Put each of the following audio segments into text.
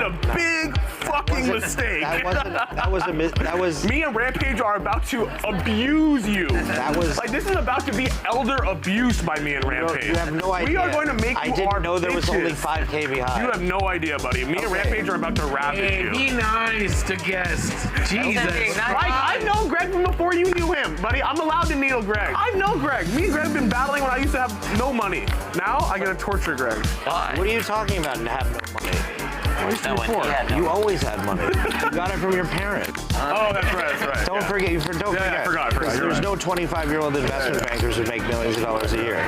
a big fucking mistake. That was. Me and Rampage are about to abuse you. That was. Like, this is about to be elder abuse by me and Rampage. You have no idea. We are going to make you I didn't know there was only 5K behind. You have no idea, buddy. Me and Rampage are about to ravage you. Be nice to guests. Jesus. I've known Greg from before you knew him, buddy. I'm allowed to kneel Greg. I've known Greg. Me and Greg have been battling when I used to have no money. Now I gotta torture Greg. Why? What are you talking about and have no money? No, you always had money. You got it from your parents. Oh, that's right, that's right. Don't forget. Don't forget. I forgot. There's no 25-year-old investment bankers who make millions of dollars a year.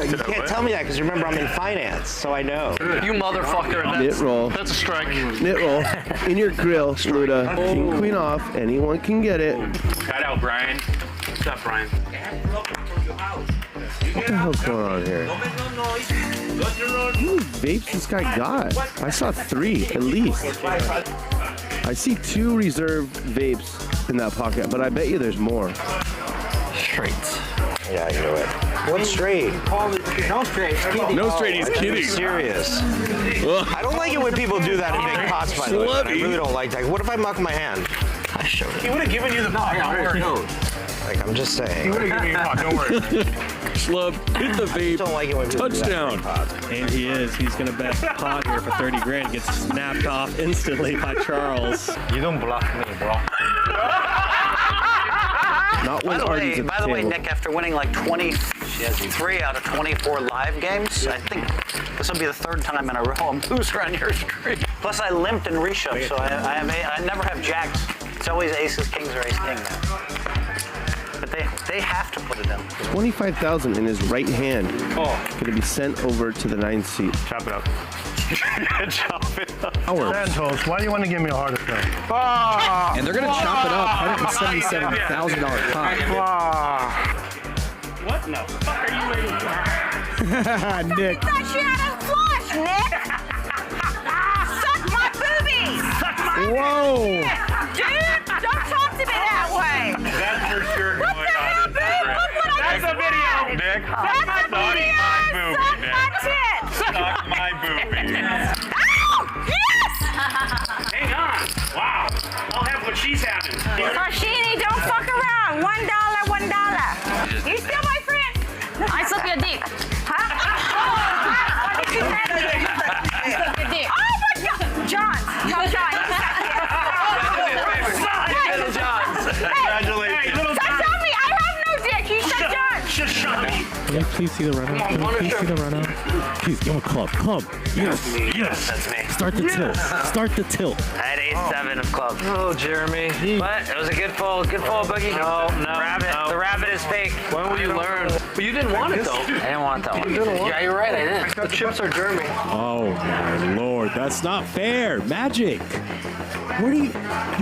You can't tell me that because remember I'm in finance, so I know. You motherfucker. Knit roll. That's a strike. Knit roll. In your grill, Sluta. King, queen off. Anyone can get it. Shout out, Brian. What's up, Brian? What the hell's going on here? How many vapes this guy got? I saw 3 at least. I see 2 reserve vapes in that pocket, but I bet you there's more. Straight. Yeah, you know it. What straight? No straight. No straight, he's kidding. Serious. I don't like it when people do that and make pots, by the way. I really don't like that. What if I muck my hand? I showed it. He would have given you the pot. Like, I'm just saying. He would have given you the pot, don't worry. Schlub, hit the vape. Don't like it when people Touchdown. do that. And he is. He's going to bet pot here for 30 grand. Gets snapped off instantly by Charles. You don't block me, bro. Not when Arden's at By the way, table. Nick, after winning like 23 out of 24 live games, I think this will be the 3rd time in a row I'm loser on your streak. Plus, I limped in reshuffle, so I never have jacks. It's always aces, kings, or ace king now. But they have to put it in. 25,000 in his right hand. Going to be sent over to the 9th seat. Chop it up. Chop it up. Santos, why do you want to give me a heart attack? And they're going to chop it up. $177,000 pot. What in the fuck are you waiting for? Nick. I thought she had a flush, Nick. Suck my boobies. Suck my Whoa. Dude, don't talk to me that way. That's for sure What the hell, dude? Look what I That's just a video, did. Nick. That's a video. Suck my tits. Suck my boobies. Ow! Yes! Hang on. Wow. I'll have what she's having. Sashini, don't fuck around. $1, $1. You still my friend? I suck your dick. Huh? What did you say? Suck your dick. Oh my God! John. Tell John. Congratulations. Stop telling me I have no dick. You said John. Can you please see the run out? Can you please see the run out? Please, give him a club. Club. Yes. Yes. That's me. Start the tilt. Start the tilt. I had ace-7 of clubs. Oh, Jeremy. What? It was a good fold. Good fold, Boogie. No. Rabbit. No. The rabbit is fake. When will you learn? But you didn't want it, though. I didn't want that one. Yeah, you're right. I didn't. The chips are Jeremy. Oh my lord, that's not fair. Magic. Where do you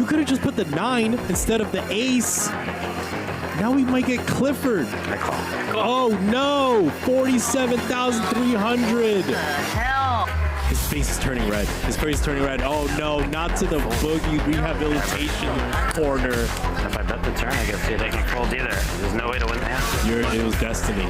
could have just put the 9 instead of the ace. Now we might get Clifford. I call. Oh no, 47,300. Hell. His face is turning red. His face is turning red. Oh no, not to the boogie rehabilitation corner. If I bet the turn, I guess they can fold either. There's no way to win the hand. It was destiny.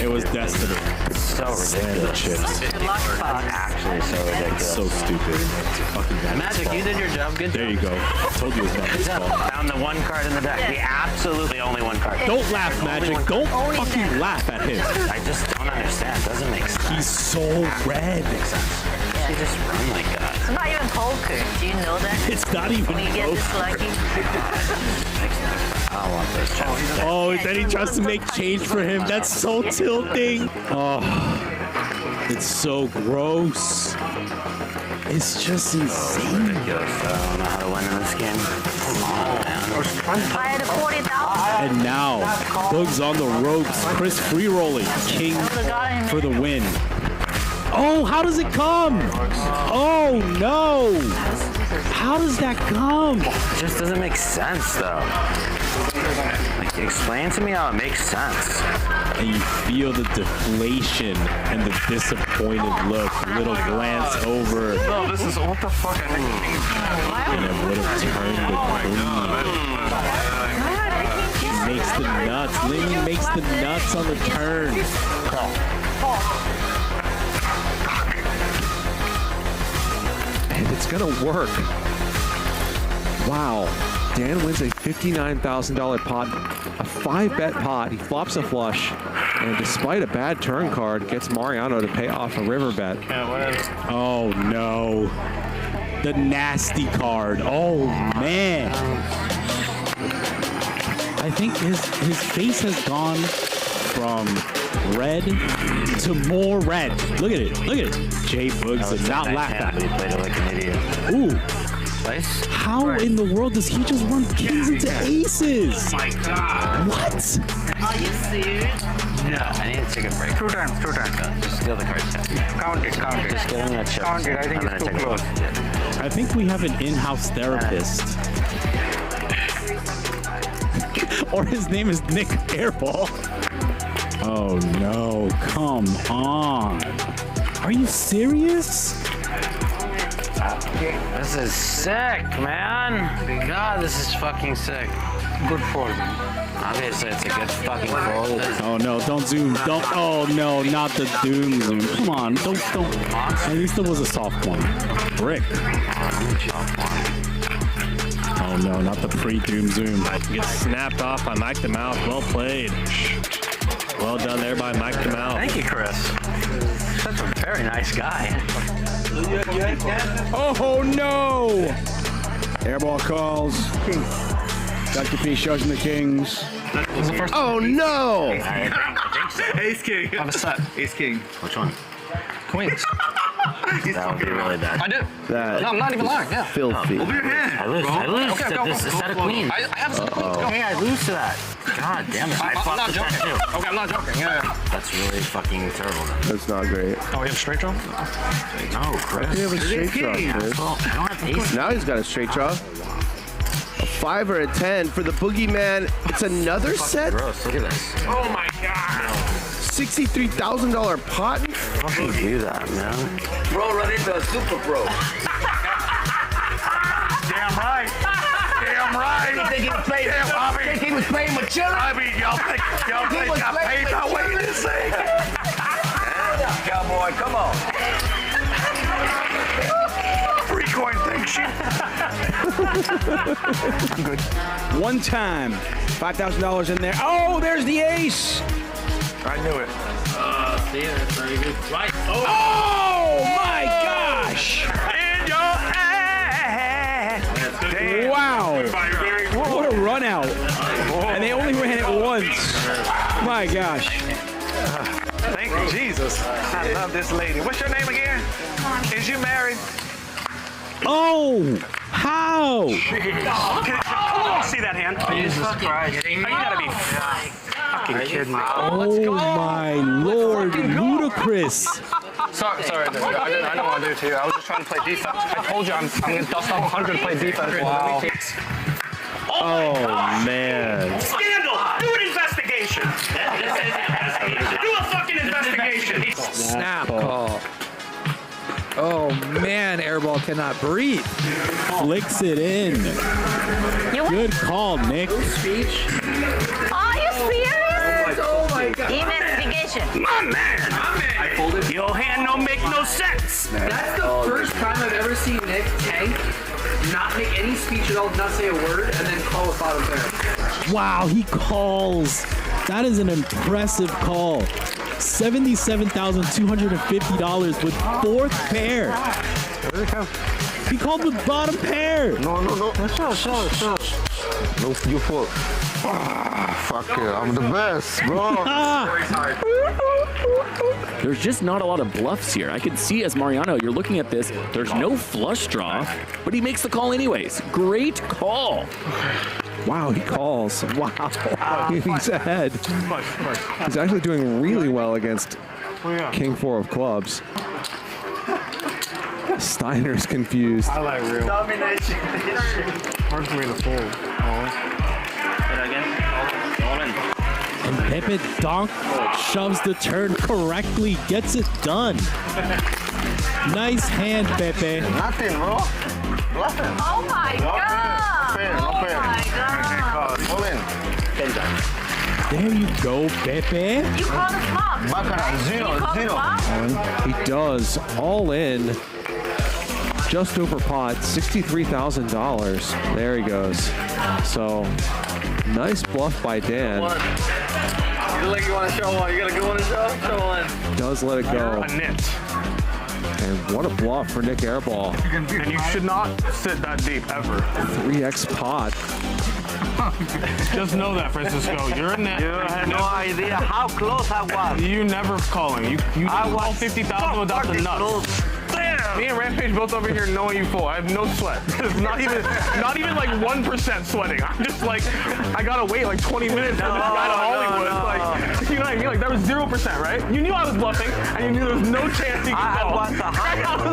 It was destiny. It's so ridiculous. Chips. Good luck, Fox. Actually, so ridiculous. So stupid. It's fucking bad. Magic, you did your job. Good There you go. I told you it was Magic's fault. Found the one card in the deck. The absolutely only one card. Don't laugh, Magic. Don't fucking laugh at him. I just don't understand. It doesn't make sense. He's so red. He just run like that. It's not even poker. Do you know that? It's not even When you get close. this lucky. I don't want this. Oh, then he tries to make change for him. That's so tilting. Oh, it's so gross. It's just insane. Ridiculous. I don't know how to win in this game. I had a 40,000. And now, Boog's on the ropes. Chris free rolling. King for the win. Oh, how does it come? Oh, no. How does that come? It just doesn't make sense, though. Like, explain to me how it makes sense. And you feel the deflation and the disappointed look. Little glance over. No, this is what the fuck. And it would have turned the green. Makes the nuts. Lily makes the nuts on the turn. It's gonna work. Wow. Dan wins a $59,000 pot, a 5-bet pot. He flops a flush, and despite a bad turn card, gets Mariano to pay off a river bet. Oh no. The nasty card. Oh man. I think his face has gone from red to more red. Look at it. Look at it. J Boogs did not laugh at He played it like an idiot. Ooh. Nice. How in the world does he just run kings into aces? Oh my God. What? Are you serious? No, I need to take a break. Two times. Just steal the cards. Count it. Just give him that chip. Count it. I think it's too close. I think we have an in-house therapist. Or his name is Nick Airball. Oh no, come on. Are you serious? This is sick, man. God, this is fucking sick. Good fold. Obviously, it's a good fucking fold. Oh no, don't zoom. Don't. Oh no, not the doom zoom. Come on, don't. At least it was a soft one. Brick. Oh no, not the pre-doom zoom. Gets snapped off by Mike the Mouth. Well played. Well done there by Mike the Mouth. Thank you, Chris. Such a very nice guy. Oh no! Airball calls. Dr. P shows him the kings. Oh no! Ace King. Have a set. Ace King. Which one? Queens. That would be really bad. I do. That No, I'm not even lying. Yeah. filthy. Over your hand. I lose Okay, to go, this go, set of go, go. queens. I have a set of queens. Go. Hey, I lose to that. God damn it. I I'm fucked not with joking. that too. Okay, I'm not joking. Yeah. That's really fucking terrible. That's not great. Oh, you have straight draw? No, Chris. We have a straight draw, Chris. Well, I don't have aces. Now he's got a straight draw. A 5 or a 10 for the boogeyman. It's another set. Gross. Look at this. Oh my God. $63,000 pot. Fucking do that, man. Bro, run into a super pro. Damn right. Damn right. Think he was playing? Think he was playing mature? I mean, y'all think I paid my way in this thing? Cowboy, come on. Free coin thing, shit. One time, $5,000 in there. Oh, there's the ace. I knew it. See, that's very good. Right. Oh my gosh! In your ass. Damn. Wow! What a run out! And they only ran it once. My gosh! Thank you, Jesus. I love this lady. What's your name again? Is you married? Oh! How? Let me see that hand. Jesus Christ. You gotta be fucking kidding me. Oh my lord! Ludicrous! Sorry, I don't want to do it to you. I was just trying to play defense. I told you I'm going to dust off 100 to play defense. Wow. Oh man. Scandal! Do an investigation! Do a fucking investigation! Snap call. Oh man, Airball cannot breathe. Flicks it in. Good call, Nick. Are you serious? Oh my God. Investigation. My man! I folded. Your hand don't make no sense! That's the first time I've ever seen Nick tank, not make any speech at all, not say a word, and then call a bottom pair. Wow, he calls. That is an impressive call. $77,250 with fourth pair. He called with bottom pair. No. No, you fuck. Fuck you. I'm the best, bro. There's just not a lot of bluffs here. I can see as Mariano, you're looking at this, there's no flush draw, but he makes the call anyways. Great call. Wow, he calls. Wow. He's ahead. He's actually doing really well against King 4 of clubs. Steiner's confused. I like real. Domination. Hard for me to fold. And Pepe Donk shoves the turn correctly, gets it done. Nice hand, Pepe. Nothing, bro. Nothing. Oh my God. No fair. All in. There you go, Pepe. You call the flop. Baccarat, You call the 0. flop? He does all in. just over pot, $63,000. There he goes. So, nice bluff by Dan. You look like you want to show one. You got a good one to show? Show one. Does let it go. A nit. And what a bluff for Nick Airball. And you should not sit that deep ever. 3x pot. Just know that, Francisco. You're a net. You had no idea how close I was. You never calling. You call 50,000 without the nuts. Damn. Me and Rampage both over here knowing you full. I have no sweat. It's not even like 1% sweating. I'm just like, I gotta wait like 20 minutes for this guy to Hollywood. Like, you know what I mean? Like that was 0%, right? You knew I was bluffing, and you knew there was no chance you could I call. was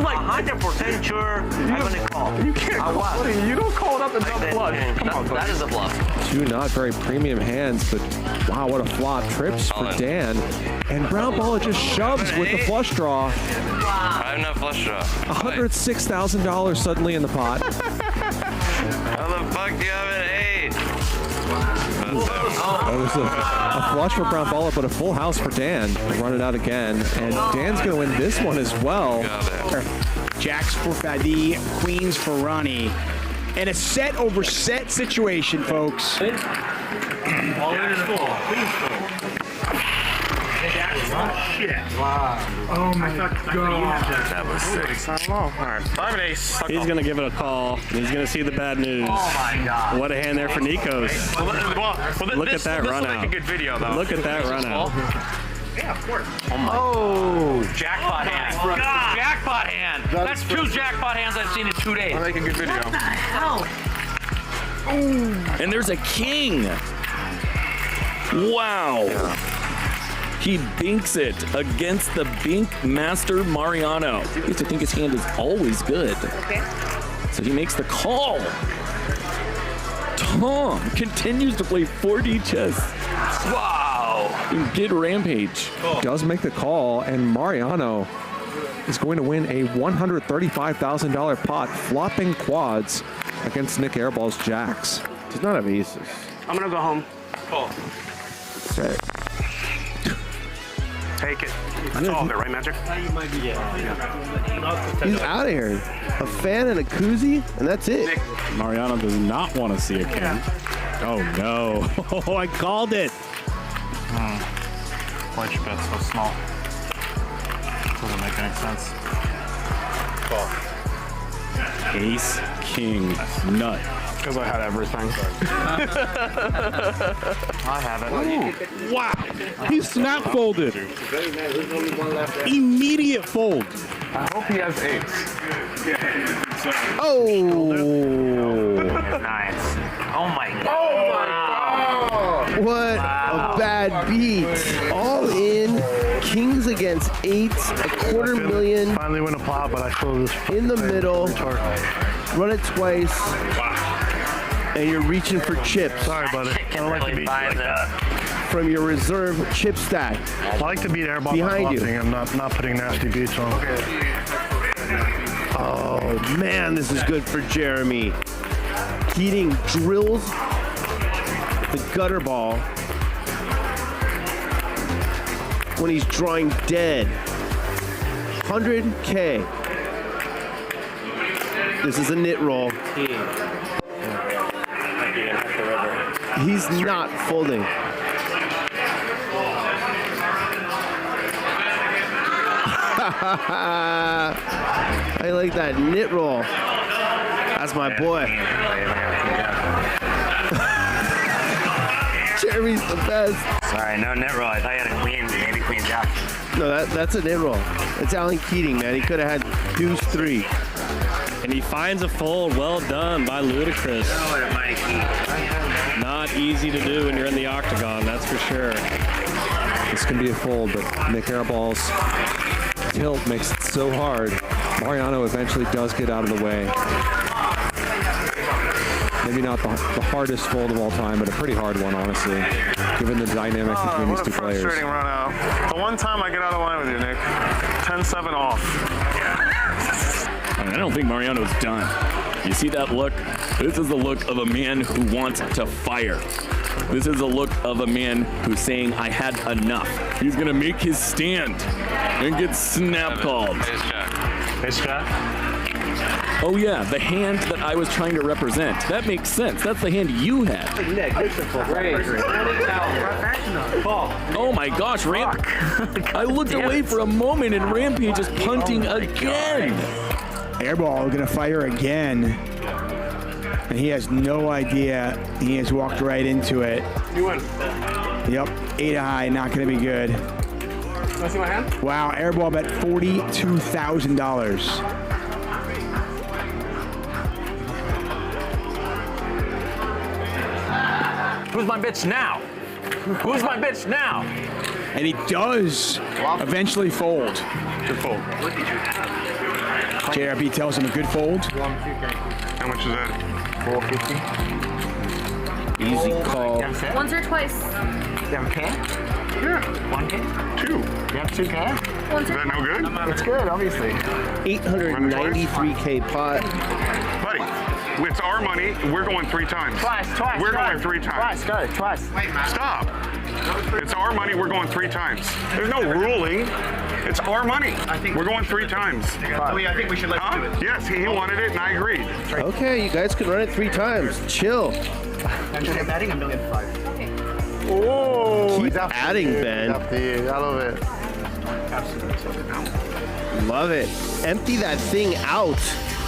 100% sure I'm gonna call. You can't call. You don't call it up and dump blood. Come on, That is a bluff. Two not very premium hands, but wow, what a flop. Trips for Dan. And Brown Baller just shoves with the flush draw. I have no flush draw. $106,000 suddenly in the pot. How the fuck do you have an 8? It was a flush for Brown Baller, but a full house for Dan. Run it out again. And Dan's going to win this one as well. Jacks for Fadi, queens for Ronnie. And a set over set situation, folks. All in is full. Queen's full. Shit. Wow. Oh my god. That was 6. I don't know. All right. 5 and ace. He's going to give it a call. He's going to see the bad news. Oh my god. What a hand there for Nikos. Look at that run out. Make a good video, though. Look at that run out. Yeah, of course. Oh, jackpot hand. Jackpot hand. That's 2 jackpot hands I've seen in 2 days. I'll make a good video. What the hell? And there's a king. Wow. He binks it against the bink master Mariano. He used to think his hand is always good. Okay. So he makes the call. Tom continues to play 4D chess. Wow. Good Rampage. Does make the call, and Mariano is going to win a $135,000 pot, flopping quads against Nick Airball's jacks. Does not have aces. I'm gonna go home. Call. Okay. Take it. That's all of it, right, Magic? He's out of here. A fan and a koozie, and that's it. Mariano does not want to see a king. Oh no. Oh, I called it. Why'd you bet so small? Doesn't make any sense. Call. Ace, king, nut. Because I had everything. I have it. Wow. He snap folded. Immediate fold. I hope he has 8s. Oh. Nice. Oh my god. What a bad beat. All in, kings against 8s, $250,000. Finally win a pot, but I feel this in the middle. Run it twice. And you're reaching for chips. Sorry, buddy. I don't like to beat like that. From your reserve chip stack. I like to beat airball behind you. I'm not putting nasty beats on. Oh man, this is good for Jeremy. Keating drills the gutter ball when he's drawing dead. 100K. This is a nit roll. He's not folding. I like that nit roll. That's my boy. Jeremy's the best. Sorry, no net roll. I thought you had a queen, maybe queen jack. No, that's a nit roll. It's Alan Keating, man. He could have had deuce 3. And he finds a fold. Well done by Ludacris. Not easy to do when you're in the octagon, that's for sure. This can be a fold, but Nick Airball's tilt makes it so hard. Mariano eventually does get out of the way. Maybe not the hardest fold of all time, but a pretty hard one, honestly, given the dynamic between these two players. Frustrating run out. The one time I get out of line with you, Nick. 10-7 off. I don't think Mariano's done. You see that look? This is the look of a man who wants to fire. This is the look of a man who's saying, I had enough. He's gonna make his stand and get snap called. Ace jack. Ace jack. Oh yeah, the hand that I was trying to represent. That makes sense. That's the hand you had. Oh my gosh, I looked away for a moment and Rampage is punting again. Airball gonna fire again. And he has no idea. He has walked right into it. You win. Yep, 8 high, not gonna be good. Want to see my hand? Wow, airball bet $42,000. Who's my bitch now? Who's my bitch now? And he does eventually fold. Good fold. JRB tells him a good fold. How much is that? 450. Easy call. Once or twice. You have a K? Yeah. 1K? 2. You have 2K? Is that no good? It's good, obviously. 893K pot. Buddy, it's our money. We're going 3 times. Twice. We're going 3 times. Twice. Stop. It's our money. We're going 3 times. There's no ruling. It's our money. We're going 3 times. I think we should let you do it. Yes, he wanted it, and I agreed. Okay, you guys can run it 3 times. Chill. I'm just betting $1.5 million. Oh, Keep adding, Ben. I love it. Love it. Empty that thing out.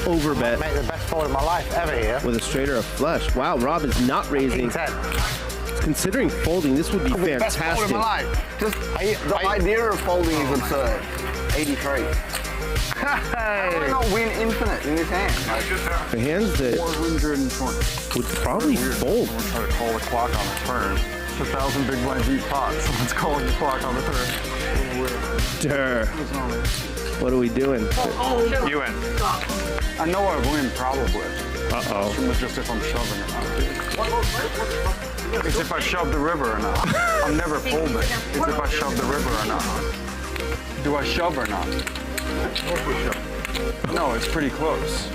Overbet. Mate, the best fold of my life ever here. With a straight or a flush. Wow, Robin's not raising. 10. Considering folding, this would be Best fold of fantastic. my life. Just the idea of folding is absurd. 83. How do I not win infinite in this hand? The hands that 420. would probably fold. We'll try to call the clock on the turn. It's 1,000 big blind deep pots. Someone's calling the clock on the turn. Durr. What are we doing? You win. I know I win probably. Uh-oh. It's just if I'm shoving or not. It's if I shove the river or not. I'm never folding. It's if I shove the river or not. Do I shove or not? No, it's pretty close.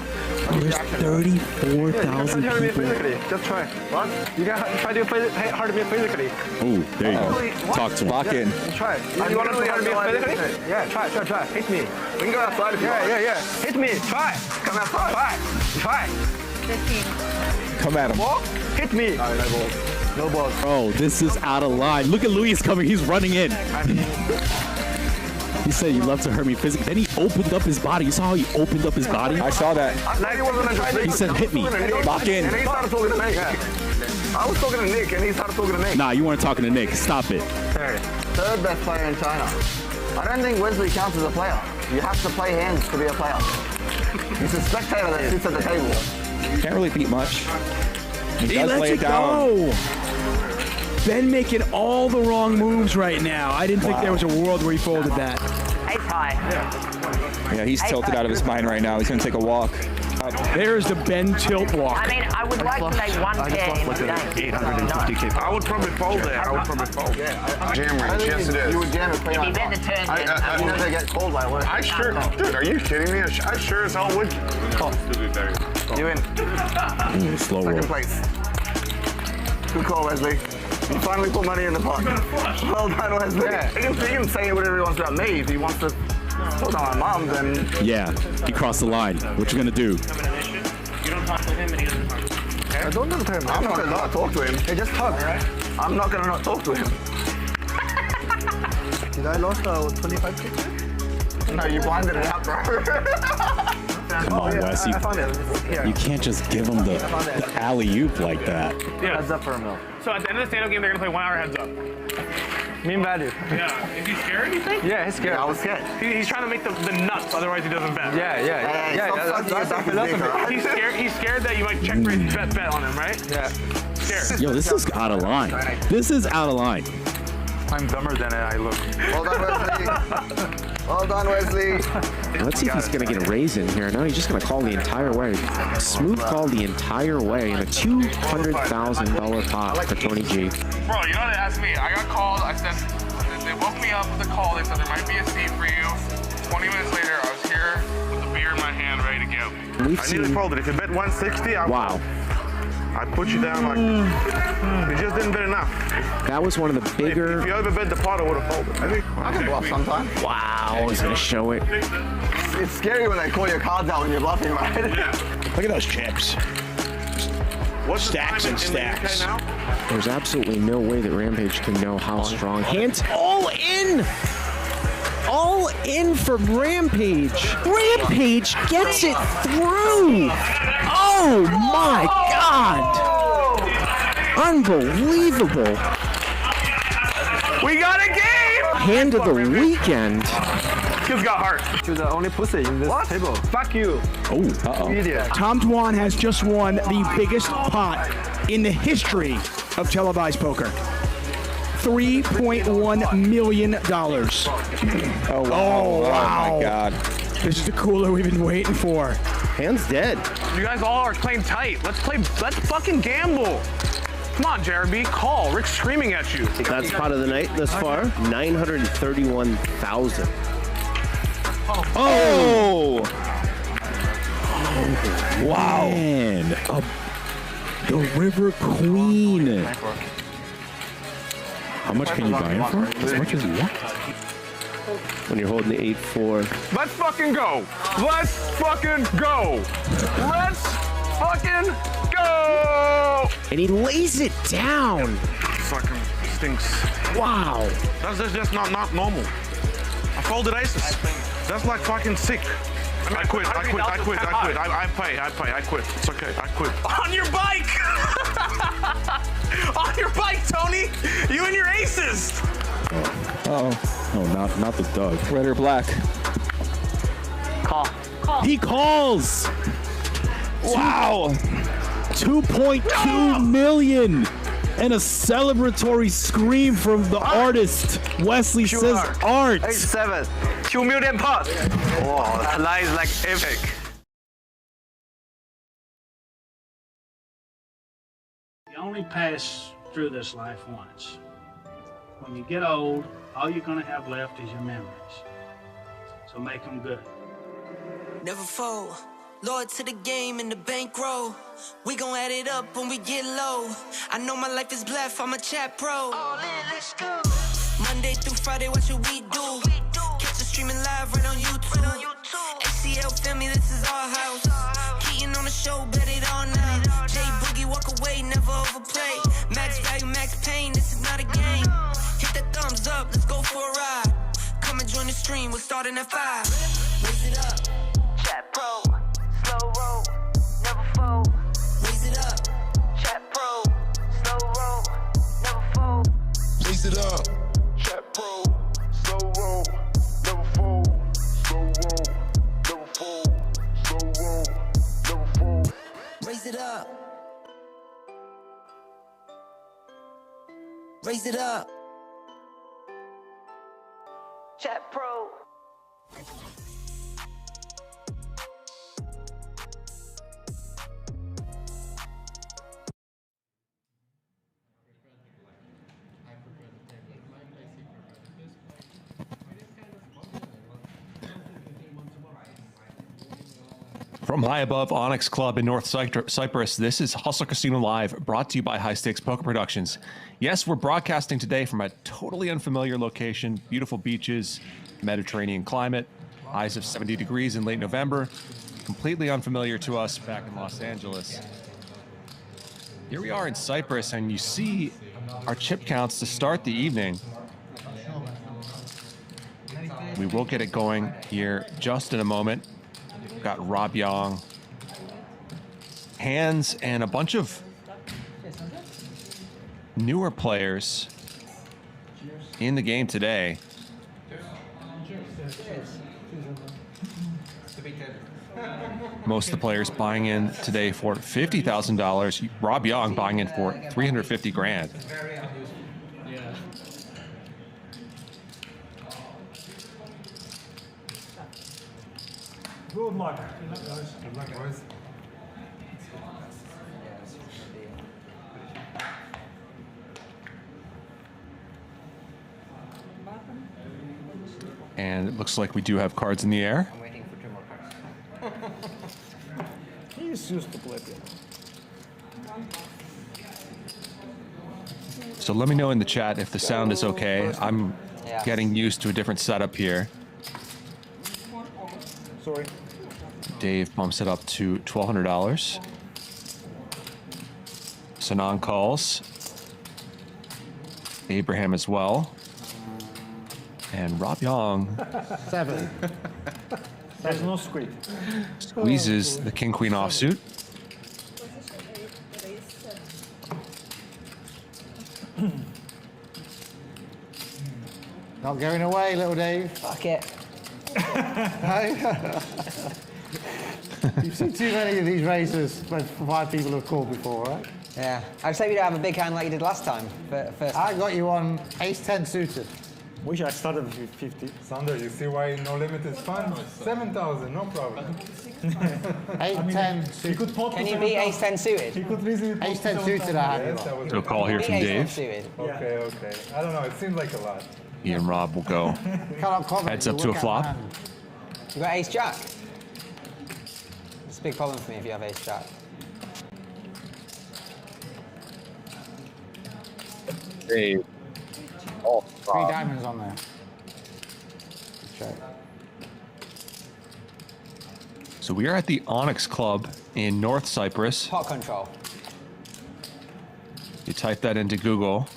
There's 34,000 people. Just try. What? You gotta try to play hard to be physically. Oh, there you go. Talk to him. Lock in. Try. You want to play hard to be physically? Yeah, try. Hit me. We can go outside if you want. Yeah. Hit me. Try. Come outside. Try. 15. Come at him. Walk. Hit me. No balls. Oh, this is out of line. Look at Luis coming. He's running in. He said you love to hurt me physically. Then he opened up his body. You saw how he opened up his body? I saw that. He said hit me. Lock in. And he started talking to Nick. I was talking to Nick and he started talking to Nick. Nah, you weren't talking to Nick. Stop it. Third best player in China. I don't think Wesley counts as a player. You have to play hands to be a player. He's a spectator that sits at the table. Can't really beat much. He lets it go. Ben making all the wrong moves right now. I didn't think there was a world where he folded that. 8 high. Yeah, he's tilted out of his mind right now. He's gonna take a walk. There's the Ben tilt walk. I mean, I would like to make 1K in the game. 850K. I would probably fold there. Jam range, yes it is. You would jam it, play If on you bet the turn, then You never get called by what? I sure, dude, are you kidding me? I sure as hell would. You win. Slow roll. Second place. Good call, Wesley. You finally put money in the pot. Well done, Wesley. Yeah. He can say whatever he wants about me. If he wants to talk on my mom, then... Yeah, he crossed the line. What you gonna do? You don't talk to him and he doesn't talk to you. I don't know him. I'm not going to not talk to him. Hey, just hug. I'm not going to not talk to him. Did I lost 25K? No, you blinded it out, bro. Come on, Wes. You can't just give him the alley-oop like that. Yeah. Heads up for a mil. So at the end of the stand-up game, they're gonna play 1 hour heads up. Mean value. Yeah. Is he scared, you think? Yeah, he's scared. I was scared. He's trying to make the nuts, otherwise he doesn't bet. Yeah. He's scared that you might check raise bet on him, right? Yeah. Scared. Yo, this is out of line. This is out of line. I'm dumber than I look. Well done, Wesley. Well done, Wesley. Let's see if he's going to get a raise in here. No, he's just going to call the entire way. Smooth call the entire way in a $200,000 pot for Tony G. Bro, you know what they asked me? I got called. I said, they woke me up with a call. They said there might be a seat for you. 20 minutes later, I was here with a beer in my hand, ready to go. I nearly folded. If you bet 160, Wow. I'd put you down like, you just didn't bet enough. That was one of the bigger... If you ever bet the pot, I would have folded. I think. I can bluff sometime. Wow, he's going to show it. It's scary when they call your cards out when you're bluffing, right? Yeah. Look at those chips. What's Stacks the and time in the UK stacks. now? There's absolutely no way that Rampage can know how strong. Handz all in! All in from Rampage. Rampage gets it through! Oh my god! Unbelievable! We got a game! Hand of the weekend. Kid's got heart. You're the only pussy in this table. Fuck you. Oh, uh-oh. Idiot. Tom Dwan has just won the biggest pot in the history of televised poker. $3.1 million. Oh, wow. Oh, wow. Oh, my God. This is the cooler we've been waiting for. Handz dead. You guys all are playing tight. Let's fucking gamble. Come on, Gerry, call. Rick's screaming at you. That's pot of the night thus far. 931,000. Oh! Wow. Man. The River Queen. How much can you buy it for? As much as you want. When you're holding the 8-4. Let's fucking go. Let's fucking go. Let's fucking go. And he lays it down. Fucking stinks. Wow. That's just not normal. I folded aces. That's like fucking sick. I quit. I quit. It's okay. I quit. On your bike. On your bike, Tony. You and your aces. Oh, not the Doug. Red or black? Call. He calls. Wow. 2.2 million. And a celebratory scream from the artist. Wesley says art. 8-7. Cumulative pot. Oh, that lies like epic. You only pass through this life once. When you get old, all you're gonna have left is your memories. So make them good. Never fold. Loyal to the game and the bankroll. We gon' add it up when we get low. I know my life is blessed, I'm a chat pro. All in, let's go. Monday through Friday, what should we do? Catch us streaming live right on YouTube. ACL family, this is our house. Keaton on the show, bet it all now. J Boogie, walk away, never overplay. Max value, max pain, this is not a game. Hit that thumbs up, let's go for a ride. Come and join the stream, we're starting at 5. Raise it up. Chat pro. Slow roll, never fold. Raise it up. Chat pro. Slow roll, never fold. Raise it up. Chat pro. Slow roll, never fold. Slow roll, never fold. Slow roll, never fold. Raise it up. Raise it up. Chat pro. From high above Onyx Club in North Cyprus, this is Hustle Casino Live, brought to you by High Stakes Poker Productions. Yes, we're broadcasting today from a totally unfamiliar location, beautiful beaches, Mediterranean climate, highs of 70 degrees in late November, completely unfamiliar to us back in Los Angeles. Here we are in Cyprus, and you see our chip counts to start the evening. We will get it going here just in a moment. We've got Rob Yong, Handz, and a bunch of newer players in the game today. Most of the players buying in today for $50,000. Rob Yong buying in for $350 grand. Good luck. Good luck, guys. Good luck, boys. And it looks like we do have cards in the air. I'm waiting for 2 more cards. He's used to play piano. So let me know in the chat if the sound is okay. I'm getting used to a different setup here. Sorry. Dave bumps it up to $1,200. Sinan calls. Abraham as well. And Rob Yong 7. There's no squeak. squeezes the king queen offsuit. Not going away, little Dave. Fuck it. You've seen too many of these races where 5 people have called before, right? Yeah. I just hope you don't have a big hand like you did last time. First I got you on ace-10 suited. Wish I started with 50. Sondre, you see why no limit is fun? 7,000, no problem. 8-10 suited. Can you beat ace-10 suited? He could easily Ace-10 suited, I have you on. So a call here from Dave. Okay, okay. I don't know, it seems like a lot. He and Rob will go heads up to a flop. You got ace-jack? It's a big problem for me if you have ace-jack. Dave. Oh, 3 diamonds on there. Check. So we are at the Onyx Club in North Cyprus. Pot control. You type that into Google.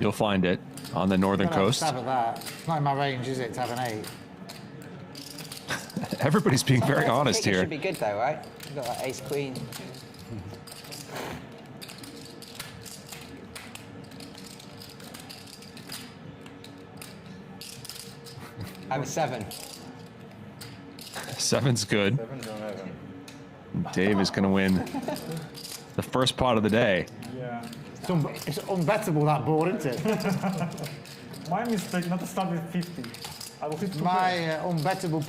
You'll find it on the northern coast. Stab at that. It's not in my range, is it, to have an 8? Everybody's being very honest I think it here. should be good though, right? You've got like ace-queen. I have a 7. 7's good. 7's 11. Dave is going to win the first pot of the day. Yeah. It's unbettable, that board, isn't it? My mistake not to start with 50. I will hit My unbettable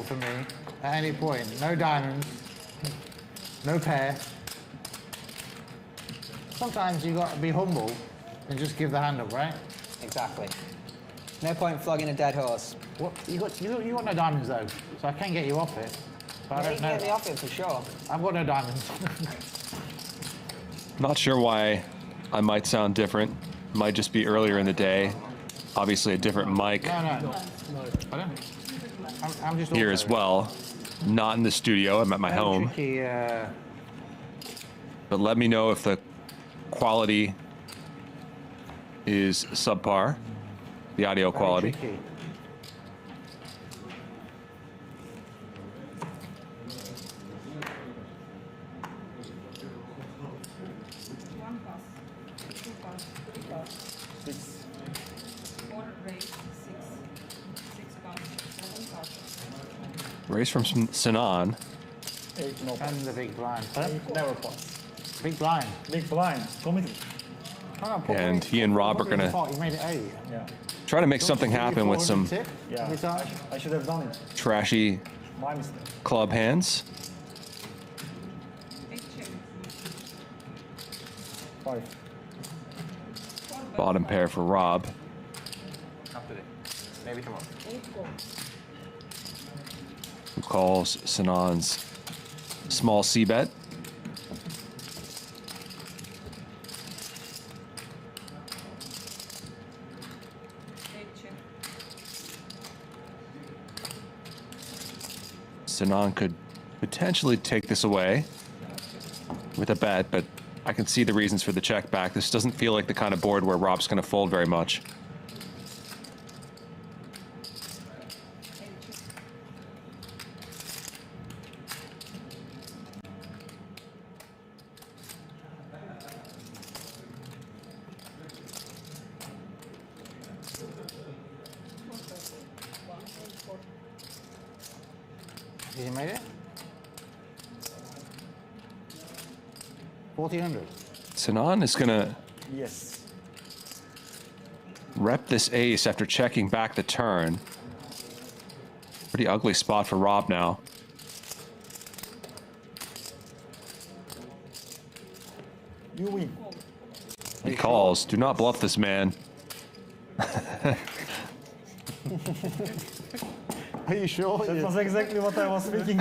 for me at any point. No diamonds, no pair. Sometimes you got to be humble and just give the hand up, right? Exactly. No point flogging a dead horse. What you got no diamonds though, so I can get you off it. But I Yeah, you don't can know. get me off it for sure. I've got no diamonds. Not sure why I might sound different. Might just be earlier in the day. Obviously a different mic No. I don't. I'm just here also as well. Not in the studio. I'm at my very home. tricky, But let me know if the quality is subpar. The audio very quality. tricky. Race from Sinan. 8, no And the big blind. 8, never pass. Big blind. Big blind, committed. And he and Rob are going to You made it 8. Yeah. try to make something happen with some Yeah. I should have done it. trashy My mistake. club hands. 5. Bottom pair for Rob. Maybe come on. Who calls Sinan's small C bet. Sinan could potentially take this away with a bet, but I can see the reasons for the check back. This doesn't feel like the kind of board where Rob's going to fold very much. Did you made it? 1400. Sinan is going to Yes. rep this ace after checking back the turn. Pretty ugly spot for Rob now. You win. He calls. Do not bluff this man. Are you sure? That was exactly what I was thinking.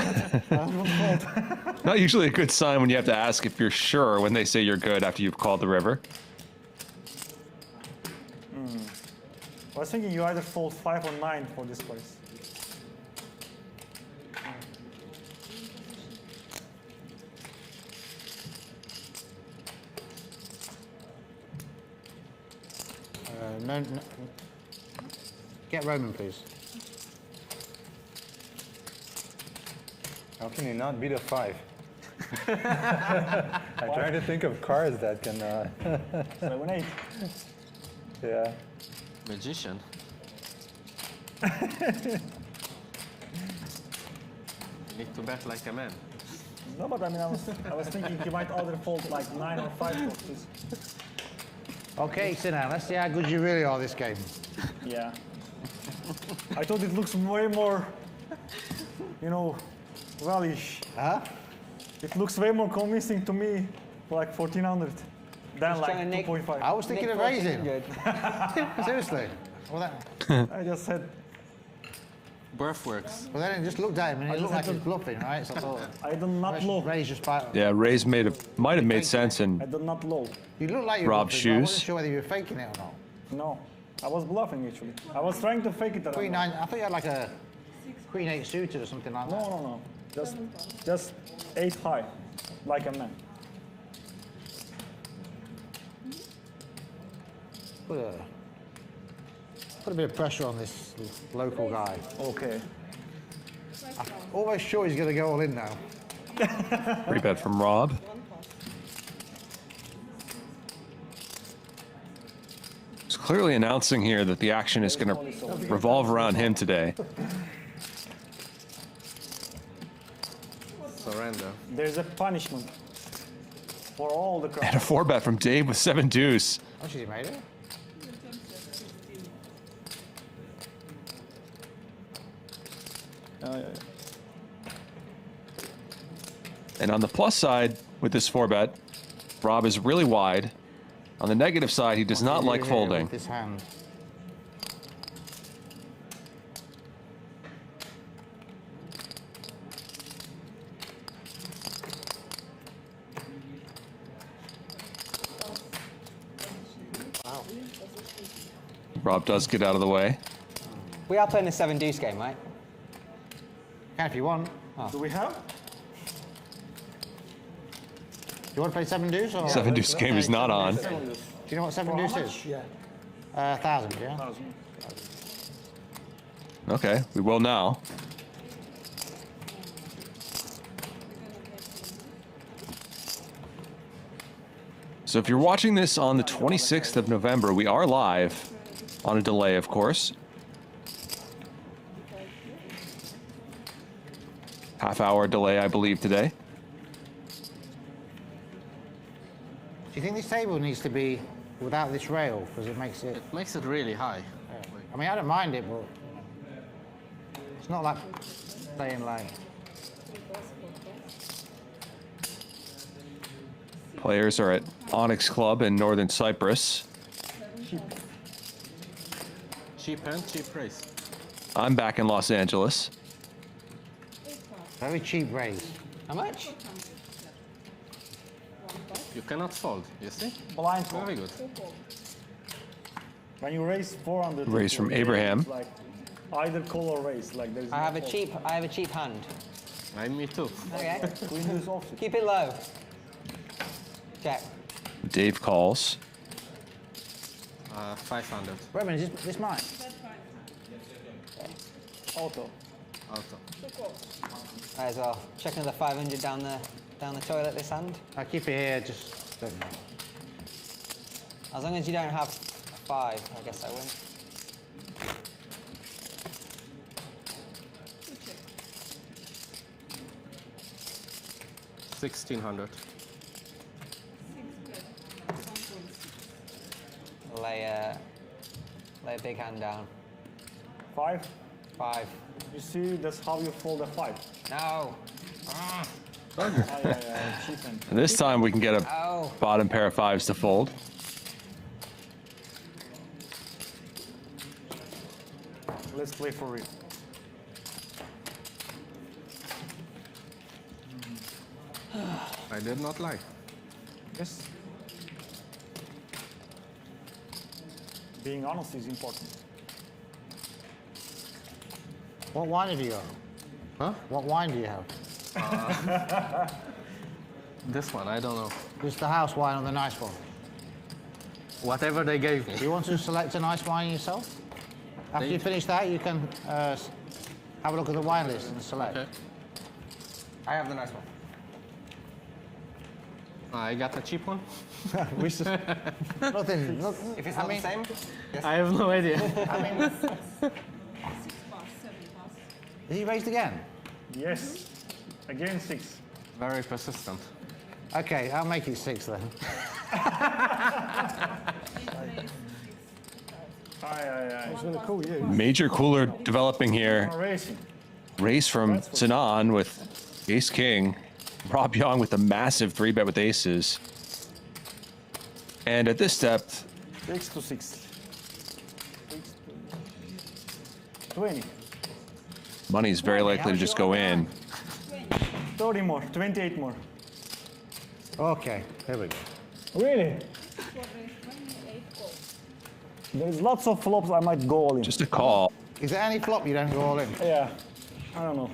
Not usually a good sign when you have to ask if you're sure when they say you're good after you've called the river. was thinking you either fold 5 or 9 for this place. No. Get Roman, please. How can you not beat a 5? I try to think of cards that can. 7, 8. Yeah. Magician. You need to bet like a man. No, but I mean, I was thinking you might either fold like 9 or 5 boxes. Okay, Sinan, let's see how good you really are this game. Yeah. I thought it looks way more, you know, well-ish. Huh? It looks way more convincing to me, like 1400, than like 2.5. I was thinking of raising. Seriously. Well, that, I just said. Birth works. Well, then it just looked at him and it looked like he was bluffing, right? So I thought, I did not low. Raise your spot. Yeah, raise might have made sense in I did not low. You look like you were Rob's bluffing, but I wasn't shoes. sure whether you were faking it or not. No, I was bluffing actually. I was trying to fake it. Queen 9, I thought you had like a Queen 8 suited or something like that. No. Just 8 high, like a man. Put a bit of pressure on this local guy. Okay. I'm almost sure he's going to go all in now. Free bet from Rob. He's clearly announcing here that the action is going to revolve around him today. Surrender. There's a punishment for all the crowd. And a 4-bet from Dave with 7 deuce. Oh, she made it. And on the plus side, with this 4-bet, Rob is really wide. On the negative side, he does not like folding. This hand. Wow. Rob does get out of the way. We are playing a 7 deuce game, right? Can if you want. Oh. Do we have? Do you want to play 7 deuce? Or 7 deuce game is not on. Do you know what 7 deuce is? Yeah. 1,000, yeah? 1,000. Okay, we will now. So if you're watching this on the 26th of November, we are live on a delay, of course. Half-hour delay, I believe, today. Do you think this table needs to be without this rail? Because it makes it... It makes it really high. I mean, I don't mind it, but it's not like playing like... Players are at Onyx Club in Northern Cyprus. Cheap hand, cheap raise. I'm back in Los Angeles. Very cheap raise. How much? You cannot fold, you see? Blind fold. Very good. When you raise 400. Raise from Abraham. Like either call or raise. Like there's. I have a cheap hand. Me too. Okay. Queen deuce offsuit. Keep it low. Check. Dave calls. 500. Roman, is this mine? Auto. Might as well. Checking the 500 down the toilet this hand. I'll keep it here, just don't know. As long as you don't have 5, I guess I win. $1,600. Lay a big hand down. 5. 5. You see, that's how you fold a 5. No. Cheap hand. And this time we can get a bottom pair of 5s to fold. Let's play for real. I did not lie. Yes. Being honest is important. What wine have you got? Huh? What wine do you have? This one, I don't know. Just the house wine or the nice one? Whatever they gave me. Do you want to select a nice wine yourself? After you finish that, you can have a look at the wine list and select. Okay. I have the nice one. I got the cheap one. Nothing. Look, If it's not the same, yes. I have no idea. Is he raised again? Yes. Again 6. Very persistent. Okay, I'll make it 6 then. It's really cool, yeah. Major cooler developing here. Racing. Race from Sinan with Ace King. Rob Young with a massive 3-bet with aces. And at this step, 6 to 6. 20. money's very likely to just go in. 30 more, 28 more. Okay, here we go. Really? There's lots of flops I might go all in. Just a call. Is there any flop you don't go all in? Yeah, I don't know.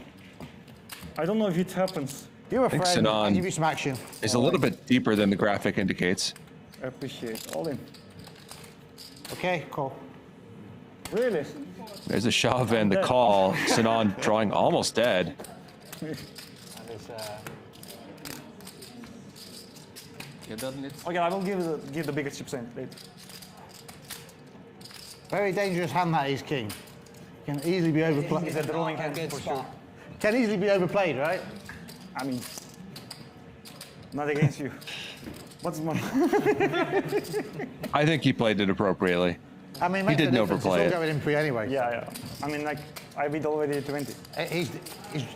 I don't know if it happens. You're a I think friend. I'll Sinan give you some action. is a little bit deeper than the graphic indicates. I appreciate all in. Okay, cool. Really? There's a shove and the call. Sinan drawing almost dead. Okay, I will give the biggest chips in later. Very dangerous hand that is, King. Can easily be overplayed. It's a drawing hand for sure. Can easily be overplayed, right? I mean, not against you. What's more? I think he played it appropriately. I mean, he didn't overplay it's it. all going in pre anyway. Yeah. I mean, like, I beat already 20.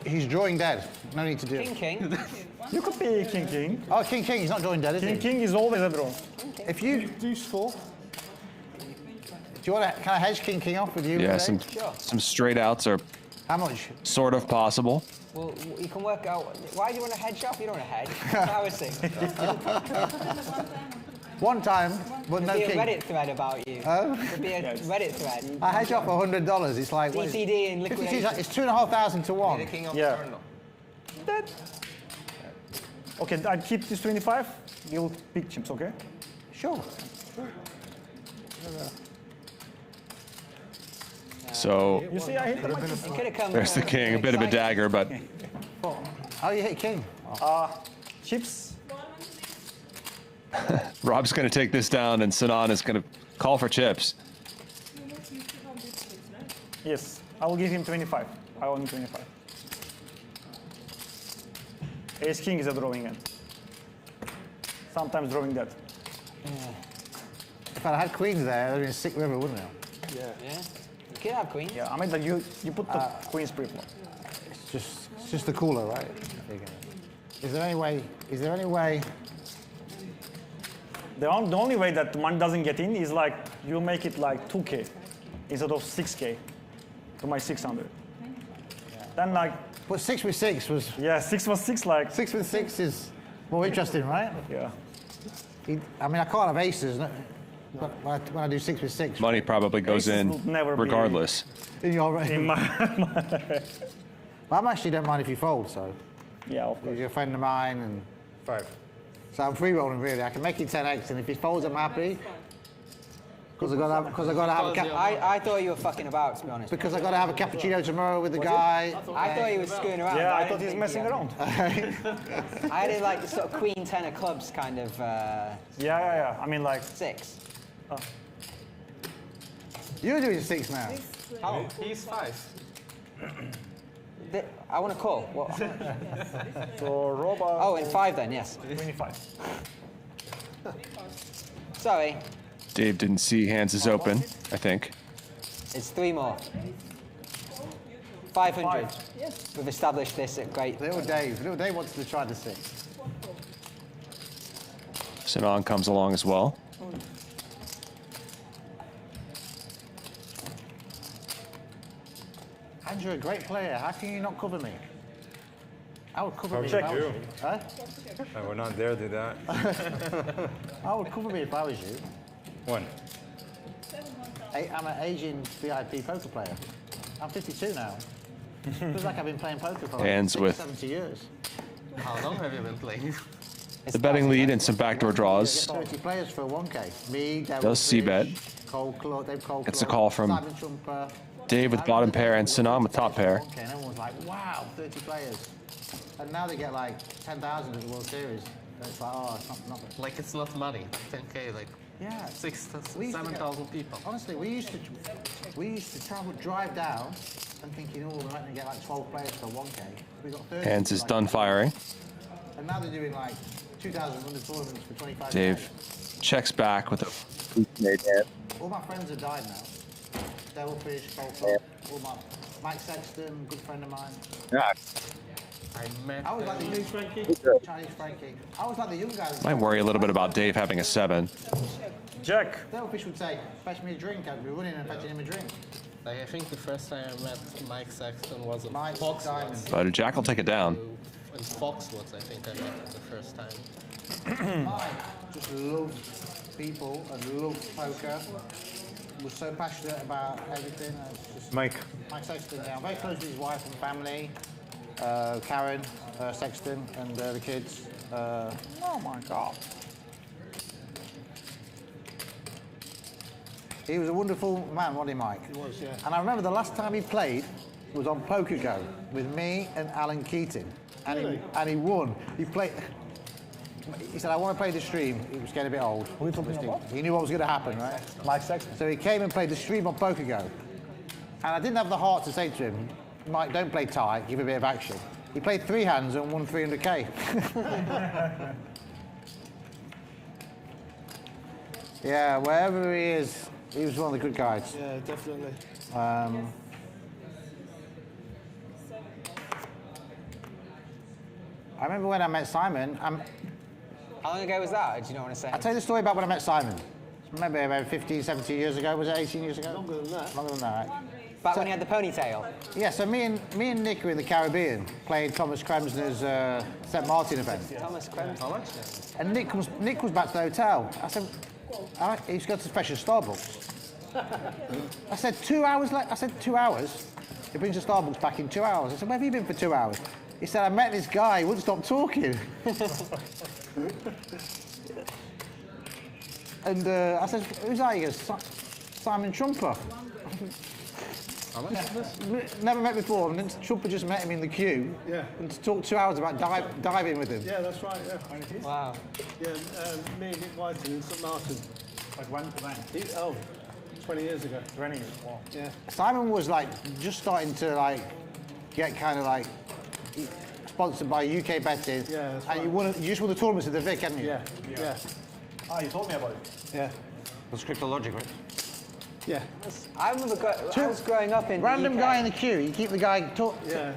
He's drawing dead. No need to do it. King. You could be King. Oh, King. He's not drawing dead, is he? King is always a draw. If you deuce 4. Do you want to kind of hedge King off with you? Yeah, today? some straight outs are How much? sort of possible. Well, you can work out. Why do you want to hedge off? You don't want to hedge. That's what I was saying. One time, but no There'd be King. a Reddit thread about you. Oh? There'd be a Reddit thread. I hedge off $100. It's like what is it? DPD and liquidation. It's 2,500 to 1. Yeah. Okay, I keep this 25. You'll pick chips, okay? Sure. So You see, I hit the there's the king, a bit of a dagger, but How you hit King? Chips. Rob's going to take this down, and Sinan is going to call for chips. Yes, I will give him 25. I owe him 25. Ace King is a drawing end. Sometimes drawing that. If I had queens there, that'd been a sick river, wouldn't it? Yeah. You could have queen. Yeah, I mean, like you put the queens pre-flop. It's just the cooler, right? Is there any way? The only way that money doesn't get in is like you make it like 2K instead of 6K to my 600. Yeah. Then like. But 6 with 6 was. Yeah, 6 was 6 like. 6 with 6 is more interesting, right? Yeah. I mean, I can't have aces. But when I do 6 with 6. Money probably goes in regardless. In your range. In my I actually don't mind if you fold, so. Yeah, of course. You're a friend of mine and. 5. So I'm free rolling really. I can make it 10x, and if he folds, I'm happy. Because I got to have a I thought you were fucking about, to be honest. Because I got to have a cappuccino tomorrow with the guy. I thought he was screwing around. Yeah, I thought he was messing around. I had it like sort of queen 10 of clubs kind of. Yeah. I mean like 6. Oh. You're doing 6 now. Oh, he's 5. I want to call. What? So Roba. Oh, in 5 then, yes. 25. Sorry. Dave didn't see Handz is open, I think. It's 3 more. 500. We've established this at great. Little Dave wants to try the 6. Sinan comes along as well. And you're a great player. How can you not cover me? I would cover me Check if I was you. you. Huh? I would not dare do that. I would cover me if I was you. 1. I'm an aging VIP poker player. I'm 52 now. Feels like I've been playing poker for Handz with 70 years. How long have you been playing? the betting lead and some backdoor draws. 30 players for 1K. Me, Does C-bet. Gets a call from Dave with bottom pair and Sinan with top pair. And everyone's like, wow, 30 players. And now they get like 10,000 at the World Series. And it's like, oh, it's not Like it's not money. 10K, like yeah, 7,000 people. Honestly, we used to drive down and thinking, oh, we're going to get like 12 players for 1K. We got 30. Handz is done firing. And now they're doing like 2,000 under tournaments for 25. Dave checks back with a All my friends have died now. Devilfish, Kapoor, all my Mike Sexton, good friend of mine. Yeah. I was like the young Frankie. Chinese Frankie. I was like the young guys. Might worry a little bit about Dave having a 7. Jack. Devilfish would say, fetch me a drink. I'd be running and fetching him a drink. Like, I think the first time I met Mike Sexton was at Mike Foxwoods. But Jack will take it down. In Foxwoods, I think I met him the first time. Mike just loved people and loved poker. Was so passionate about everything. Mike Sexton, yeah. I'm very close with his wife and family. Karen, Sexton, and the kids. Oh my God. He was a wonderful man, wasn't he, Mike? He was, yeah. And I remember the last time he played was on Poker Go with me and Alan Keating. And, Really? he won. He played. He said, I want to play the stream. He was getting a bit old. What are you talking about? He knew what was going to happen, right? Mike Sexton. So he came and played the stream on Poker Go. And I didn't have the heart to say to him, Mike, don't play tight, give a bit of action. He played 3 hands and won 300K. Yeah, wherever he is, he was one of the good guys. Yeah, definitely. I remember when I met Simon. How long ago was that? Do you not want to say? I'll tell you the story about when I met Simon. Maybe about 15, 17 years ago. Was it 18 years ago? Longer than that. Longer than that, right? Back when he had the ponytail? Yeah, so me and Nick were in the Caribbean playing Thomas Kremsner's St. Martin event. Thomas Kremsner. And Nick was back to the hotel. I said, he used to go to special Starbucks. I said, 2 hours late. I said, 2 hours? He brings the Starbucks back in 2 hours. I said, where have you been for 2 hours? He said, I met this guy, he wouldn't stop talking. And I said, who's that? He goes, Simon Trumper. Never met before, and then Trumper just met him in the queue. Yeah. And talked 2 hours about diving with him. Yeah, that's right, yeah. Wow. Yeah, me and Nick Whiting in St. Martin. Like when? 20 years ago. 20 years, wow. Yeah. Simon was like just starting to like get kind of like sponsored by UK betting. Yeah, that's and you just won the tournaments at the Vic, hadn't you? Yeah, yeah. Ah, you told me about it. Yeah. That's Cryptologic, right? Yeah. I remember I was growing up in Random the UK. guy in the queue. You keep the guy talk. Yeah.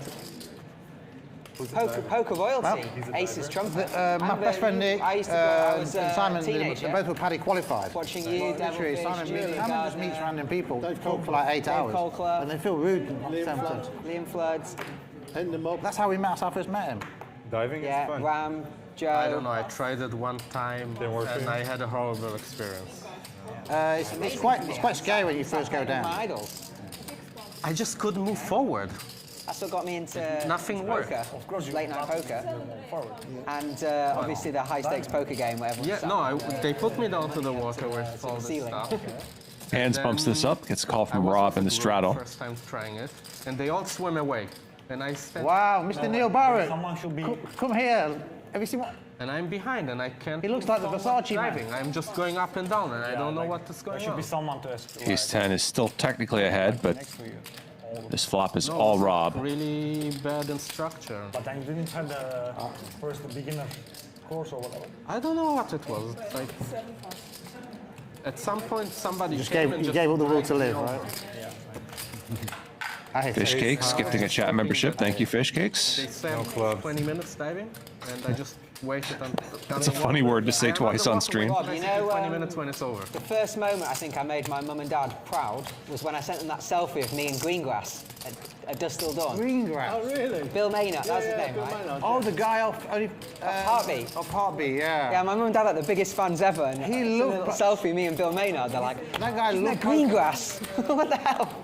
Poker royalty, Aces Trumper. My best friend Nick I used to go, I was and Simon, a teenager. they both were paddy qualified. Watching you, Literally, Devilfish, Simon Julie just meets random people, talk for like 8 Dave hours, Cole Club. and they feel rude. Liam Floods. That's how we met. That's our first met him. Diving is Yeah, fun. Ram, Joe. I don't know, I tried it one time and I had a horrible experience. It's quite scary when you first go down. My idols. I just couldn't move forward. That's what got me into Nothing worked. poker, Of course, late night poker, and obviously the high stakes poker game where everyone's Yeah, no, they put me down to the water with all this ceiling. stuff. Handz bumps this up, gets a call from Rob in the straddle. First time trying it, and they all swim away, and I stand. Wow, Mr. Neil Barrett, Someone should be. come here. Have you seen what? And I'm behind, and I can't. He looks like the Versace man. driving. I'm just going up and down, and I don't know what is There going should on. be someone to ask. Ace 10 is still technically ahead, but Next to you. this flop is No, all it's Rob. Really bad in structure. But I didn't have the first beginner course or whatever. I don't know what it was. It's like at some point somebody Just came gave and you gave all the will to dragged me live, over. right? Fish Cakes gifting a chat membership. Thank you, Fish Cakes. They spent 20 minutes diving, and I just waited until. That's a funny word to say twice on stream. God, you know, 20 minutes when it's over. the first moment I think I made my mum and dad proud was when I sent them that selfie of me in Greengrass at Dusk Till Dawn. Greengrass. Oh really? Bill Maynard, that's his name, Bill right? Maynard, Oh, the guy off Heartbeat. Off Heartbeat, yeah. Yeah, my mum and dad are the biggest fans ever, and He a loved little selfie me and Bill Maynard. They're like, that guy "Isn't loved that Greengrass? What the hell?"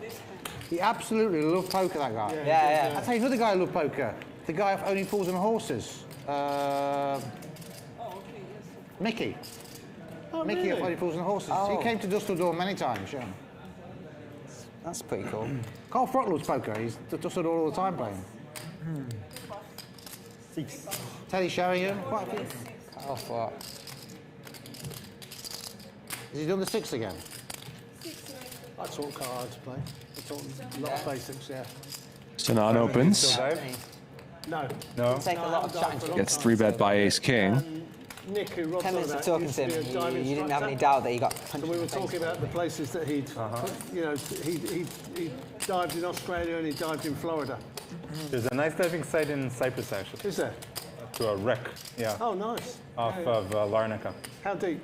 He absolutely loved poker, that guy. Yeah. I'll tell you another guy who loved poker. The guy who only falls on horses. Mickey. Mickey who only falls on horses. He came to Dusseldorf many times, yeah. That's pretty cool. Carl Frock loves poker. He's at Dusseldorf all the time playing. 6. Teddy Sheringham. Quite a few. Carl Frock. Has he done the 6 again? I taught Carl how to play. I taught him a lot of basics, yeah. Sinan opens. No. No. Take a lot of chatting. Gets 3-bet by ace king. Nick, who Rob's 10 minutes on of about, talking used to to him, be a diving you didn't have any instructor. doubt that he got punched So we in were the face. talking about the places that he'd, you know, he dived in Australia and he dived in Florida. There's a nice diving site in Cyprus, actually. Is there? To a wreck, yeah. Oh, nice. Off of Larnaca. How deep?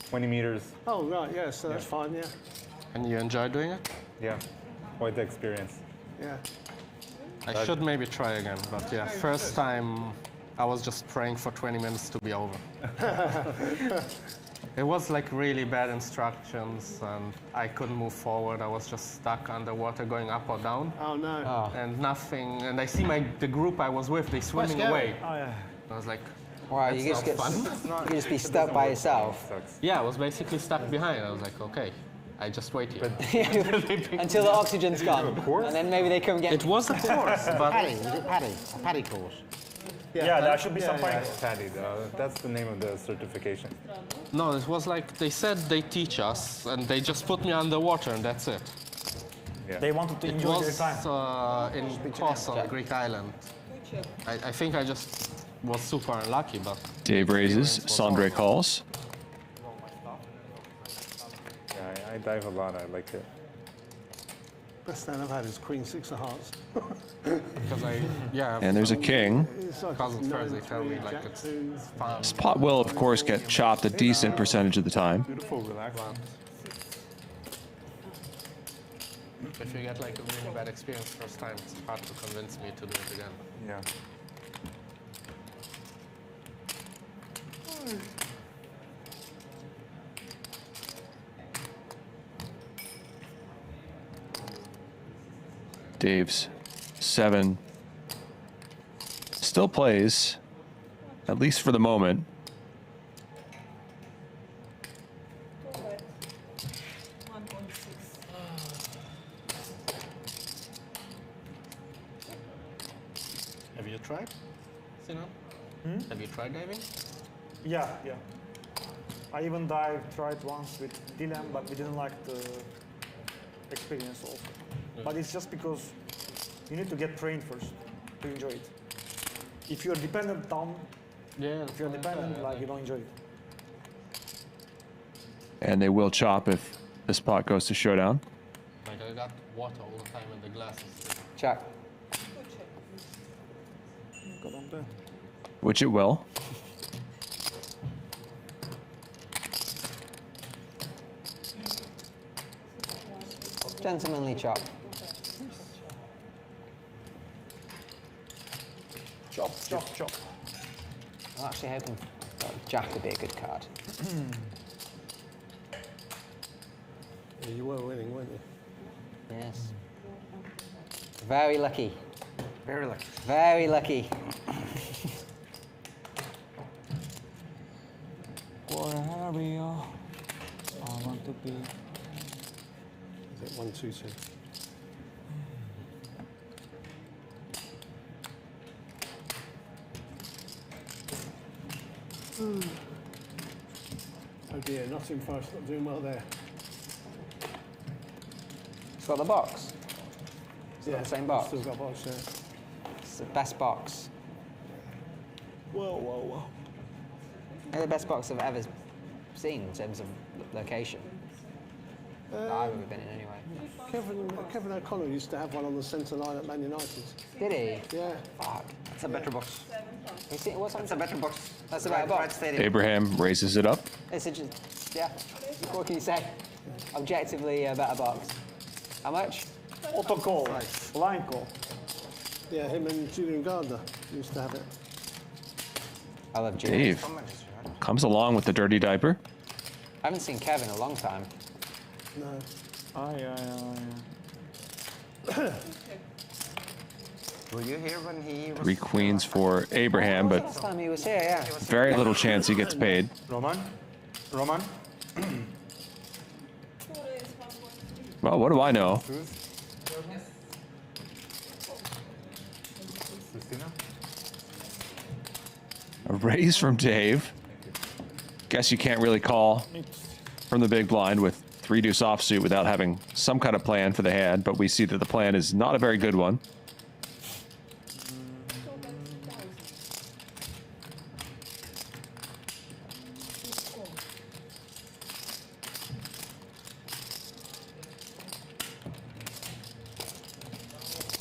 20 meters. Oh, right, yeah, so that's fine, yeah. And you enjoy doing it? Yeah, quite the experience. Yeah. I should maybe try again, but yeah, first time I was just praying for 20 minutes to be over. It was like really bad instructions and I couldn't move forward. I was just stuck underwater going up or down. Oh no. And nothing, and I see the group I was with, they swimming scary. away. Oh yeah. I was like, Wow, you just get fun. you just be stuck by yourself. Yeah, I was basically stuck behind. I was like, okay, I just wait here. Until the oxygen's gone. And then maybe they come get It was a course, but... Paddy, was it Paddy? A Paddy course. Yeah, there should be some point. Paddy, that's the name of the certification. No, it was like, they said they teach us, and they just put me underwater, and that's it. Yeah. They wanted to It enjoy their was time. in Kos on the Greek island. I think I just was super unlucky, but... Dave raises. Sondre calls. Yeah, I dive a lot. I like it. Best thing I've had is Queen 6 of Hearts. Because And there's a king. Cousins first, they tell me like it's fun. This pot will, of course, get chopped a decent percentage of the time. Beautiful, relaxed. If you get like a really bad experience first time, it's hard to convince me to do it again. Yeah. Dave's 7 still plays, at least for the moment. Have you tried? Sinan? Have you tried diving? Yeah. I even tried once with Dylan, but we didn't like the experience also. But it's just because you need to get trained first to enjoy it. If you're dependent down, if you're dependent, like you don't enjoy it. And they will chop if this pot goes to showdown. Like I got water all the time in the glasses. Check. Got on there. Which it will. Gentlemanly chop. Chop. I'm actually hoping Jack would be a good card. Yeah, you were winning, weren't you? Yes. Very lucky. Very lucky. Very lucky. I want to be. Is it 1, 2, 2? Oh dear, Nottingham Forest not doing well there. It's got the box. It's got the same box. Still got box, yeah. It's the best box. Whoa. They're the best box I've ever seen in terms of location. That I've ever been in anyway. Kevin O'Connell used to have one on the centre line at Man United. Did he? Yeah. Fuck. That's a better box. That's a better box. That's a better box. Abraham raises it up. It's a, yeah. What can you say? Objectively, a better box. How much? Auto call, line call. Yeah, him and Julian Gardner used to have it. I love Julian. Dave comes along with the dirty diaper. I haven't seen Kevin in a long time. No. Were you here when he was... 3 queens for Abraham, but Last time he was here, yeah. very little chance he gets paid. Roman? Roman? Well, what do I know? A raise from Dave. Guess you can't really call from the big blind with 3 deuce offsuit without having some kind of plan for the hand, but we see that the plan is not a very good one.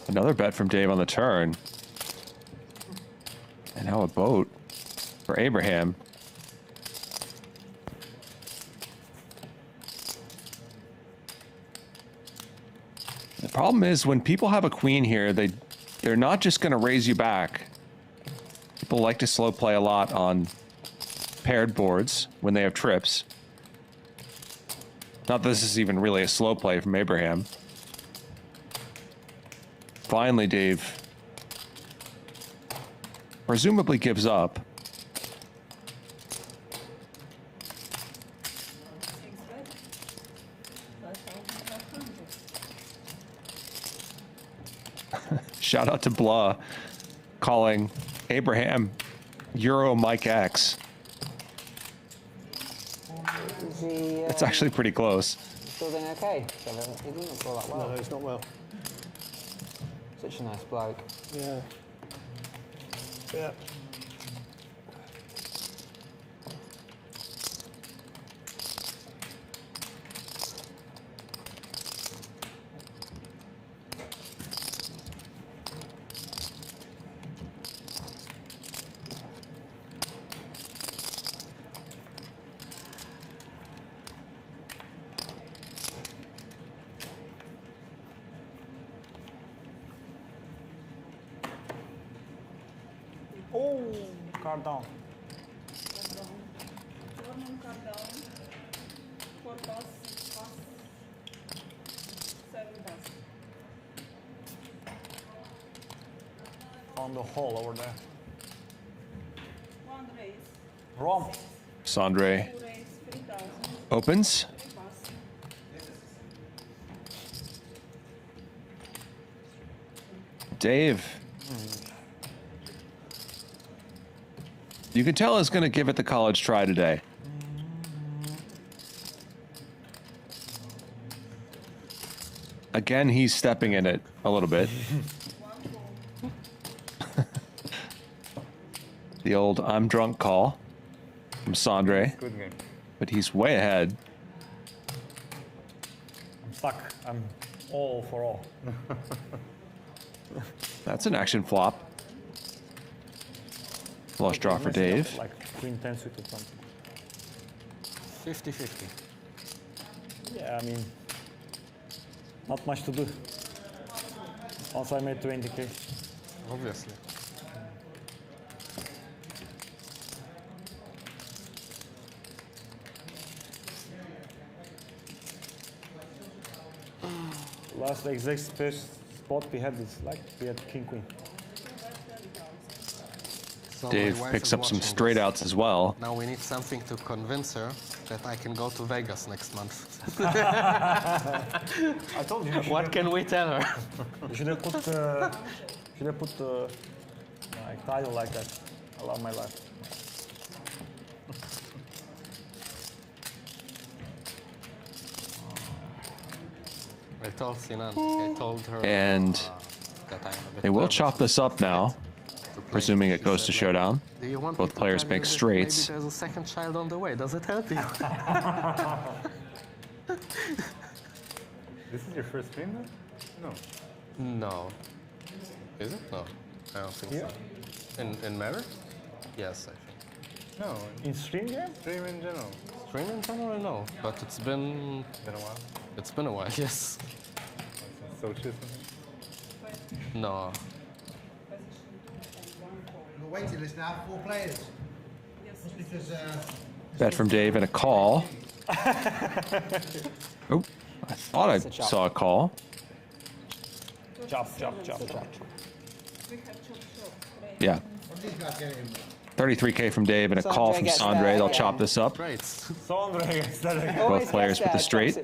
Another bet from Dave on the turn. And now a boat for Abraham. The problem is when people have a queen here, they're not just going to raise you back. People like to slow play a lot on paired boards when they have trips. Not that this is even really a slow play from Abraham. Finally, Dave presumably gives up. Shout out to Blah calling Abraham Euro Mike X. It's actually pretty close. Still doing okay? He didn't pull that well. No, it's not well. Such a nice bloke. Yeah. Yeah. Oh, card down. On the hole over there. Rom. Sondre opens. Dave. You can tell he's going to give it the college try today. Again, he's stepping in it a little bit. The old I'm drunk call from Sondre. Good game. But he's way ahead. I'm stuck. I'm all for all. That's an action flop. Flush draw for Dave. Like queen 10 suited something. 50-50. Yeah, I mean, not much to do. Also, I made 20K. Obviously. Last exact spot we had is like we had king queen. So Dave my wife picks is up some watching straight this. outs as well. Now we need something to convince her that I can go to Vegas next month. I told you. What can we tell her? You should have put like title like that. I love my life. I told Sinan. I told her. And that I'm a bit they will nervous chop this up now, presuming it goes to showdown. Do you want Both me to players tell you make that straights. Maybe there's a second child on the way. Does it help you? This is your first stream then? No. No. Is it? No. I don't think so. In Marriage? Yes, I think. No. In stream game? Stream in general. Stream in general, no. But it's been... Been a while? It's been a while, yes. Sochi? No. The waiting list now, 4 players. Just because, Bet from Dave and a call. Oh, I thought I saw a call. Chop, chop, chop, chop. Yeah. 33K from Dave and a call from Sondre. They'll chop this up. Sondre gets that. Both players with the straight.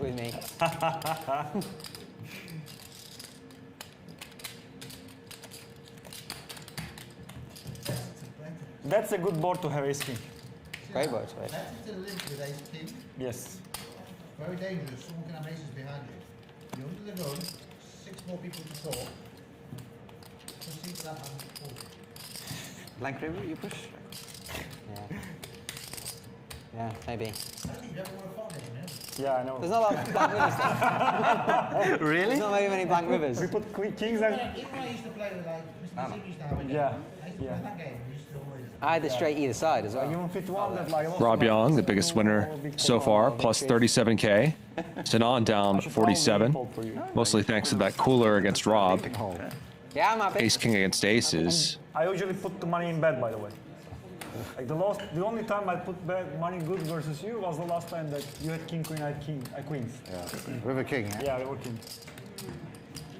That's a good board to have ace king. Great board to have. Yes. Very dangerous. Someone can have aces behind you. You're under the gun. 6 more people to talk. Proceed to that hand. Blank river, you push? Yeah. Yeah, maybe. Yeah, I know. There's not a lot of blank rivers. Really? There's not very many blank rivers. We put kings and... Yeah. Yeah. I had the straight either side as well. Rob Young, the biggest winner so far, plus 37K. Sinan down 47, mostly thanks to that cooler against Rob. Yeah, I'm happy. Ace king against aces. I usually put the money in bed, by the way. Like the only time I put money good versus you was the last time that you had king, queen, I had king, queens. Yeah. River king, yeah? Yeah, river king.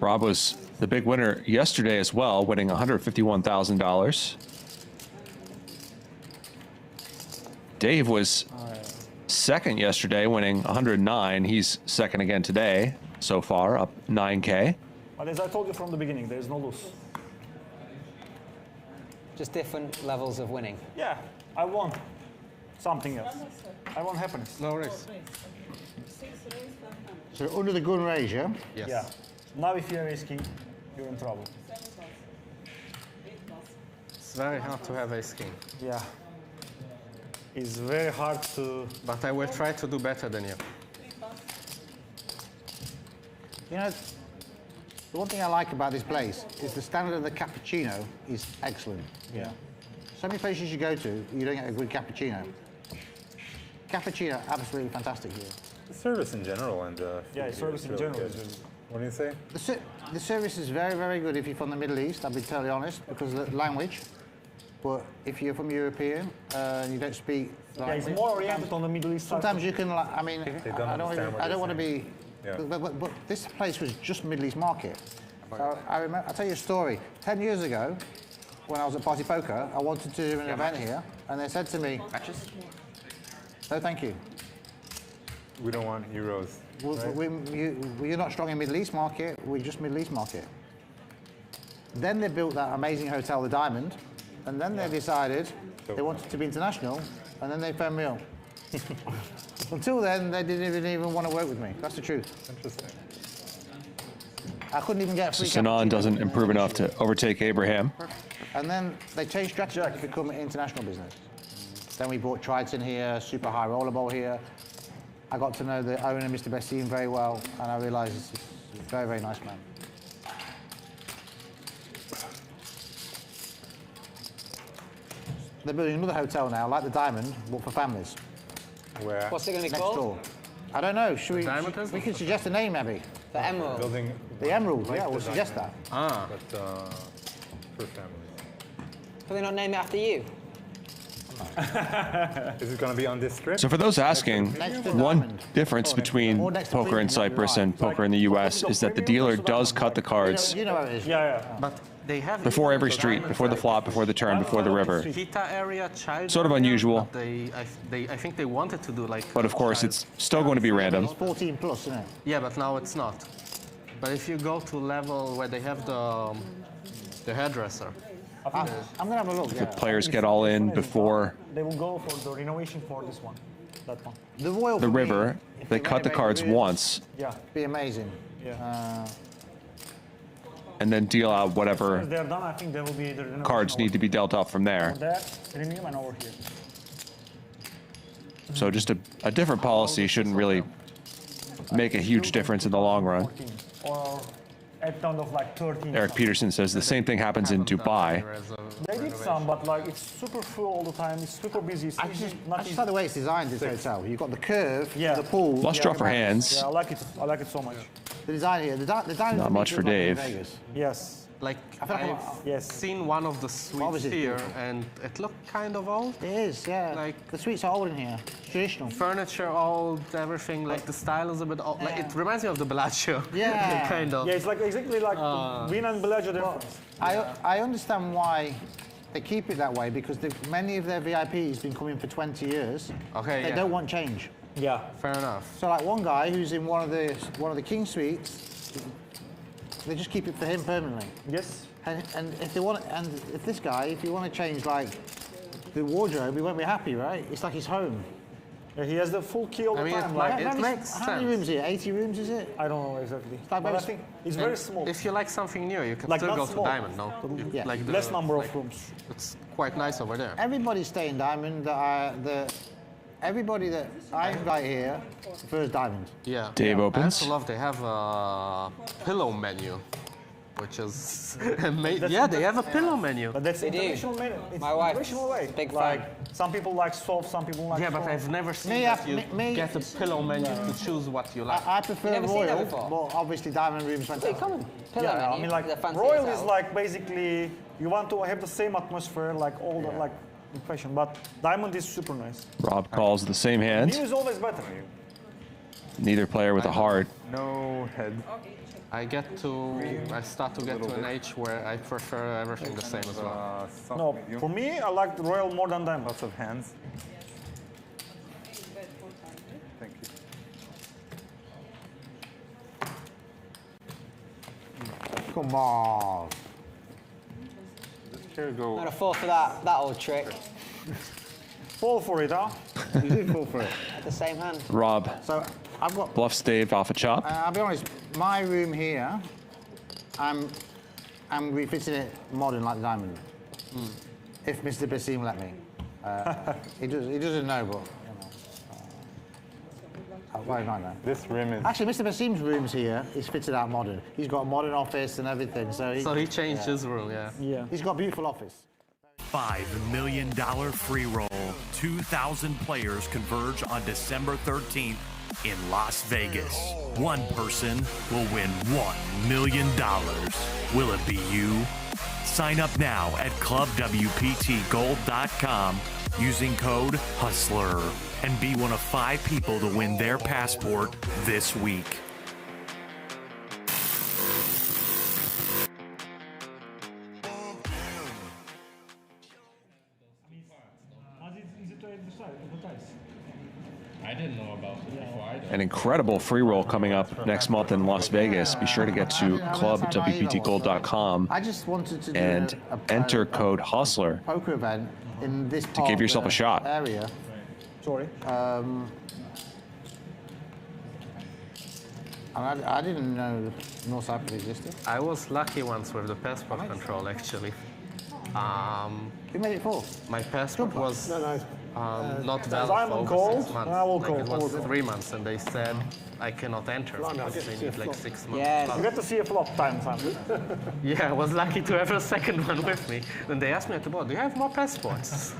Rob was the big winner yesterday as well, winning $151,000. Dave was second yesterday, winning 109. He's second again today so far, up 9K. But as I told you from the beginning, there's no lose. Just different levels of winning. Yeah, I want something else. I want happiness. No risk. So under the gun raise, yeah? Yes. Yeah. Now if you're ace king, you're in trouble. It's very hard to have ace king. Yeah. It's very hard to... But I will try to do better than you. You know, the one thing I like about this place is the standard of the cappuccino is excellent. Yeah. So many places you go to, you don't get a good cappuccino. Cappuccino, absolutely fantastic here. The service in general and yeah, service in general is what do you say? The service is very, very good if you're from the Middle East, I'll be totally honest, because of the language. But if you're from European and you don't speak language, yeah, it's more oriented on the Middle East. Sometimes you can, I mean, I don't want to be, yeah. but this place was just Middle East market. So I remember, I'll tell you a story. 10 years ago, when I was at Party Poker, I wanted to do an event here, and they said to me, no, thank you. We don't want euros. You're not strong in Middle East market, we're just Middle East market. Then they built that amazing hotel, the Diamond, and then they decided they wanted to be international, and then they phoned me up. Until then, they didn't even want to work with me. That's the truth. Interesting. I couldn't even get a free Sinan doesn't improve enough to overtake Abraham. And then they changed strategy to become an international business. Then we bought Triton here, super high rollerball here. I got to know the owner, Mr. Bessim, very well, and I realised he's a very, very nice man. They're building another hotel now, like the Diamond, but for families. Where? What's it going to be Next called? door. I don't know. Should we can suggest a name, maybe. The Emerald. Building. The Emerald. Yeah, we'll suggest that. Ah. But for families. Can they not name it after you? Is it going to be on this strip? So for those asking, one difference between poker in Cyprus and poker in the US is that the dealer does cut the cards You know what it is. Yeah. But they have before every street, before the flop, before the turn, before the river. Kita area, child Sort of area, unusual. but I think they wanted to do like. But of course, it's still going to be random. It's 14 plus, isn't it? Yeah, but now it's not. But if you go to level where they have the hairdresser. I'm going to have a look. The players get all in before They will go for the renovation for this one, that one. The Royal the river. They cut the cards once Yeah. Be amazing. Yeah. and then deal out As whatever they're done, I think there will be the renovation cards need to be dealt out from there. over there, premium, and over here. So just a different policy shouldn't really make a huge difference in the long run. Or at kind of like 13. Eric Peterson says the same thing happens in Dubai. They did some, but like it's super full all the time. It's super busy. It's I just like the way it's designed, this hotel. You've got the curve, the pool. Flush draw for Handz. Yeah, I like it. I like it so much. The design here, the diamond. Not much for Dave. Yes. Like, I've seen one of the suites Obviously it's here, beautiful. and it looked kind of old. It is, yeah. Like, the suites are old in here. Traditional. Furniture old, everything. Like, the style is a bit old. Like, it reminds me of the Bellagio. Yeah. Kind of. Yeah, it's like exactly like the Wien and Bellagio difference. I understand why they keep it that way, because many of their VIPs been coming for 20 years. Okay, They don't want change. Yeah. Fair enough. So like one guy who's in one of the king suites, they just keep it for him permanently. Yes. And if they want, and if this guy, if you want to change like the wardrobe, he won't be happy, right? It's like his home. Yeah, he has the full key all the time. It makes sense. How many rooms here? 80 rooms, is it? I don't know exactly. Like But I think it's very small. If you like something new, you can Like still not go small. to Diamond, no? Yeah. Like Less number of rooms. It's quite nice over there. Everybody stay in Diamond. Everybody that I invite here prefers Diamond. Yeah. Dave I opens. also love they have a pillow menu, which is amazing. Yeah, they have a pillow menu. But that's They do. international menu. It's My wife, international way. big like fan. some people like soft, some people like Yeah, but strong. I've never seen Me, that you me- get a pillow menu to choose what you like. I prefer never seen that Royal, before? but obviously Diamond Room's fantastic. Come on. Pillow Yeah, menu. I mean like the fancy Royal hotel. is like basically you want to have the same atmosphere like all the like impression, but Diamond is super nice. Rob calls the same hand. New is always better. Neither player with a heart. No head. I start to get to an age where I prefer everything the same as well. No, for me, I like the Royal more than Diamond. Lots of hands. Thank you. Come on. Here we go. I'm gonna fall for that old trick. Fall for it, huh? You did fall for it. At the same hand. Rob So I've got. bluffs Dave off a chop. I'll be honest. My room here, I'm refitting it modern like Diamond. If Mr. Basim let me. He doesn't know, but. Why not now? This rim is. Actually, Mr. Basim's rooms here is fitted out modern. He's got a modern office and everything. So he changed his room, yeah. Yeah. He's got a beautiful office. $5 million free roll. 2,000 players converge on December 13th in Las Vegas. One person will win $1 million. Will it be you? Sign up now at clubwptgold.com using code HUSTLER and be one of 5 people to win their passport this week. I didn't know about it before I did. An incredible free roll coming up next month in Las Vegas. Be sure to get to clubwptgold.com I just wanted to do and enter code HUSTLER poker event in this to give yourself a shot. area. Sorry. I didn't know North Cyprus existed. I was lucky once with the passport control, actually. You made it 4? My passport was not valid Simon for over called, 6 months. and I will Like, call. it I will was call. 3 months, and they said I cannot enter because they need like 6 months. You get to see a flop time, Simon. Yeah, I was lucky to have a second one with me. Then they asked me at the board, do you have more passports?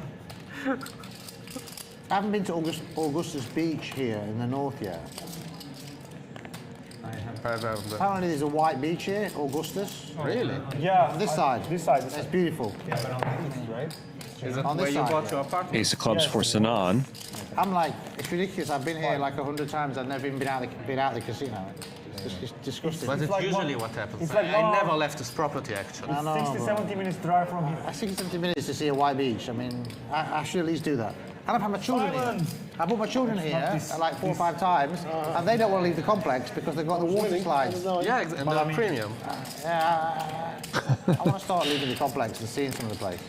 I haven't been to Augustus Beach here in the north yet. Apparently there's a white beach here, Augustus. Really? Yeah. On this side. This side. It's beautiful. Is it On where this you side, bought yeah. your apartment? Ace of clubs for Sinan. I'm like, it's ridiculous. I've been here like 100 times. I've never even been out of the casino. It's disgusting. But it's like usually one- what happens. it's like I one- never left this property, actually. I know, 60, but- 70 minutes drive from here. 60, 70 minutes to see a white beach. I mean, I should at least do that. And I've had my children here. I brought my children here like 4 or 5 times, and they don't want to leave the complex because they've got the water slides. Yeah, and But the I mean- premium. I want to start leaving the complex and seeing some of the place.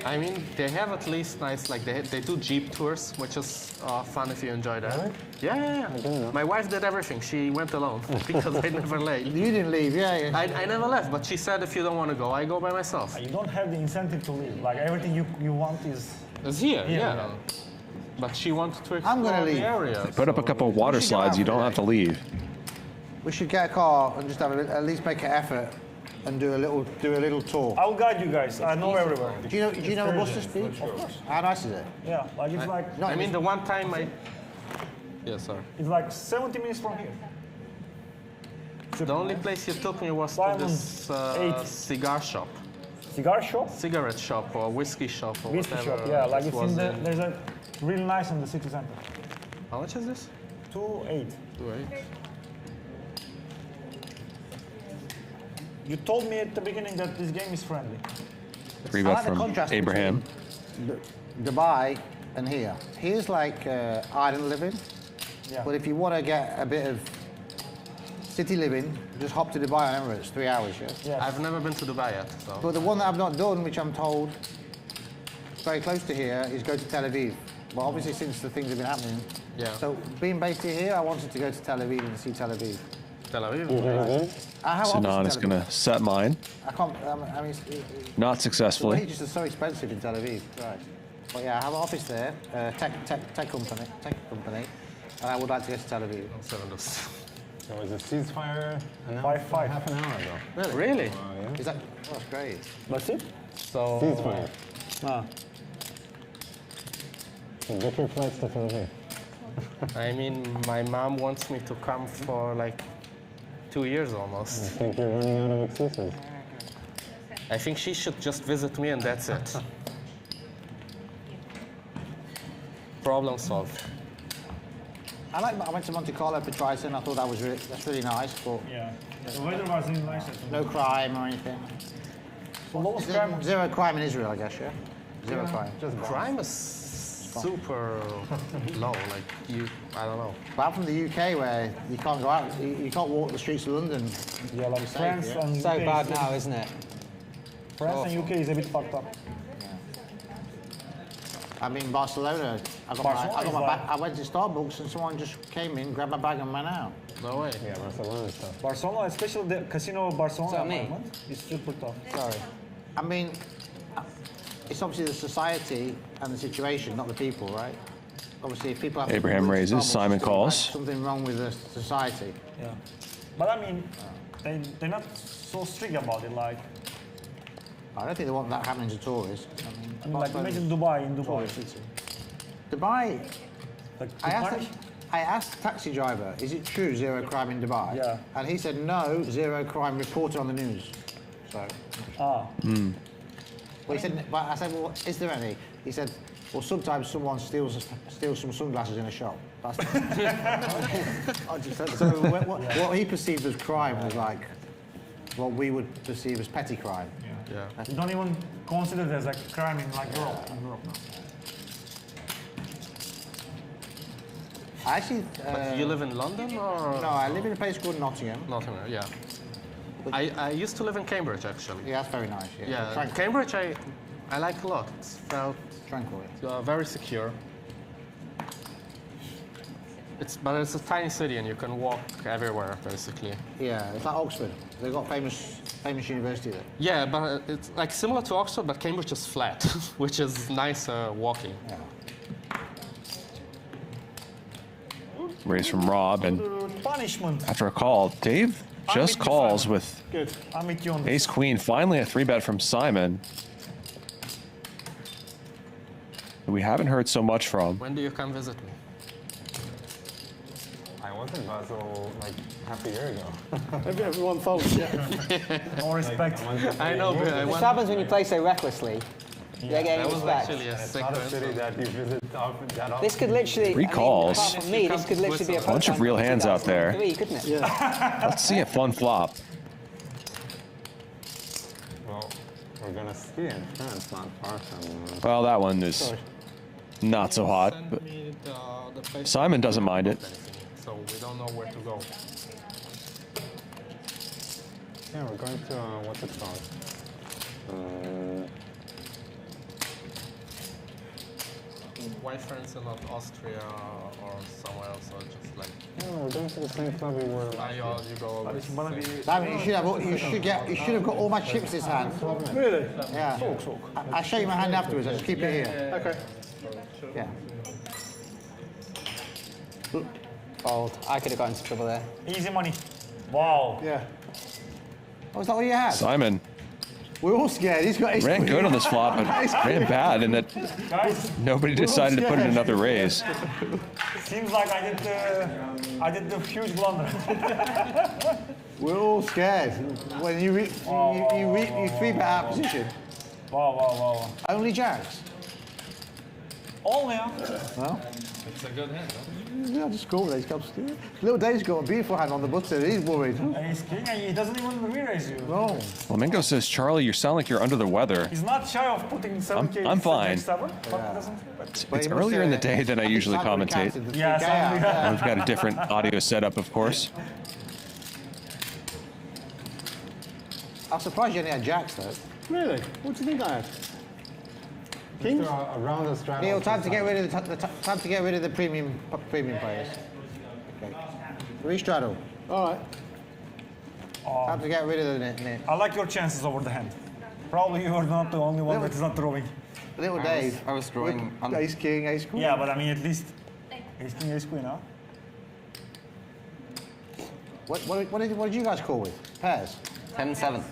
I mean, they have at least nice, like they do Jeep tours, which is fun if you enjoy that. Really? Yeah. My wife did everything. She went alone because I never left. You didn't leave, yeah. I never left, but she said if you don't want to go, I go by myself. You don't have the incentive to leave. Like everything you want is. It's here, Here, yeah. yeah. But she wanted to I'm gonna explore the leave. area. Put up a couple of water We should go slides. out You don't today. have to leave. We should get a car and just have at least make an effort and do a little tour. I'll guide you guys. I know everywhere. Do you know Augustus Beach? Of course. How nice is it? Yeah, like it's like. I mean, the one time I... Yeah, sorry. It's like 70 minutes from here. The only place you took me was to this cigar shop. Cigar shop? Cigarette shop or whiskey shop or Whiskey whatever. shop, yeah. Like this it's in was the, there's a really nice in the city center. How much is this? 2.8. 2.8. You told me at the beginning that this game is friendly. 3-bet from Abraham. Dubai and here. Here's like island living. Yeah. But if you want to get a bit of city living, just hop to Dubai on Emirates, 3 hours, yeah? I've never been to Dubai yet, so. But the one that I've not done, which I'm told very close to here, is go to Tel Aviv. But obviously since the things have been happening. Yeah. So being based here, I wanted to go to Tel Aviv and see Tel Aviv. Tel Aviv? Sinan is going to set mine. I can't, I mean, Not the successfully. wages are so expensive in Tel Aviv. Right. But yeah, I have an office there, tech company, and I would like to go to Tel Aviv. There was a ceasefire announced 5-5. half an hour ago. Really? Yeah. Is that, oh, that's great. That's it? So. Ceasefire. Ah. So get your flights to Tel Aviv. I mean, my mom wants me to come for like 2 years I almost. think you're running out of excuses. I think she should just visit me and that's it. Problem solved. I went to Monte Carlo for Triton. I thought that's really nice, but Yeah. The weather was really nice. no crime or anything. Zero crime in Israel, I guess, yeah? Zero crime. Crime is super low, like I don't know. Apart from the UK where you can't go out, you can't walk the streets of London. Yeah, like France and So UK bad is- now, isn't it? France and UK is a bit fucked up. I mean, Barcelona, I went to Starbucks and someone just came in, grabbed my bag and went out. No way. Yeah, Barcelona stuff. Barcelona, especially the casino of Barcelona So me? environment, is super tough. Sorry. I mean, it's obviously the society and the situation, not the people, right? Obviously, if people have Abraham to go to raises, Starbucks, Simon there's calls. something wrong with the society. Yeah. But I mean, they're not so strict about it. Like, I don't think they want that happening to tourists. I mean, like imagine Dubai in Dubai. Tourist city. Dubai, Like, I asked the taxi driver, is it true zero crime in Dubai? Yeah. And he said, no, zero crime reported on the news. So, Ah. well, he said, but I said, well, is there any? He said, well, sometimes someone steals some sunglasses in a shop. That's I just said, so what he perceived as crime was like what we would perceive as petty crime. Yeah. You don't even consider it as a crime in like Europe. I actually. But you live in London or? No, I live in a place called Nottingham. Nottingham, yeah. I used to live in Cambridge actually. Yeah, that's very nice. Yeah. Yeah, Cambridge I like a lot. It's felt tranquil. Very secure. But it's a tiny city and you can walk everywhere basically. Yeah, it's like Oxford. They've got famous university there. Yeah, but it's like similar to Oxford, but Cambridge is flat, which is nicer walking. Yeah. Raise from Rob, and Punishment. after a call, Dave just calls with Good. I'm with you on Ace Queen. Finally, a 3-bet from Simon. We haven't heard so much from. When do you come visit me? I was in Basel like half a year ago. Maybe everyone folds, yeah. More respect. I know, but I This went. happens when you play so recklessly. You're getting That was respect. actually a It's sick not a city that you visit often, that often. This could literally. Three I mean, calls. apart from me, this could literally be a Bunch of real hands out there. 2003, couldn't it? Let's see a fun flop. Well, we're gonna ski in France, not far from. Well, that one is not so hot, but Simon doesn't mind it. So we don't know where to go. Yeah, we're going to what's it called? Why France and not Austria or somewhere else, or just like. Yeah, we're going to the same club we were. You go always. Simon, you should have got all my chips this hand. Really? Yeah. I'll show you my hand afterwards. I'll just keep it here. Okay. Yeah. Fold. I could have got into trouble there. Easy money. Wow. Yeah. Oh, is that what you had? Simon We're all scared. He's got. ran good on this flop, but ran bad, and that nobody decided to put in another raise. Seems like I did the huge blunder. We're all scared when you three bet our position. Wow. Only jacks. All, yeah. Well, It's a good hand, yeah, just go with these cups. Little Dave's got a beautiful hand on the button. He's worried. And he's king, and he doesn't even re-raise you. No. Flamingo says, Charlie, you sound like you're under the weather. He's not shy of putting 7K. I'm fine. 7, but he doesn't. It's earlier in the day than I usually commentate. Yeah, We've got a different audio setup, of course. I'm surprised you only had jacks, though. Really? What do you think I had? Kings? Around the straddle. Neil, time to get rid of the premium players. Okay. Re-straddle. All right. Time to get rid of the net. I like your chances over the hand. Probably you are not the only one that is not throwing. Little Dave. I was drawing Ace King, Ace Queen. Yeah, but I mean at least Ace King, Ace Queen, huh? What did you guys call with? Pairs? 10-7.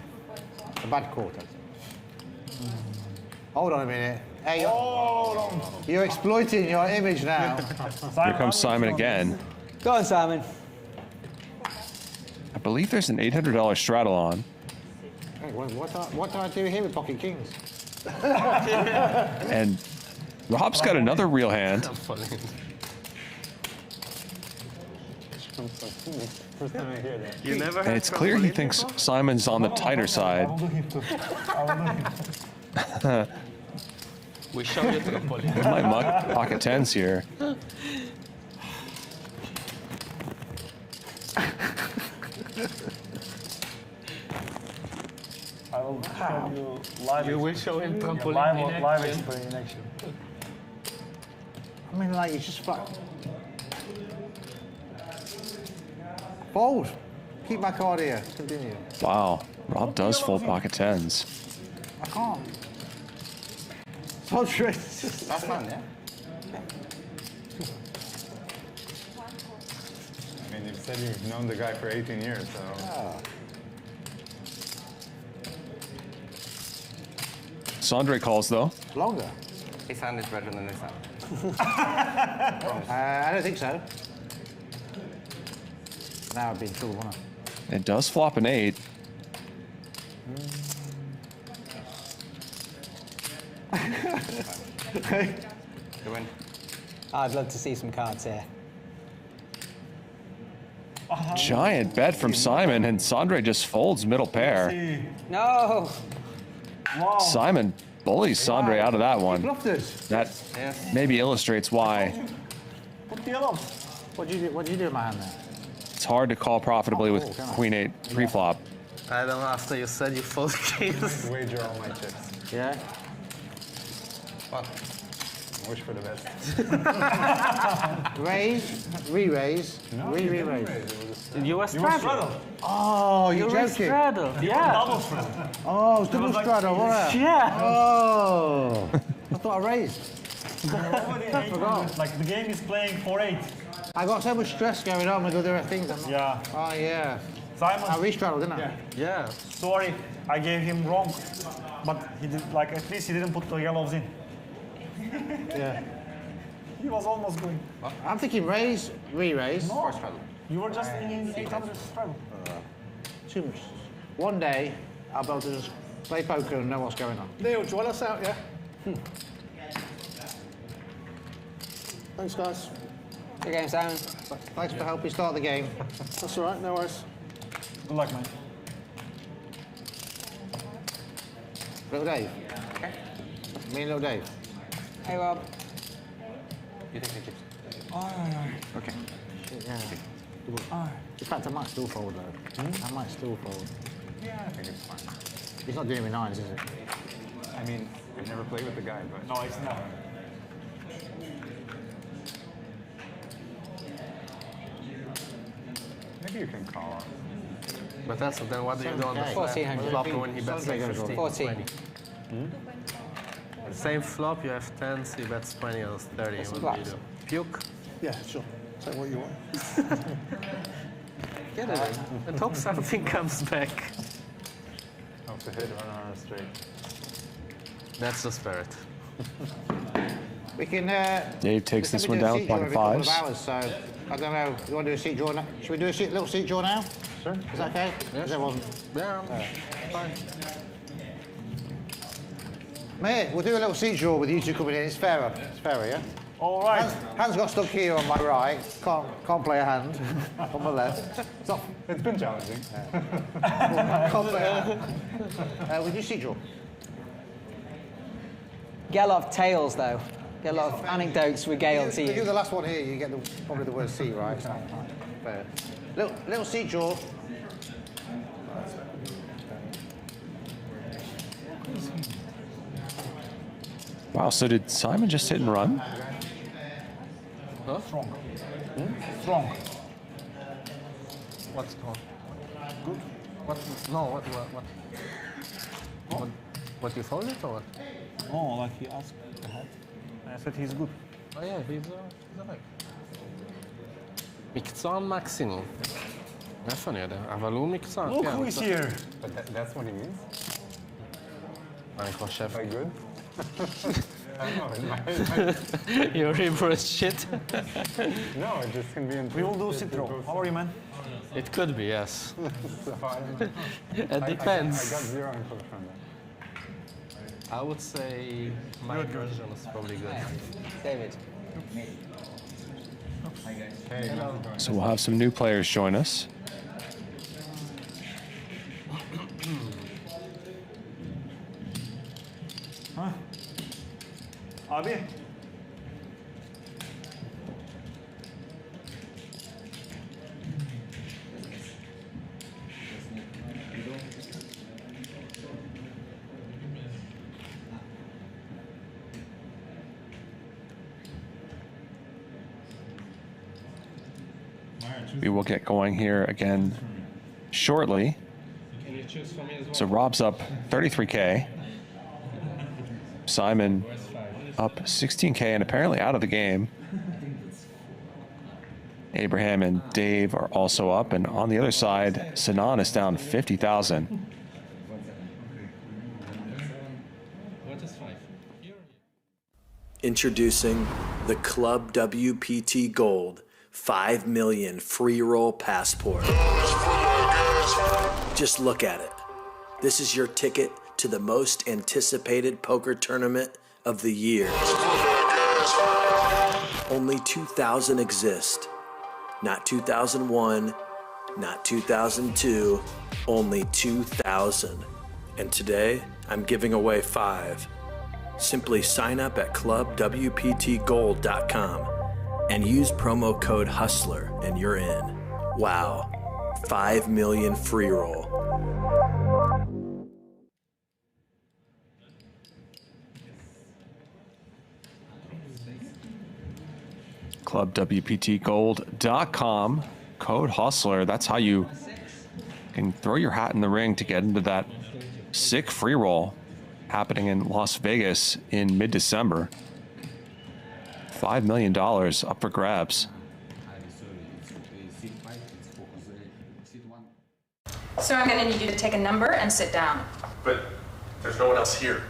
A bad quarter. Hold on a minute. Hey, you're exploiting your image now. Here comes Simon again. Go on, Simon. I believe there's an $800 straddle on. Hey, what do I do here with pocket kings? And Rob's got another real hand. First time I hear that. And it's clear he thinks Simon's on the tighter side. We show you to the police. He might muck pocket tens here. I will show you live. You will show him trampoline live in action. in action. I mean, like, it's just flat. Fold. Keep my card here. Continue. Wow, Rob does full pocket tens. I can't. Sondre. That's fun, yeah? I mean, you said you've known the guy for 18 years, so... Sondre calls, though. Longer. His hand is better than his hand. I don't think so. Now I've been trouble, won't I? It does flop an 8. You win. I'd love to see some cards here. Giant bet from Simon, and Sondre just folds middle pair. No! Wow. Simon bullies Sondre out of that one. Bluffed. That maybe illustrates why. Put the yellow. What do you do in my hand there? It's hard to call profitably with Queen 8 pre-flop. I don't know, after you said you fold kings. Wager all my chips. Yeah? Well, wish for the best. Raise, re-raise, re-raise. You were straddle. Oh, you're joking. Straddle, yeah. Double straddle. Oh, it's double straddle, wasn't it? Yeah. Oh. I thought I raised. I forgot. Like the game is playing 4-8. I got so much stress going on with other things. Yeah. Oh, yeah. Simon. I re-straddled, didn't I? Yeah. Sorry, I gave him wrong, but he did. Like at least he didn't put the yellows in. Yeah. He was almost going. I'm thinking raise, re-raise. No. You were just in 800 straddle. Too much. One day, I'll be able to just play poker and know what's going on. Neil, join us out, yeah? Thanks, guys. Good game, Simon. Thanks for helping start the game. That's all right, no worries. Good luck, man. Little Dave. Okay. Me and Little Dave. Hey, Rob. You take the chips. Okay. Yeah. In fact, I might still fold though. I might still fold. Yeah, I think it's fine. He's not doing me nines, is it? I mean, I've never played with the guy, but... No, it's not. Maybe you can call off. But that's then what do you do on the 1400. flop when he bets like 15? 14. Same flop, you have 10s, he bets 20 or 30. What's What the do you do? Puke? Yeah, sure. Take what you want. Get it. And hope something comes back. Hope to hit one on a straight. That's the spirit. We can. Dave takes we this can one do a down, seat draw pocket every couple of fives. hours, so I don't know. You want to do a seat draw now? Should we do a little seat draw now? sure. Is that okay? Yeah, Is everyone? Yeah, fine. Mate, we'll do a little seat draw with you two coming in. It's fairer. It's fairer, yeah? All right. Hand's got stuck here on my right. Can't play a hand on my left. It's been challenging. Can't play a hand. We'll do seat draw. Get a lot of tales, though. Get a lot of anecdotes regaled to If you do you. the last one here, you get probably the word seat, right? Fair. Little seat draw. Wow, so did Simon just hit and run? Huh? Strong. Strong. What's strong? Good. What? No, what you folded or what? No, like he asked ahead. I said he's good. Oh yeah, he's alright. מקצוען מקסימום. איפה אני יודע? אבל הוא מקצוען. Look who is here. But that's what he means? אני חושב. Very good. I don't know. You're in for a shit. No, it just can be in. We will do sit throw. How are you, man? It could be, yes. So It depends. I got 0 input from that. I would say my version is probably good. David. So we'll have some new players join us. Huh? Abi. We will get going here again shortly. So Rob's up 33K. Simon up 16K and apparently out of the game. Abraham and Dave are also up, and on the other side, Sinan is down 50,000. Introducing the Club WPT Gold 5 million free roll passport. Just look at it. This is your ticket to the most anticipated poker tournament of the year. Only 2,000 exist. Not 2001, not 2002, only 2,000. And today, I'm giving away 5. Simply sign up at clubwptgold.com and use promo code HUSTLER and you're in. Wow, 5 million free roll. clubwptgold.com, code HUSTLER. That's how you can throw your hat in the ring to get into that sick free roll happening in Las Vegas in mid-December. $5 million up for grabs. So I'm going to need you to take a number and sit down. But there's no one else here.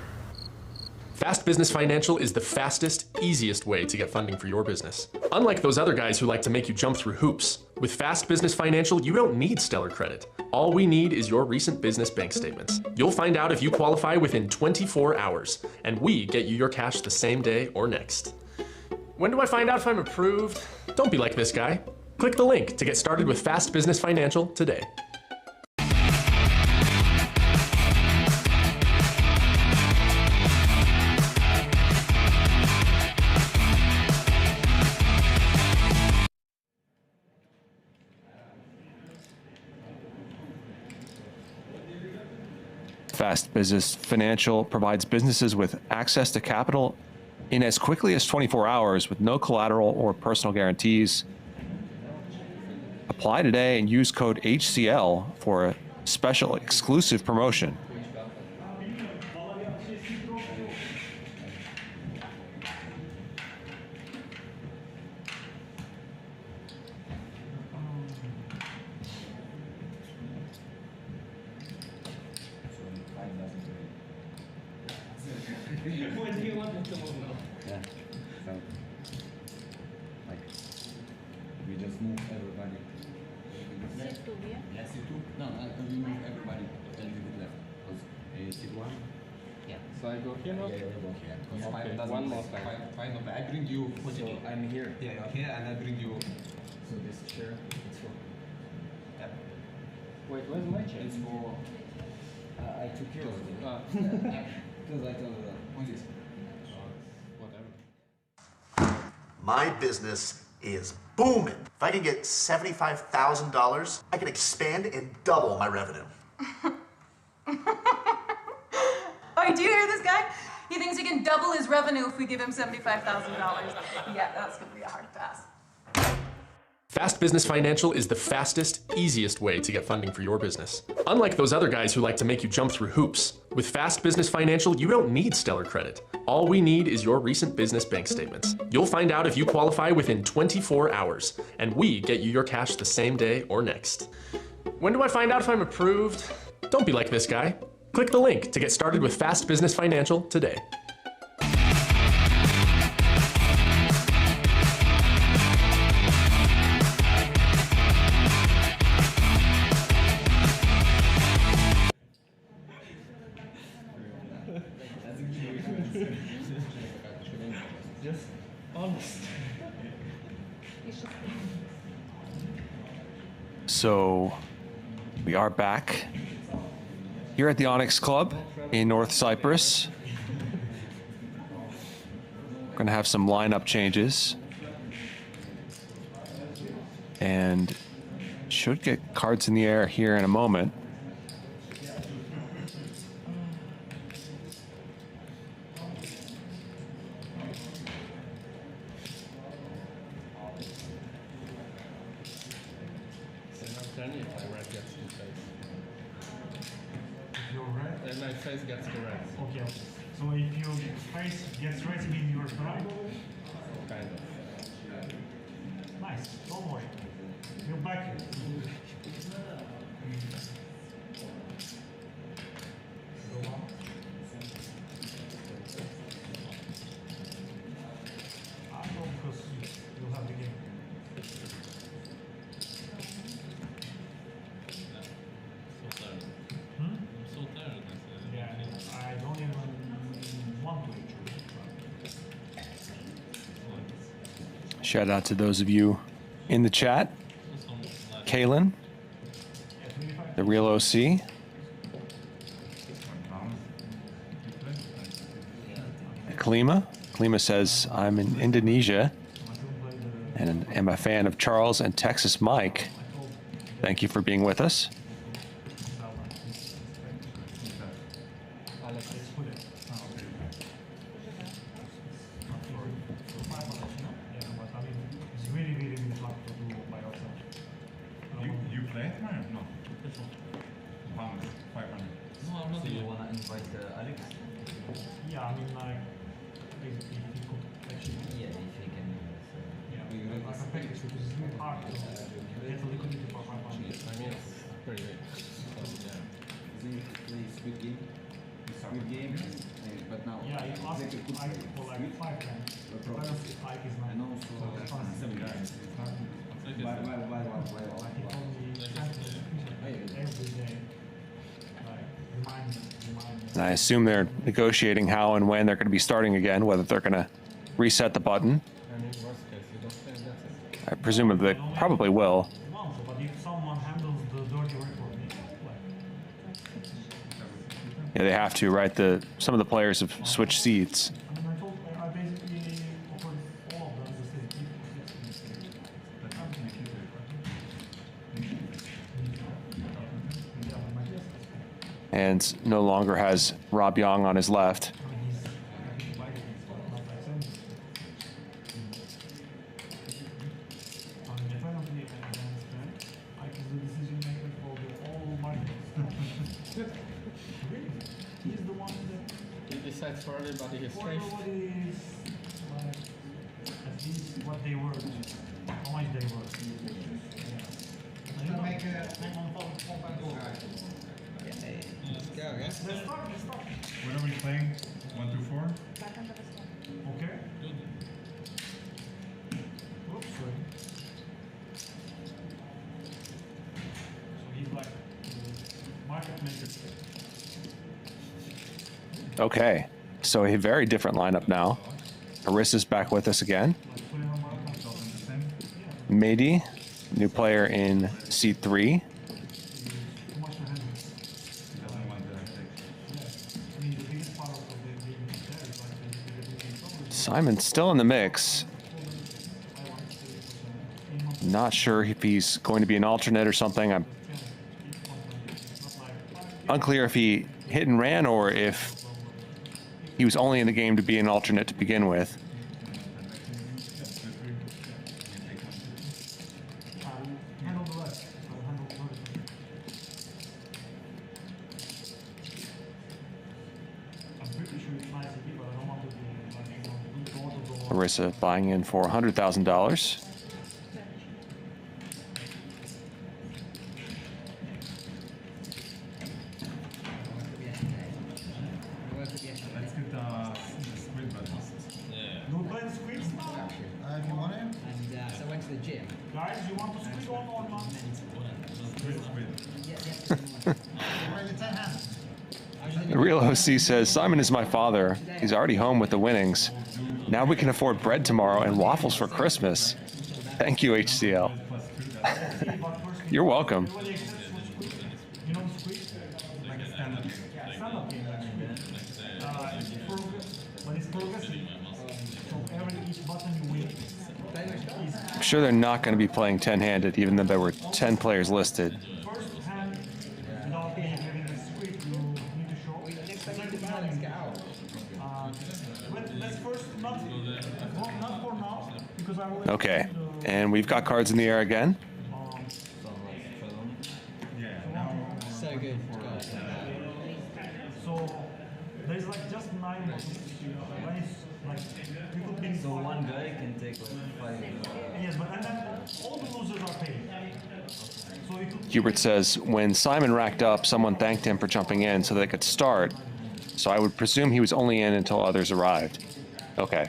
Fast Business Financial is the fastest, easiest way to get funding for your business. Unlike those other guys who like to make you jump through hoops, with Fast Business Financial, you don't need stellar credit. All we need is your recent business bank statements. You'll find out if you qualify within 24 hours, and we get you your cash the same day or next. When do I find out if I'm approved? Don't be like this guy. Click the link to get started with Fast Business Financial today. Fast Business Financial provides businesses with access to capital in as quickly as 24 hours with no collateral or personal guarantees. Apply today and use code HCL for a special exclusive promotion. When do you want it to move now? Yeah, so, like, we just move everybody. Yes, you too. No, we move everybody a little bit left. Sit one. Yeah. So I go here now? Yeah, you go here. Because Okay, five doesn't one more make- time. Five not I bring you. So I'm here. Yeah, you're here, and I bring you. So this chair, it's for. Yeah. Wait, where's my chair? It's for. I took care of it. Because I told her on this. Whatever. My business is booming. If I can get $75,000, I can expand and double my revenue. Oh, do you hear this guy? He thinks he can double his revenue if we give him $75,000. Yeah, that's gonna be a hard pass. Fast Business Financial is the fastest, easiest way to get funding for your business. Unlike those other guys who like to make you jump through hoops, with Fast Business Financial, you don't need stellar credit. All we need is your recent business bank statements. You'll find out if you qualify within 24 hours, and we get you your cash the same day or next. When do I find out if I'm approved? Don't be like this guy. Click the link to get started with Fast Business Financial today. Just honest. So we are back here at the Onyx Club in North Cyprus. We're going to have some lineup changes and should get cards in the air here in a moment. And my face gets correct. Okay. So if your face gets ready, mean you're right? Kind of. Nice. Don't worry. You're back. I go because you'll have the game. So tired. Yeah, I don't even want to. Shout out to those of you in the chat. Kaylin, the real OC. Kalima says, I'm in Indonesia and am a fan of Charles and Texas Mike. Thank you for being with us. You play? No. 500. No, I'm not. So you wanna invite Alex? Yeah, I mean, like, basically, if he could actually. Yeah, if he can. Yeah, like a package, because it's really hard to get a liquidity for 500. I mean, it's pretty big. They play Squid Game. Squid Game, but now. Yeah, he asked Ike for like 5 times. But Ike is not. And also 7 guys. Why? Like he told me every day. Like, remind me. And I assume they're negotiating how and when they're going to be starting again, whether they're going to reset the button. I mean, worst case, you don't play, that's it. I presume that they probably will. But if someone handles the dirty record, Yeah, they have to, right? Some of the players have switched seats. I basically offered all of them the same. And no longer has Rob Young on his left. He decides for everybody his strength. At least what they were, how much they were. When are we playing? 1, 2, 4? Okay. Oops, sorry. Okay, so a very different lineup now. Harissa's back with us again. Mehdi, new player in C3. Simon's still in the mix. Not sure if he's going to be an alternate or something. I'm unclear if he hit and ran or if he was only in the game to be an alternate to begin with. Harissa buying in for $100,000. The real OC says, Simon is my father. He's already home with the winnings. Now we can afford bread tomorrow and waffles for Christmas. Thank you, HCL. You're welcome. I'm sure they're not going to be playing 10-handed, even though there were 10 players listed. Okay, and we've got cards in the air again. So good. So there's like just 9 buttons. So one guy can take like 5. Yes, but and then all the losers are paid. So Hubert says, when Simon racked up, someone thanked him for jumping in so they could start. So I would presume he was only in until others arrived. Okay,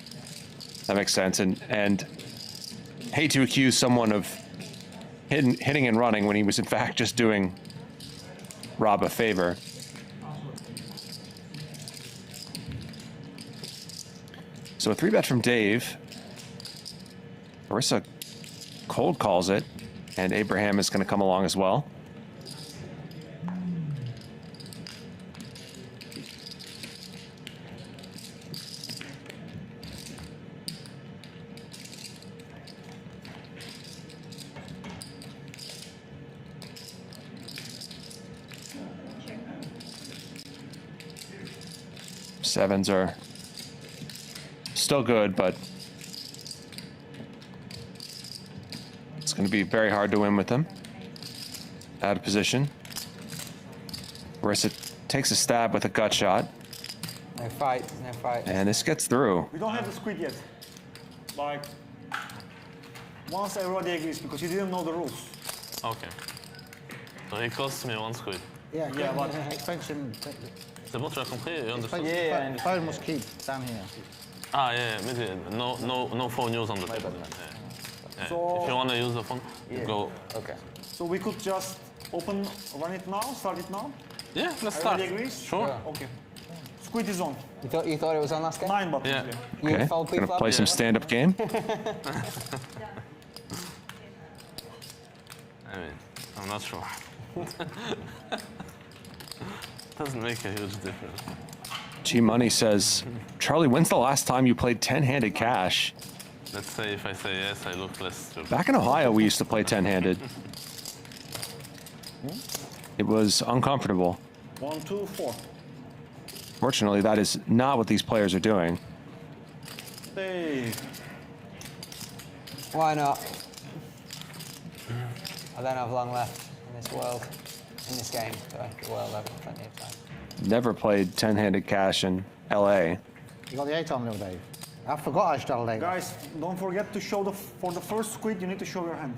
that makes sense. And hate to accuse someone of hitting and running when he was in fact just doing Rob a favor. So a 3-bet from Dave. Harissa cold calls it, and Abraham is going to come along as well. Sevens are still good, but it's going to be very hard to win with them. Out of position. Harissa takes a stab with a gut shot. No fight, no fight. And this gets through. We don't have the squid yet. Like, once everybody agrees, because you didn't know the rules. Okay. So it costs me 1 squid. Yeah, Yeah, but expansion. C'est bon, tu as compris? You understood? Yeah, phone must keep down here. Ah, yeah, maybe no phone use on the table. Yeah. So- If you want to use the phone, go. Okay. So we could just run it now, start it now? Yeah, let's start. Everybody agrees? Sure. Okay. Squid is on. You thought it was on last game? 9 buttons. Yeah. You Okay, fold gonna people up? play some stand-up game. I mean, I'm not sure. Doesn't make a huge difference. G Money says, Charlie, when's the last time you played 10-handed cash? Let's say if I say yes, I look less stupid. Back in Ohio, we used to play 10-handed. It was uncomfortable. 1, 2, 4. Fortunately, that is not what these players are doing. Hey. Why not? I don't have long left in this world, in this game. Sorry, the world, I've got plenty of time. Never played 10-handed cash in LA. You got the 8 on, little Dave. I forgot I started late. Guys, don't forget to show for the first squid, you need to show your hand.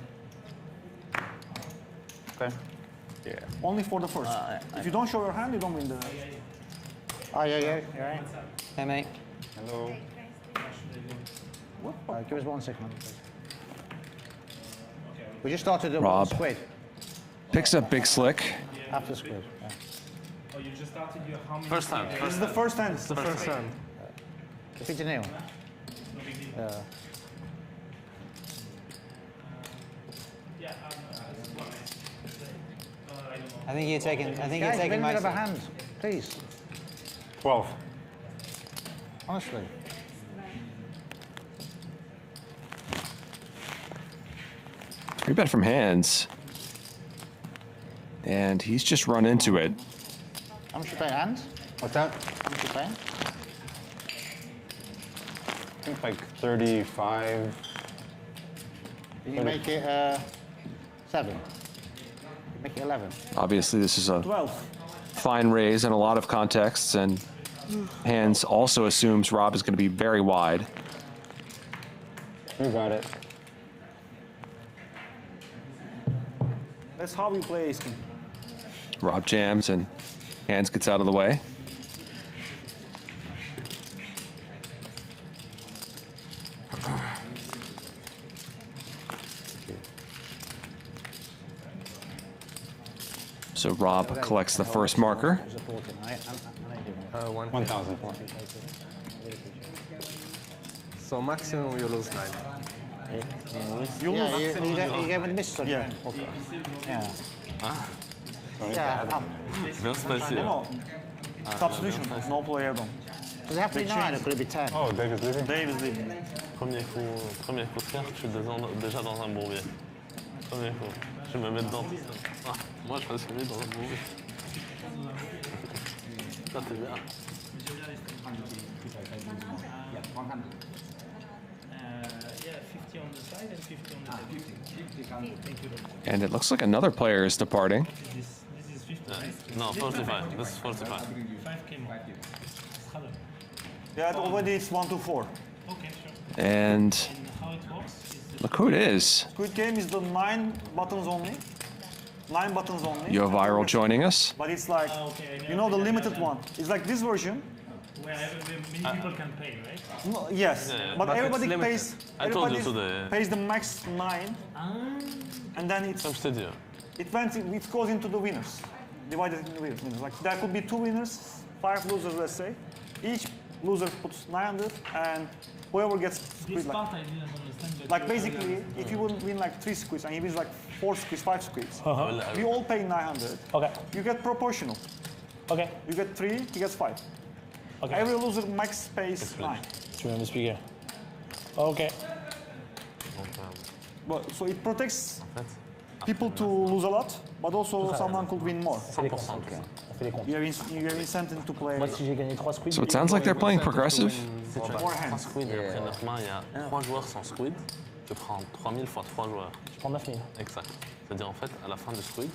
Okay. Yeah. Only for the first. If you don't show your hand, you don't win the... Oh, yeah. You all right? Hey, mate. Hello. Give us 1 second. We just started the Rob squid. picks up Big Slick. After squid. Yeah. you just started your how many? First time. This is the first hand. It's the first hand. Defeat a nail. I think you're taking. I think Guys, you're taking bring my me another side. hand, please. 12. Honestly. Free bet from Handz. And he's just run into it. How much you paying, Handz? What's that? How much you paying? I think like 35. Can you make it 7? Make it 11. Obviously, this is a 12. fine raise in a lot of contexts, and Handz also assumes Rob is going to be very wide. You got it. That's how we play ace king. Rob jams, and Handz gets out of the way. So Rob collects the first marker. 1,000. So maximum you lose 9. You Yeah, lose. you gave me the miss on Yeah. Yeah. Ah, Yeah. bien spacé. No. Substitution. No play add-on. Does it have to be 9 or could it be 10? Oh, David's leaving. David's leaving. Premier coup de carte, je suis déjà dans un bourbier. Premier coup. Je me mets dedans. Ah, moi, je me suis mis dans un bourbier. Ça, c'est bien. And it looks like another player is departing. No, 45. This is 45. Yeah, already it's 1 to 4. And look who it is. Squid Game is the 9 buttons only. 9 buttons only. Yoh Viral joining us. But it's like, you know, the limited one. It's like this version. Where many people can pay, right? No, yes, Yeah, but but everybody it's pays. limited. I told you Everybody today. pays the max 9, and then it's Comme je t'ai dit. it goes into the winners, divided into the winners. Like there could be 2 winners, 5 losers, let's say. Each loser puts 900, and whoever gets squid, like basically, if you win like 3 squids and he wins like 4 squids, 5 squids, we all pay 900. Okay. You get proportional. Okay. You get 3, he gets 5. Okay. Every loser max pays 9. Tu veux m'expliquer? Ok. But, so it protects people to lose a lot, but also someone could win more. 100%. You have incentive to play. Moi, si j'ai gagné 3 squids. So it sounds like they're playing progressive. Si tu as 3 squids et après 9 mains, il y a 3 joueurs sans squid, tu prends 3000 fois 3 joueurs. Je prends 9000. Exact. C'est-à-dire, en fait, à la fin du squid,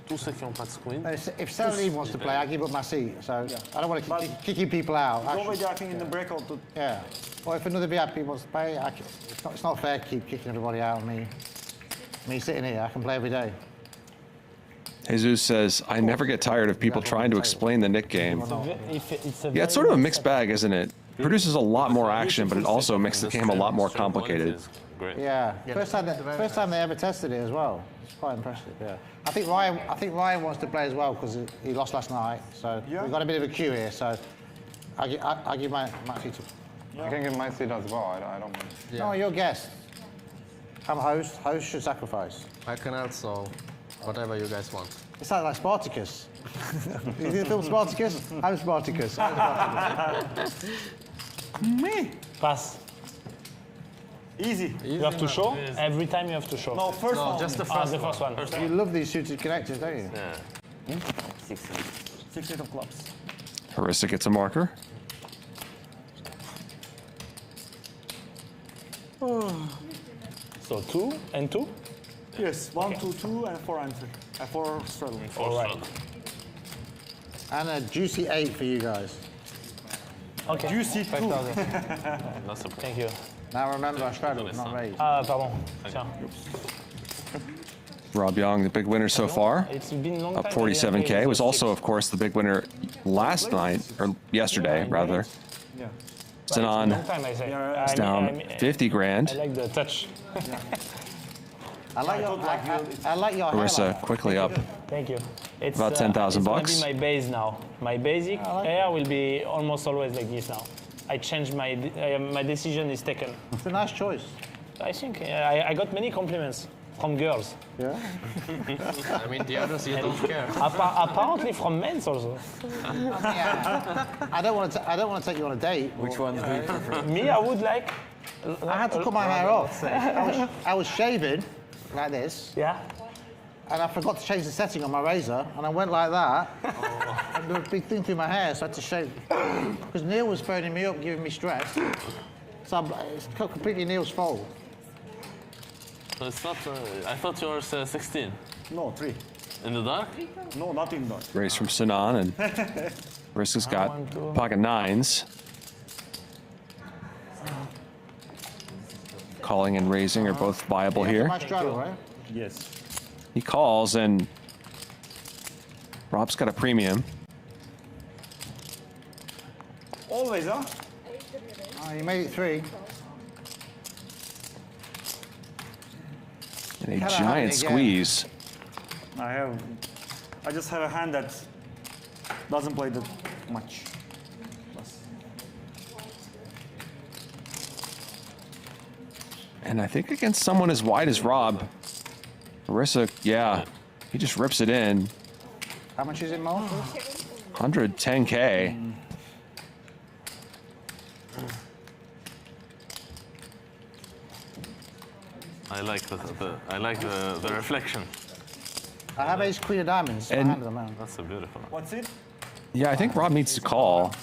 tous ceux qui n'ont pas de squid. If Santiago wants to play, I give up my seat. So I don't want to keep kicking people out. It's already, I think, in the breakout. Yeah. Or if another VIP wants to play, it's not fair to keep kicking everybody out of me. Me sitting here, I can play every day. Jesus says, I never get tired of people trying to explain the Nick game. Yeah, it's sort of a mixed bag, isn't it? It produces a lot more action, but it also makes the game a lot more complicated. Yeah, first time they ever tested it as well. It's quite impressive. Yeah, I think Ryan wants to play as well because he lost last night. So we've got a bit of a queue here. So I give my seat to. I can give my seat as well. I don't mind. No, you're a guest. I'm a host. Host should sacrifice. I can also, whatever you guys want. It sounds like Spartacus. You see the film Spartacus? I'm Spartacus. Me? Pass. Easy. You have to show? Every time you have to show. No, first one. Just the first one. You love these suited connectors, don't you? Yeah. 6 of clubs. Harissa gets a marker. So 2 and 2? Yes, 1, 2, 2, and 4 and 3. 4 straddle. All right. And a juicy 8 for you guys. Okay. Juicy 2. 5,000. Thank you. Now remember, I straddled, not raised. Ah, pardon. Tiens. Rob Yong, the big winner so far, It's been a long up time 47K, was also, of course, the big winner last night, or yesterday, rather. Yeah. Sinan Long time, I say. is down 50 grand. I like the touch. I like your Harissa highlight. quickly up. Thank you. It's about 10,000 it's bucks. gonna be my base now. My basic hair will be almost always like this now. I changed my decision is taken. It's a nice choice. I think I got many compliments from girls. Yeah. I mean, the others you don't care. Apparently from men also. I don't want to take you on a date. Which ones do you prefer? Me, I would like. I had to cut my hair off. I was shaving like this. Yeah. And I forgot to change the setting on my razor, and I went like that. And there was a big thing through my hair, so I had to shave. Because Neil was phoning me up, giving me stress. So it's completely Neil's fault. So it's not. I thought you were 16. No, 3. In the dark? No, not in dark. Race from Sinan, and Harissa's got pocket 9s. Calling and raising are both viable here. Nice straddle, right? Yes. He calls, and Rob's got a premium. Always, huh? Oh, you made it 3. And a giant squeeze. I just have a hand that doesn't play that much. And I think against someone as wide as Rob, Harissa, yeah, he just rips it in. How much is it, Mo? 110K. I like the reflection. I have ace queen of diamonds. And- I handed them out. That's so beautiful. What's it? Yeah, I think Rob needs to call.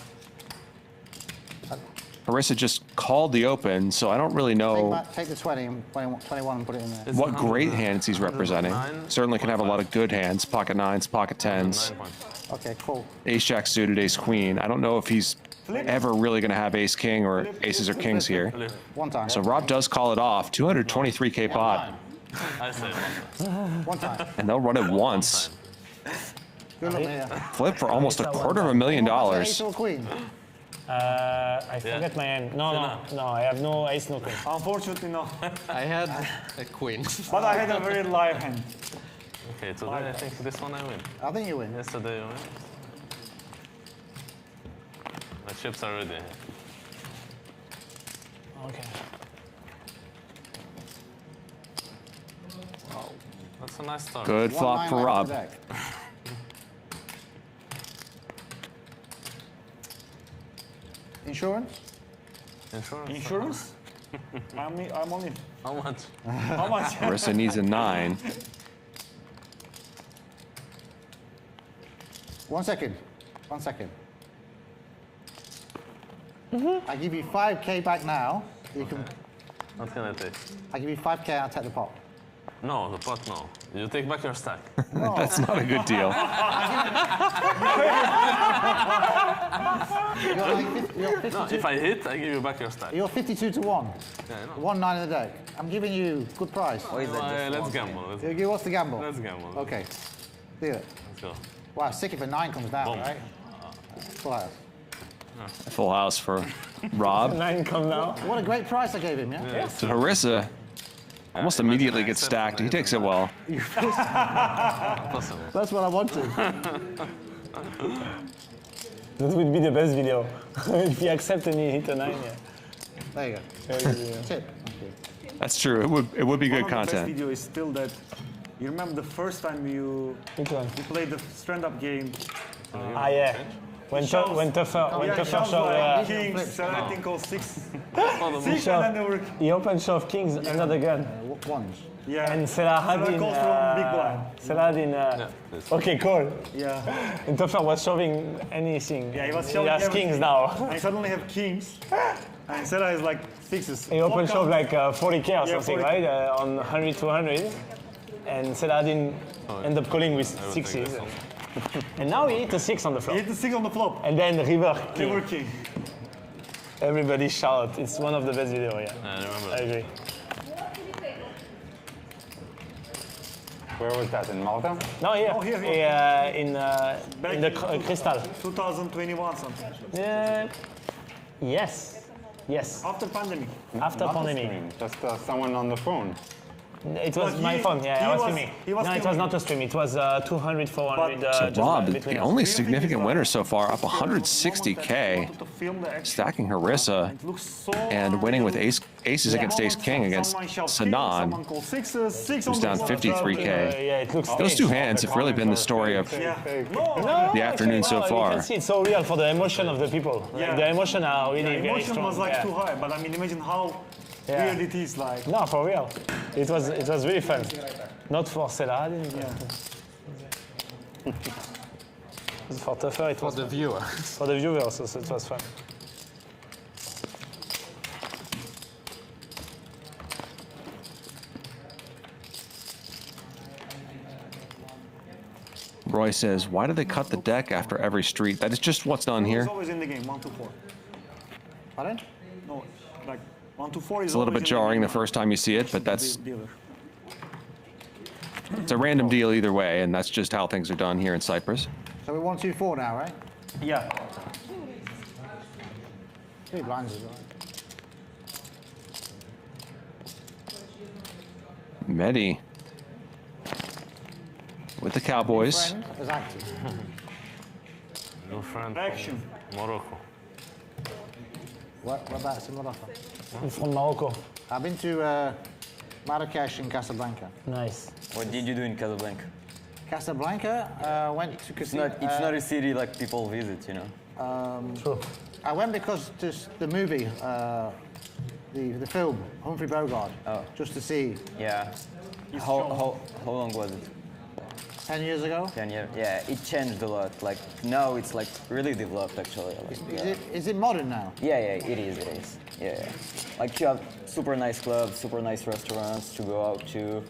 Harissa just called the open, so I don't really know Take the 20 and 21 and put it in there. what great hands he's representing. Certainly can have a lot of good hands, pocket 9s, pocket 10s, Okay, cool. ace jack suited, ace queen. I don't know if he's ever really going to have ace king or aces or kings here. One time. So Rob does call it off, 223K pot, I say One time. and they'll run it once. Good luck, Mia. Flip for almost $250,000. Ace or queen? I forget my hand. No, I have no ace, no queen. Unfortunately, no. I had a queen. But I had a very live hand. Okay, today I think this one I win. I think you win. Yesterday I win. My chips are ready. Okay. That's a nice start. Good flop for Rob. Insurance? Insurance? Insurance? I'm only. How much? How much? Harissa needs a 9. 1 second. 1 second. I give you 5K back now. You can. What can I take? I give you 5K and I'll take the pot. No, the pot no. You take back your stack. That's not a good deal. You're 52. No, if I hit, I give you back your stack. You're 52 to 1. Yeah, I know. 1-9 in the deck. I'm giving you good price. Let's gamble. What's the gamble? Let's gamble. Okay. Deal it. Let's go. Wow, sick if a 9 comes down, Boom. right? Full house. Full house for Rob. 9 come now. What a great price I gave him, yeah? So Harissa almost immediately gets stacked. He takes it well. That's what I wanted. That would be the best video. If you accept and you hit a 9, yeah. There you go. Tip. That's true. It would be good One of the best content. video is still that. You remember the first time you played the stand-up game? Yeah. When tougher show. Kings, I think called 6. 6 He and then they were. He opened shove kings under the gun. Ones. Yeah. And Salah calls from big blind. Okay, cool. Yeah. And Toffer was shoving anything. Yeah, he was He shoving has everything. kings now. I suddenly have kings. And Salah is like 6s. He open shove like 40K or something, 40K. right? On 100, 200. And Saladin end up calling with 6s. And now he hit a 6 on the flop. He hit the 6 on the flop. And then river king. River king. Everybody shout. It's one of the best videos, yeah. I remember. I agree. Where was that, in Malta? No, here. Oh, here. In the crystal. 2021 something. Yes. After pandemic. After Not a pandemic. stream, just someone on the phone. It was my phone, yeah, I was filming. No, it was not a stream, it was 200, 400. So Rob, the only significant winner so far, up 160K, stacking Harissa and winning with aces against ace king against Sinan, who's down 53K. Those two hands have really been the story of the afternoon so far. You can see it's so real for the emotion of the people. Like, the emotion are really very strong. The emotion was like too high, but I mean, imagine how weird it is, like. No, for real. It was really fun. Not for Saladin. For tougher, it was for the viewer. For the viewers, so it was fun. Roy says, why do they cut the deck after every street? That is just what's done here. It's always in the game, 1 to 4. Pardon? No, like 1 to 4 is It's a little bit jarring the first time you see it, but that's... It's a random deal either way, and that's just how things are done here in Cyprus. So we're 1, 2, 4 now, right? Yeah. 3 blinds as well. Mehdi with the Cowboys. New friend. Action. Morocco. Whereabouts in Morocco? I'm from Morocco. I've been to Marrakesh and Casablanca. Nice. What did you do in Casablanca? Casablanca, went to casino. It's not a city like people visit, you know. True. I went because just the movie, the film, Humphrey Bogart, just to see. Yeah. How long was it? 10 years ago? 10 years. Yeah, it changed a lot. Like now it's like really developed actually. Like, is it modern now? Yeah, it is. Yeah. Like you have super nice clubs, super nice restaurants to go out to,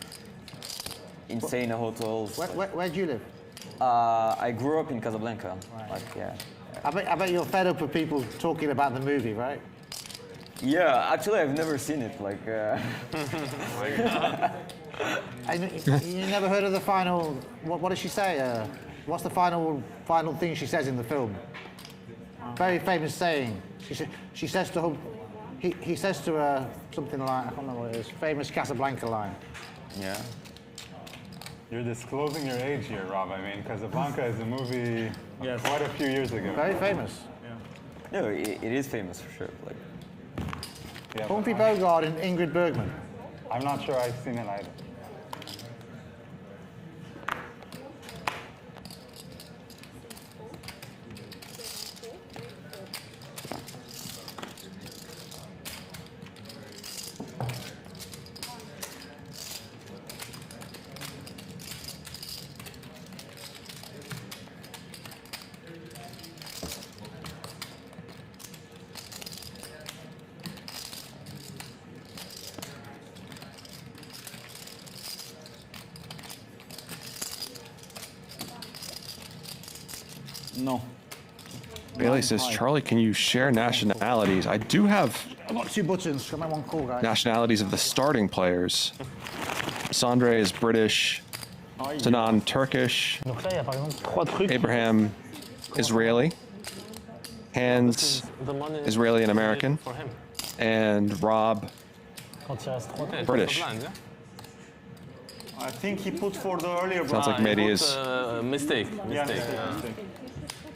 insane hotels. Where do you live? I grew up in Casablanca. Right. Like, yeah. I bet you're fed up with people talking about the movie, right? Yeah, actually I've never seen it. Like. You never heard of the final? What does she say? What's the final thing she says in the film? Very famous saying. She says to him, he says to her something like, I can't remember what it is. Famous Casablanca line. Yeah. You're disclosing your age here, Rob. I mean, Casablanca is a movie quite a few years ago. Very famous. Yeah. No, it is famous for sure. Like. Yeah, Humphrey Bogart and Ingrid Bergman. I'm not sure I've seen it either. No. Bailey says, Charlie, can you share nationalities? I do have I've got 2 buttons. Got my one call, guys. nationalities of the starting players. Sondre is British, Sinan Turkish, Donc là, il y a par exemple 3 trucs. Abraham Israeli, Handz Israeli and American, and Rob Quand il reste 3 trucs. British. I think he put for the earlier. Sounds like Mehdi is Mistake. Yeah.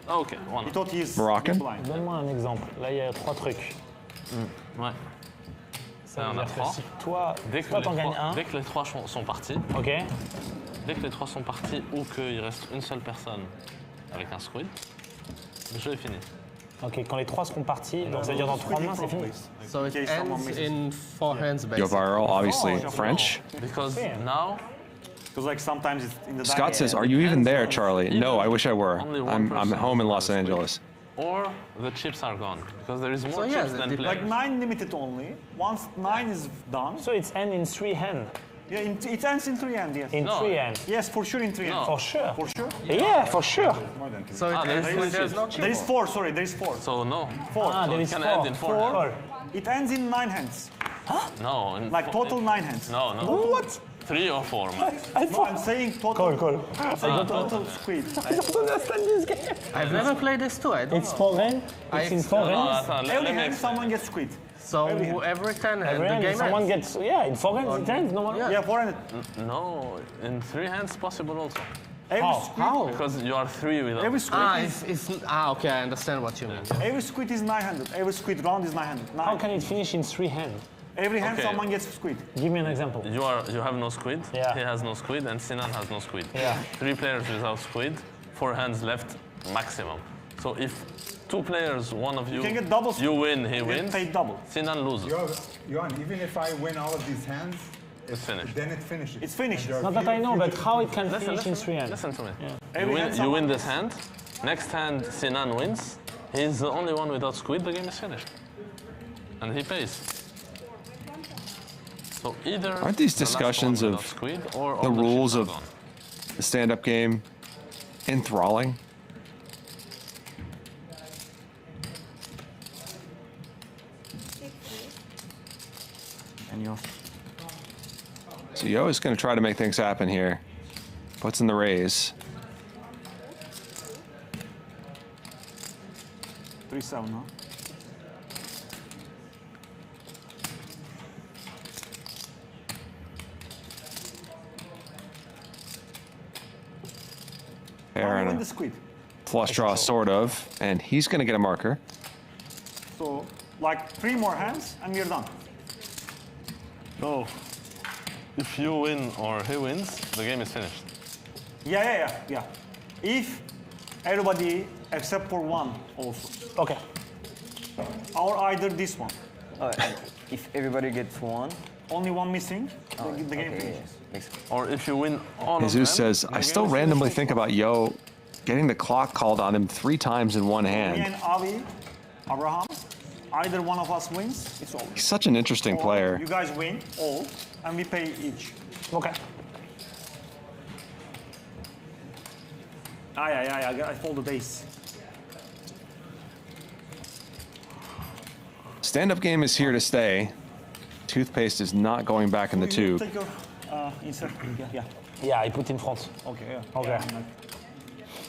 Ah, ok, voilà. He thought he's Moroccan. Donne-moi un exemple. Là, il y a 3 trucs. Ouais. Ça, on a 3. Toi, t'en gagnes un. Dès que les 3 sont partis. Ok. Dès que les 3 sont partis ou qu'il reste une seule personne avec un squid, le jeu est fini. Ok, quand les 3 seront partis, donc ça veut dire dans 3 mains, c'est fini. So it ends in 4 hands, basically. Yoh Viral, obviously French. Because now. Because like sometimes it's in the. Scott says, "Are you even there, Charlie?" No, I wish I were. I'm home in Los Angeles. Or the chips are gone because there is more chips than players. Like 9 limited only. Once 9 is done. So it's end in 3 hands. Yeah, it ends in 3 hands. Yes. In 3 hands. Yes, for sure in 3 hands. For sure. For sure. Yeah, for sure. So there's no chip. There is 4. Sorry, there is 4. So no. 4. Ah, there is 4. End in 4. It ends in 9 hands. Huh? No. Like total 9 hands. No. What? 3 or 4, man. No, I'm saying total. Cool. I'm saying total squid. I don't understand this game. I've never played this too. I don't It's know. 4 hand. It's in 4 hands. Every hand someone gets squid. So every 10 hand, Every the hand game someone ends. gets, yeah, in 4 hands, it ends, no one. Yeah, 4 hands. No, in 3 hands possible also. How? Because you are 3 without. Every squid okay, I understand what you mean. Every squid is 900. Every squid round is 900. How can it finish in 3 hands? Every hand Okay. someone gets squid. Give me an example. You have no squid, Yeah. he has no squid, and Sinan has no squid. Yeah. 3 players without squid, 4 hands left maximum. So if 2 players, one of you, can get double you win, he You wins. get paid double. Sinan loses. Yohan, even if I win all of these hands, It's finished. then it finishes. It's finished. Not that I know, but how it can finish in 3 hands? Listen to me. Every hand You someone win this hand. Next hand, Sinan wins. He's the only one without squid. The game is finished, and he pays. So either Aren't these the last discussions one of without squid or the all rules chips are of gone. the stand-up game enthralling? And yours. So Yoh is going to try to make things happen here. Puts in the raise. 3-7, huh? Fair win and the a squid. flush draw, sort of. And he's going to get a marker. So, like 3 more hands and we're done. No. If you win or he wins, the game is finished. Yeah. If everybody except for one also. Okay. Or either this one. If everybody gets 1. Only one missing, the game okay, finishes. Or if you win all of them. Jesus says, I still randomly think about Yoh getting the clock called on him 3 times in one Me hand. and Abraham, either one of us wins, it's all. He's such an interesting player. You guys win all, and we pay each. Okay. I folded ace. Stand-up game is here to stay. Toothpaste is not going back in the tube. Take your insert. Yeah. Yeah, I put in front. Okay. Okay. Yeah,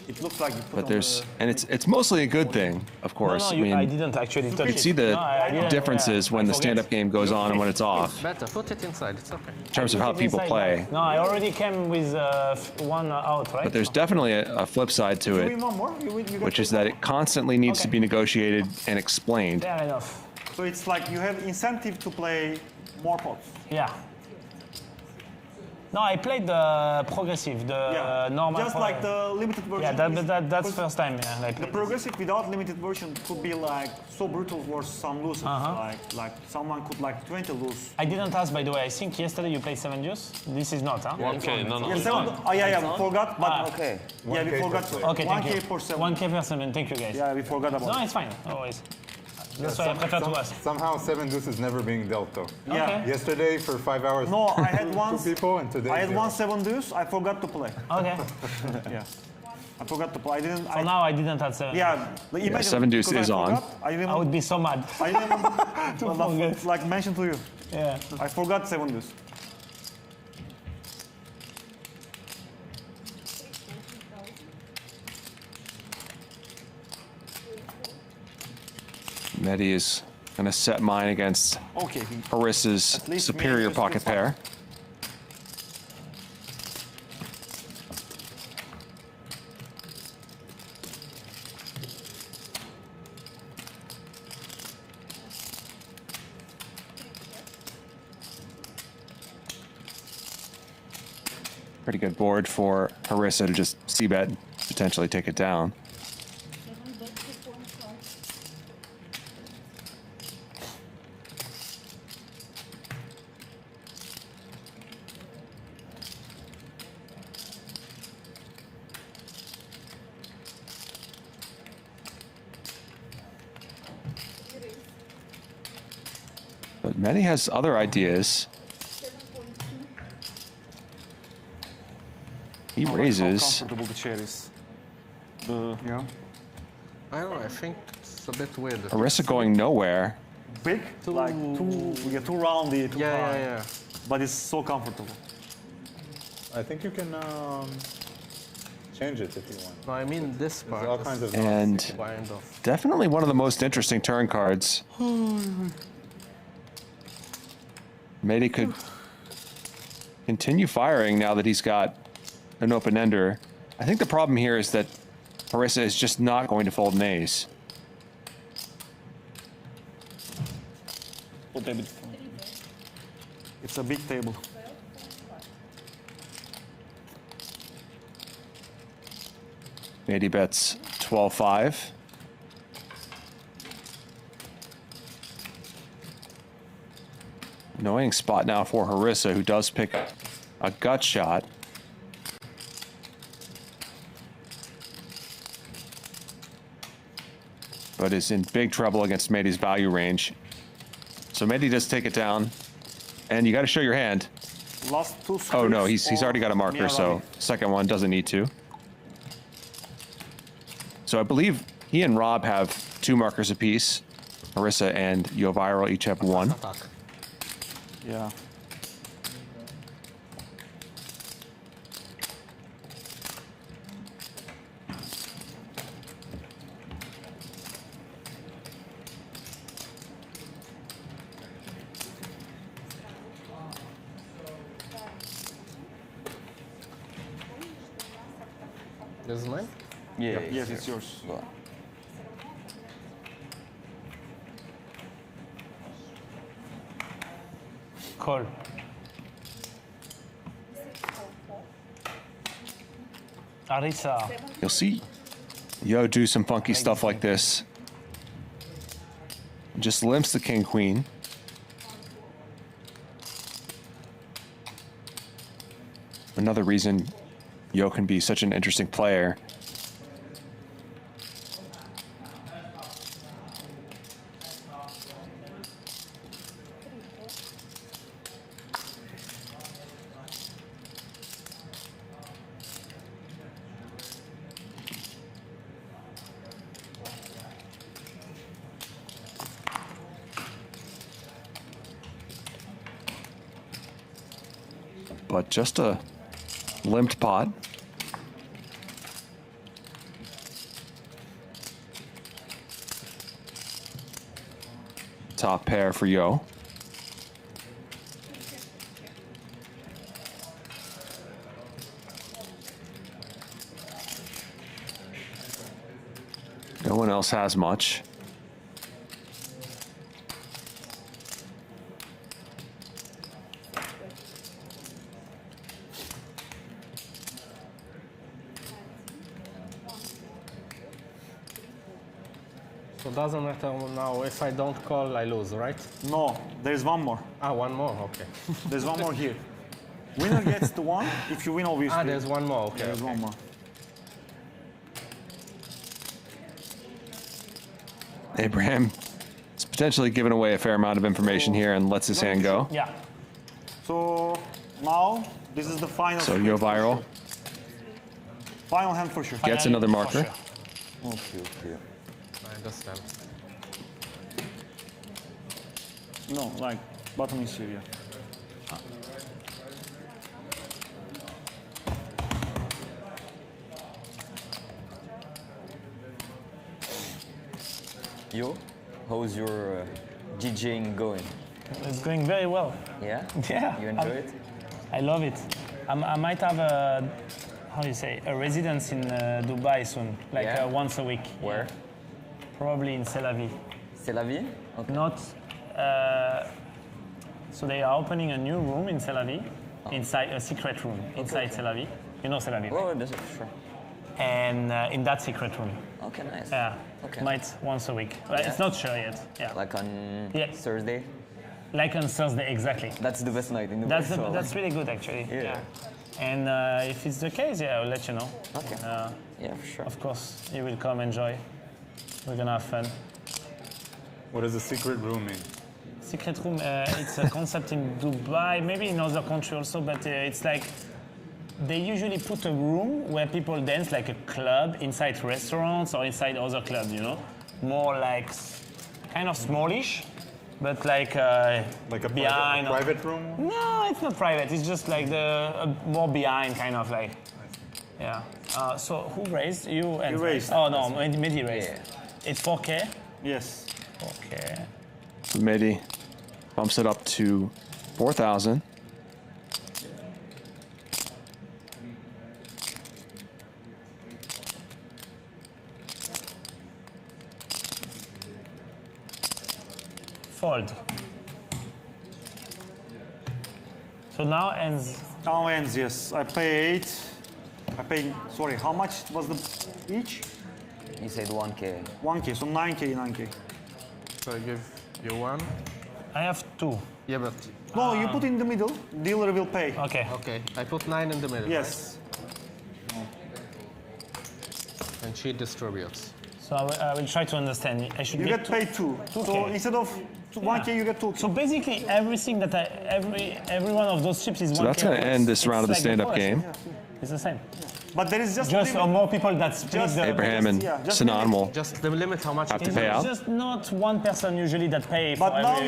it looks like you put But on there's, the... and it's mostly a good thing, of course. No, I mean, I didn't actually touch you it. can see the No, I didn't, differences yeah, when I the forget. stand-up game goes on and when it's off, Better, put it inside, it's okay. in terms of how people play. No, I already came with 1 out, right? But there's definitely a flip side to You it, win one more, you which is that it constantly needs to be negotiated and explained. Fair enough. So it's like you have incentive to play more pots. Yeah. No, I played the progressive, the normal. Just like the limited version. Yeah, that's first time. Yeah, like the progressive without limited version could be like so brutal for some losers. Like someone could like 20 lose. I didn't ask, by the way. I think yesterday you played 7 deuce. This is not, huh? 1K, no. Yeah, 7. Oh yeah, we forgot. But okay. Yeah, we forgot. Okay, thank 1K you. for 7. 1K for 7. Thank you, guys. Yeah, we forgot about. No, it's fine. Always. That's why I prefer to ask. Somehow 7 deuce is never being dealt though. Yeah. Okay. Yesterday for 5 hours. No, I had once. 2 people and today. I had 0. 1 7 deuce. I forgot to play. Okay. Yeah. I forgot to play. I didn't. So now I didn't have 7. Yeah. Imagine, 7 deuce is on. I would be so mad. I didn't like mention to you. Yeah. I forgot 7 deuce. Mehdi is going to set mine against Harissa's superior pocket pair. Pretty good board for Harissa to just c-bet, potentially take it down. But Mehdi has other ideas. He raises. How comfortable the chair is. Yeah. I don't know, I think it's a bit weird. Harissa going nowhere. Big? Like too roundy, too high. Yeah. But it's so comfortable. I think you can change it if you want. No, I mean this part. There's all kinds of And kind of. definitely one of the most interesting turn cards. Mehdi could continue firing now that he's got an open ender. I think the problem here is that Harissa is just not going to fold an ace. It's a big table. Mehdi bets 12-5. Annoying spot now for Harissa, who does pick a gut shot. But is in big trouble against Mehdi's value range. So Mehdi does take it down. And you got to show your hand. Last two Oh no, he's squares already got a marker, so second one doesn't need to. So I believe he and Rob have 2 markers apiece. Harissa and Yoh Viral each have 1. Yeah. This is mine? Yeah. Yes, it's yours. Call. Harissa. You'll see Yoh do some funky stuff like this. Just limps the king queen. Another reason Yoh can be such an interesting player. But just a limped pot. Top pair for Yoh. No one else has much. So it doesn't matter now. If I don't call, I lose, right? No, there's one more. Ah, one more, okay. There's one more here. Winner gets the one. If you win, obviously. Ah, there's one more, okay. There's one more. Abraham is potentially giving away a fair amount of information here and lets his hand go. Yeah. So now, this is the final. So Yoh Viral Final hand for sure. gets another marker. Okay. I understand. No, like, bottom is here, yeah. Yoh, how's your DJing going? It's going very well. Yeah? Yeah. You enjoy it? I love it. I might have a, how do you say, a residence in Dubai soon, like Yeah? once a week. Where? Probably in Tel Aviv. Tel Aviv? Okay. Not, so they are opening a new room in Tel Aviv, inside a secret room inside Tel Aviv. You know Tel Aviv, right? Oh, that's sure. And in that secret room. Okay, nice. Yeah, Okay. might once a week. But Yeah? It's not sure yet. Yeah. Like on Yeah. Thursday? Like on Thursday, exactly. That's the best night in Dubai. That's really good, actually. Yeah. And if it's the case, yeah, I'll let you know. Okay. Yeah, for sure. Of course, you will come enjoy. We're gonna have fun. What does a secret room mean? Secret room, it's a concept in Dubai, maybe in other countries also, but it's like they usually put a room where people dance, like a club, inside restaurants or inside other clubs, you know? More like kind of smallish, but like a behind. private room? No, it's not private. It's just like more behind, kind of like. Yeah. So who raised? You and. You raised. Oh no, Mehdi raised. Yeah. It's 4K. Yes. 4K. So Mehdi bumps it up to 4,000. Fold. So now ends. Now ends, yes. I pay 8. I pay, sorry, how much was the each? You said 1K. 1K, so 9K. So I give you 1. I have 2. Yeah, but... No, you put in the middle. Dealer will pay. Okay. Okay, I put 9 in the middle. Yes. Right? And she distributes. So I will try to understand. I should You get paid 2. So instead of 1K, you get 2K. So basically, everything that every one of those chips is 1K. So that's going to end this round of the stand-up game. It's the same. But there is just more people that split the... Abraham and Sinan will just the limit how much have to pay out. It's just not one person usually that pay. But for now every...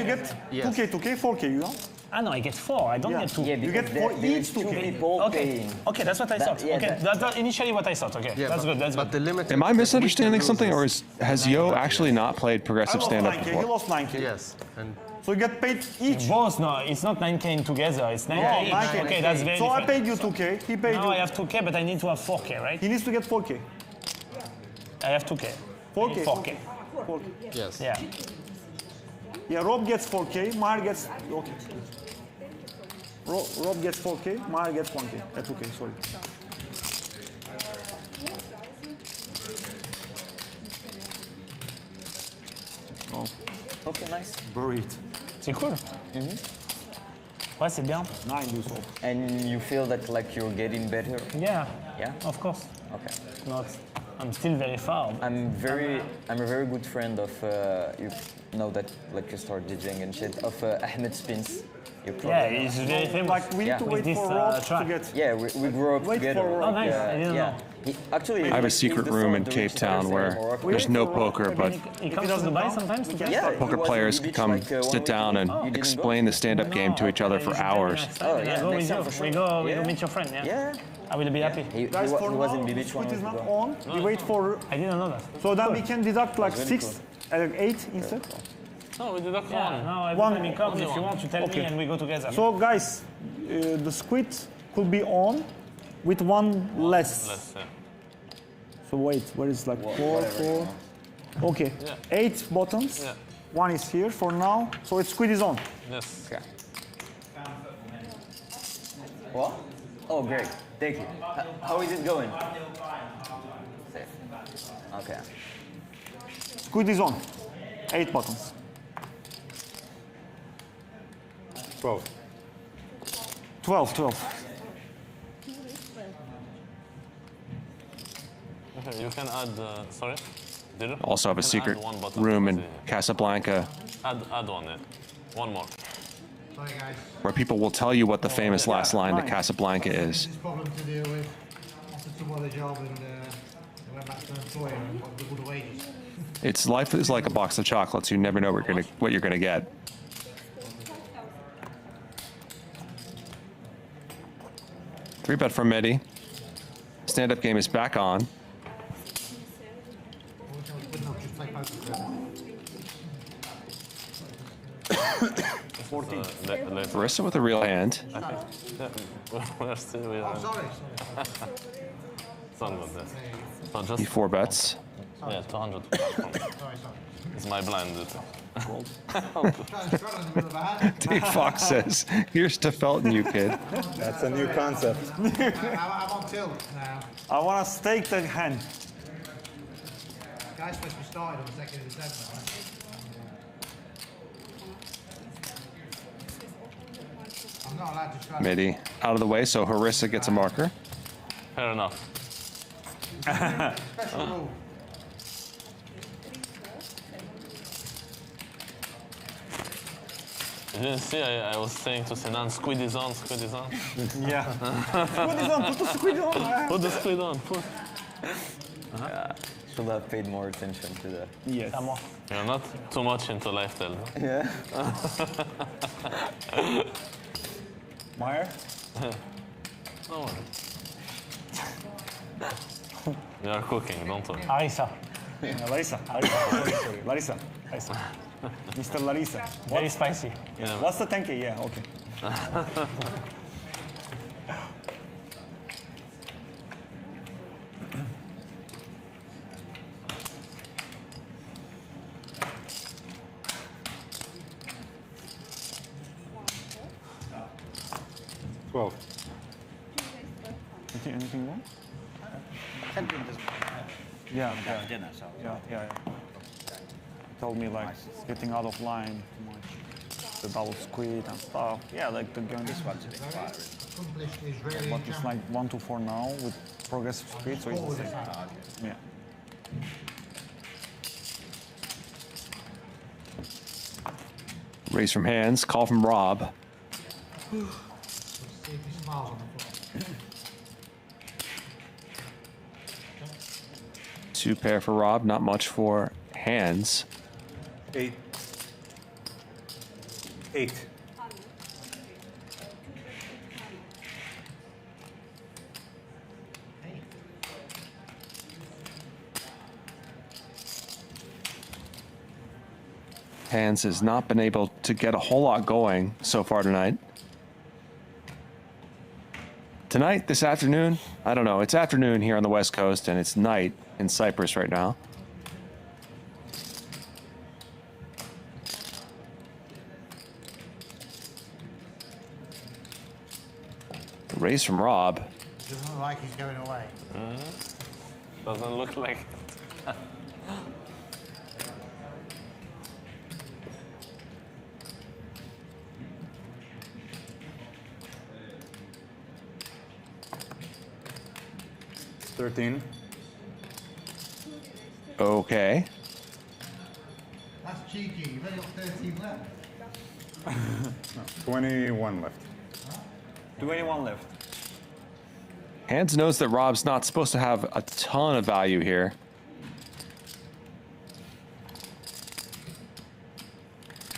you get 2K, 4K, you know? Ah no, I get 4. I don't get 2. Yeah, You get for each 2K. Okay, okay, that's what I thought. Okay, that's initially what I thought. Okay, Yeah, that's good. That's good. The limit Am I misunderstanding something, or has Yoh actually not played progressive stand-up He before? lost 9K. Yes. And so you get paid each. Both, no, it's not 9K in together. It's 9K each. 9K. Okay, that's very So different. I paid you 2K. He paid Now you. I have 2K, but I need to have 4K, right? He needs to get 4K. I have 2K. 4K. 4K. 4K. Yes. Yeah. Yeah, Rob gets 4K. Mar gets. Okay. Rob gets 4K. Mar gets 1K. 2K. Sorry. Oh. Okay, nice. Buried. C'est cool. Ouais, c'est bien. 9 do so. And you feel that like you're getting better? Yeah. Yeah? Of course. Okay. Not. I'm still very far. I'm a very good friend of you know that like you start DJing and shit of Ahmed Spins. Yeah, he's very famous. Like we need to wait for Rob to get. Yeah, we grew up together. For Rob. Oh, nice. I didn't know. Actually, I have a secret room in Cape Town where there's no poker, but He comes to Dubai sometimes to play? Yeah, poker players can come sit down and explain the stand-up game to each other for hours. Oh, yeah, Go next with time you. for sure. We go Yeah. meet your friend, yeah? Yeah. I will be happy. Guys, for was now, in the Beach squid is not ago. on. We wait for. I didn't know that. So then we can deduct like Really 6, 8 instead. No, we deduct Yeah, one. no, every One. time he comes, if you want to tell Okay. me and we go together. So guys, the squid could be on with one less. Less, yeah. So wait, where is like 4? Okay, Yeah. 8 buttons. Yeah. One is here for now. So it's squid is on. Yes. Okay. What? Oh, great. Thank you. How is it going? Safe. Okay. Squid is on. 8 buttons. 12. 12. Okay, you can add. Sorry. Did you? Also have a You can secret add one button room to in the- Casablanca Add one, yeah. One more. where people will tell you what the famous last line to Casablanca is. Problem to deal with. Offered someone a job and they went back to their employer and got double the wages. It's life is like a box of chocolates. You never know what you're gonna get. Three bet from Mehdi. Stand-up game is back on. Harissa with a real hand. We're still. Sondre, yeah. So just. He four bets. Yeah, 200. It's my blind. Dave Fox says, "Here's to Felton, you kid." That's a new concept. I'm on tilt now. I want to stake the hand. Guys supposed to be started on the 2nd of December, right? I'm not allowed to try. Mehdi out of the way, so Harissa gets a marker. Fair enough. Special rule. You didn't see, I was saying to Sinan, squid is on, squid is on. Yeah. Squid is on, put the squid on. Put the squid on, put. Yeah. Should have paid more attention to that. Yes. You're not too much into lifestyle. No? Yeah. Meyer? No worries. You are cooking, don't worry. Harissa. Larissa. Sorry. Larissa. Mr. Larissa. Very spicy. Yeah. What's the 10K? Yeah, okay. 12. Anything more? Yeah. Told me like it's getting out of line too much. The double squid and stuff. Yeah, like the gun. This one's a bit fire. But it's like 1-4 now with progressive speed, so it's the same. Yeah. Raise from Handz, call from Rob. Two pair for Rob, not much for Handz. 8. 8. Handz has not been able to get a whole lot going so far tonight. Tonight, this afternoon, I don't know. It's afternoon here on the West Coast, and it's night in Cyprus right now. Raise from Rob. Doesn't look like he's going away. Doesn't look like it. $13. Okay. That's cheeky. You've only got 13 left. 21 left. 21 left. Handz knows that Rob's not supposed to have a ton of value here.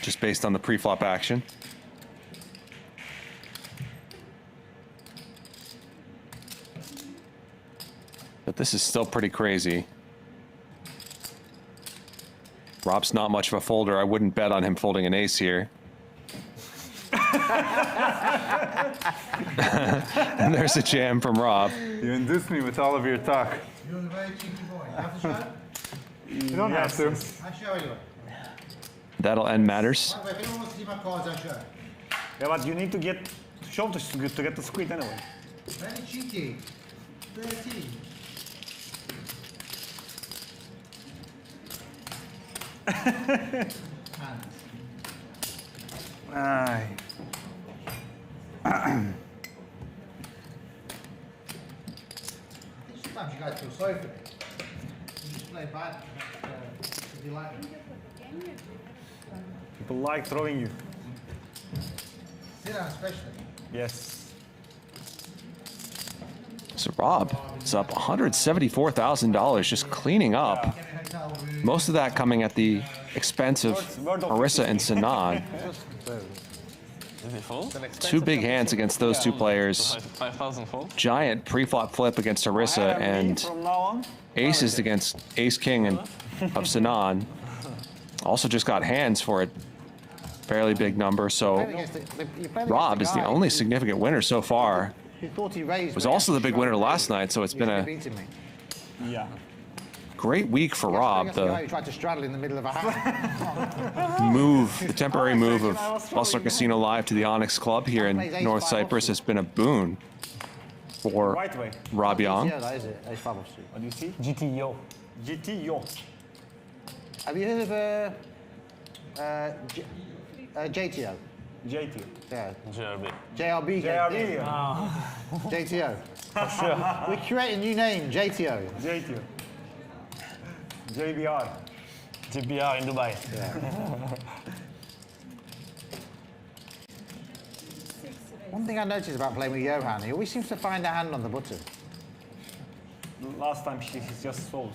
Just based on the pre-flop action. But this is still pretty crazy. Rob's not much of a folder. I wouldn't bet on him folding an ace here. And there's a jam from Rob. You induced me with all of your talk. You're a very cheeky boy. You have to show? You don't have to. I'll show you. That'll end matters. By the way, if anyone wants to see my cards, I'll show. Yeah, but you need to get show to get the squid anyway. Very cheeky. 13. Aye. Sometimes you guys feel sorry for me. You just play bad. If you like me. People like throwing you. Sinan especially. Yes. So Rob is up $174,000 just cleaning up. Most of that coming at the expense of Harissa and Sinan. Two big hands against those two players. 5,000 fold. Giant pre-flop flip against Harissa and aces against ace-king of Sinan. Also just got hands for a fairly big number, so Rob is the only significant winner so far. Was also the big winner last night, so it's been a great week for Rob. The move, the temporary move of Hustler Casino Live to the Onyx Club here in North Cyprus has been a boon for Rob Young. What do you see? GT Yoh. GT Yoh. Have you heard of JTO? JTO. Yeah. JRB. JRB. JRB. JTO. For sure. We create a new name, JTO. JTO. JBR. JBR in Dubai. Yeah. One thing I noticed about playing with Johan, he always seems to find a hand on the button. Last time he's just sold.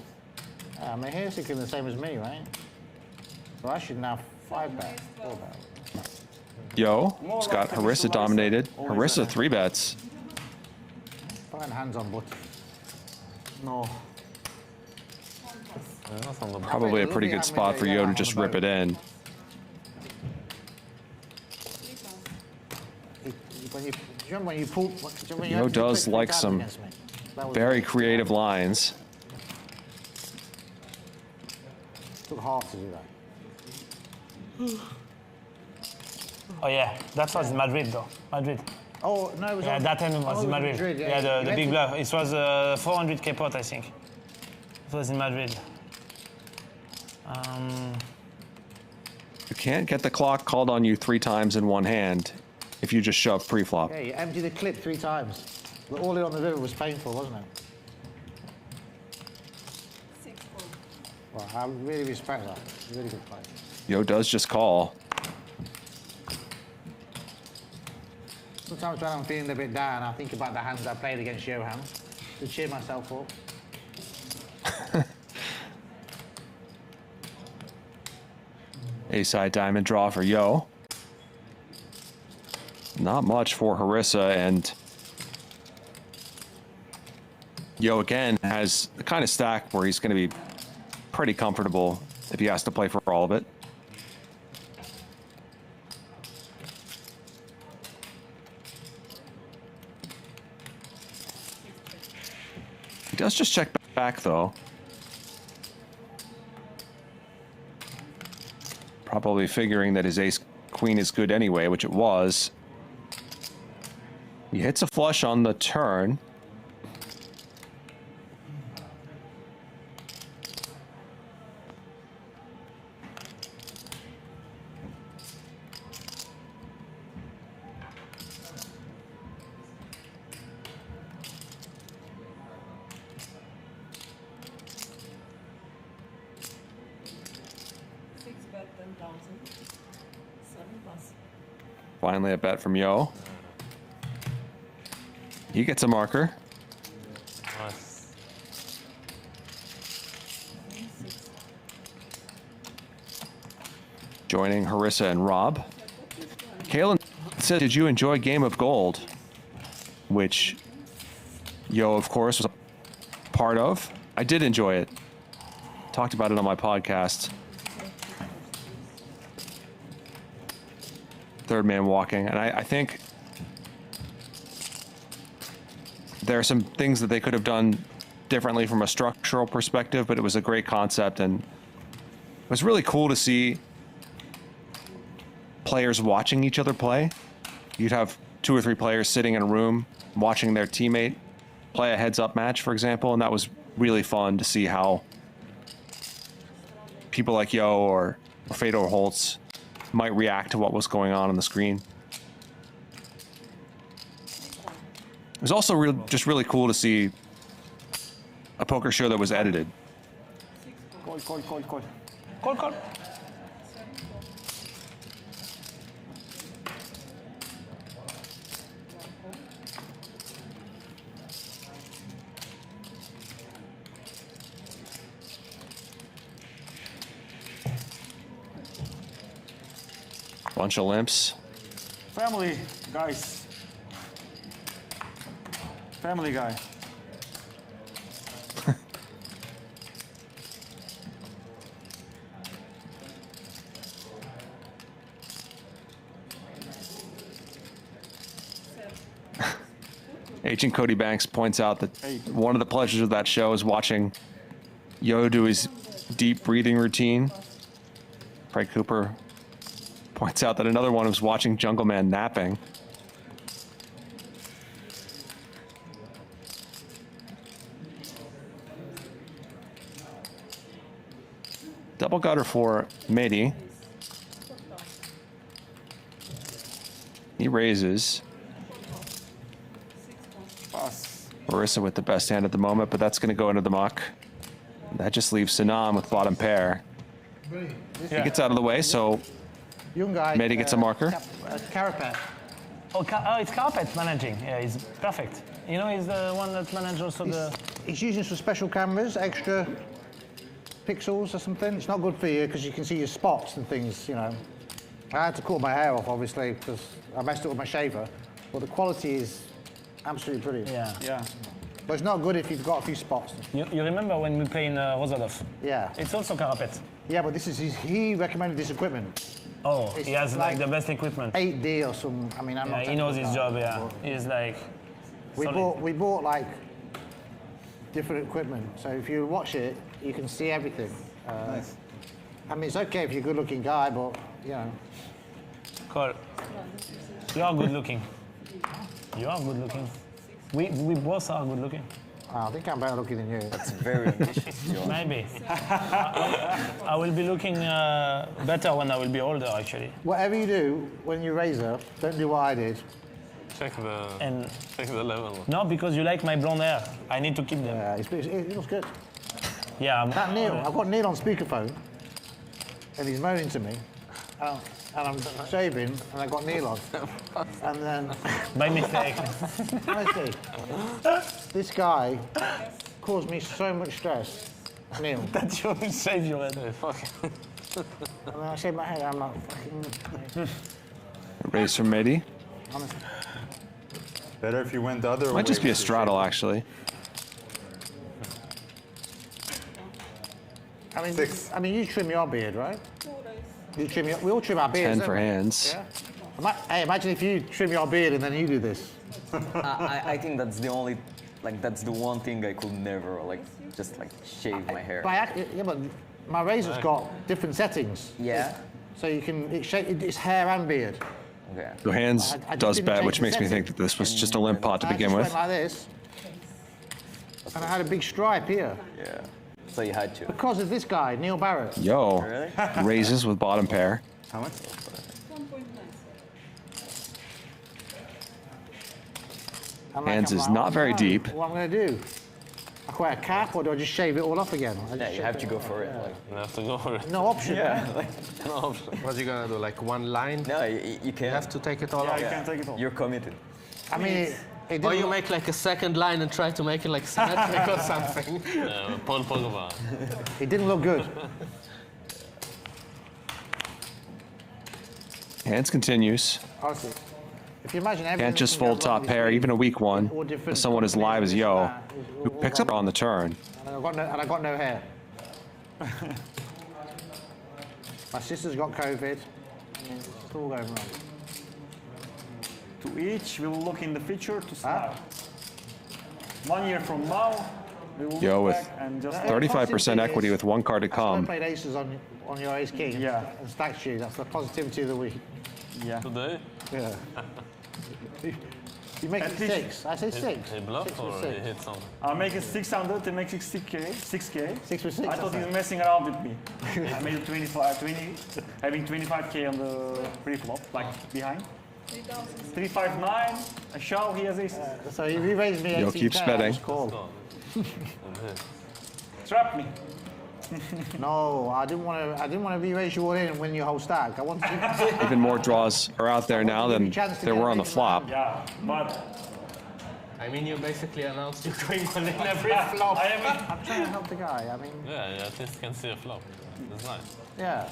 I mean, he's thinking the same as me, right? Well, I should now 5-bet, 4-bet. Yo's got Harissa dominated. Harissa 3-bets. Find hands on button. No. Probably a pretty good spot for Yoh to just rip it in. Yoh does like some very creative lines. Took half to do that. Oh yeah, that was in Madrid though. Madrid. Oh no, it was yeah, that time was in Madrid. Yeah, the big bluff. It was 400k pot, I think. It was in Madrid. You can't get the clock called on you 3 times in one hand if you just shove pre-flop. Yeah, you empty the clip 3 times. But all in on the river was painful, wasn't it? 6-4. Well, I really respect that. Really good play. Yoh does just call. Sometimes when I'm feeling a bit down, I think about the hands I played against Johan to cheer myself up. A-side diamond draw for Yoh. Not much for Harissa, and Yoh again has the kind of stack where he's going to be pretty comfortable if he has to play for all of it. He does just check back though. Probably figuring that his ace-queen is good anyway, which it was. He hits a flush on the turn. Finally a bet from Yoh. He gets a marker. Nice. Joining Harissa and Rob. Kalen said, did you enjoy Game of Gold? Which Yoh, of course, was a part of. I did enjoy it. Talked about it on my podcast. Third man walking. And I think there are some things that they could have done differently from a structural perspective, but it was a great concept, and it was really cool to see players watching each other play. You'd have 2 or 3 players sitting in a room watching their teammate play a heads-up match, for example, and that was really fun to see how people like Yoh or Fedor Holtz might react to what was going on the screen. It was also just really cool to see a poker show that was edited. Call. Call. Bunch of limps. Family, guys. Family guy. Agent Cody Banks points out that one of the pleasures of that show is watching Yoh do his deep breathing routine. Frank Cooper points out that another one was watching Jungle Man napping. Double gutter for Mehdi. He raises. Harissa with the best hand at the moment, but that's going to go into the muck. That just leaves Sinan with bottom pair. He gets out of the way, so Young guy, Mehdi gets a marker. Carapet. Oh, it's Carpet managing. Yeah, he's perfect. You know, he's the one that manages also the... He's using some special cameras, extra pixels or something. It's not good for you because you can see your spots and things, you know. I had to cut my hair off, obviously, because I messed it with my shaver. But the quality is absolutely brilliant. Yeah. Yeah. But it's not good if you've got a few spots. You remember when we played in Rosadov? Yeah. It's also carpet. Yeah, but this is he recommended this equipment. Oh, It's he has like the best equipment. 8D or some. I mean, I'm not. He knows his technical, job. Yeah, but he's like. We bought like different equipment. So if you watch it, you can see everything. Nice. I mean, it's okay if you're a good-looking guy, but you know. Cool. You are good looking. You are good looking. We both are good looking. I think I'm better looking than you. That's very ambitious, John. Maybe. I will be looking better when I will be older, actually. Whatever you do when you razor, don't do what I did. Check the level. No, because you like my blonde hair. I need to keep them. Yeah, it looks good. Yeah. That Neil, I've got Neil on speakerphone, and he's moaning to me, and I'm shaving, and I got Neil on, and then by mistake. Honestly, this guy caused me so much stress. Neil. That you shave your head. And then I shave my head. I'm like fucking. Raise from Mehdi. Honestly. Better if you went the other way. Might just be a straddle, actually. I mean, you trim your beard, right? You trim we all trim our beards. 10 for Handz. Yeah. Hey, imagine if you trim your beard and then you do this. I think that's the only, that's the one thing I could never, just shave my hair. Yeah, but my razor's got different settings. Yeah. So you can, it's hair and beard. Okay. So Handz does bet, which makes me think that this was just a limp pot to begin I with. just went like this, and I had a big stripe here. Yeah. So you had to. Because of this guy, Neil Barrett. Yo, Really? raises with bottom pair. How much? 1.9. Handz is not very deep. What am I going to do? I wear a cap, or do I just shave it all off again? Yeah, you have to go for it. You have to go for it. No option. Yeah. No option. What are you gonna do? Like one line? No, you can't. You have to take it all off. You can take it off. You're committed. I mean, it Or you make like a second line and try to make it like symmetric or something. Paul Pogba. It didn't look good. Handz continues. Honestly, if you imagine everything. Can't just that can fold go wrong top with pair, this even a weak one, all different with someone as live as Yoh, who picks up on the turn. And I got no hair. My sister's got COVID. I mean, it's all going wrong. To each, we will look in the future to smile. 1 year from now, we will Yoh look with back and just 35% equity with one card to I come. played aces on your ace king. Yeah. And stacked you. That's the positivity of the week. Yeah. Today? Yeah. You make At it least- 6. I say 6. He bluffed 6 or with he 6. hit something? I'll make it 600 to make it 6K. 6K. 6 with 6. I thought he was messing around with me. I made it having 25K on the pre-flop, like behind. 359, a shove, he has aces. So he re-raised me 18K. Yoh keeps I betting. just called. Trap me. No, I didn't want to re-raise you all in and win your whole stack. I wanted to. Even more draws are out there now than there were on the flop. Yeah, but I mean, you basically announced you're going on in every flop. I'm trying to help the guy. I mean, Yeah, you at least can see a flop. That's nice. yeah.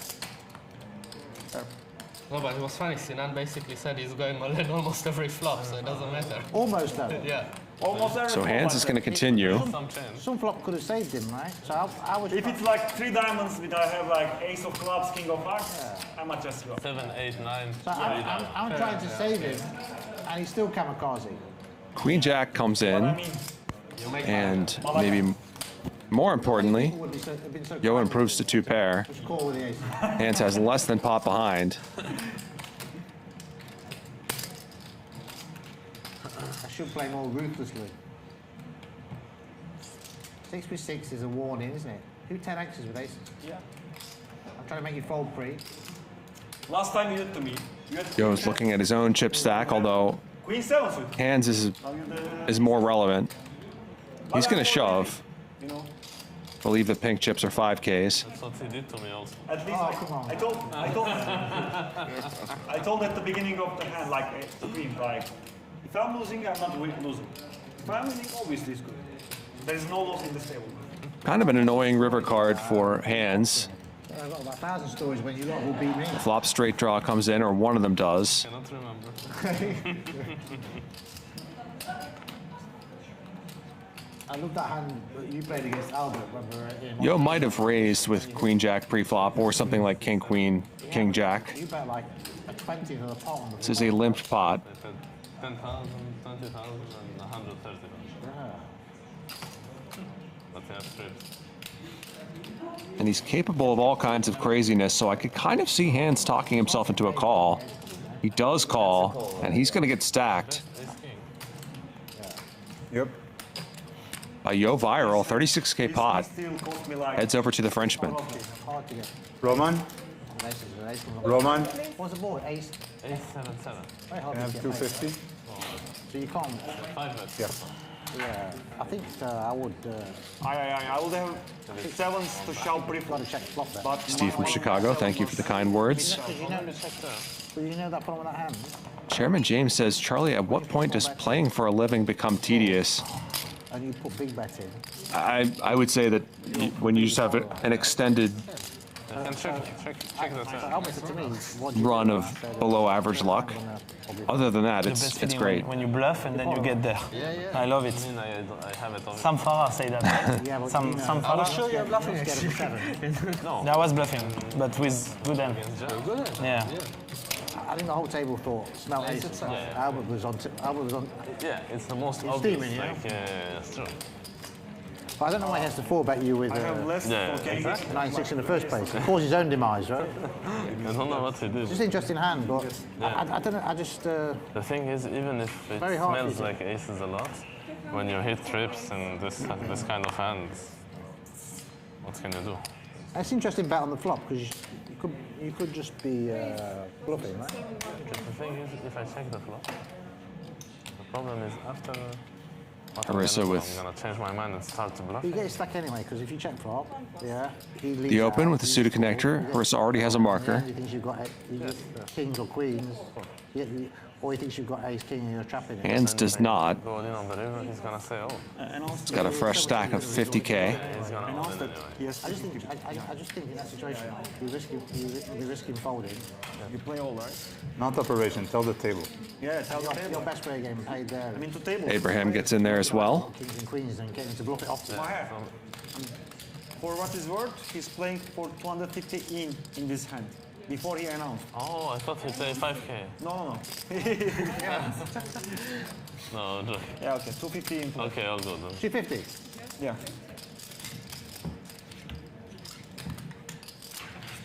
No, but it was funny. Sinan basically said he's going all in almost every flop, so it doesn't matter. Almost though. Yeah. almost every So flop Handz I is said. going to continue. Some flop could have saved him, right? So I was. If it's like 3 diamonds, with I have like ace of clubs, king of hearts, I might just go. 7, 8, 9. So I'm trying to save him, and he's still kamikaze. Queen Jack comes in, and maybe more importantly, Yoh improves to 2 pair. Just call with the ace. Handz has less than pot behind. I should play more ruthlessly. 6 with 6 is a warning, isn't it? Who 10x's with aces? Yeah. I'm trying to make you fold pre. Last time you did to me, you had Yoh is looking at his own chip stack, although Queen 7 suit. Handz is more relevant. He's going to shove. You know, Believe the pink chips are 5Ks. That's what he did to me also. at least I told at the beginning of the hand, like stream, like if I'm losing, I'm not losing. If I'm winning, obviously it's good. There is no loss in this table. Kind of an annoying river card for Handz. I've got about 1,000 stories when you lot will beat me. Flop straight draw comes in, or one of them does. Cannot remember. I love that hand that you played against Albert when we were in. Yoh might have raised with Queen Jack pre-flop, or something like King Queen, King Jack. You bet like a 20 to the pot on the This is a limped pot. 10,000, 20,000, and 130,000. Yeah. But they have strips. And he's capable of all kinds of craziness, so I could kind of see Handz talking himself into a call. He does call, and he's going to get stacked. Yep. By Yoh Viral, 36K pot. Heads over to the Frenchman. Roman? Roman? What's the board? Ace? Ace 7-7. I have 250. So you can't. 5 bets. Yes. Yeah, I think I would. I would have 7s to shout pre-flop. But Steve from Chicago, thank you for the kind words. You know that problem with that hand? Chairman James says, Charlie, at what point does playing for a living become tedious? And you put big bet in. I would say that when you just have an extended run of below average luck, other than that, it's great. When you bluff and then you get there. I love it. I have it Some Farah say that. Some Farah. I was sure you were bluffing against 7. No. I was bluffing, but with good hand. Yeah. I think the whole table thought smell aces. Albert was on. Yeah, it's the most It's obvious. steaming, yeah? True. But I don't know why he has to 4-bet you with 9-6 in the first place. It caused his own demise, right? I don't know what to do. It's just an interesting hand, but I don't know. I just. The thing is, even if it Very hard, smells isn't it? like aces a lot, when you hit trips and this kind of hands, what can you do? It's interesting bet on the flop because you could just be bluffing, right? The thing is, if I check the flop, the problem is after. Harissa with I'm gonna change my mind and start to bluff. You get it stuck anyway because if you check flop, he leaves The open out, with the suited connector. Harissa already has a marker. He thinks you've got kings or queens, or he thinks you've got ace king and you're trapping it. Handz does not. Going in on the river, he's gonna say, oh. He's got a fresh stack of 50K. I just think in that situation, you're risking folding. You play all, right? Not operation, tell the table. Yeah, tell the table. Your best player game paid there. I mean, to table. Abraham gets in there as well. Kings and queens and getting to bluff it off. For what is worth, he's playing for 250 in this hand. Before he announced. Oh, I thought he'd say 5K. No. No, joke. Yeah, okay, 250 in. Okay, I'll go then. 250? Yeah.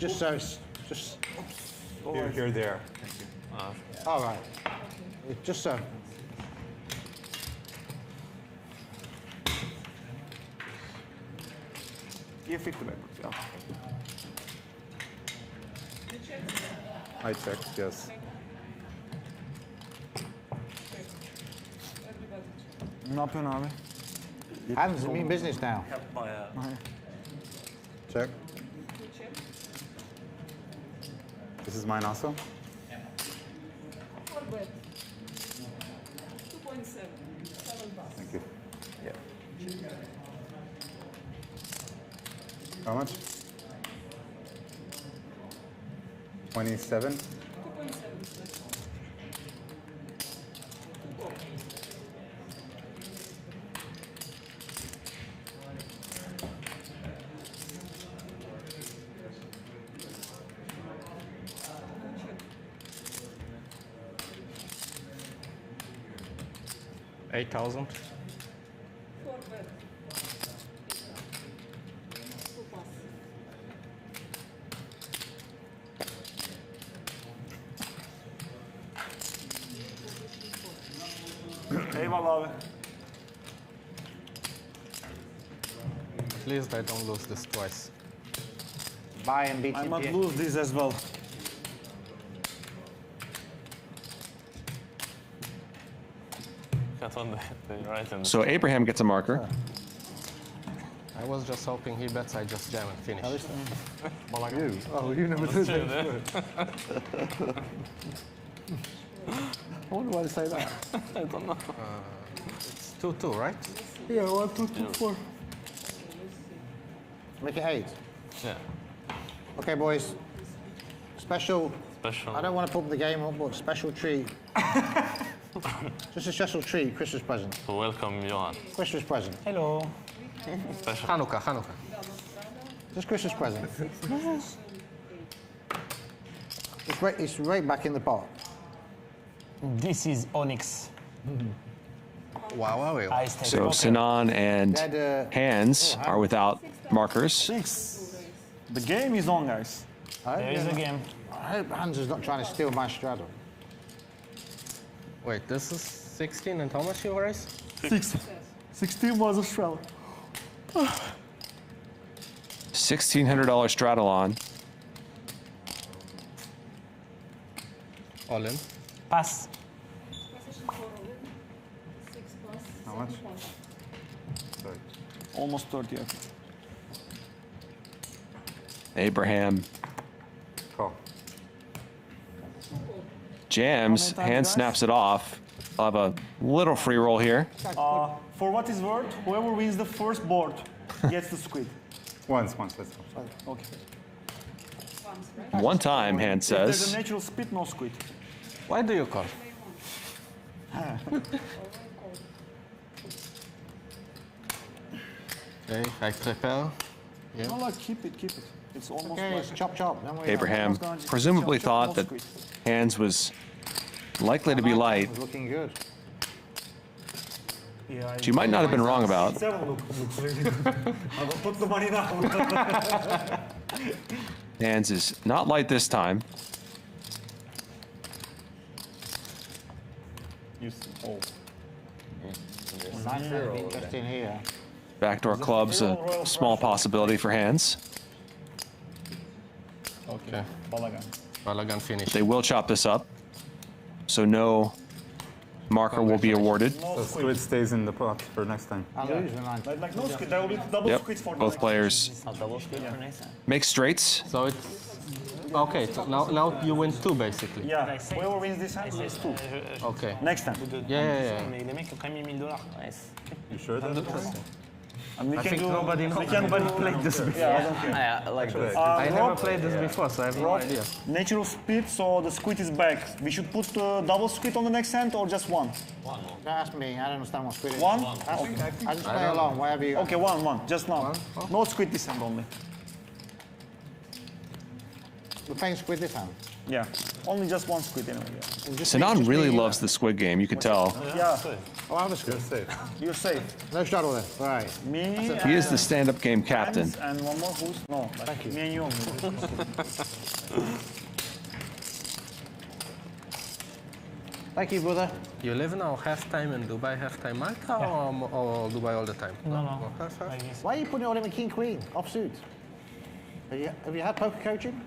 Just so it's just. Here, there. All right. Just so. Yeah, 50 backwards, yeah. I checked, yes. Ne yapıyorsun abi? Handz, I mean business now. Check. This is mine also. Thank you. How much? 27. $8,000. Eyvallah abi. At least I don't lose this twice. Buy and beat I it. might lose this as well. So Abraham gets a marker. I was just hoping he bets I just jam and finish. Well, like you. Oh, you never did that. I wonder why they say that. I don't know. It's 2-2, right? Yeah, 1, 2, 2, 4. Make it 8. Yeah. Okay, boys. Special. Special. I don't want to pump the game up, but special treat. Just a special treat, Christmas present. So welcome, Johan. Christmas present. Hello. Special. Hanukkah. Just Christmas present. It's right back in the pot. This is Onyx. Wow. So Sinan and Handz are without markers. 6. The game is on, guys. There is a game. I hope Handz is not trying to steal my straddle. Wait, this is 16 and how much you raise? 6. 16 was a straddle. $1,600 straddle on. All in. Pass. How much? Sorry. Almost 30. Abraham Call. jams. Handz snaps it off. I'll have a little free roll here. For what is worth, whoever wins the first board gets the squid. Once, let's go. Okay. One time, Handz If there's says. a natural spit, no squid. Why do you call? Okay, I prepare. Yeah. No, like, keep it. It's almost Okay, like... it's chop. Don't worry Abraham about it. presumably thought that Handz was likely to be light, It's looking good. Yeah, which you might not have been wrong about. 7 looks really good. I will put the money down. Handz is not light this time. Oh. Nice little interesting here. Backdoor club's a small possibility for Handz. Okay. Balagan finish. They will chop this up, so no marker will be awarded. So squid stays in the pot for next time. I lose when I... Like no squid, there will be double Yep, squids for both players make straights. So it's okay. So now you win 2 basically. Yeah, whoever wins this hand wins 2. Okay. Next time. Yeah. Mais les mecs ont quand même mis $1000. Nice. You sure that? And we I can think do, nobody knows. we can played this before. Yeah, I don't care. I like this. I never Rob, played this before, so I have no idea. Natural spit, so the squid is back. We should put double squid on the next hand or just one? Don't ask me, I don't understand what squid is. One? Okay. I just play along, whatever you... Okay, one. Just now. No squid this hand only. We're playing squid this hand. Yeah, only just one squid anyway. Sinan really loves the squid game, you can tell. Yeah. Oh, I have a squid. You're safe. No straddle then. All right. Me He is the stand-up game captain. and one more who's... No, Thank you. me and Yong. Thank you, brother. You live now half-time in Dubai, half-time Malta, or Dubai all the time? No. Why are you putting it all in with King Queen, offsuit? Have you had poker coaching?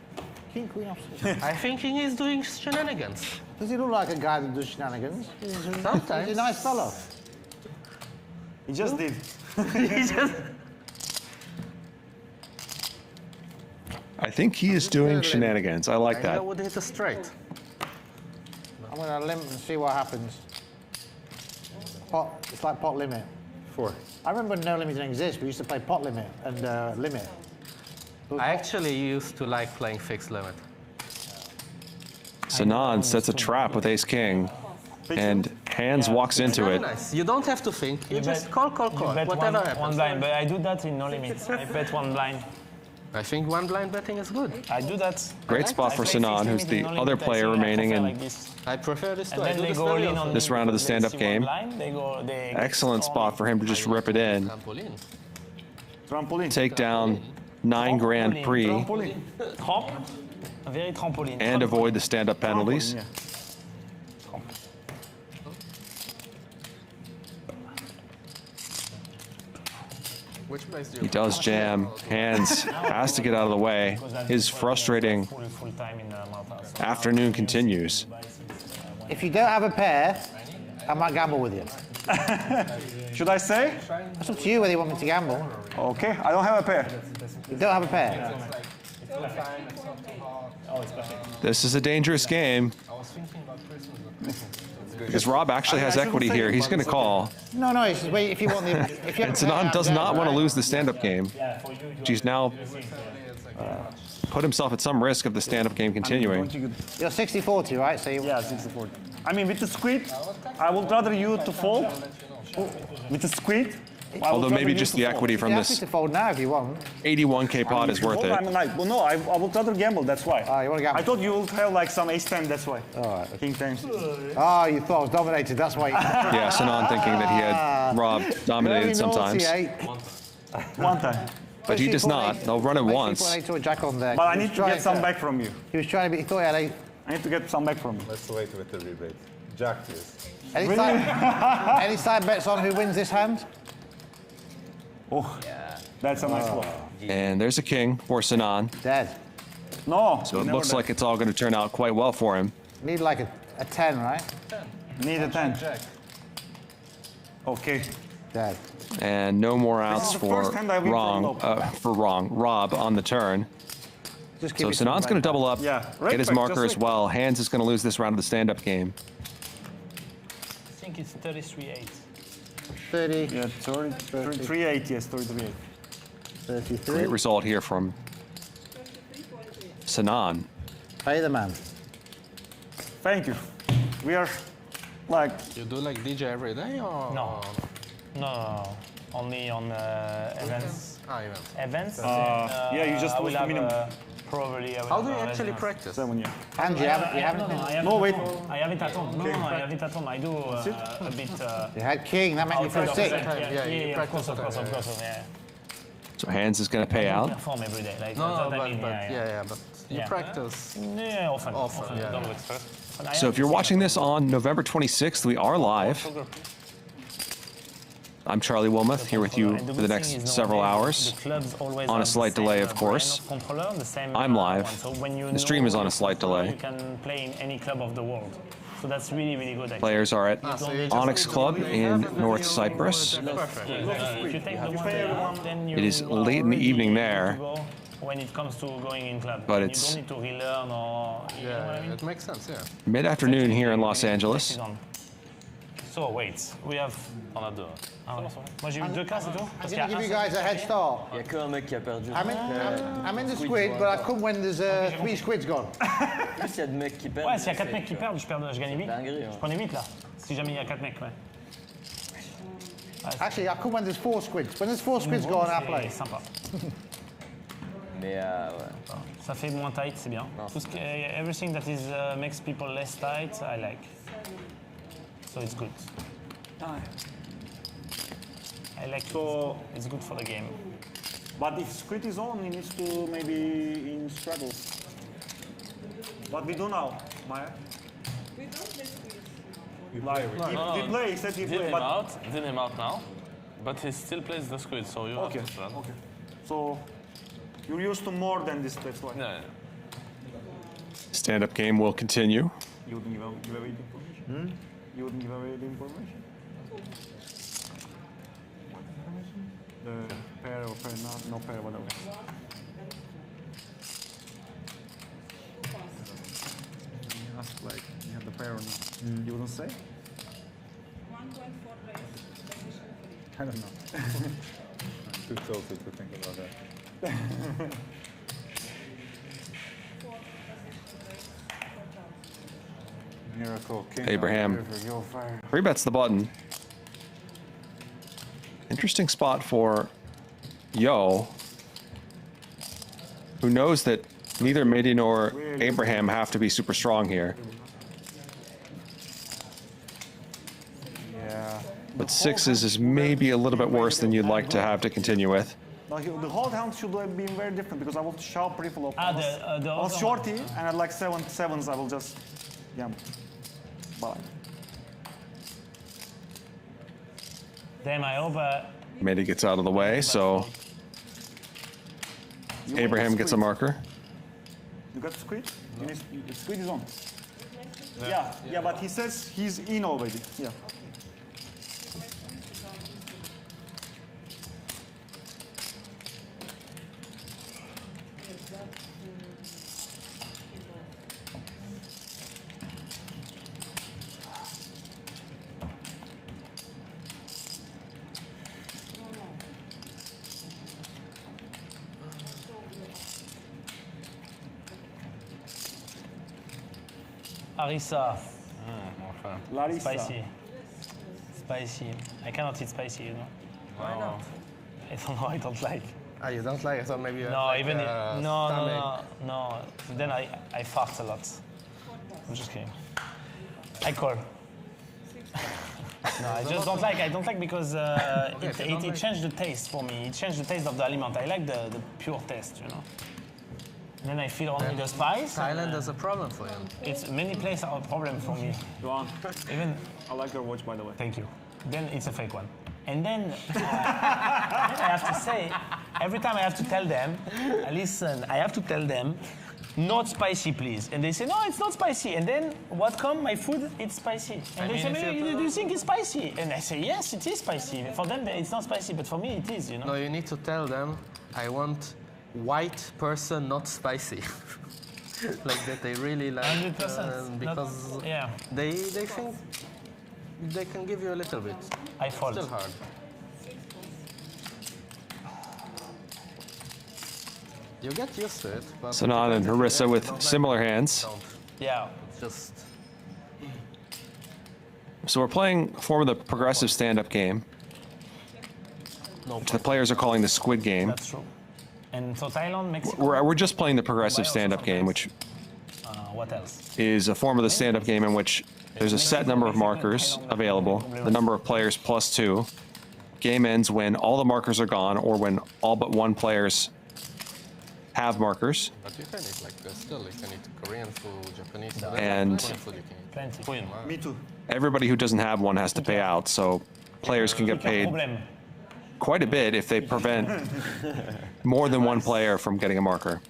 King Queen offsuit. I think he is doing shenanigans. Does he look like a guy that does shenanigans? Sometimes. He's a nice fellow. He just did. I think he is doing shenanigans. I like I that. would hit a straight. I'm going to limp and see what happens. Pot, it's like pot limit. 4. I remember when no limit didn't exist. We used to play pot limit and limit. I actually used to like playing fixed limit. Sinan sets a trap with ace-king, and Handz walks into Very it. nice. You don't have to think. You just call. You bet Whatever happens. one blind, but I do that in no limits. I bet one blind. I think one blind betting is good. I do that. Great spot for Sinan, who's the other player remaining in I prefer this too. And I then do they this go very all in often. on this round of the stand-up game. They Excellent spot for him to just rip it in. Trampoline. Trampoline. Take down 9 grand pre Trampoline. Trompe. A very trampoline. and avoid the stand-up penalties. Yeah. Which place do you He does jam. Handz has to get out of the way. His frustrating afternoon continues. If you don't have a pair, I might gamble with you. Should I say? It's up to you whether you want me to gamble. Okay, I don't have a pair. You don't have a pair. This is a dangerous game. Because Rob actually has equity here. He's going to call. No, no, it's, if you want the... If you And Sinan does not want to lose the stand-up game. He's now put himself at some risk of the stand-up game continuing. You're 60-40, right? So yeah, 60-40. I mean, with the squid, I would rather you to fold. With the squid, Although maybe just the equity from this to fold now if you want. 81K pot is worth it. I'm like, well, no, I would rather gamble, that's why. Oh, you want to gamble? I thought you would have like some ace-10, that's why. All right. King 10. Oh, you thought I was dominated, that's why. Yeah, Sinan thinking that he had Rob dominated sometimes. One time. But he does not. They'll run it once. Jack on there. But I need to get some back from you. He was trying to be, he thought he had a... I need to get some back from you. Let's wait with the rebate. Jack, please. Any side bets on who wins this hand? Oh, that's a nice one. And there's a king for Sinan. Dead. No. So it looks like it's all going to turn out quite well for him. Need like a 10, right? Need a 10. Okay. Dead. And no more outs for Rob on the turn. So Sinan's going to double up, get his marker as well. Handz is going to lose this round of the stand-up game. I think it's 33-8. 30. Yeah, 33-8, yes, 33-8. 33. Great result here from Sinan. Pay the man. Thank you. We are like... You do like DJ every day or? No. No. Only on events. Events? yeah, you just lose the minimum. Probably. How do you actually practice? 7 years. And you haven't No, wait. I haven't at home. No, I haven't at home. I do a bit. You had king, that meant you for a 6. Yeah, of course, yeah. So Handz is going to pay out. Perform every day. Like, No, but you practice. Yeah, often. Yeah. So if you're watching this on November 26th, we are live. I'm Charlie Wilmoth here with you for the next several hours. On a slight delay, of course. I'm live. The stream is on a slight delay. You can play in any club of the world. So that's really, really good. Players are at Onyx Club in North Cyprus. It is late in the evening there. When it comes to going in club, but it's you don't need to relearn or. It makes sense, yeah. Mid-afternoon here in Los Angeles. So wait, we have. On a deux. Moi j'ai eu 2 cas, c'est tout. I'm going to give you guys a head start. Il y a qu'un mec qui a perdu. I'm in the squid, but I come when there's 3 squids gone. S'il y a 2 mecs qui perdent. Ouais, s'il y a 4 mecs qui perdent, je gagne 8. Je prenais 8 là. Si jamais il y a 4 mecs, ouais. Actually, I come when there's 4 squids. When there's 4 squids gone, I play. Sympa. Mais ouais. Ça fait moins tight, c'est bien. Tout ce que, everything that is makes people less tight, I like. So it's good. I like so it. It's good for the game. But if squid is on, he needs to maybe in struggles. What we do now, Maya? We don't play squid. We play, he said he play. Did him out now, but he still plays the squid, so you have to start. Okay. So you're used to more than this, that's why. Yeah. Stand-up game will continue. You wouldn't give away the information? You wouldn't give away the information? The pair or pair not, no pair, whatever. You ask like, you have the pair or not. You wouldn't say? 1.4 raise. I don't know. Too tilted to think about that. Miracle King. Abraham rebets the button. Interesting spot for Yoh, who knows that neither Mehdi nor Abraham have to be super strong here. Yeah. But 6s is maybe a little bit worse than you'd like to have to continue with. No, the whole hand should have been very different because I will sharp pre-flop. I was shorty and at like 7/7s I will just gamble. Damn, I hope. Mehdi gets out of the way, so Abraham gets a marker. You got squid? Squid is on. Yeah, but he says he's in already. Yeah. Harissa. Larissa. Spicy. Spicy. I cannot eat spicy, you know. Why not? I don't know, I don't like. Ah, you don't like? I thought maybe you No, like, even stomach. no. Then I fart a lot. I'm just kidding. I call. No, I just don't like. I don't like because it changed the taste for me. It changed the taste of the aliment. I like the pure taste, you know. And then I feel only the spice. Thailand is a problem for you. It's many places are a problem for me. Go on. Even I like your watch, by the way. Thank you. Then it's a fake one. And then I have to say, every time I have to tell them, listen, I have to tell them, not spicy, please. And they say, no, it's not spicy. And then what come? My food, it's spicy. And they say, do you think it's spicy? And I say, yes, it is spicy. For them, it's not spicy, but for me, it is, you know? No, you need to tell them, I want white person, not spicy. Like that they really like 100%. because they think they can give you a little bit. I fold. Still hard. You get used to it. But Sinan and Harissa with similar hands. Yeah. Just. So we're playing a form of the progressive stand-up game, which the players are calling the Squid Game. That's true. And so Thailand, Mexico. We're just playing the progressive stand-up game, which what else? is a form of the stand-up game in which there's a set number of markers available, the number of players plus 2. Game ends when all the markers are gone or when all but one players have markers. But you can eat like this still. You can eat Korean food, Japanese food. And food you can eat. Plenty. Me too. everybody who doesn't have one has to pay out, so players can get paid quite a bit if they prevent more than one player from getting a marker.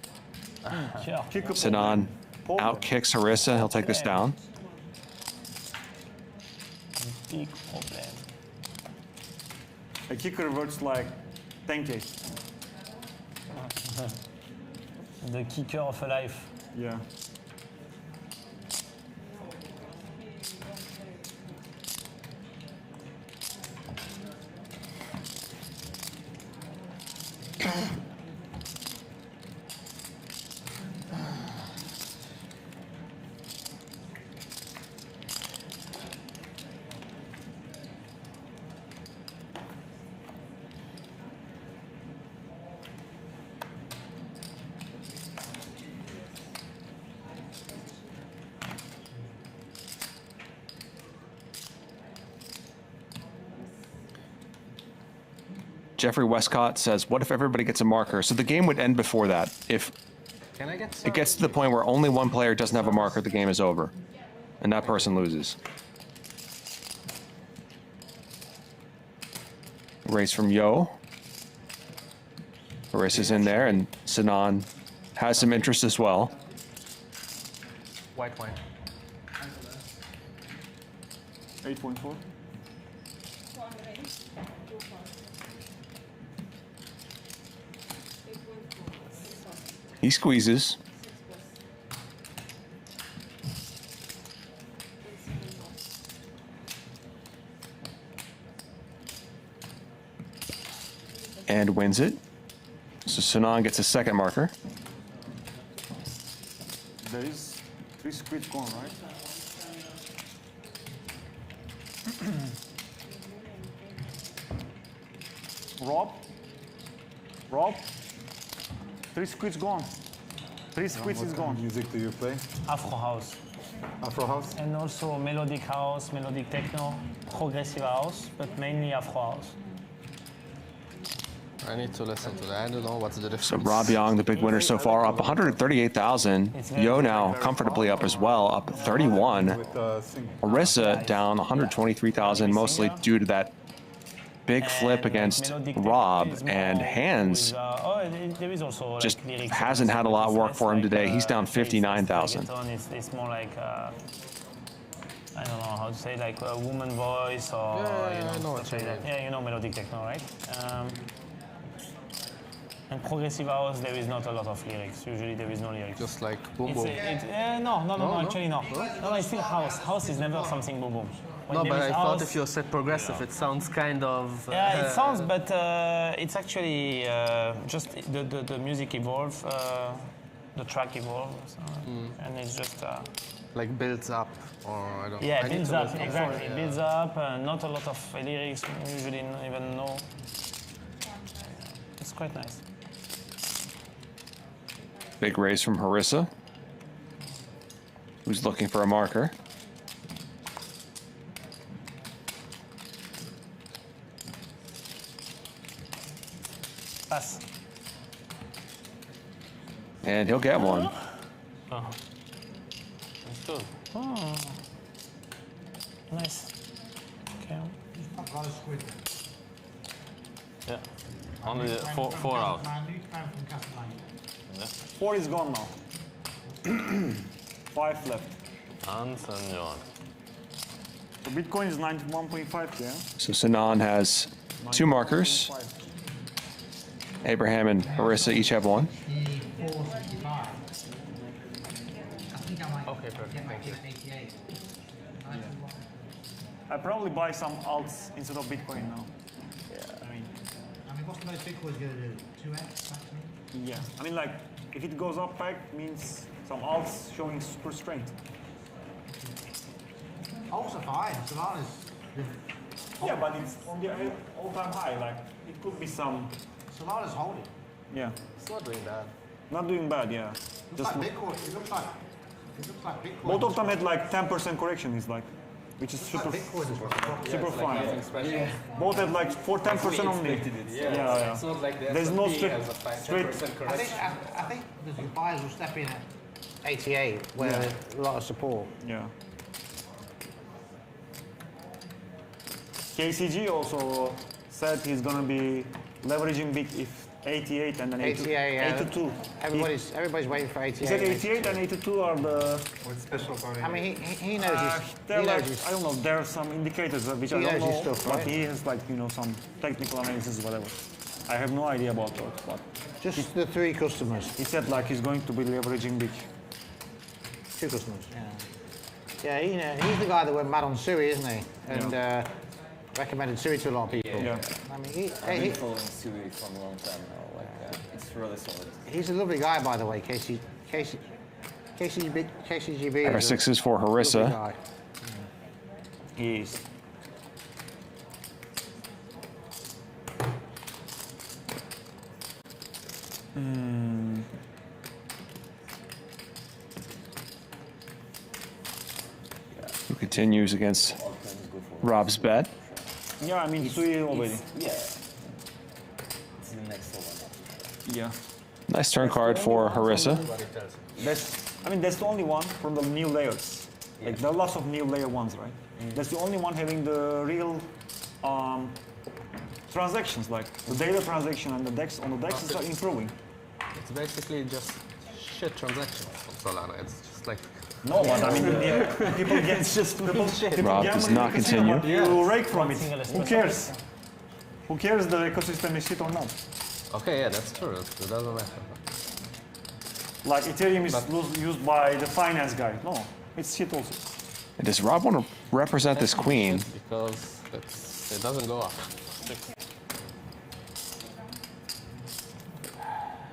Sinan outkicks Harissa. He'll take this down. Big problem. A kick reverts like 10K. The kicker of a life. Yeah. Jeffrey Westcott says, what if everybody gets a marker? So the game would end before that. If it gets to the point where only one player doesn't have a marker, the game is over. And that person loses. Race from Yoh. Harissa's in there, and Sinan has some interest as well. White wine. 8.4. He squeezes. And wins it. So Sinan gets a second marker. There is 3 squids gone, right? Rob? 3 squids gone. 3 squids is gone. What music do you play? Afro house. Afro house? And also melodic house, melodic techno, progressive house, but mainly Afro house. I need to listen to that. I don't know what's the difference. So Rob Yong, the big winner so far, up 138,000. Yoh now comfortably up as well, up 31. Harissa down 123,000, mostly due to that big flip against Rob, and Handz just hasn't had a lot of work for him today. He's down 59,000. It's more like, I don't know how to say, like a woman voice or, you know, stuff like that. Yeah, you know melodic techno, right? And progressive house, there is not a lot of lyrics. Usually there is no lyrics. Just like boom boom. No, actually no. No, it's still house. House is never something boom boom. No, but I thought if you said progressive, it sounds kind of... Yeah, it sounds, but it's actually just the music evolves, the track evolves, and it's just like builds up, or I don't. Yeah, I need builds to up, listen exactly. for it, It yeah. builds up, not a lot of lyrics, usually not even know. It's quite nice. Big raise from Harissa, who's looking for a marker. Pass. And he'll get one. Oh. That's good. Oh. Nice. Okay. Yeah. Only four out. Yeah. 4 is gone now. 5 left. Handz and Yoh. So Bitcoin is 91.5, yeah? So Sinan has 2 markers. Abraham and Harissa each have 1. Okay, perfect. Thank you. I probably buy some alts instead of Bitcoin now. I mean, what's the most Bitcoin's going to do? 2x maximum? Yeah. I mean, like, if it goes up back, means some alts showing super strength. Also fine. Solana's. Yeah, but it's on the all-time high. Like, it could be some. Solana's holding. Yeah. It's not doing bad. Not doing bad, yeah. Looks like Bitcoin. It looks like Bitcoin. Both of them had like 10% correction, is like, which is super, super fine. Yeah. Both had like 10% only. Yeah. It's not like the There's no S&P straight. has a 5% correction. I think the buyers will step in at 88, where there's a lot of support. Yeah. KCG also said he's gonna be leveraging big if 88 and then 82. Everybody's waiting for 88. He said 88 and 82 are the. What's special about it? I mean, he knows his. I don't know. There are some indicators which I don't know, stuff, but right? he has like some technical analysis, whatever. I have no idea about that, but just the 3 customers. He said like he's going to be leveraging big. 2 customers. Yeah, he's the guy that went mad on Sui, isn't he? And recommended Sui to a lot of people. Yeah. I mean, I've been following Sui for a long time now. Like, it's really solid. He's a lovely guy, by the way, KCGB. Pair of 6s for Harissa. He is. Who continues against Rob's bet. Yeah, I mean, Sui already. Yeah. It's the next one. Yeah. Nice turn card for Harissa. That's the only one from the new layers. Like there are lots of new layer ones, right? That's the only one having the real transactions, like the daily transaction and the DEX on the DEX are improving. It's basically just shit transactions from Solana. It's just like. No, but I mean, people get just people Rob does not continue. You rake from it. Who cares? Who cares the ecosystem is shit or not? Okay, yeah, that's true. It doesn't matter. Like Ethereum is used by the finance guy. No, it's shit also. And does Rob want to represent this queen? Because it doesn't go up.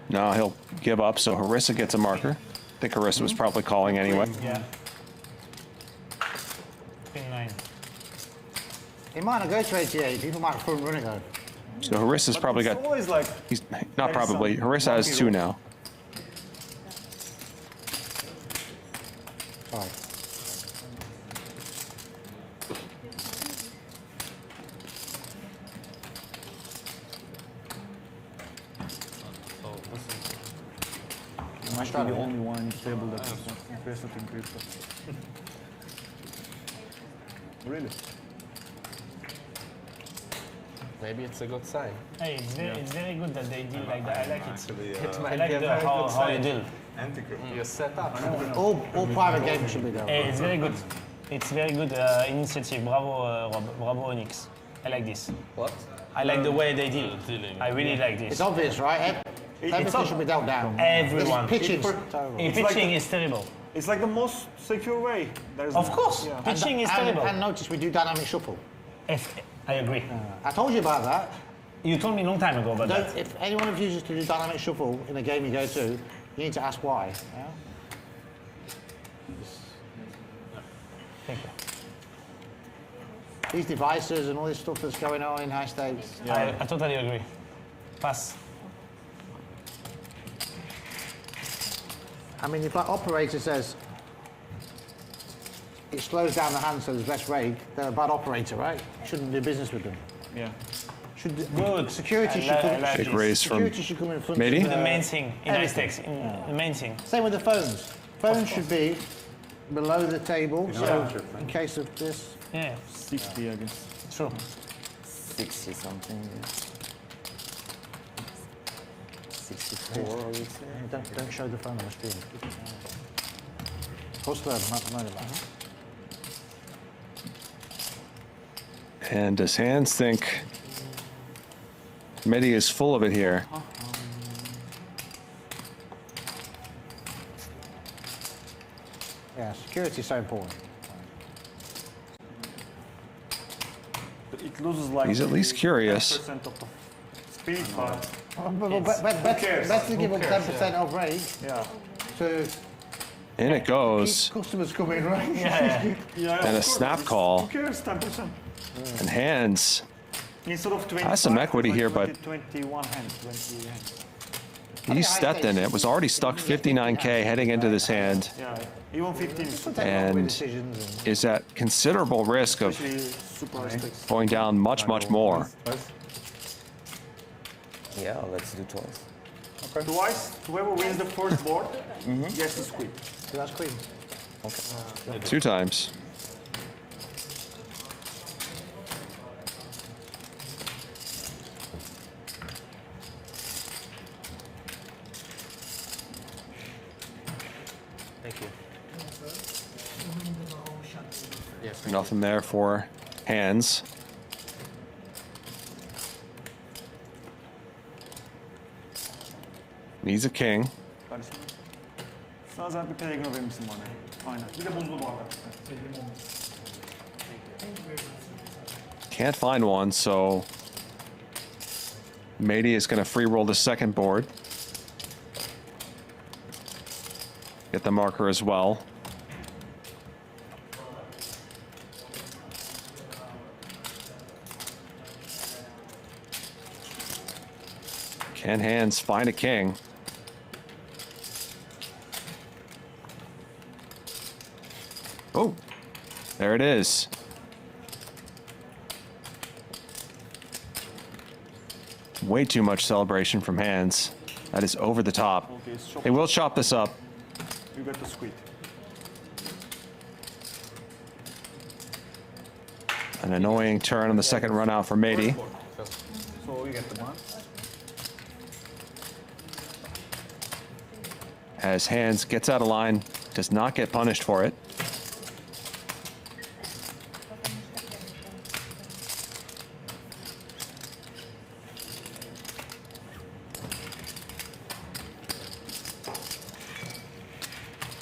No, he'll give up, so Harissa gets a marker. I think Harissa was probably calling anyway. Yeah. Queen 9. He might not go to 88. People might front run it though. So Harissa's probably got. Always like. He's not probably. Harissa has 2 now. Sorry. Might be the only one in table that is interested in crypto. Really? Maybe it's a good sign. Hey, it's very good that they deal like that. I like it. Actually, I might like be a very how good you sign. deal. You're set up. All private games should be there. Hey, it's very good. It's very good initiative. Bravo, Rob. Bravo, Onyx. I like this. What? I like the way they deal. I really like this. It's obvious, right? Everything should be dealt down. Everyone. Pitching. Pitching is terrible. It's like the most secure way. Of course. Pitching is terrible. And notice we do dynamic shuffle. I agree. I told you about that. You told me a long time ago about that. If anyone refuses to do dynamic shuffle in a game you go to, you need to ask why. Yeah? Thank you. These devices and all this stuff that's going on in high stakes. Yeah. I totally agree. Pass. I mean, if like operator says it slows down the hand so there's less rake, they're a bad operator, right? Shouldn't do business with them. Yeah. Good. Security should come. Big raise from Security should come in front. Mehdi? Of The main thing in high stakes. The main thing. Same with the phones. Phones should be below the table, so in case of this. Yeah. 60, I guess. True. 60 something. Yeah. 64, I would say. Don't show the phone on the screen. Hustler, not about. And does Handz think Mehdi is full of it here? Yeah, security is so important. It loses like. He's at least curious. 10% of the speed, but. Better give them 10% of rate. Yeah. So. In it goes. Customers come in, right? Yeah. And a snap call. Who cares? 10%. And Handz Instead of 20. has some equity here, but 21 hands, 20 hands. he stepped in it. Was already stuck 59K heading into this hand. Yeah. Even 15. And is at considerable risk of going down much, much more. Yeah, let's do twice. Okay. Twice, whoever wins the first board gets the squid. So that's queen. Okay. 2 times. Thank you. Nothing there for Handz. Needs a king. Sadece bir Pellegrino verir misin bana? Aynen. Bir de buzlu bardak. Can't find one, so Mehdi is going to free roll the second board. Get the marker as well. Can Handz find a king? Oh, there it is. Way too much celebration from Handz. That is over the top. They will chop this up. You got the squid. An annoying turn on the second run out for Mehdi. So you get the one. As Handz gets out of line, does not get punished for it.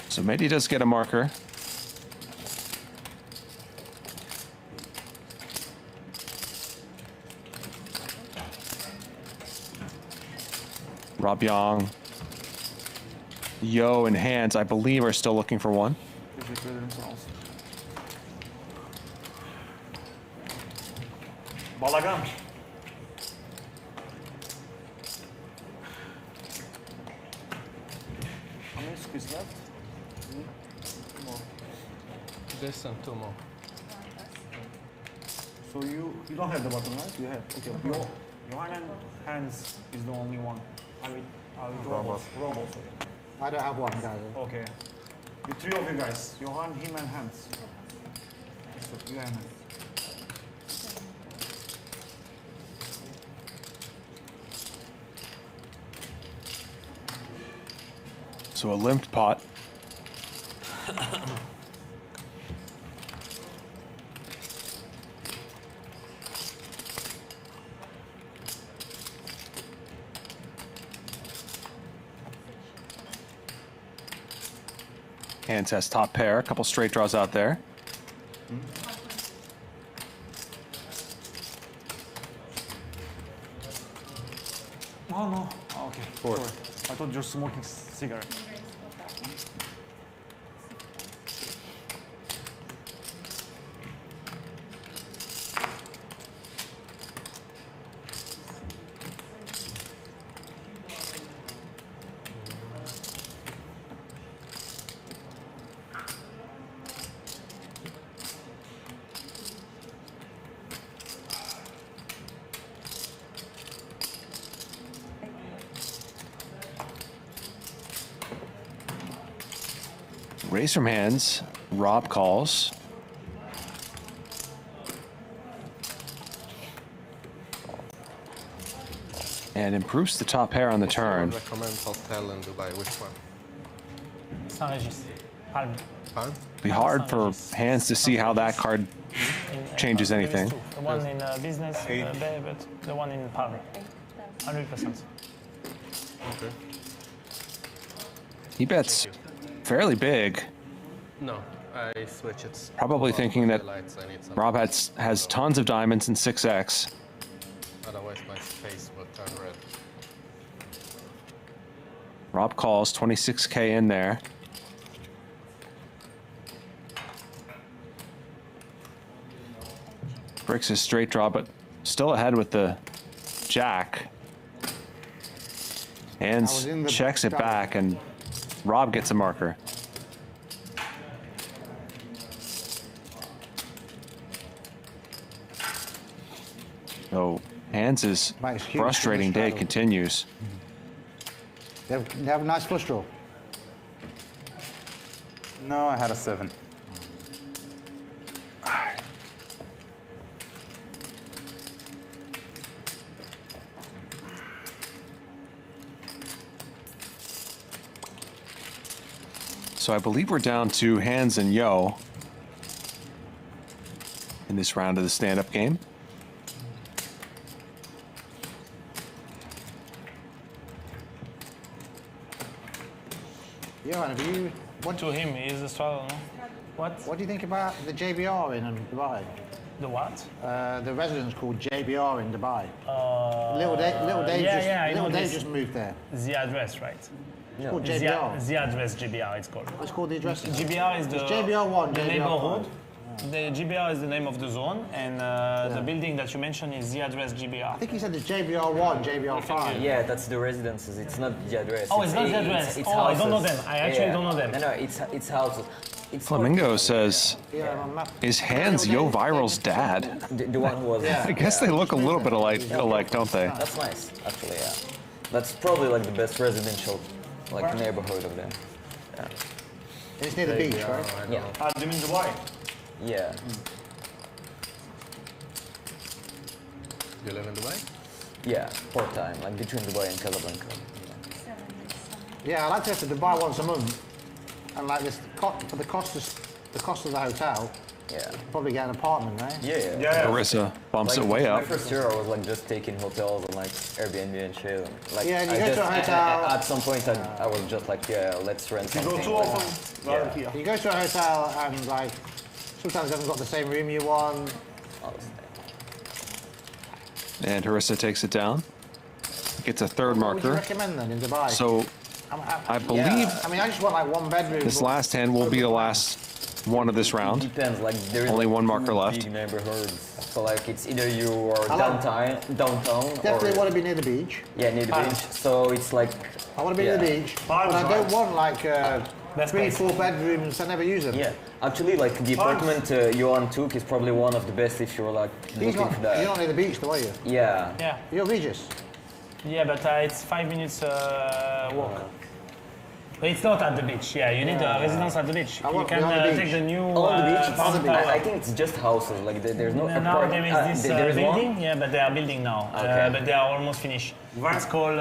So Mehdi does get a marker. Rob Yong, Yoh, and Handz, I believe, are still looking for one. Balagan. How many squids left? This and 2 more. So you don't have the button, right? You have. Okay. Yohan and Handz is the only one. I mean, Robots. I don't have one, guys. Okay. The 3 of you guys. Yohan, him, and Handz. So you and Handz. So a limped pot. Handz has top pair, a couple straight draws out there. Oh no. Oh, okay. 4. Sorry. I thought you were smoking cigarette. Raise from Handz. Rob calls. And improves the top pair on the turn. I recommend hotel in Dubai. Which one? Saint-Régis. Palm. Palm? Be hard for Handz to see how that card changes anything. The one in business, but the one in Palm. 100%. Okay. He bets fairly big. No, I switch it. Probably thinking that Rob has tons of diamonds in 6x. Otherwise my face will turn red. Rob calls 26K in there. Breaks his straight draw, but still ahead with the jack. Handz checks it back, and Rob gets a marker. So Handz' frustrating day continues. They have a nice flush draw. No, I had a 7. So I believe we're down to Handz and Yoh in this round of the stand-up game. Yeah, and have you... What to him is a struggle, no? What do you think about the JBR in Dubai? The what? The residence called JBR in Dubai. Little Dave just moved there. The address, right? It's called JBR. The address GBR, it's called. It's called the address. GBR is the JBR1, the JBR neighborhood. The GBR is the name of the zone, and the building that you mentioned is the address GBR. I think he said it's JBR1, JBR5. Yeah, that's the residences. It's not the address. Oh, it's not the address. It's I don't know houses. them. I actually don't know them. No, it's houses. It's Flamingo says, is Handz Yoh Viral's dad? The one who was... I guess they look a little bit alike, don't they? That's nice, actually, yeah. That's probably like the best residential neighborhood of them. Yeah. It's near the beach, right? Yeah. Do you mean Dubai? Yeah. You live in Dubai? Yeah, part-time, like between Dubai and Casablanca. Yeah, I like to go to Dubai once a month, and like this for the cost of the hotel. Yeah. Probably get an apartment, right? Yeah. Harissa bumps it way up. My first year, I was like just taking hotels and like Airbnb and shit. Like, yeah, and you go to a hotel. At some point, I was just like, yeah, let's rent something. You go too often. You go to a hotel and like sometimes they haven't got the same room you want. And Harissa takes it down. Gets a third What would you marker. recommend then in Dubai? So I believe I mean, I just want like one bedroom. this last hand will be the last one of this round. Depends, like there is Only one two marker left. Big neighborhoods. So like it's either you are downtown, Definitely or want to be near the beach. yeah, near the beach. So it's like I want to be near the beach, but I don't want like 3-4 bedrooms. I never use them. Yeah, actually, like the apartment Johan took is probably one of the best if you're like looking for that. You're not near the beach, though, are you? Yeah. Yeah. You're Regis. Yeah, but it's 5 minutes walk. But it's not at the beach. Yeah, you need a residence at the beach. You can take the new on the beach. Palm Tower. I think it's just houses. Like there's no Now apartment. there is this there is building. one? Yeah, but they are building now. Okay. But they are almost finished. It's called.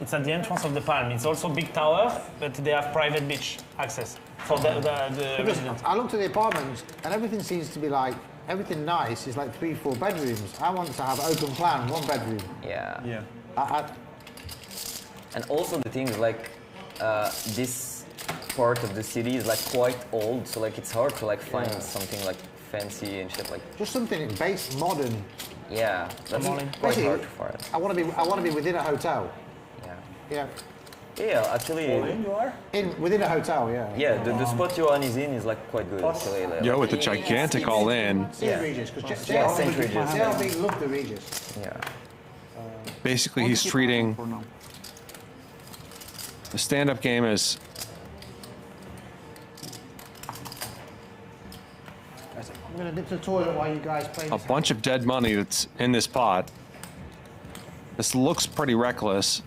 It's at the entrance of the Palm. It's also big tower, but they have private beach access for the residents. I looked at the apartments, and everything seems to be like everything nice is like 3-4 bedrooms. I want to have open plan, 1 bedroom. Yeah. Yeah. And also the thing is like this part of the city is like quite old, so like it's hard to like find something like fancy and shit like. Just something base modern. Yeah, that's quite hard to find. I want to be within a hotel. Yeah. Yeah. Yeah, actually. Within a hotel, yeah. Yeah, the spot Johan is in is like quite good actually. Like, Yo, with the gigantic all in. St. Regis, because St. Regis. JLB loved the Regis. Yeah. Basically, he's treating the stand-up game as I'm going to dip to the toilet while you guys play a bunch of dead money that's in this pot. This looks pretty reckless,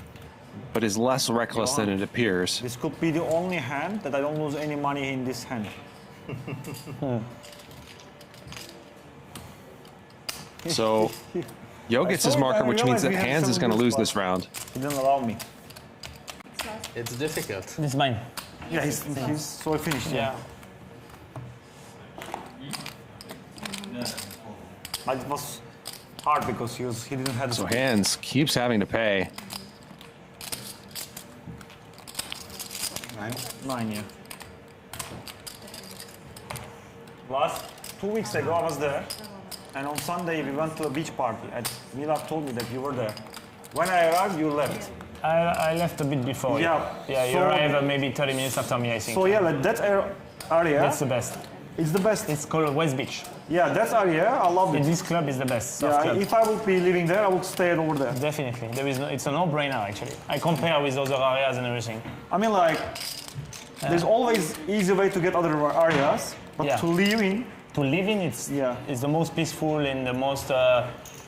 but is less reckless than it appears. This could be the only hand that I don't lose any money in this hand. So, Yoh gets his marker, which means that Handz is going to lose this round. He didn't allow me. It's difficult. This is mine. Yeah, he's so finished. Yeah. But it was hard because he didn't have. So Handz keeps having to pay. 9, yeah. Last 2 weeks ago I was there, and on Sunday we went to a beach party. And Mila told me that you were there. When I arrived, you left. I left a bit before. Yeah. Yeah, you arrived maybe 30 minutes after me, I think. So yeah, like that area. That's the best. It's the best. It's called West Beach. Yeah, that area, I love it. This club is the best. Yeah, club. if I would be living there, I would stay over there. Definitely. It's a no-brainer, actually. I compare with other areas and everything. I mean, like, there's always easy way to get other areas, but to live in. To live in, it's the most peaceful and the most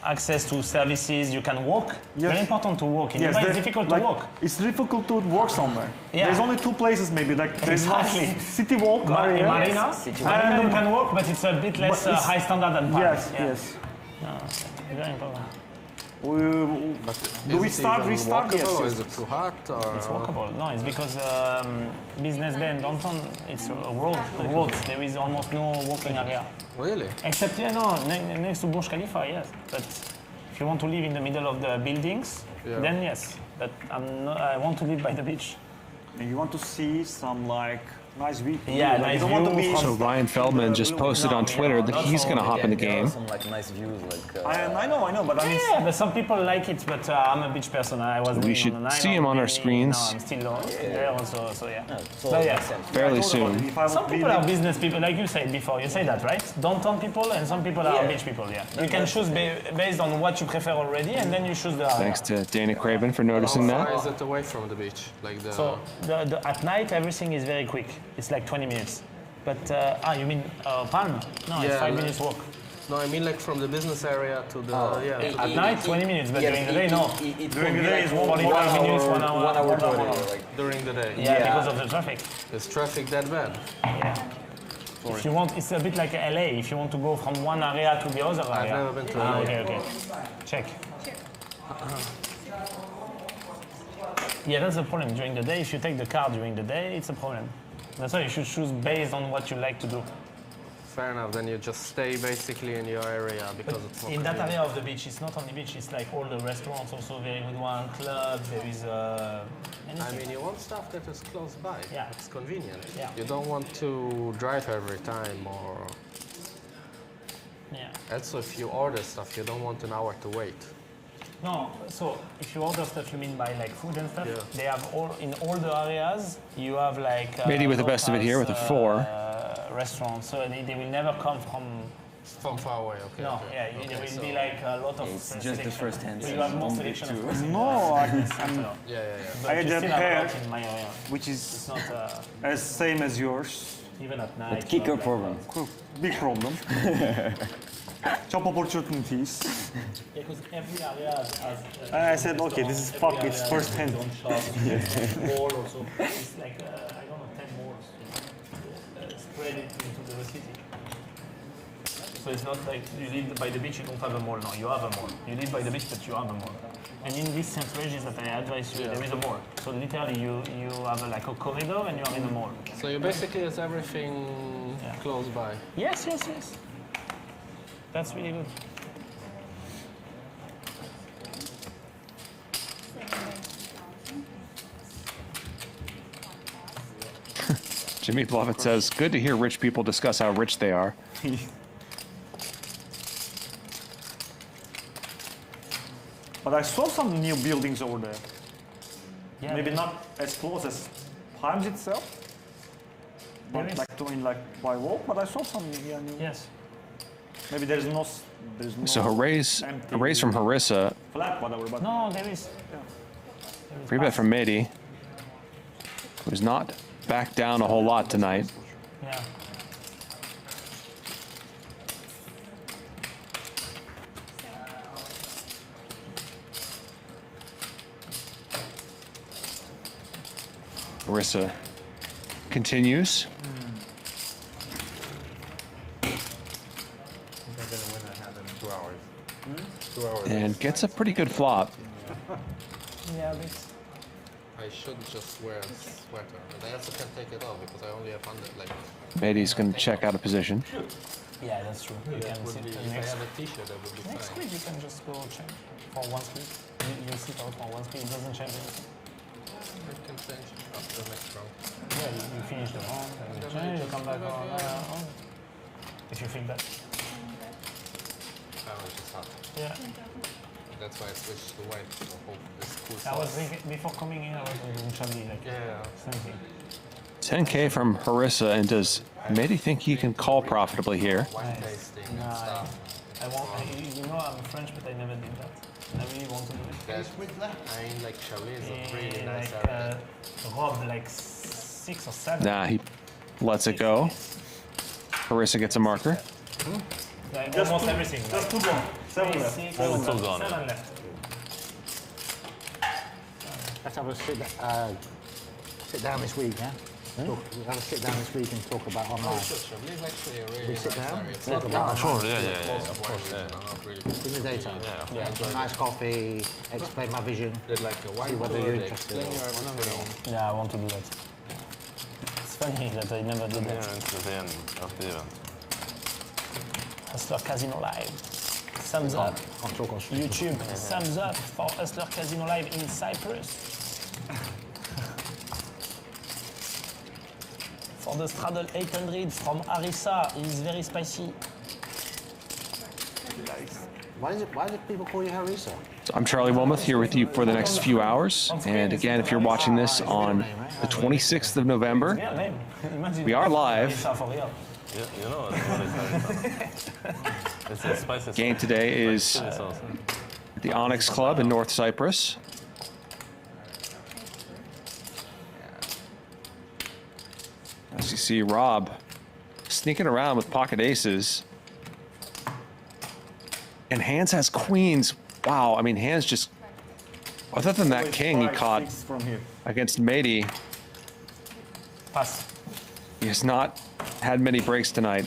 access to services. You can walk. Very important to walk. In Dubai, it's difficult to walk. It's difficult to walk somewhere. Yeah. There's only 2 places maybe. Like there's City Walk area. Marina. Marina you can walk, but it's a bit less high standard than Paris. Yes. Very important. Do we start? Restart? Yes. Or is it too hot? Or It's walkable. No, it's because Business Bay in downtown, it's a road. There is almost no walking area. Really? Except, next to Burj Khalifa, yes. But if you want to live in the middle of the buildings, then yes. But I want to live by the beach. And you want to see some nice view. Yeah, nice view. So Ryan Feldman just posted on Twitter that he's going to hop in the game. Some nice views, I know, but I mean. Yeah, but some people like it, but I'm a beach person. I was. We should see him on our screens. No, I'm still there also, so yeah. But yeah, fairly soon. Some people are business people, like you said before. You say that, right? Downtown people and some people are beach people. Yeah. You can choose based on what you prefer already, and then you choose the. Thanks to Dana Craven for noticing How that. far is it away from the beach? So at night everything is very quick. It's like 20 minutes. But you mean Palm? No, it's 5 minutes walk. No, I mean from the business area to the at night 20 minutes, but during the day no. During the day is 45 minutes, 1 hour. 1 hour 20. During the day. Yeah, because of the traffic. Is traffic that bad? Yeah. If you want, it's a bit like LA. If you want to go from one area to the other area. I've never been to LA. Okay. Check. Yeah, that's the problem. During the day, if you take the car during the day, it's a problem. That's why you should choose based on what you like to do. Fair enough, then you just stay basically in your area because it's not in that area of the beach, it's not only beach, it's like all the restaurants, also very good one, clubs, there is anything. I mean, you want stuff that is close by. Yeah. It's convenient. Yeah. You don't want to drive every time or... Yeah. Also, if you order stuff, you don't want an hour to wait. No, so if you order stuff, you mean by like food and stuff? Yeah. They have in all the areas, you have like... Mehdi with the best of it here with a 4. Restaurants, so they will never come from far away. Okay. No, there will be like a lot of. It's just the first hand. You have more selection of first hand. No, I had that pair, in my area. which is not as same as yours. Even at night. But kicker problem. Big problem. Job opportunities. Yeah, because every area has I said, okay, this is fuck. It's first hand. Mall also. It's like I don't know, 10 malls. Spread it into the city. So it's not like you live by the beach, you don't have a mall. No, you have a mall. You live by the beach, but you have a mall. And in these centrages that I advise you, there is a mall. So literally, you have like a corridor and you are in a mall. So you basically has everything close by. Yes. That's really good. Jimmy Bluffett says, good to hear rich people discuss how rich they are. But I saw some new buildings over there. Yeah, maybe not as close as Palms itself. But like doing like by walk, but I saw some new. Yes. Maybe there's no. So Harissa from Harissa. Flat, whatever. But no, there is. Free bet from Mehdi, who's not back down a whole lot tonight. Yeah. Harissa continues. And gets a pretty good flop. Yeah, but I should just wear a sweater, but I also can take it off because I only have under like. Mehdi's going to check out of position. Yeah, that's true. You can sit If I next had a t-shirt, that would be next fine. week. You can just go change for one split. You sit out for one split. It doesn't change anything. I can change after the next round. Yeah, you finish the round, and you change. You come back on. If you feel that. Oh, it's just hot. Yeah. That's why I switched to white. So hope this cools I was off. thinking before coming in. I was thinking Charlie like same thing. 10K from Harissa, and does Mehdi think he can call profitably here? Wine tasting and stuff. I want. You know, I'm French, but I never did that. I really want to do it. I mean, like Chalet is a really nice Like area. Rob, like 6 or 7. Nah, he lets it go. Harissa gets a marker. Like Just almost two- everything. just like two gone. 7 three, left. 6, 7 7 left. 7 left. Let's have a sit down this week, yeah? We'll have a sit down this week and talk about online. Oh, sure. Chalet is actually a really We sit nice down? area. It's Yeah, not yeah, about sure. of course, yeah. In the daytime. Yeah. Some nice coffee, explain my vision. Did like a See white whether tour, you're they interested. explain you everything. Yeah, I want to do that. It's funny that I never did that. It's the end of the event. Hustler Casino Live. Thumbs up. YouTube, thumbs up for Hustler Casino Live in Cyprus. For the straddle 800 from Harissa, it is very spicy. Why do people call you Harissa? So I'm Charlie Wilmoth here with you for the next few hours. And again, if you're watching this on the 26th of November, we are live. You know what is It's a spicy Game today is at the Onyx Club in North Cyprus. As you see, Rob sneaking around with pocket aces. And Handz has queens. Wow, I mean, Handz just, other than that king he caught against Mehdi, Pass. he has not had many breaks tonight.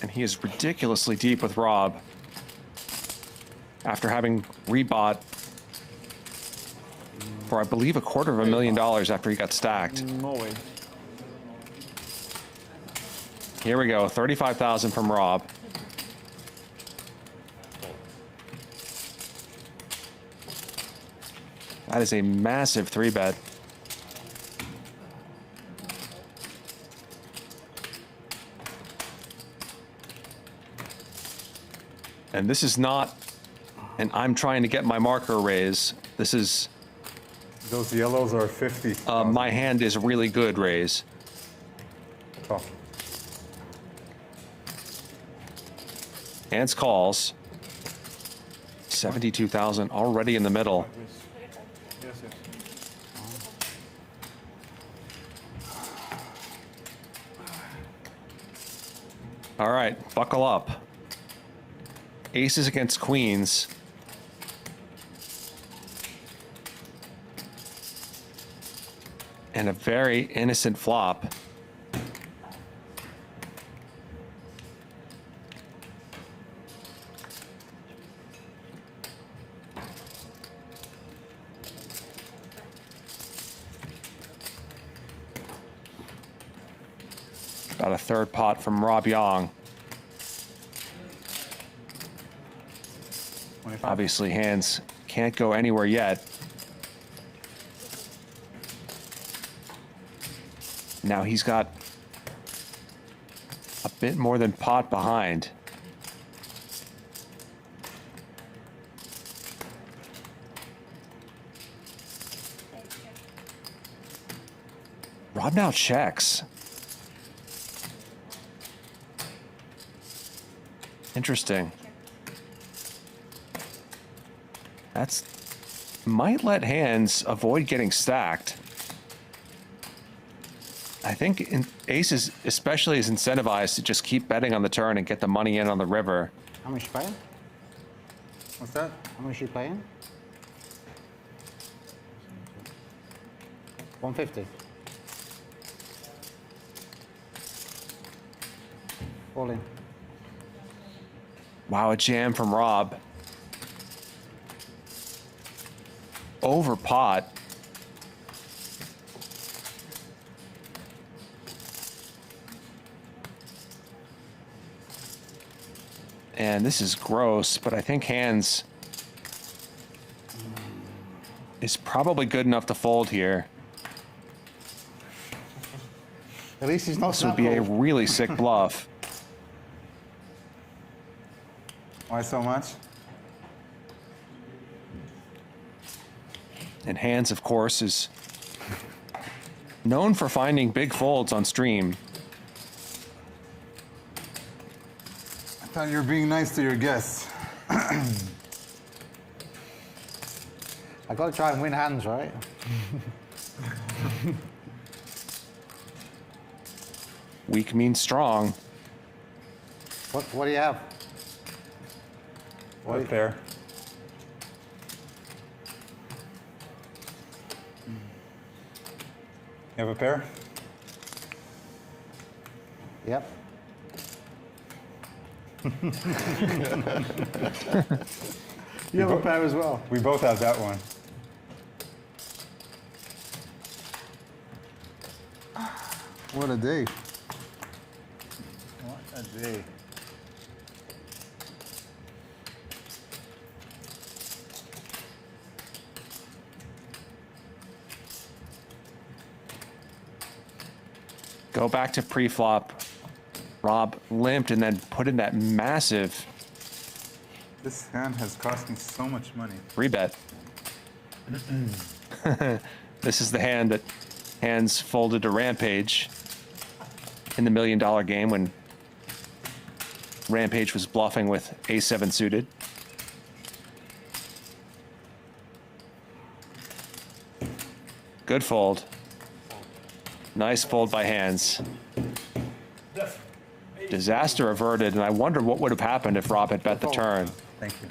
And he is ridiculously deep with Rob after having rebought for, I believe, $250,000 after he got stacked. No way. Here we go, 35,000 from Rob. That is a massive 3-bet. And this is not an I'm trying to get my marker raise. This is... Those yellows are 50. My hand is really good raise. Tough. Handz calls. 72,000 already in the middle. Yes, yes. All right, buckle up. Aces against queens. And a very innocent flop. Got a third pot from Rob Yong. Obviously, Handz can't go anywhere yet. Now he's got a bit more than pot behind. Rob now checks. Interesting. That's might let Handz avoid getting stacked. I think aces especially is incentivized to just keep betting on the turn and get the money in on the river. How much paying? What's that? How much are you playing? 150. All in. Wow, a jam from Rob. Over pot. And this is gross, but I think Handz is probably good enough to fold here. At least he's not. This would be a really sick bluff. Why so much? And Handz, of course, is known for finding big folds on stream. I thought you were being nice to your guests. I got to try and win Handz, right? Weak means strong. What do you have? What pair? You have a pair? Yep. You have a pair as well. We both have that one. What a day. What a day. Go back to pre-flop. Rob limped and then put in that massive This hand has cost me so much money. rebet. This is the hand that Handz folded to Rampage in the $1 million game when Rampage was bluffing with A7 suited. Good fold. Nice fold by Handz. Disaster averted, and I wonder what would have happened if Rob had bet the turn. Thank you.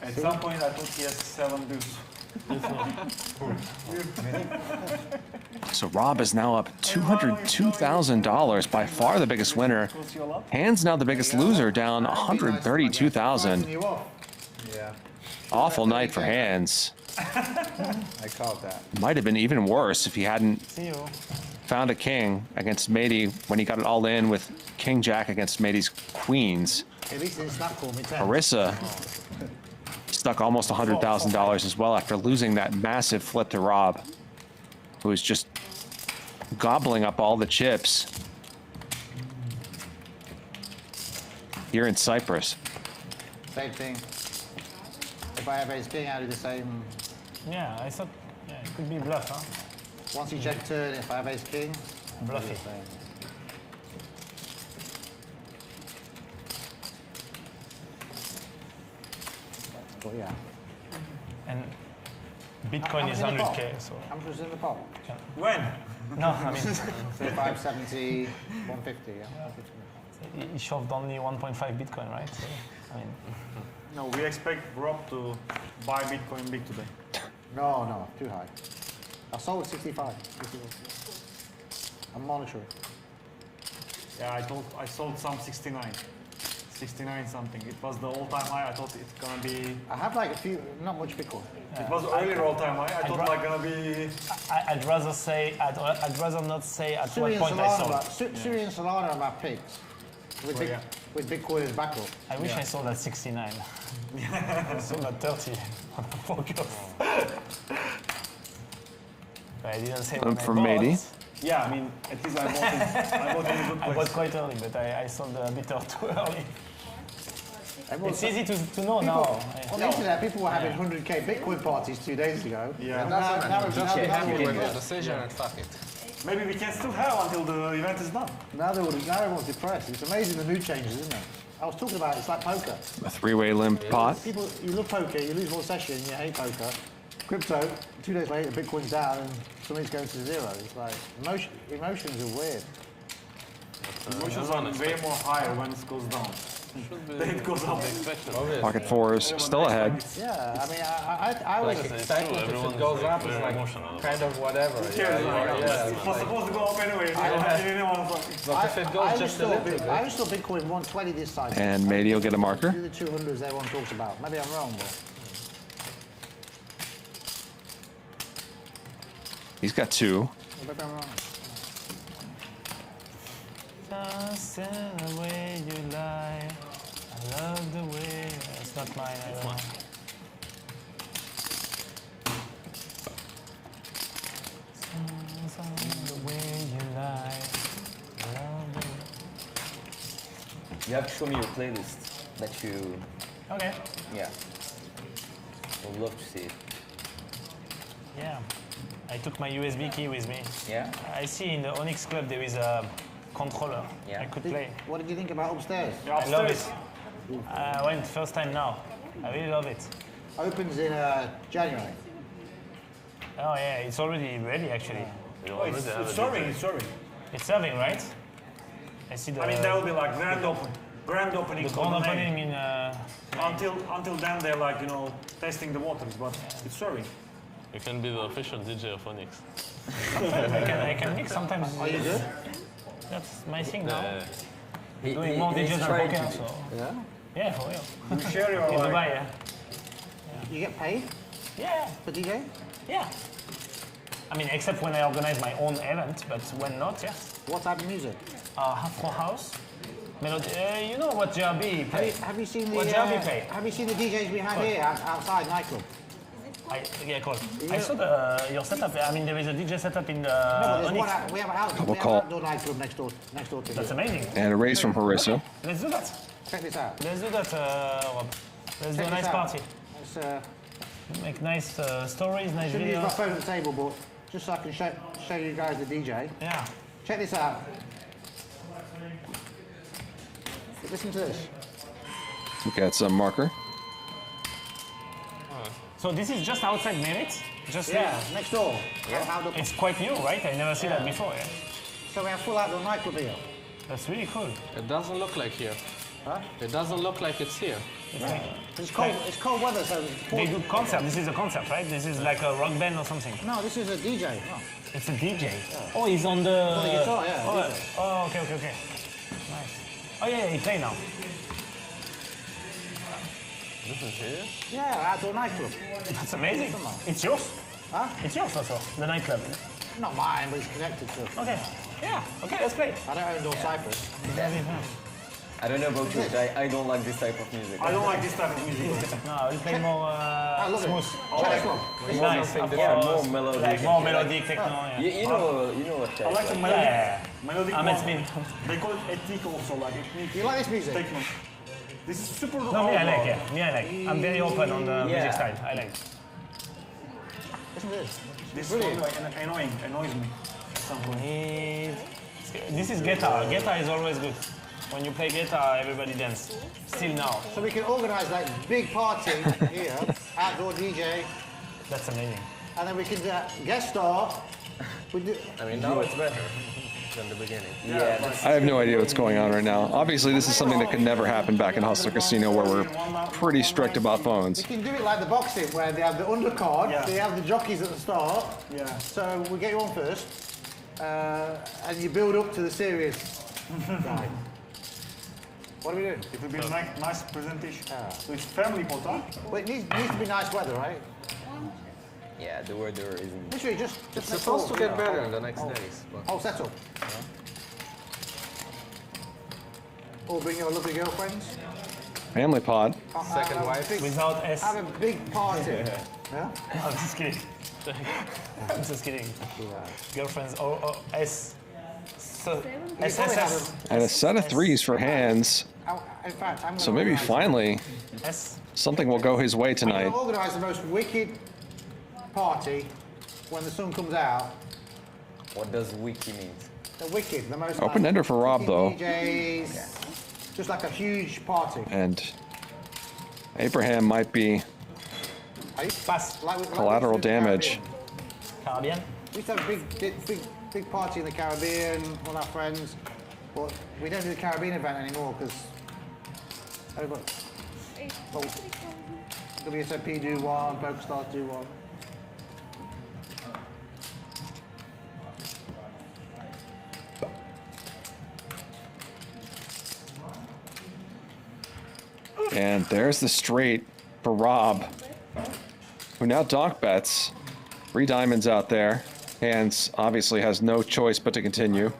At some point, I thought he has 7 deuce. So Rob is now up $202,000, by far the biggest winner. Handz now the biggest loser, down $132,000. Yeah. Awful night for Handz. I called that. Might have been even worse if he hadn't found a king against Mehdi when he got it all in with King Jack against Mehdi's queens. At least it's not cool. Harissa stuck almost $100,000 as well after losing that massive flip to Rob, who was just gobbling up all the chips here in Cyprus. Same thing. If I have ace king, I do the same. Yeah, I thought it could be bluff, huh? Once you check turn, if I have ace king, bluff I do it. the same. But yeah. And Bitcoin is 100K, so. How much was in the pot? When? No, I mean. 570, 150, yeah. 150. He shoved only 1.5 Bitcoin, right? So, I mean. No, we expect Rob to buy Bitcoin big today. No, too high. I sold 65. I'm monitoring. Yeah, I sold some 69. 69 something. It was the all-time high. I thought it's gonna be. I have like a few, not much Bitcoin. It was earlier all-time high. I thought like gonna be. I'd rather say I'd rather not say at what point I sold. Syrian Solana are my picks. With Bitcoin as backup. I wish I sold at 69. I sold at 30 on the focus. But I didn't say when From I bought. Mehdi. Yeah, I mean, at least I bought in a good place. I bought quite early, but I sold a bit too early. It's easy to know now. On the internet, people were having 100K Bitcoin parties 2 days ago. Yeah. And now Just be happy with the the decision and fuck it. Maybe we can still have until the event is done. Now everyone's depressed. It's amazing the mood changes, isn't it? I was talking about it's like poker. A three-way limp pot. People, you love poker, you lose one session, you hate poker. Crypto, 2 days later, Bitcoin's down and something's going to zero. It's like, emotions are weird. Emotions are way more higher when it goes down. Then it goes up. Pocket fours still ahead. Yeah, I mean, I was like excited if it goes up, it's like kind of whatever. Who cares? It was supposed to go up anyway. But if it goes just a little bit. I was still Bitcoin 120 this time. And Mehdi will get a marker. Do the 200s everyone talks about. Maybe I'm wrong, but. He's got 2. Maybe I'm wrong. Just in the way you lie. I love the way. It's not mine. I don't know. The way you lie. I love the way. You have to show me your playlist that you. Okay. Yeah. Would love to see it. Yeah. I took my USB key with me. Yeah. I see in the Onyx Club there is a controller. Yeah. I could play. What did you think about upstairs? I love it. I went first time now. I really love it. Opens in January. Oh yeah, it's already ready actually. Oh, it's serving, it's serving. It's serving, right? I see the. I mean, that will be like grand opening. The grand opening in. Until then, they're like, you know, testing the waters, but it's serving. You can be the official DJ of Onyx. I can mix sometimes. Are you good? That's my thing now. Yeah. Doing more DJs than poker, so. Yeah? Yeah, for real. You share your in Dubai, yeah. You get paid? Yeah. For DJ? Yeah. I mean, except when I organize my own event, but when not, yes. What type of music? Afro house. Melody. You know what Gerry play? Have you seen the? What Gerry play? Have you seen the DJs we had here outside nightclub? Yeah, cool. I saw your setup. I mean, there is a DJ setup in the. No, there's Onyx. one. We have an outdoor nightclub next door to That's amazing. And a raise from Harissa. Let's do that. Check this out. Let's do that, Rob. Let's do a nice party. Let's make nice stories, nice shouldn't use my videos. phone at the table, but just so I can show you guys the DJ. Yeah. Check this out. Listen to this. Look at some marker. So this is just outside Merit? Just next door. Yeah. It's quite new, right? I never seen that before. Yeah. So we have full outdoor nightclub here. That's really cool. It doesn't look like here. Huh? It doesn't look like it's here. Yeah. It's cold. It's cold weather, so they do concert. This is a concert, right? This is like a rock band or something. No, this is a DJ. Oh. It's a DJ. Yeah. Oh, he's on the. On the guitar, yeah. Oh, okay. Nice. Oh yeah, he play now. This is here? Yeah, outdoor nightclub. That's amazing. It's yours? Huh? It's yours also, the nightclub. Not mine, but it's connected to. Okay. Yeah. Okay, let's play. I don't own no Cyprus. I don't know about you, but I don't like this type of music. I don't like this type of music. No, I will play more smooth. It's nice. More melodic. Like more melodic techno. Yeah. You know what I like the melodic. Melodic. They call it ethnic also, like ethnic. You like this music? Techno. This is super. No, me I like. Yeah, me I like. I'm very open on the music style. I like. Listen to this. This is like annoys me. This is guitar. Guitar is always good. When you play guitar, everybody dance. Still now. So we can organise like big party here, outdoor DJ. That's amazing. And then we can guest star. I mean, now it's better than the beginning. Yeah. I have no idea what's going on right now. Obviously, this is something that could never happen back in Hustler Casino where we're pretty strict about We phones. can do it like the boxing where they have the undercard, they have the jockeys at the start. Yeah. So we get you on first, and you build up to the serious guy. What are we doing? It will be a nice presentation. So it's family photo. Well, it needs to be nice weather, right? Yeah, the weather isn't. Literally, just It's supposed to get better in the next days. Oh, settle. Or bring your lovely girlfriends. Family pod. Second wife. Without S. Have a big party. Yeah? I'm just kidding. I'm just kidding. Girlfriends or S. So, SSS. And a set of threes for Handz. In fact, I'm So maybe finally something will go his way I'm tonight. going to organise the most wicked party when the sun comes out. What does wiki mean? The wicked, the most Open ender for Rob, though. DJs, just like a huge party. And Abraham might be Pass. Collateral damage. Caribbean. We used to have a big party in the Caribbean, all our friends. But we don't do the Caribbean event anymore because everybody. Well, WSOP do one, PokerStars do one. And there's the straight for Rob, who now donk bets. 3 diamonds out there. Handz obviously has no choice but to continue.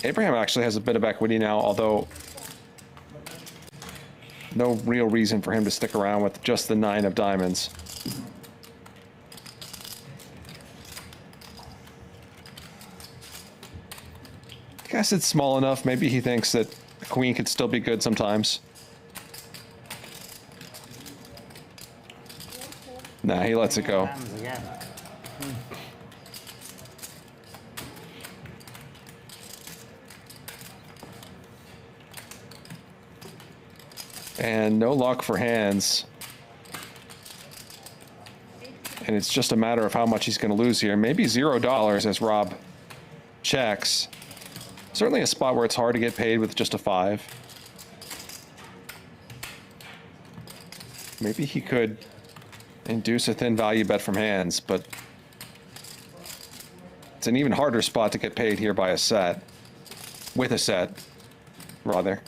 Abraham actually has a bit of equity now, although no real reason for him to stick around with just the 9 of diamonds. I guess it's small enough. Maybe he thinks that the queen could still be good sometimes. Nah, he lets it go. And no luck for Handz. And it's just a matter of how much he's going to lose here. Maybe $0 as Rob checks. Certainly a spot where it's hard to get paid with just a 5. Maybe he could induce a thin value bet from Handz, but it's an even harder spot to get paid here by a set. With a set, rather.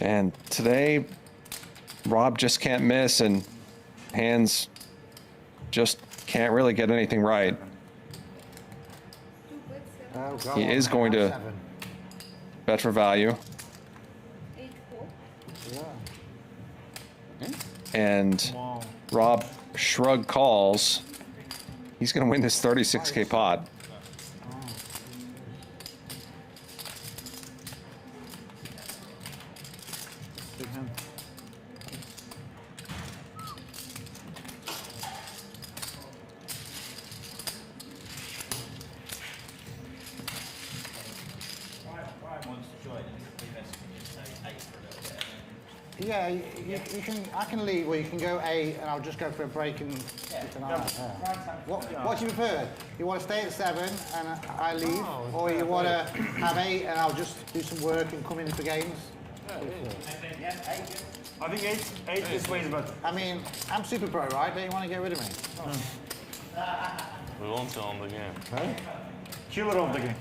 And today, Rob just can't miss, and Handz just can't really get anything right. He is going to bet for value. And Rob shrug calls. He's going to win this 36K pot. Yeah, you can. I can leave, or you can go 8, and I'll just go for a break and keep an eye out. What do you prefer? You want to stay at 7 and I leave, or you want to have 8 and I'll just do some work and come in for games? I think 8 this way is better. I mean, I'm super pro, right? Don't you want to get rid of me? We want to on the game. Huh? Killer of the game.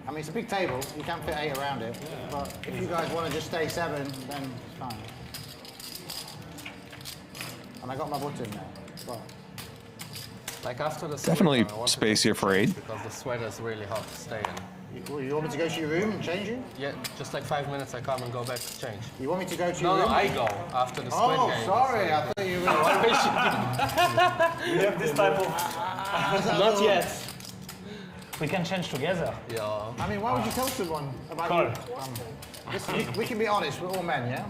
I mean, it's a big table. You can fit 8 around it. But if you guys want to just stay 7, then it's fine. And I got my button now. But like after the definitely space here for 8. Because the sweater is really hot to stay in. You want me to go to your room and change you? Yeah, just like 5 minutes I come and go back to change. You want me to go to your room? No, I go after the sweat game. Oh, sorry, I thought you were... You have this type of... Not yet. We can change together. Yeah. I mean, why would you tell someone about you? Listen, we can be honest, we're all men, yeah?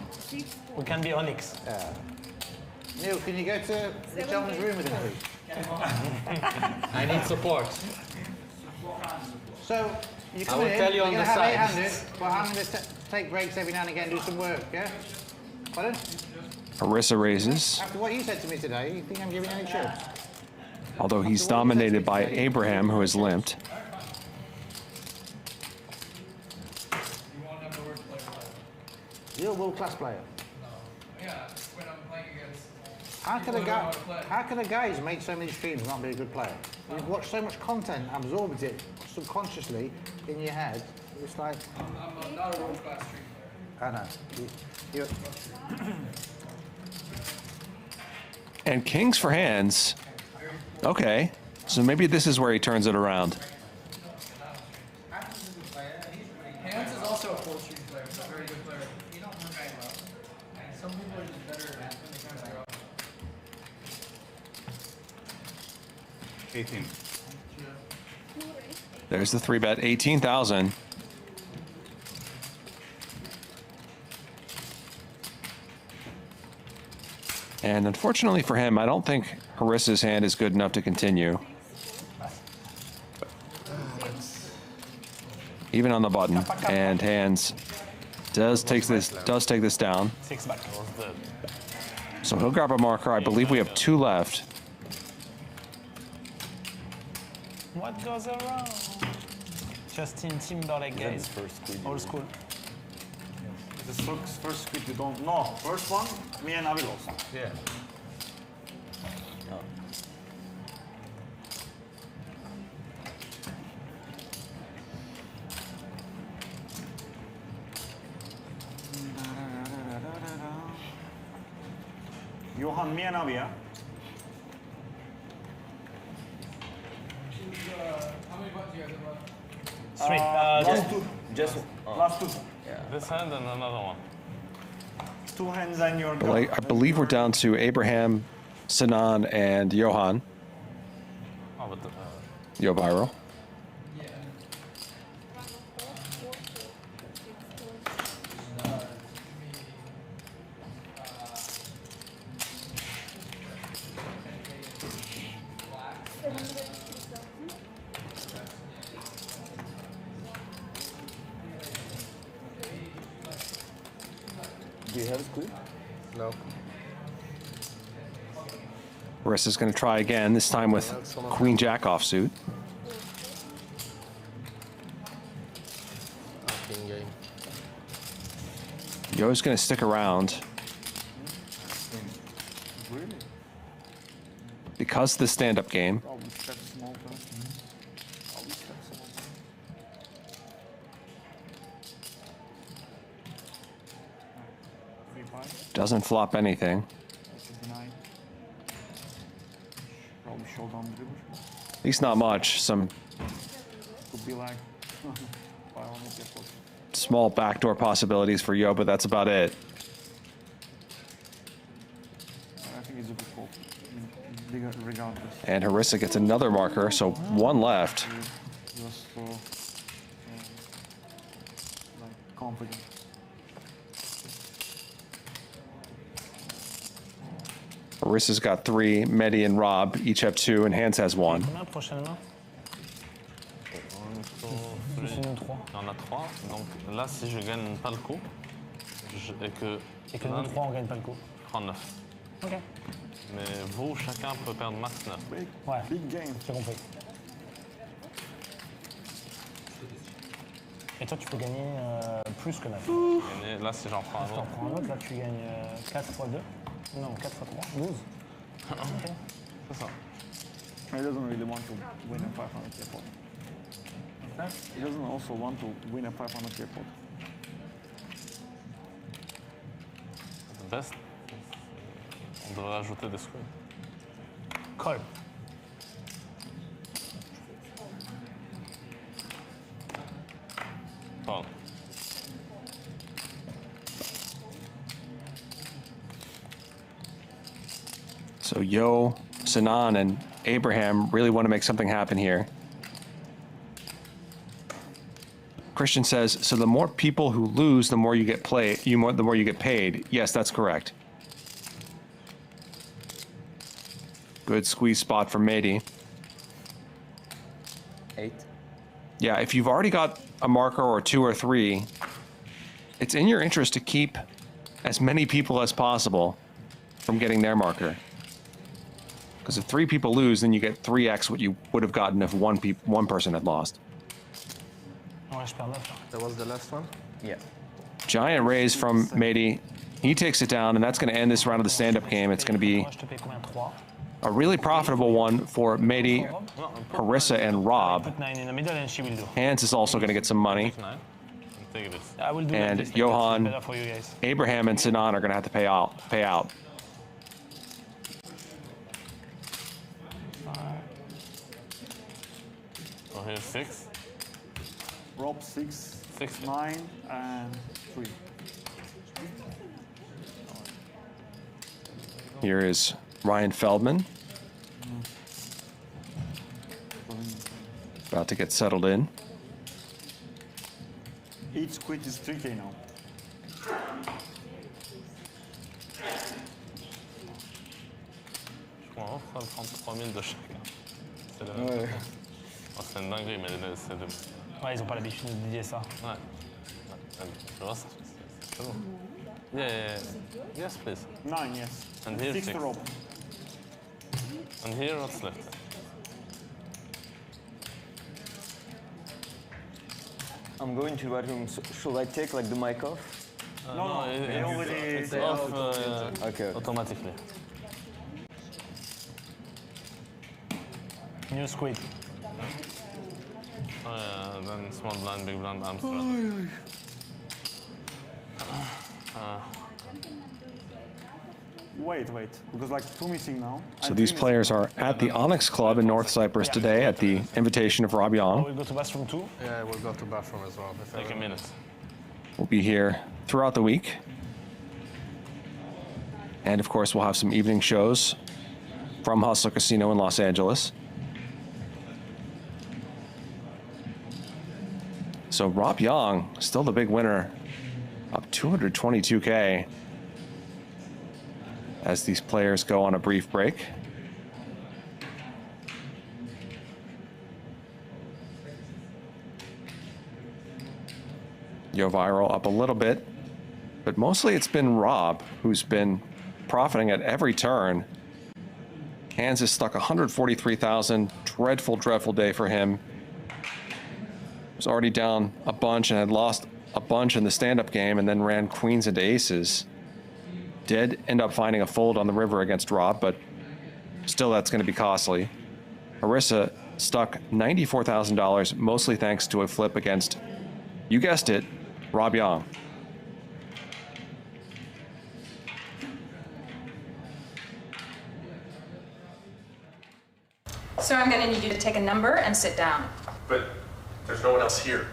We can be onyx. Yeah. Neil, can you go to the gentleman's room with him, please? I need support. So, you come I will in, tell you you're on going the to have side. 800, but I'm going to take breaks every now and again, do some work, yeah? Pardon? Harissa raises. After what you said to me today, you think I'm giving any chips? Although he's dominated by Abraham, who has limped. You're a world-class player. Yeah, when I'm playing against... How can a guy who's made so many streams not be a good player? You've watched so much content, absorbed it subconsciously in your head. It's like... I'm not a world-class stream player. I know. You're... And kings for Handz. Okay, so maybe this is where he turns it around. Handz is also a full stream player, so a very good player. You don't work very well. Some people are just better at when they kind of grow up. 18. There's the 3-bet, 18,000. And unfortunately for him, I don't think Harissa's hand is good enough to continue. even on the button, and Handz does take this down. 6 back. So he'll grab a marker. I believe we have 2 left. What goes around? Justin Timberlake, guys. Old school. The first squid you don't know. First one, me and Avi lost. Yeah. Johan, me and Avi, yeah? How many buttons do you guys have left? 3. Just last 2. This hand and another one. 2 hands and your gun. I believe we're down to Abraham, Sinan, and Johan. Oh, but Yoh Viral. Do you have a squid? No. Harissa's going to try again, this time with Queen Jack offsuit. Yoh's going to stick around. Really? Because of the stand-up game. Doesn't flop anything. Probably showdown dribble. At least not much. Some Could be like small backdoor possibilities for Yoh, but that's about it. I think it's a good call. Bigger regardless. And Harissa gets another marker, so 1 left. Just so like confident. Harissa's got 3, Mehdi and Rob each have 2, and Handz has 1. Prochainement. Il y en a 3, donc là si je gagne pas le coup, et que nous 3 on gagne pas le coup. Je prends 9. Ok. Mais vous, chacun peut perdre max 9. Ouais, j'ai compris. Et toi tu peux gagner plus que 9. Et là si j'en prends un autre. T'en prends un autre, là tu gagnes 4 x 2. Non, 4 x 3, 12. Ok. C'est ça. He doesn't really want to win a 500k pot. He doesn't also want to win a 500k pot. The best. On devrait ajouter des squares. Call. Call. So Yoh, Sinan, and Abraham really want to make something happen here. Christian says, so the more people who lose, the more you get the more you get paid. Yes, that's correct. Good squeeze spot from Mehdi. 8. Yeah, if you've already got a marker or 2 or 3, it's in your interest to keep as many people as possible from getting their marker. Because if 3 people lose, then you get 3x what you would have gotten if one person had lost. That was the last one? Yeah. Giant raise from Mehdi. He takes it down, and that's going to end this round of the stand-up game. It's going to be a really profitable one for Mehdi, Harissa, and Rob. Handz is also going to get some money. And Johan, Abraham, and Sinan are going to have to pay out. So here's 6. Rob 6, 9, and 3. Here is Ryan Feldman. About to get settled in. Each quit is 3k now. Je crois qu'on va prendre 3000 de chacun. C'est le même. Oh, c'est une dinguerie, mais c'est de... Ouais, ils ont pas l'habitude de dédier ça. Ouais. Tu vois, c'est bon. Yeah. Yes, please. 9, yes. And here, 6 6. the rope. And here, what's left? I'm going to the bathroom. So, should I take like the mic off? No, It's off okay. automatically. New squid. Then small blind, big blind, arm strap. Wait, because like 2 missing now. So these players are at the Onyx Club in North Cyprus today at the invitation of Rob Young. We'll go to bathroom too? Yeah, we'll go to bathroom as well. Take a minute. We'll be here throughout the week. And of course, we'll have some evening shows from Hustler Casino in Los Angeles. So Rob Young, still the big winner, up 222K as these players go on a brief break. Yoh Viral up a little bit, but mostly it's been Rob who's been profiting at every turn. Handz is stuck 143,000. Dreadful day for him. Was already down a bunch and had lost a bunch in the stand-up game and then ran queens into aces. Did end up finding a fold on the river against Rob, but still that's going to be costly. Harissa stuck $94,000, mostly thanks to a flip against, you guessed it, Rob Young. So I'm going to need you to take a number and sit down. But there's no one else here.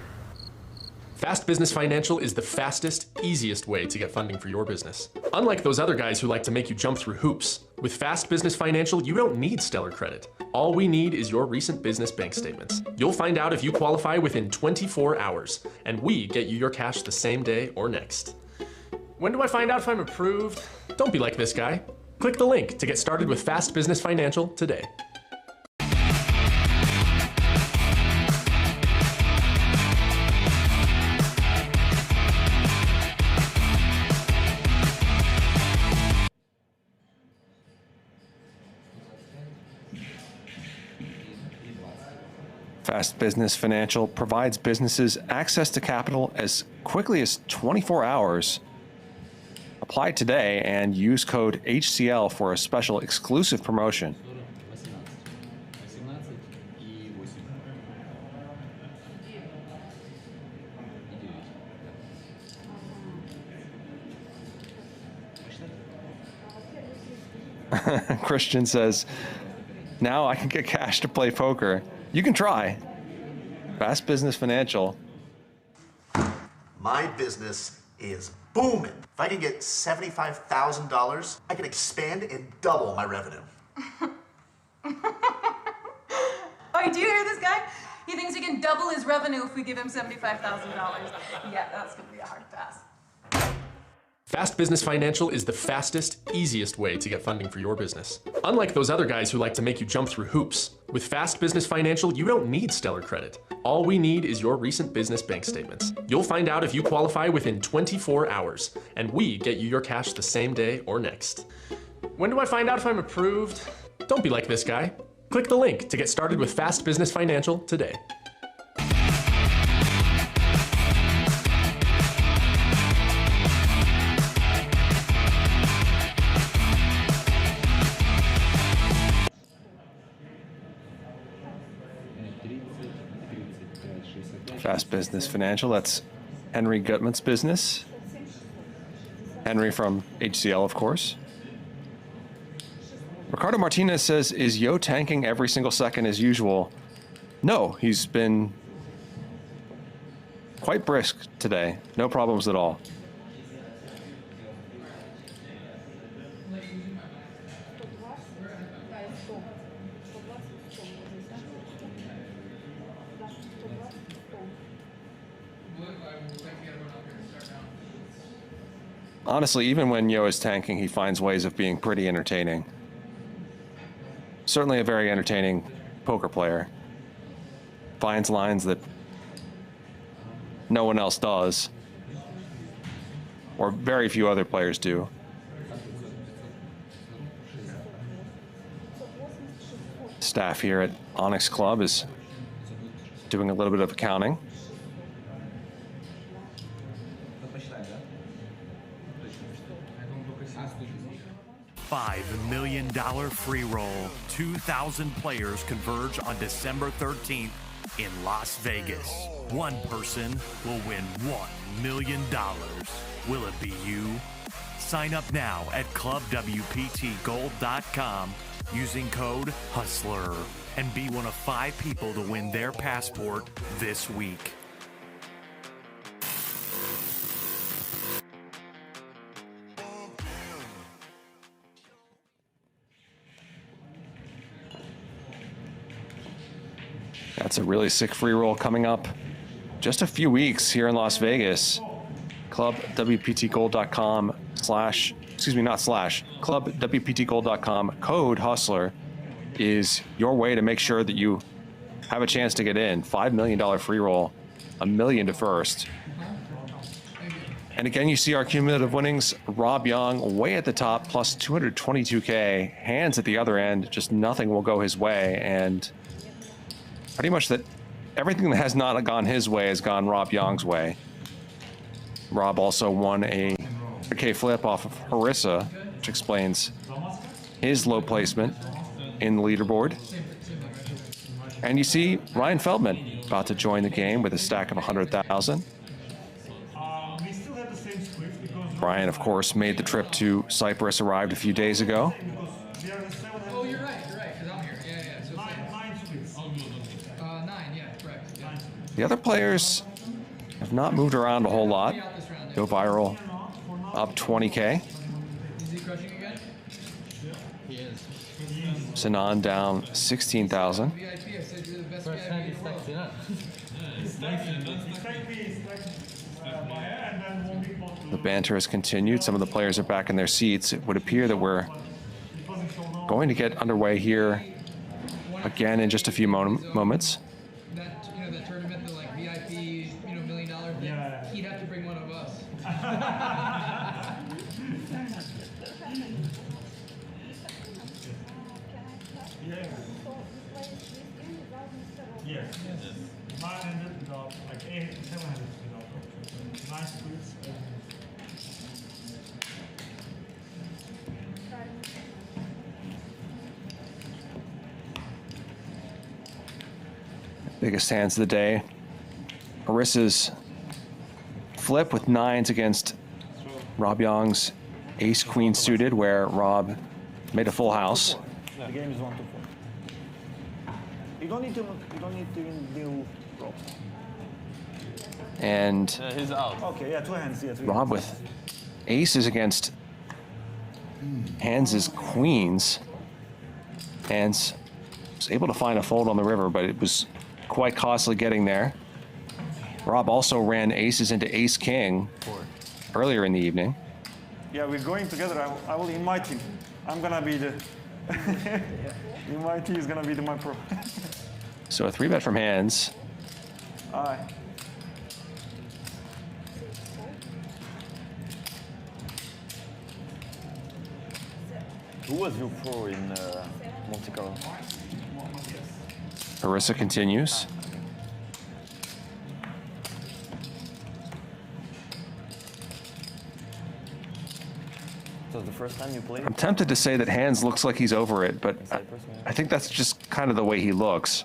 Fast Business Financial is the fastest, easiest way to get funding for your business. Unlike those other guys who like to make you jump through hoops, with Fast Business Financial, you don't need stellar credit. All we need is your recent business bank statements. You'll find out if you qualify within 24 hours, and we get you your cash the same day or next. When do I find out if I'm approved? Don't be like this guy. Click the link to get started with Fast Business Financial today. Fast Business Financial provides businesses access to capital as quickly as 24 hours. Apply today and use code HCL for a special exclusive promotion. Christian says, now I can get cash to play poker. You can try. Fast Business Financial. My business is booming. If I can get $75,000, I can expand and double my revenue. Oh, do you hear this guy? He thinks he can double his revenue if we give him $75,000. Yeah, that's going to be a hard pass. Fast Business Financial is the fastest, easiest way to get funding for your business. Unlike those other guys who like to make you jump through hoops, with Fast Business Financial, you don't need stellar credit. All we need is your recent business bank statements. You'll find out if you qualify within 24 hours, and we get you your cash the same day or next. When do I find out if I'm approved? Don't be like this guy. Click the link to get started with Fast Business Financial today. Fast Business Financial, that's Henry Gutman's business. Henry from HCL, of course. Ricardo Martinez says, is Yoh tanking every single second as usual? No, he's been quite brisk today. No problems at all. Honestly, even when Yoh is tanking, he finds ways of being pretty entertaining. Certainly a very entertaining poker player. Finds lines that no one else does, or very few other players do. Staff here at Onyx Club is doing a little bit of accounting. $5 million free roll. 2,000 players converge on December 13th in Las Vegas. One person will win $1 million. Will it be you? Sign up now at clubwptgold.com using code HUSTLER and be one of 5 people to win their passport this week. That's a really sick free roll coming up just a few weeks here in Las Vegas. Clubwptgold.com clubwptgold.com code HUSTLER is your way to make sure that you have a chance to get in. $5 million free roll, $1 million to first. And again, you see our cumulative winnings. Rob Young way at the top, plus 222K. Handz at the other end, just nothing will go his way. And pretty much that everything that has not gone his way has gone Rob Young's way. Rob also won a K flip off of Harissa, which explains his low placement in the leaderboard. And you see Ryan Feldman about to join the game with a stack of 100,000. Brian, of course, made the trip to Cyprus, arrived a few days ago. Oh, you're right, because I'm here. Yeah. So 9, yeah, correct. Yeah. The other players have not moved around a whole lot. Yoh Viral up 20K. Is he crushing again? He is. Sinan down 16,000. VIP, I said you're the best VIP in the world. The banter has continued. Some of the players are back in their seats. It would appear that we're going to get underway here again in just a few moments. That tournament, the like VIP, $1 million thing, he'd have to bring one of us. Yes. Mine ended without like 700 without. Nice splits. Biggest hands of the day. Harissa's flip with 9s against Rob Young's ace queen suited, where Rob made a full house. The game is 1-4. You don't need to deal props. And he's out. Okay, yeah, 2 hands. Yeah, 3 Rob hands. with aces against Handz' queens. Handz was able to find a fold on the river, but it was quite costly getting there. Rob also ran aces into ace king earlier in the evening. Yeah, we're going together. I will invite him. I'm gonna be the invitee is gonna be my pro. So a 3-bet from Handz. Aye. Who was your pro in Monte Carlo? Harissa continues. So the first time you played? I'm tempted to say that Handz looks like he's over it, but I think that's just kind of the way he looks.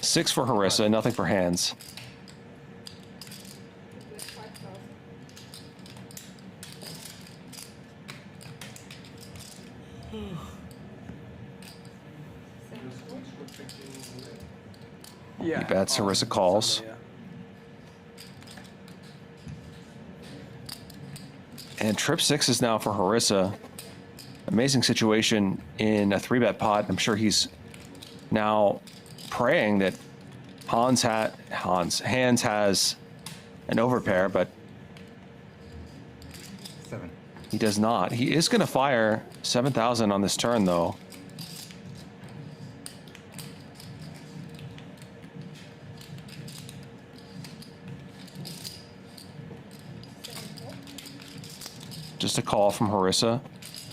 6 for Harissa, nothing for Handz. He bets, Harissa calls. And trip 6 is now for Harissa. Amazing situation in a 3-bet pot. I'm sure he's now praying that Handz has an overpair, but 7. He does not. He is going to fire 7,000 on this turn, though. Just a call from Harissa.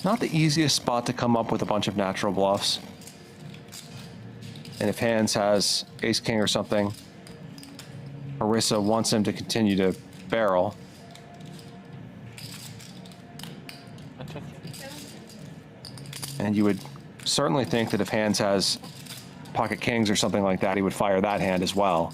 Not the easiest spot to come up with a bunch of natural bluffs. And if Handz has ace-king or something, Harissa wants him to continue to barrel. And you would certainly think that if Handz has pocket kings or something like that, he would fire that hand as well.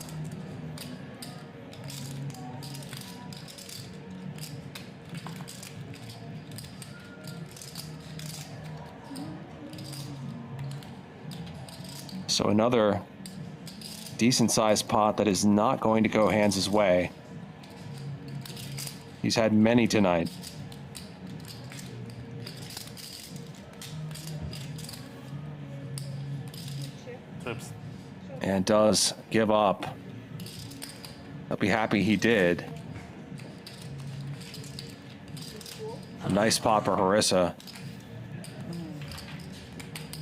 So another decent-sized pot that is not going to go Handz' way. He's had many tonight. And does give up. I'll be happy he did. A nice pot for Harissa.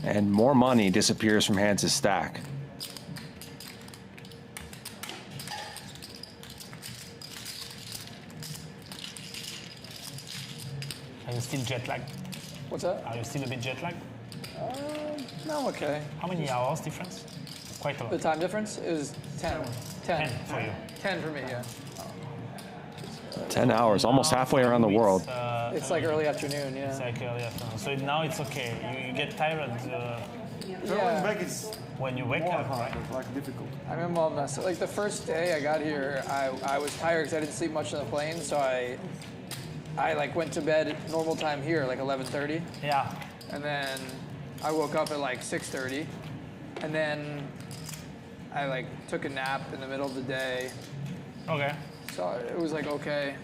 And more money disappears from Handz' stack. Are you still jet lagged? What's that? Are you still a bit jet lagged? No, okay. How many hours difference? Quite a lot. The time difference is 10. 10. 10 for you. 10 for me, yeah. 10 hours, almost halfway around the world. It's like early afternoon, yeah. It's like early afternoon. So now it's okay. You get tired Yeah. Back is when you wake up, right? like difficult. I remember all messed up. Like the first day I got here, I was tired because I didn't sleep much on the plane, so I like went to bed at normal time here, like 11:30. Yeah. And then I woke up at like 6:30, and then I like took a nap in the middle of the day. Okay. So it was like okay.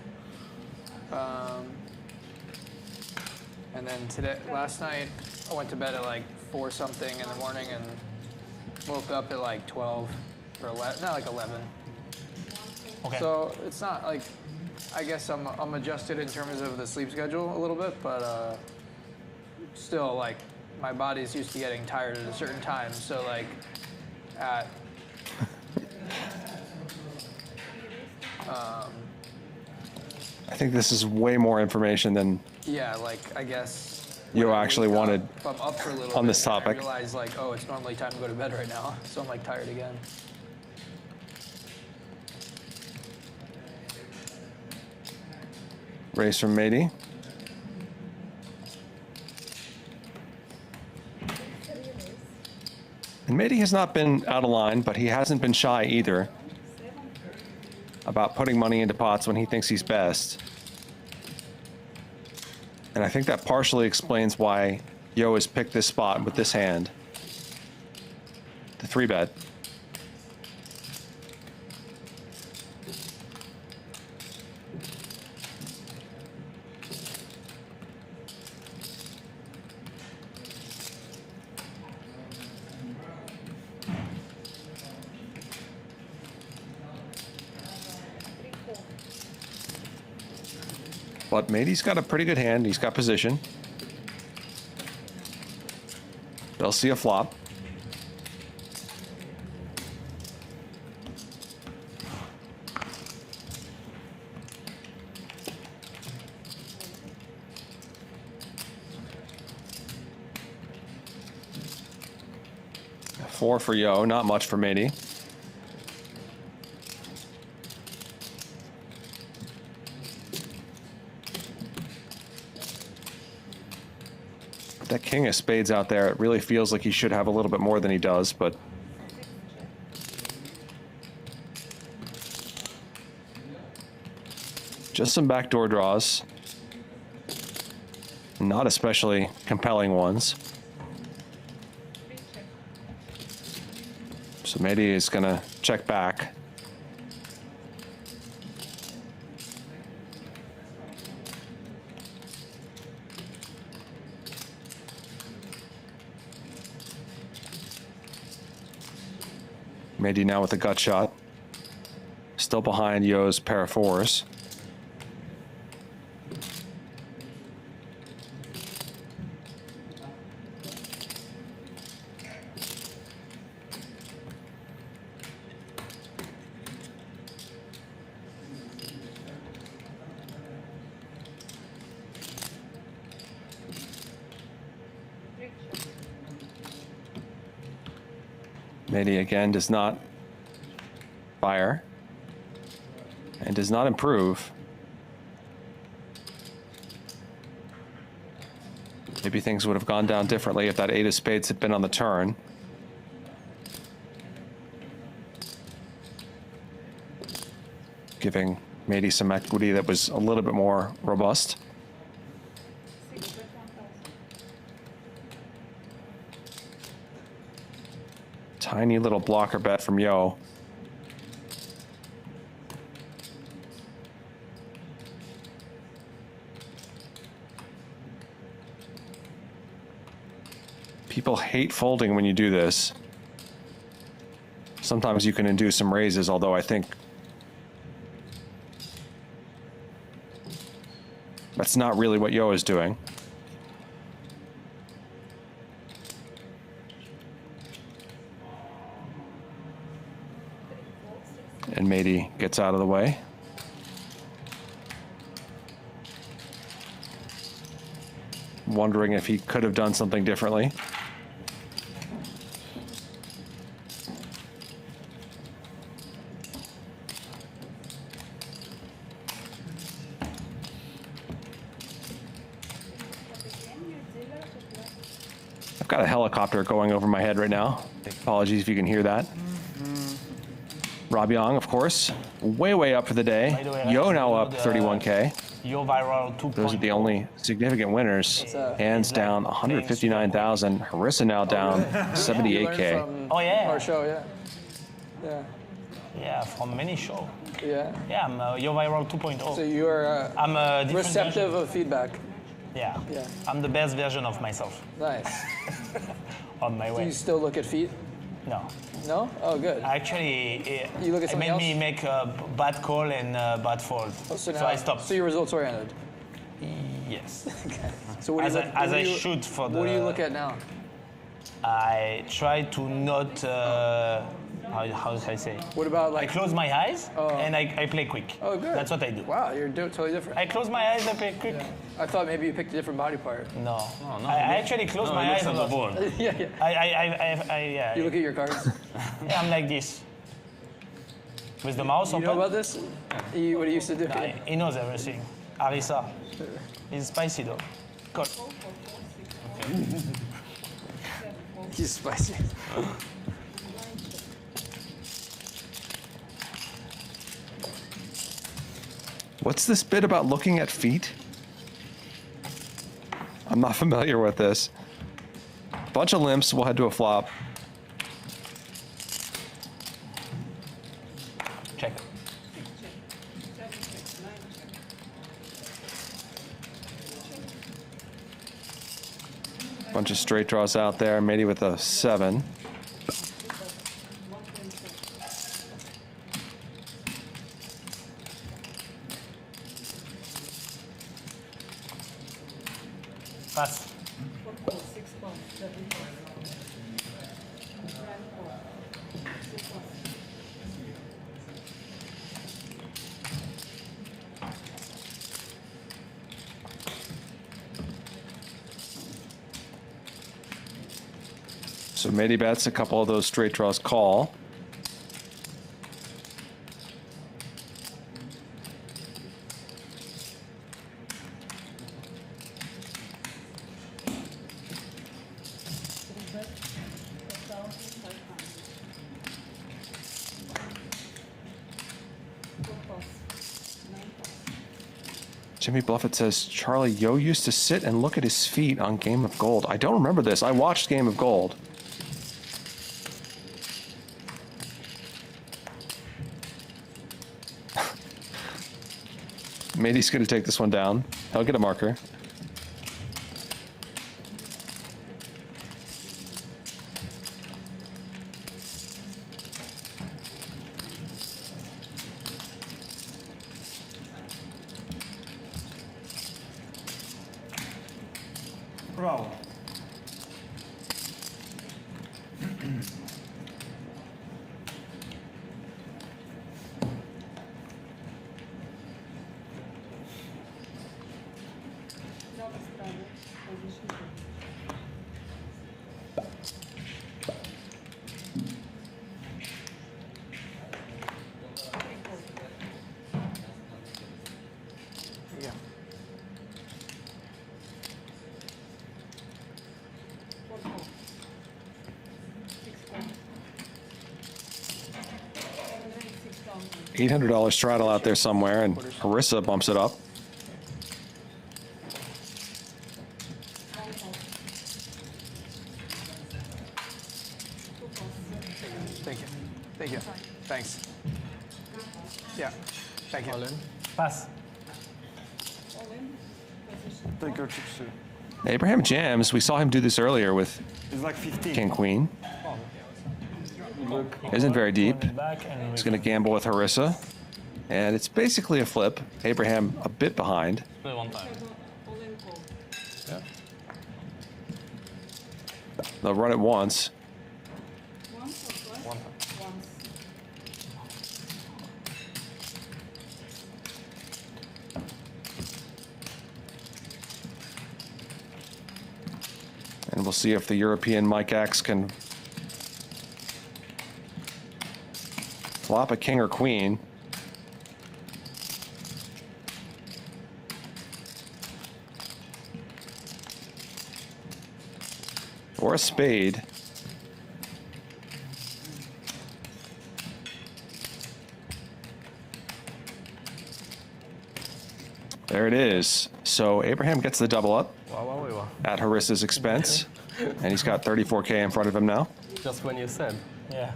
And then last night, I went to bed at like 4 something in the morning and woke up at like 12 or 11, not like 11. Okay. So it's not like, I guess I'm adjusted in terms of the sleep schedule a little bit, but still like my body's used to getting tired at a certain time. So like at I think this is way more information than yeah, like I guess you actually wanted if I'm up for a little on bit, this topic. I realize like, oh, it's normally time to go to bed right now, so I'm like tired again. Raise from Mehdi. And Mehdi has not been out of line, but he hasn't been shy either about putting money into pots when he thinks he's best. And I think that partially explains why Yoh has picked this spot with this hand. The 3-bet. But Mehdi's got a pretty good hand. He's got position. They'll see a flop. A 4 for Yoh, not much for Mehdi. That king of spades out there, it really feels like he should have a little bit more than he does, but just some backdoor draws. Not especially compelling ones. So Mehdi is gonna check back. Mehdi now with a gut shot. Still behind Yoh's pair of 4s. Mehdi again does not fire and does not improve. Maybe things would have gone down differently if that 8 of spades had been on the turn. Giving Mehdi some equity that was a little bit more robust. Tiny little blocker bet from Yoh. People hate folding when you do this. Sometimes you can induce some raises, although I think that's not really what Yoh is doing. And Mehdi gets out of the way. Wondering if he could have done something differently. I've got a helicopter going over my head right now. Apologies if you can hear that. Yong, of course, way up for the day. Yoh now up 31K. Yoh Viral 2.0. Those are the only significant winners. Handz down 159,000. Harissa now down 78K. Oh yeah. Our show, yeah. Yeah. Yeah, from many shows. Yeah. Yeah, I'm Yoh Viral 2.0. So you are I'm a different receptive version. of feedback. Yeah. Yeah. I'm the best version of myself. Nice. On my way. Do you still look at feet? No. No? Oh, good. Actually, you look at it something made else? me make a bad call and a bad fold. Oh, so I stopped. So you're results oriented. Yes. Okay. So what do you as I shoot for the. What do you look at now? I try to not. How should I say? What about like? I close my eyes and I play quick. Oh, good. That's what I do. Wow, you're totally different. I close my eyes, I play quick. Yeah. I thought maybe you picked a different body part. No. I actually close my eyes a lot. Yeah, yeah. Yeah. You look at your cards. Yeah, I'm like this. With the mouse You open. know about this? What he used to do? He knows everything. Harissa. He's spicy though. Cool. He's spicy. What's this bit about looking at feet? I'm not familiar with this. Bunch of limps, we'll head to a flop. Check. Bunch of straight draws out there, Mehdi with a 7. Pass. So Mehdi bets a couple of those straight draws call. Jimmy Bluffett says, Charlie, Yoh used to sit and look at his feet on Game of Gold. I don't remember this. I watched Game of Gold. Mehdi's going to take this one down. He'll get a marker. Bravo. $800 straddle out there somewhere, and Harissa bumps it up. Thank you. Thank you. Thanks. Yeah. Thank you. Pass. Take your chips too. Abraham jams. We saw him do this earlier with It's like 15. King Queen. Isn't very deep. He's going to gamble with Harissa. And it's basically a flip. Abraham a bit behind. Play one time. Yeah. They'll run it once. And we'll see if the European Mike X can flop a king or queen. Or a spade. There it is. So Abraham gets the double up at Harissa's expense. And he's got 34K in front of him now. Just when you said. Yeah.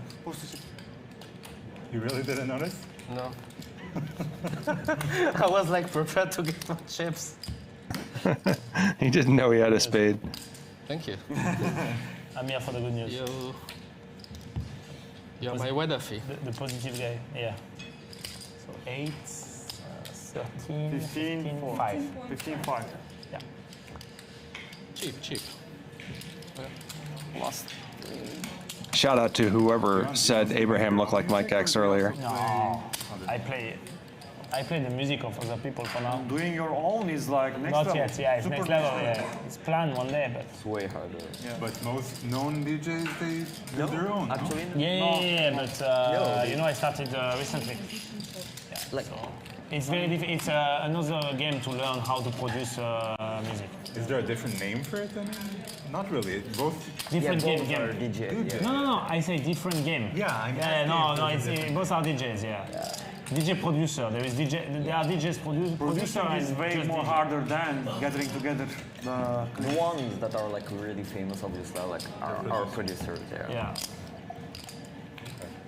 You really didn't notice? No. I was like prepared to get my chips. He didn't know he had a spade. Thank you. I'm here for the good news. You're my weather fee. The positive guy, yeah. So 8, 13, 15, 5. 15, 5. Yeah. Cheap. Lost. Shout out to whoever said Abraham looked like Mike X earlier. No, I play the music of other people for now. Doing your own is like next level. Not yet, yeah, it's next level, yeah. It's planned one day, but... It's way harder. Yeah. But most known DJs, they do their own, actually. No? Yeah, but you know, I started recently. Yeah, like, so it's very difficult. It's another game to learn how to produce music. Is there a different name for it then? Not really. Both different game. Are DJ. Yeah. No. I say different game. No. It's both are DJs. Yeah. DJ producer. There is DJ. There are DJs producer is way more harder than gathering together the ones that are like really famous, obviously, are like our producers. Yeah.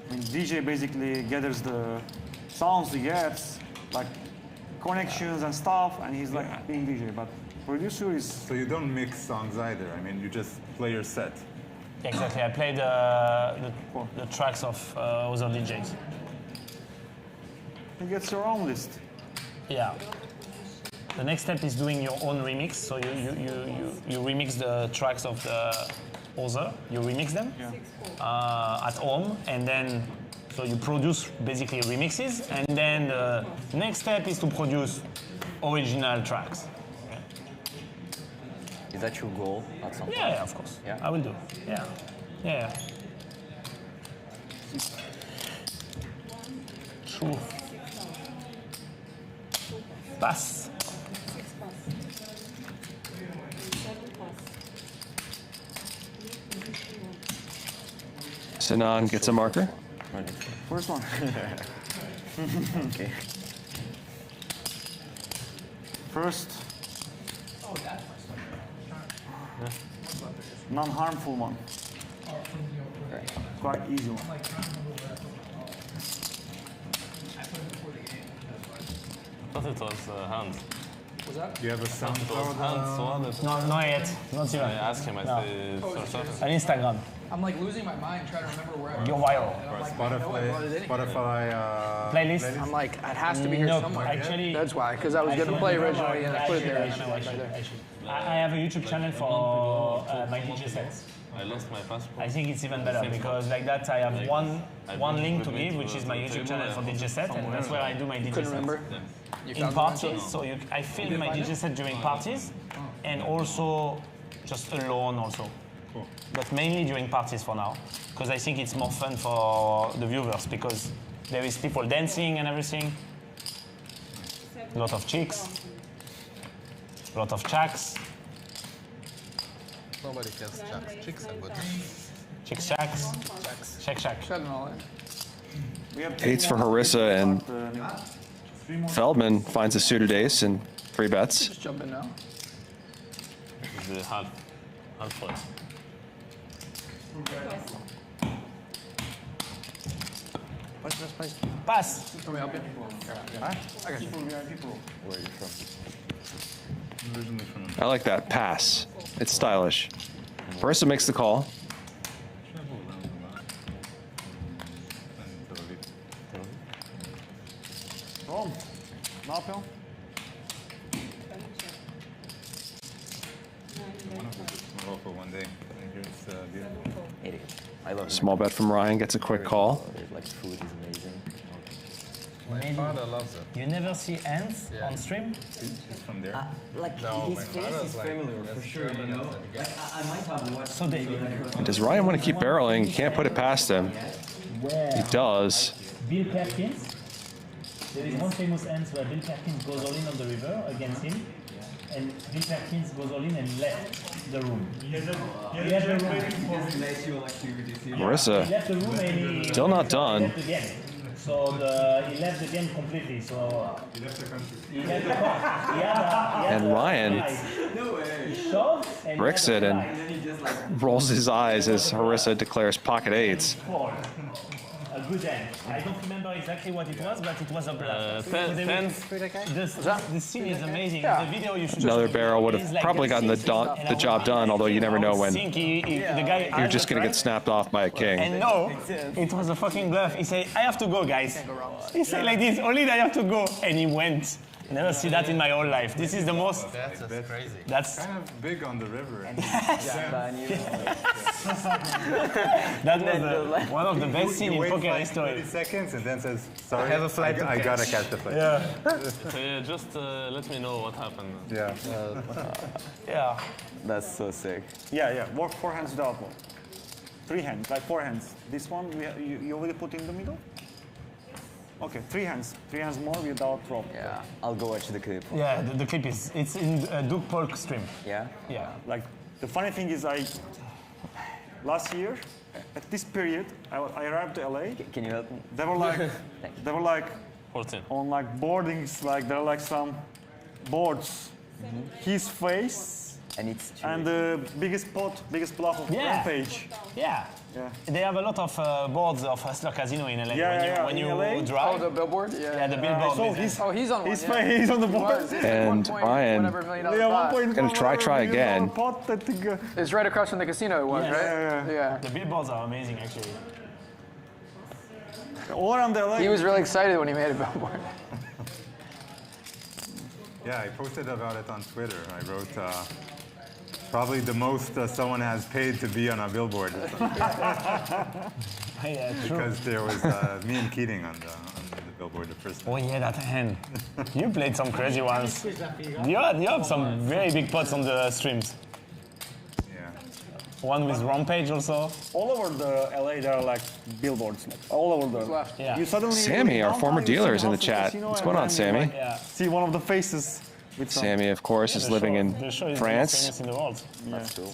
I mean, DJ basically gathers the sounds he gets, like connections and stuff, and he's like being DJ. But producer is... So you don't mix songs either. I mean, you just play your set. Exactly. I play the tracks of other DJs. You get your own list. Yeah. The next step is doing your own remix. So you remix the tracks of the other. You remix them at home, and then so you produce basically remixes, and then the next step is to produce original tracks. Is that your goal at some point? Yeah, of course. Yeah. I will do. Yeah. True. Pass. Sinan gets a marker. First one. Okay. First. Non-harmful one. Quite easy one. I thought it was Handz. What's that? Do you have a SoundCloud? Handz one. No, not yet. Not even. I asked him. I said, on Instagram. I'm like losing my mind trying to remember where I Yoh Viral. Spotify playlist. I'm like, it has to be here somewhere. Actually, that's why, because I was going to play originally and I put it there. I have a YouTube channel for my DJ sets. I lost my passport. I think it's even better because like that I have one link to give, which is my YouTube channel for DJ set, and that's where I do my DJ sets. Remember? In parties, so I film my DJ set during parties, and also just alone also. Cool. But mainly during parties for now, because I think it's more fun for the viewers because there is people dancing and everything. A lot of chicks, a lot of chacks. Nobody cares chacks. Chicks are good. Chicks, chacks. Shack, shack. Shut it all in. Eights for Harissa, and Feldman finds a suited ace and 3 bets. Just jump in now. The half flush. Pass. Can we help you? Huh? I got you. Where are you from? Originally from. I like that. Pass. It's stylish. Harissa makes the call. Oh, Napel. For one day. It's beautiful. I love Small bet from Ryan, gets a quick call. Like food is amazing. My father loves it. You never see Handz on stream? He's from there. Like No, his my face father's is like- familiar for sure, you know. Like I might have watched. So they. Does Ryan want to keep barreling? You can't put it past him. He does. Bill Perkins. There is one famous Handz where Bill Perkins goes all in on the river against him, and Bill Perkins goes all in and left the room. He left the room. Marissa, He left the room and he still not done. left the game. So he left the game completely. So he left the country. He left the country. And Ryan bricks it and rolls his eyes as Harissa declares pocket eights. A good end. I don't remember exactly what it was, but it was a blast. The scene is amazing. The video you should Another barrel would have probably gotten the job done, although you never know when the guy you're just going to get snapped off by a king. And no, it was a fucking bluff. He said, I have to go, guys. He said like this, only I have to go. And he went. Never see that in my whole life. This is the most. That's crazy. That's kind of big on the river. That was one of the best scenes in wait poker like history. 30 seconds and then says, sorry, I have a flight to I catch." gotta catch the flight. Yeah. So yeah, just let me know what happened. Yeah. Yeah. That's so sick. Yeah. Work 4 hands without one. 3 hands, like 4 hands. This one you already put in the middle? Okay, 3 hands. 3 hands more without drop. Yeah, I'll go watch the clip. Yeah, the clip is, it's in Duke Polk stream. Yeah? Yeah. Like, the funny thing is last year, at this period, I arrived to LA. Can you help me? They were like 14. On like boardings, like there are like some boards. His face and the biggest bluff of Rampage. Yeah. They have a lot of boards of Hustler Casino in LA. When you drive. Oh, the billboard? Yeah, the billboard. So business. he's on one. He's on the board. And Ryan going to try again. It's right across from the casino it was, right? Yeah. The billboards are amazing, actually. All around LA. He was really excited when he made a billboard. Yeah, I posted about it on Twitter. I wrote, probably the most someone has paid to be on a billboard. Yeah, true. Because there was me and Keating on the billboard the first time. Oh yeah, that hand. You played some crazy ones. You have some very big pots on the streams. Yeah. One with Rampage also. All over the LA, there are like billboards, like all over the. Yeah. You suddenly Sammy, our former dealer, is in the chat. Casino, What's going on, Sammy? See one of the faces. With Sammy, of course, is living in The show is France. the most famous in the world. That's cool.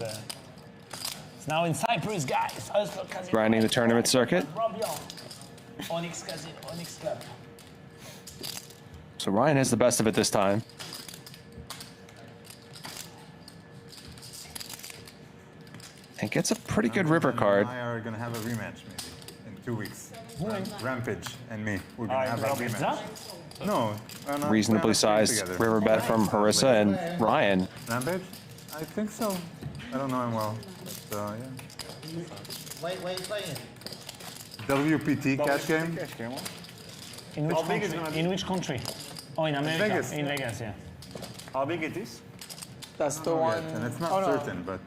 It's now in Cyprus, guys. Grinding the tournament circuit. Onyx Casino, Onyx Club. So Ryan has the best of it this time. And gets a pretty good river card. I are going to have a rematch maybe in 2 weeks. Rampage and me. We're going to have a rematch. No. Reasonably sized river bet from Harissa and Ryan. Rampage? I think so. I don't know him well, but yeah. Wait, playing. WPT cash game? In which country? In which country? Oh, in America. Vegas. In Vegas, yeah. How big it is? That's the one. And it's not certain, but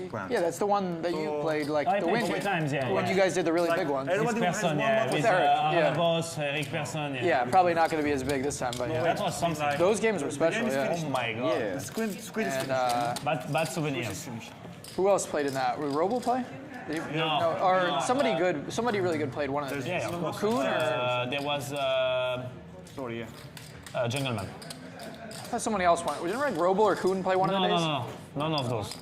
planned. Yeah, that's the one that you played like I the played win. 2 times, yeah. When you guys did the really big one. Eric Persson, yeah. With Eric, Boss, Eric Persson, yeah. Yeah, probably not going to be as big this time, but yeah. That was something. Those games were special, yeah. Oh my god. Yeah. Squid is Bad souvenirs. Who else played in that? Would Robo play? No. Or somebody really good played one of those. Yeah, of course. Coon or? There was Jungleman. I thought somebody else won. Didn't like Robo or Coon play one of the days? No. None of those.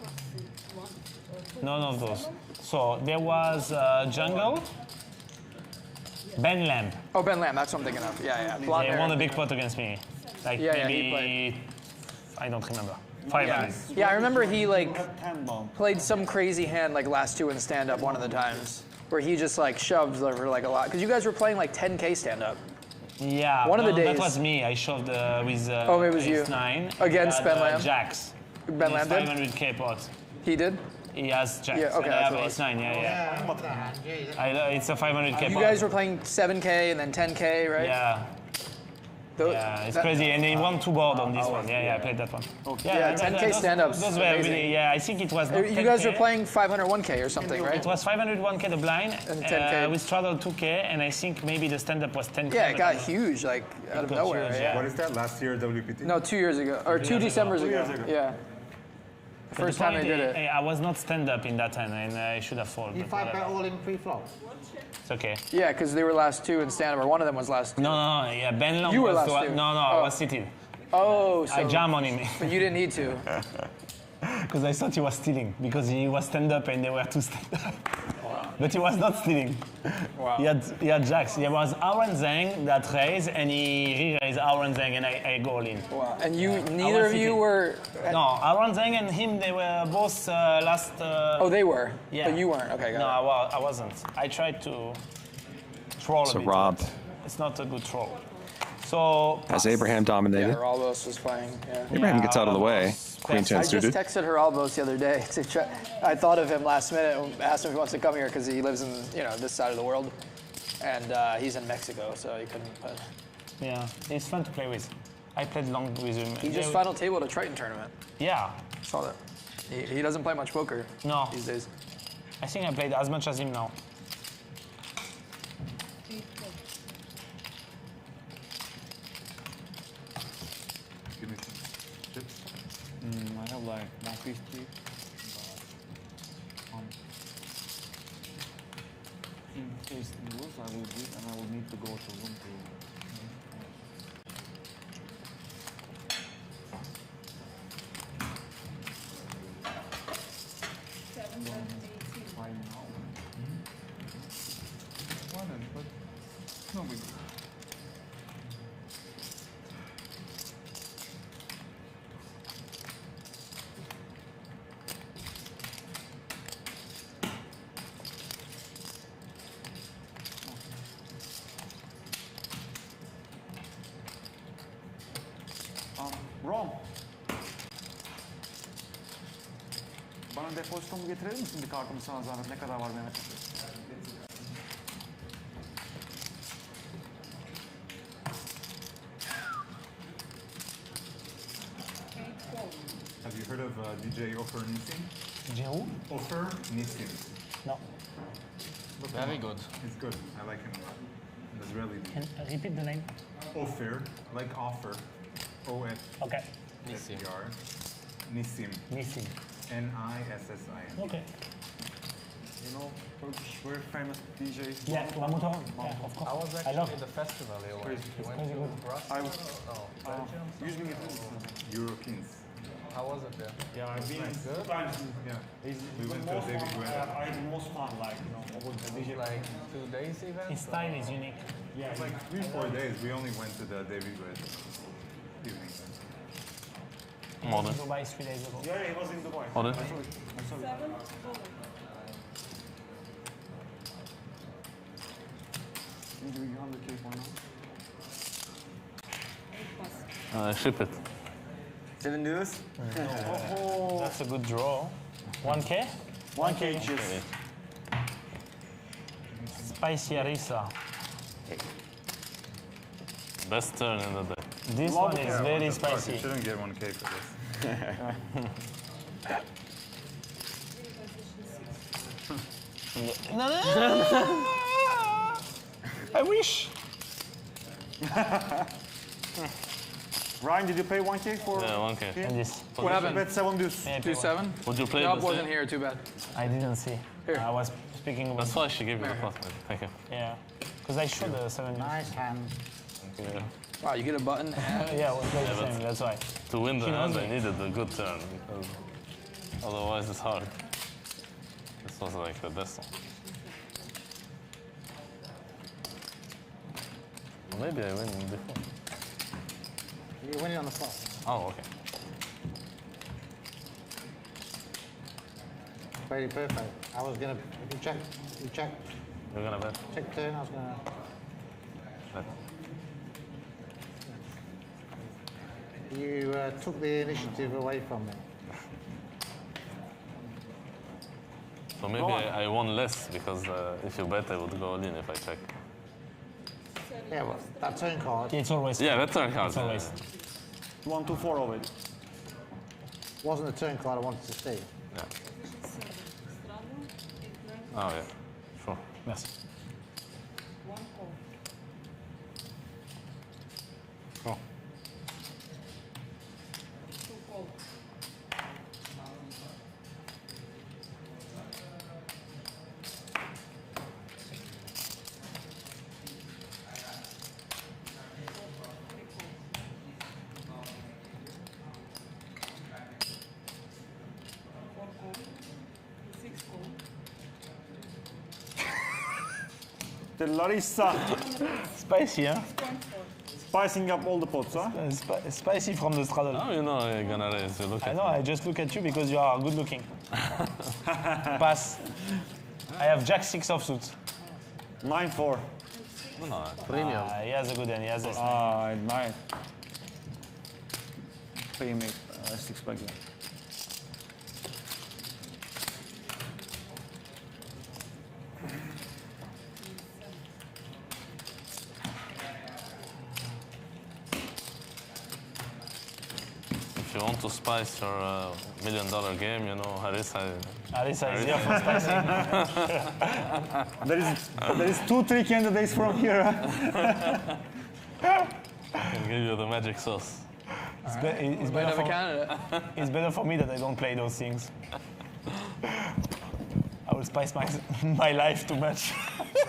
None of those. So there was Jungle. Ben Lamb. Oh, Ben Lamb, that's what I'm thinking of. Yeah. Blonde He hair. won a big pot against me. Like Yeah, he maybe, played. I don't remember. 500. Yeah, I remember he like played some crazy hand like last two in stand-up one of the times, where he just like shoved over like a lot. Because you guys were playing like 10K stand-up. Yeah, One of the that days. was me. I shoved with Oh, it was you. Ace-9 Against Ben Lamb? Jacks. Ben Lamb did? 500K pot. He did? He has Jacks. Yeah, okay, And I have that's what it Ace-9, yeah. It's a 500K You pot. guys were playing 7K and then 10K, right? Yeah. Yeah, it's crazy, and he won 2 board on this one. Yeah, I played that one. Okay. Yeah, 10K stand-ups. Those were amazing. really, yeah, I think it was not You guys 10K. were playing 501K or something, right? It was 501K the blind, And 10K. we straddled 2K, and I think maybe the stand-up was 10K. Yeah, it got huge, like out of got nowhere. huge, Yeah. What is that? Last year WPT? No, 2 years ago, or 2 Decembers ago. Yeah. The But first the time point they did is, it. I was not stand-up in that time, and I should have folded. You but fight whatever. bet all in pre-flop. It's okay. Yeah, because they were last two in stand-up, or one of them was last two. No, yeah, Ben Long You were was last two. No, I was sitting. Oh, so I jam on him. But you didn't need to. Because I thought he was stealing, because he was stand-up and they were two stand-up. But he was not stealing. Wow. He had jacks. He was Aaron Zhang that raised, and he re-raised Aaron Zhang, and I go all in. Wow. And you, neither of you were. No, Aaron Zhang and him, they were both last. Oh, they were. Yeah. But you weren't. Okay, got No, it. I wasn't. I tried to troll So a bit. Rob. but It's not a good troll. So. Has Abraham dominated? Yeah, Geraldos was playing. Yeah. Abraham gets out of the way. Queen 10 I just suited. texted Geraldos the other day to try. I thought of him last minute and asked him if he wants to come here because he lives in this side of the world, and he's in Mexico, so he couldn't. But Yeah, it's fun to play with. I played long with him. he just final table at a Triton tournament. Yeah. Saw that. He doesn't play much poker. No. These days. I think I played as much as him now. Give me some chips. I have like 150. But, in case it lose, I will give and I will need to go to room to. Right now. But no big deal. Rom. Bana depozitomu getirebilir misin bir kartımı sana zahmet? Ne kadar var Mehmet? Have you heard of DJ Ofer Nissim? DJ who? Ofer Nissim. No. Very good. He's good. I like him a lot. An Israeli dude. Can repeat the name? Ofer, like offer. O-F. Okay. S-E-R. Nissim. Nissim. N-I-S-S-I-M. Okay. You know, Turkish very famous DJ. Yeah, Lamuto. Yeah, of course. I was I actually love at the festival. You Crazy. went Crazy to good. Brussels? I was. Belgium? Usually it Eurokings. How was it there? Yeah, I've been Nice. two times. Yeah. It's We the went to most David fun. Guetta. I had the most fun, like, over the DJ. Like 2 days event? His style is unique. Yeah, It's like 3-4 days. We only went to the David Guetta evening. He was in Dubai 3 days ago. Yeah, he was in Dubai. Hold it. I saw it. I saw it. I'm giving you 100K for now. Ship it. 7 dues? Oh, that's a good draw. 1K? 1K just. Spicy Harissa. Best turn in the day. This Love one it. is Yeah, very what the fuck? spicy. You shouldn't get 1K for this. No. I wish. Ryan, did you pay 1K for? Yeah, 1K. here? And this. What happened? Bet 7 dues. Yeah, 2-7. Would you play Nope, the wasn't same? here. Too bad. I didn't see. Here. I was speaking about. That's why she gave you the pot, man. Thank you. Yeah. Because I showed the 7. Nice hand. Thank you. Wow, you get a button. Yeah, it was like the but- same. That's why. To win the She knows hand, I me. needed a good turn, because otherwise it's hard. This was like the best one. Maybe I win before. You're winning on the spot. Oh, okay. Very perfect. I was gonna you check. You check. You're gonna bet? Check turn. I was gonna. Bet. You took the initiative away from me. So maybe I won less because if you bet, I would go all in if I check. Yeah, well, that turn card. It's always. Yeah, that turn card. It's always. 1, 2, 4 of it. Wasn't the turn card I wanted to see. Yeah. Oh yeah, sure. Merci. Cool. The Larissa. Spicy, huh? Spicing up all the pots, huh? Spicy from the straddle. Oh, you know you're gonna raise. You look at I know, I just look at you because you are good looking. Pass. I have Jack 6 offsuit. 9-4. No, Premium. He has a good hand, he has this. It might. Premium, 6 pack. If you want to spice your $1 million game, you know, Harissa is here for spicing. there is 2-3 candidates from here. I can give you the magic sauce. It's better for me that I don't play those things. I will spice my life too much. You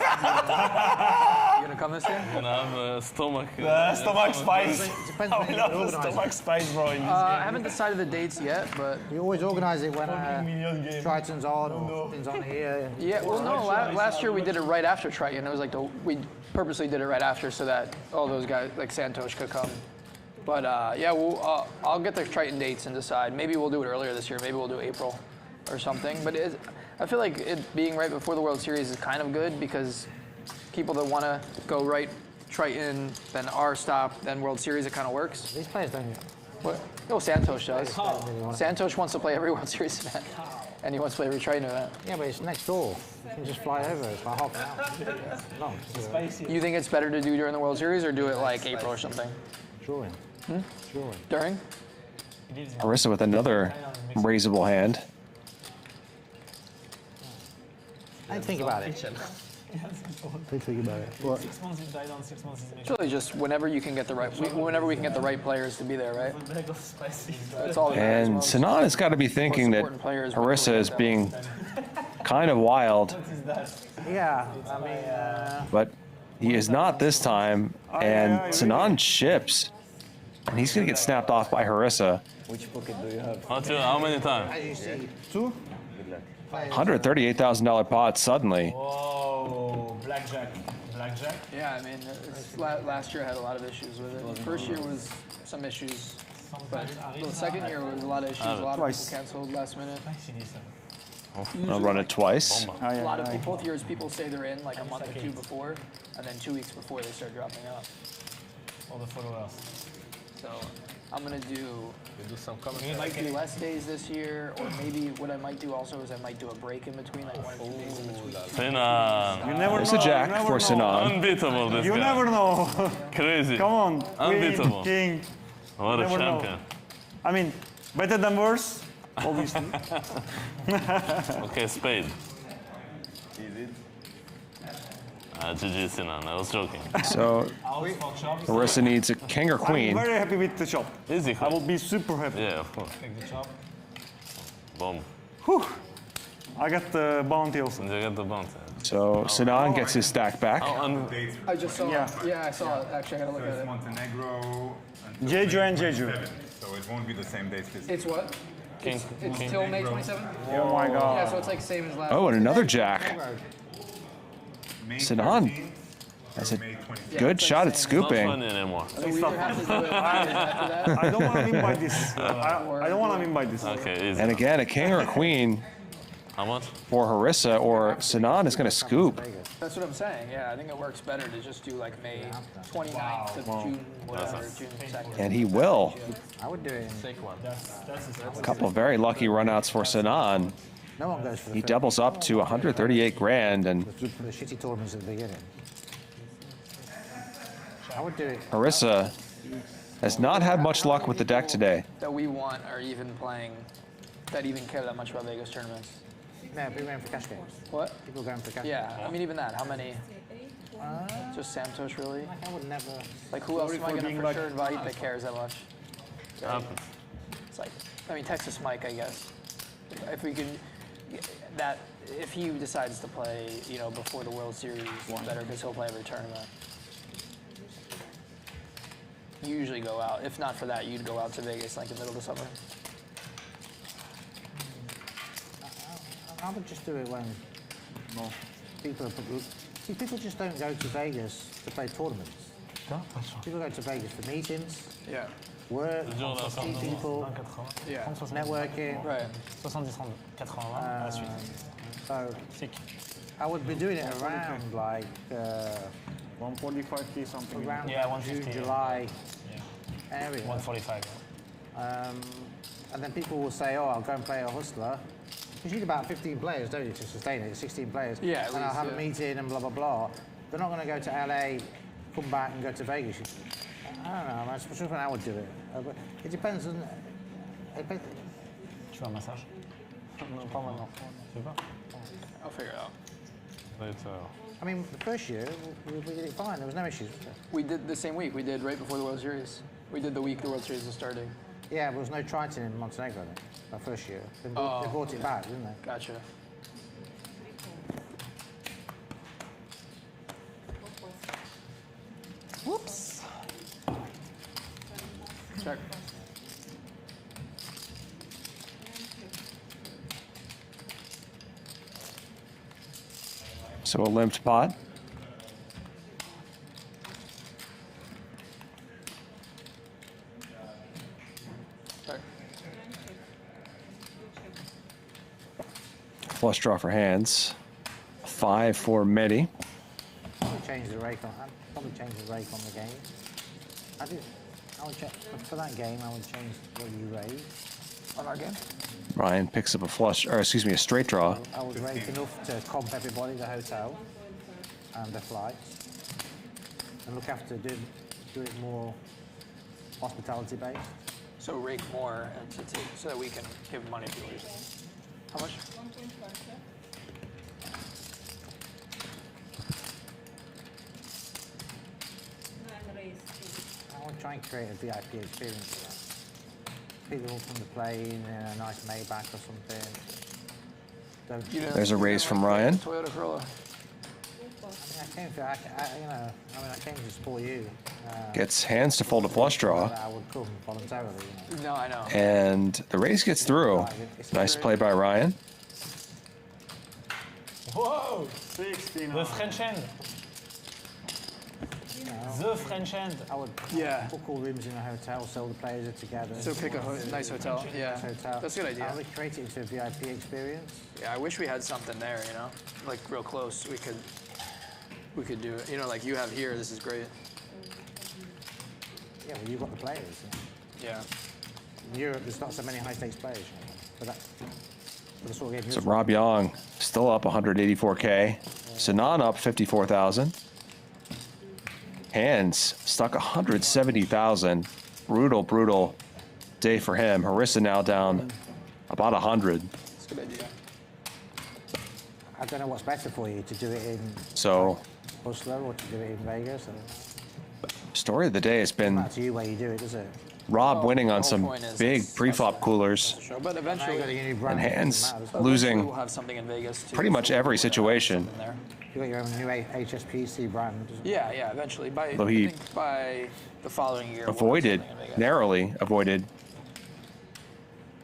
gonna come this year? You gonna have stomach. Stomach spice. Depends I when you love the organise stomach it. spice, bro. In this I haven't decided the dates yet, but You always organise it when Triton's on or things on here. yeah. Well, no. Last year we did it right after Triton. It was like we purposely did it right after so that all those guys like Santosh could come. But yeah, I'll get the Triton dates and decide. Maybe we'll do it earlier this year. Maybe we'll do April or something. But I feel like it being right before the World Series is kind of good because people that want to go right Triton, then our stop, then World Series, it kind of works. These players don't. What? No, Santosh does. Santosh wants to play every World Series event, and he wants to play every Triton event. Yeah, but it's next door. You can just fly over. It's like half an hour. No, You think it's better to do during the World Series or do it like April or something? During. During. During? Harissa with another raisable hand. I didn't think about it. Didn't think about it. What? 6 months is died on, 6 months is It's really just whenever you can get the right, whenever we can get the right players to be there, right? That's all. And Sinan has got to be thinking that Harissa is being kind of wild, Yeah, I mean, but he is not this time. And Sinan chips, and he's going to get snapped off by Harissa. Which pocket do you have? How many times? as you see, 2? $138,000 pot suddenly. Whoa, blackjack. Blackjack? Yeah, I mean, last year I had a lot of issues with it. First year was some issues, but the second year was a lot of issues. A lot of people canceled last minute. I'll run it twice. A lot of people, both years, people say they're in like a month or two before, and then 2 weeks before they start dropping out. All the followers. So I'm gonna do. Some I might do less days this year, or maybe what I might do also is I might do a break in between, like 1 or 2 days in between. Sinan. You never There's know. a jack for Sinan. Unbeatable, this You guy. never know. Crazy. Come on. Unbeatable. King. What a Never know. champion. I mean, better than worse, obviously. Okay, spade. GG Sinan, I was joking. So Harissa needs a king or queen. I'm very happy with the chop. Easy. I will be super happy. Yeah, of course. Take the chop. Boom. Whew. I got the bounty also. And you get the bounty. So Sinan gets his stack back. I just saw. Yeah, I saw it. Actually, I had to look at it. Montenegro. Jeju and Jeju. So it won't be the same dates this It's what? It's till May 27th? Oh my god. Yeah, so it's like same as last Oh, and another jack. May Sinan 13th has or a May Good shot at scooping. I don't want to win by this. I don't want to win by this. Okay, easy. And again, a king or a queen How much? for Harissa, or Sinan is going to scoop. That's what I'm saying. Yeah, I think it works better to just do like May 29th to June, whatever, June 2nd. And he will. I would do it. A couple of very lucky runouts for Sinan. No one goes for the He first. doubles up to 138 grand, and The shitty tournaments at the beginning. I would do it. Harissa has not had much luck with the deck today. That we want are even playing, that even care that much about Vegas tournaments. No, people going for cash games. What? People going for cash Yeah, games. I mean even that. How many? Just Santos really? Like I would never. Like who else am I gonna for like- sure invite that cares that much? It's like, I mean Texas Mike, I guess. If we can, that if he decides to play, you know, before the World Series, it's better because he'll play every tournament. You usually go out. If not for that, you'd go out to Vegas like in the middle of the summer. I would just do it when people are. See, people just don't go to Vegas to play tournaments. People go to Vegas for meetings, work, see people, networking. Right. 70, 80, 80, So I would be doing it around like 145K something. around Yeah, June, 150. July area. 145. And then people will say, "Oh, I'll go and play a hustler." Because you need about 15 players, don't you, to sustain it? 16 players. Yeah, at and I'll least, have a yeah. meeting and blah blah blah. They're not going to go to LA, come back and go to Vegas. I don't know. That's just when I would do it. But it depends on. Tu veux un massage? Non, pas maintenant. Tu veux pas? I'll figure it out. I mean, the first year we did it fine. There was no issues. We did the same week. We did right before the World Series. We did the week the World Series was starting. Yeah, there was no Triton in Montenegro then, that first year. They brought it back, didn't they? Gotcha. Whoops. Check. So a limped pot. Flush draw for Handz. 5 for Mehdi. Probably change the rake on. I'd probably change the rake on the game. I would check for that game. I would change what you raise on our game. Ryan picks up a flush, or excuse me, a straight draw. I would rake enough to comp everybody, the hotel and the flights, and look after do it more hospitality based. So rake more and so that we can give money to people. How much? I would try and create a VIP experience for that. People will come to play in a nice Maybach or something. There's a raise from Ryan. Toyota Corolla. I came to support you. Gets Handz to fold a flush draw. I would come voluntarily. No, I know. And the raise gets through. Nice play by Ryan. Whoa! 16. The French end. The French end. I would book all rooms in a hotel, so all the players are together. So pick a nice hotel. Yeah, hotel. that's a good idea. I would create it into a VIP experience. Yeah, I wish we had something there, you know, like real close. We could do it. You know, like you have here. This is great. Yeah, well, you've got the players. Yeah. In Europe, there's not so many high-stakes players. But that's what gave So Rob Young still up 184K. Sinan up 54,000. Handz stuck 170,000. Brutal day for him. Harissa now down about 100. That's a good idea. I don't know what's better for you, to do it in So Hustler or to do it in Vegas. story of the day has been Not to you where you do it, does it? Rob winning on some big pre-flop coolers. But eventually, And Handz losing we'll have something in Vegas too. pretty much every situation. You got your own new HSPC brand. Yeah, eventually. Though he I think by the following year. avoided, narrowly avoided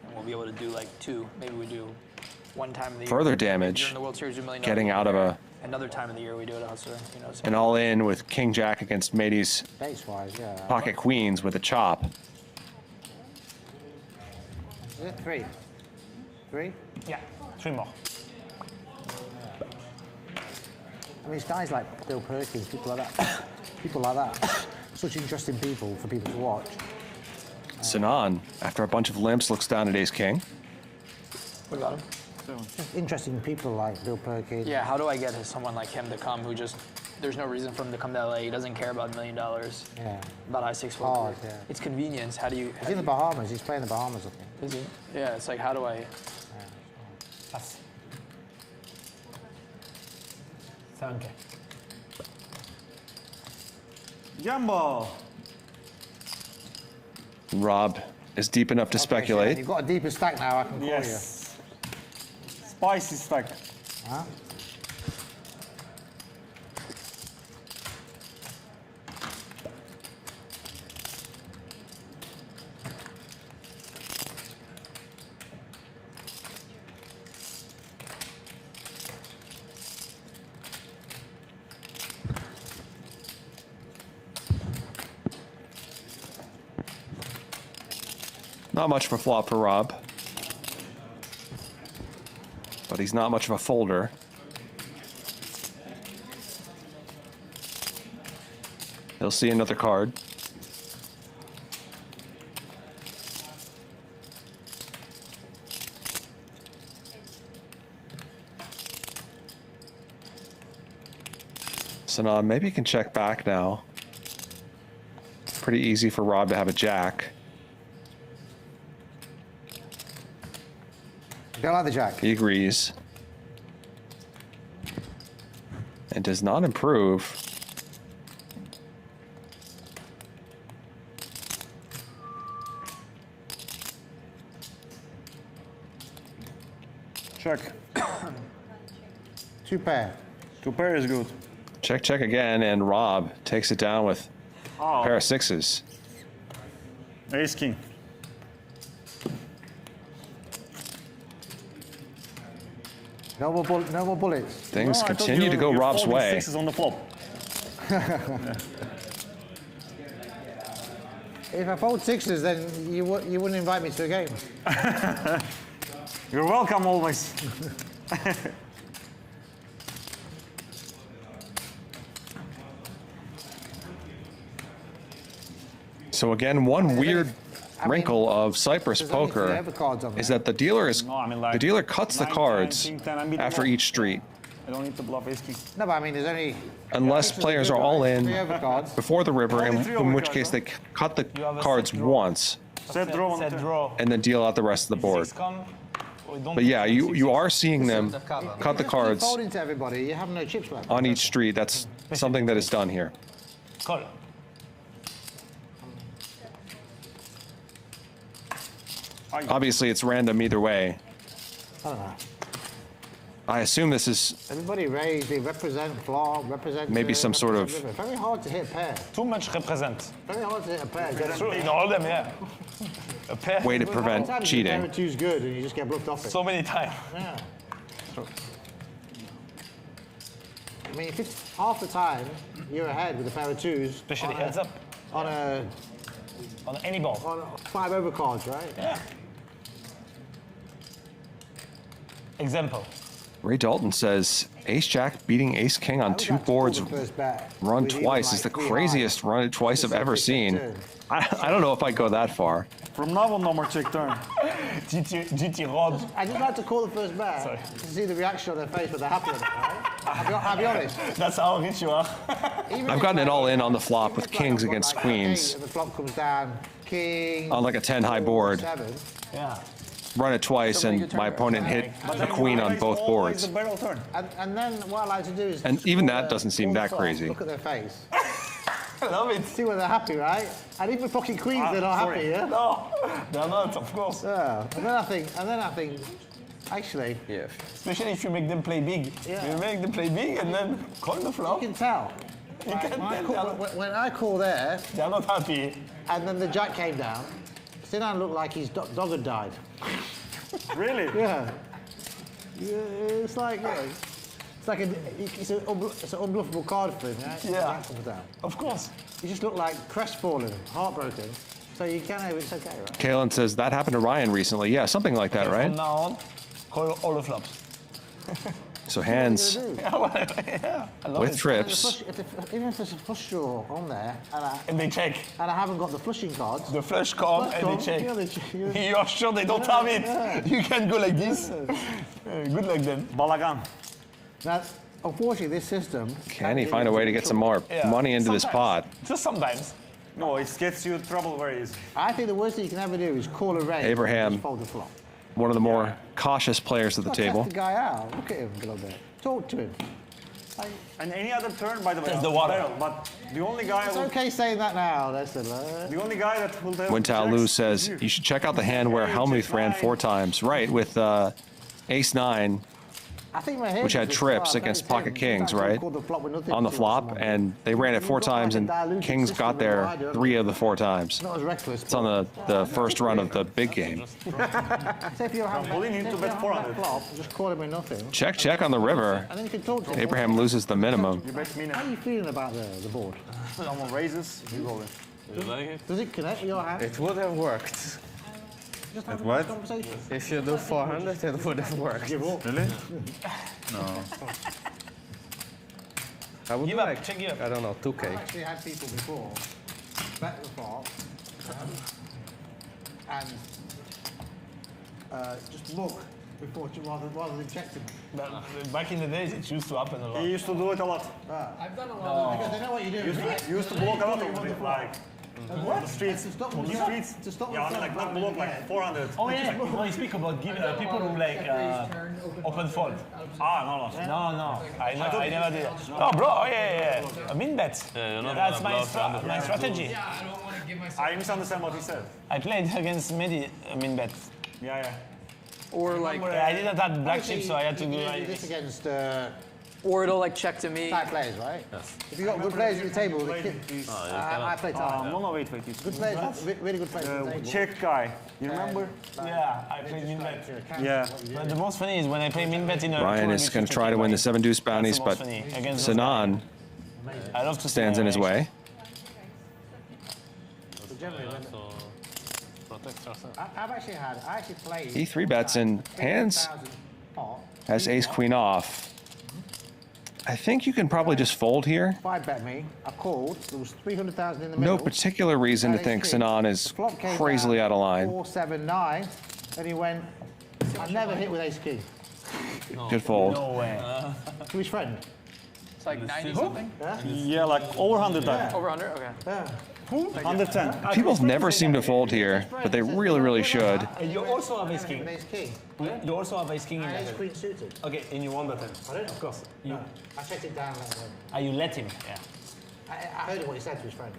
And we'll be able to do like two. Maybe we do one time in the year. further Maybe damage during the World Series, $1 million getting out of a another time of the year we do it, Hustler. You know, so And all in with King Jack against Mehdi's Base-wise, yeah. pocket queens with a chop. Is it 3? 3? Yeah, 3 more. I mean, it's guys like Bill Perkins, people like that. People like that. Such interesting people for people to watch. Sinan, after a bunch of limps, looks down at ace-king. what about him? Just interesting people like Bill Perkins. Yeah, how do I get someone like him to come who just, there's no reason for him to come to LA. He doesn't care about $1 million. Yeah. About I-6 poker. Hard, yeah. It's convenience. How do you... He's in the Bahamas. He's playing the Bahamas, I think. Is he? Yeah, it's like, how do I... Pass. 7K. Gamble. Rob is deep enough to speculate. You've got a deeper stack now, I can call Yes. Spicy stack. you. Huh? Not much of a flop for Rob. But he's not much of a folder. He'll see another card. Sinan, maybe you can check back now. Pretty easy for Rob to have a jack. Don't like the jack. He agrees. And does not improve. Check. 2 pair. 2 pair is good. Check, check again, and Rob takes it down with a pair of sixes. Ace king. No more bullets. Things continue to go Rob's way. Sixes on the flop. If I fold 6s, then you wouldn't invite me to a game. You're welcome always. So again, one weird wrinkle of Cyprus poker is that the dealer cuts the cards after each street. I don't need to bluff ace king. No, but I mean, there's only... Unless players are all in 3 overcards. before the river, in which case they cut the cards once Set draw. and then deal out the rest of the board. But yeah, you are seeing them cut the cards Folding to everybody, you have no chips left. on each street. That's something that is done here. Call. Obviously, it's random either way. I don't know. I assume this is Everybody raised, they represent flop, represent... maybe some sort of... Very hard to hit a pair. Too much represent. Very hard to hit a pair. True, in all of them, yeah. A pair. way to prevent cheating. The pair of 2's good and you just get bluffed off it. So many times. Yeah. I mean, if it's half the time you're ahead with a pair of 2's... Especially heads up. On any ball. On 5 overcards, right? Yeah. Example. Ray Dalton says ace-jack beating ace-king on 2 boards run twice is the craziest run twice I've ever seen. I don't know if I go that far. From now on, no more check turn. GT Rob. I just like to call the first bet to see the reaction on their face when they're happy with it, right? I'll be honest. That's how rich you are. I've gotten it all in on the flop with kings against queens. And the flop comes down, king... On like a 10 high board. 7. Yeah. Run it twice and my opponent hit a queen on both boards. And then what I like to do is... And even that doesn't seem that crazy. Look at their face. I love it. See when they're happy, right? And even fucking queens, they're not happy, yeah? No, they're not, of course. Yeah. And then I think, actually... Yeah. Especially if you make them play big. Yeah. You make them play big and then call the flop. You can tell. You can tell. When I call there... They're not happy. And then the jack came down, Sinan looked like his dog had died. Really? Yeah. Yeah, it's like, yeah. It's like it's an unbluffable card for him, yeah? Yeah. Of course. You just look like crestfallen, heartbroken. So you can have it's okay, right? Kalen says that happened to Ryan recently. Yeah, something like that, right? From now on, call all the flops. So Handz with trips. Even if there's a flush draw on there, and they check, and I haven't got the flushing cards, the flush card, and they check. You're sure they don't have it. Yeah. You can go like this. Good luck then. Balagan. Now, unfortunately, this system. Can he find a way to get some more money into this pot? Just sometimes. No, it gets you in trouble very easy. I think the worst thing you can ever do is call a raise. Abraham, and fold the flop. one of the more cautious players at the table. Test the guy out. Look at him a little bit. Talk to him. And any other turn, by the way, that's the water. But the only guy. It's okay saying that now. That's the only guy that will. Wintao Lu says you should check out the hand where Helmuth ran 4 times. Right, with Ace-9. Which had trips against pocket kings, right? On the flop, and they ran it 4 times, and kings got there 3 of the 4 times. It's on the first run of the big game. Just call him with nothing. Check on the river. And then you can talk to him. Abraham loses the minimum. How are you feeling about the board? Someone raises, you roll it. Does it connect with your hand? It would have worked. At what? If you do 400, it would have worked. Really? No. I would like, I don't know, 2K. I've actually had people before bet the flop and just look before rather than check them. Back in the days, it used to happen a lot. He used to do it a lot. I've done a lot because they know what you do. You used to block a lot of it, like. What? The streets. To stop on the streets. To stop yeah, like not block, like 400. Oh yeah. No, you speak about people who like open fold. Ah, no. I never did. Oh, bro. Oh yeah. I mean that. That's my strategy. Yeah, I don't want to give myself. I misunderstand what he said. I played against Mehdi. I mean bet. Yeah. Or like. I didn't have black chips, so I had to do this against. Or it'll like check to me. Type players, right? Yes. If you've got good players at the table, I play type. No, wait. Good players, really good players at the table. Check guy, you remember? Yeah, I played min bet. Yeah. But the most funny is when I play min bet in a. Ryan is going to try to win the 7 deuce bounties, but Sinan stands in his way. I actually played. He 3-bets and Handz has ace queen off. I think you can probably just fold here. 5-bet me. I called. There was 300,000 in the No middle. particular reason to think Sinan is crazily out of line. 4, 7, 9. Then he went. I never hit with ace king. Good fold. No way. To his friend. It's like 90 something. Yeah, like over 100 times. Over 100. Okay. Yeah. 110. People never seem to fold here, but they really should. And you also have ace king. Ace king. You also have ace king in Ace that. queen suited. Okay, and you won button. Of course. I checked it down. You let him. Yeah. I heard what he said to his friend.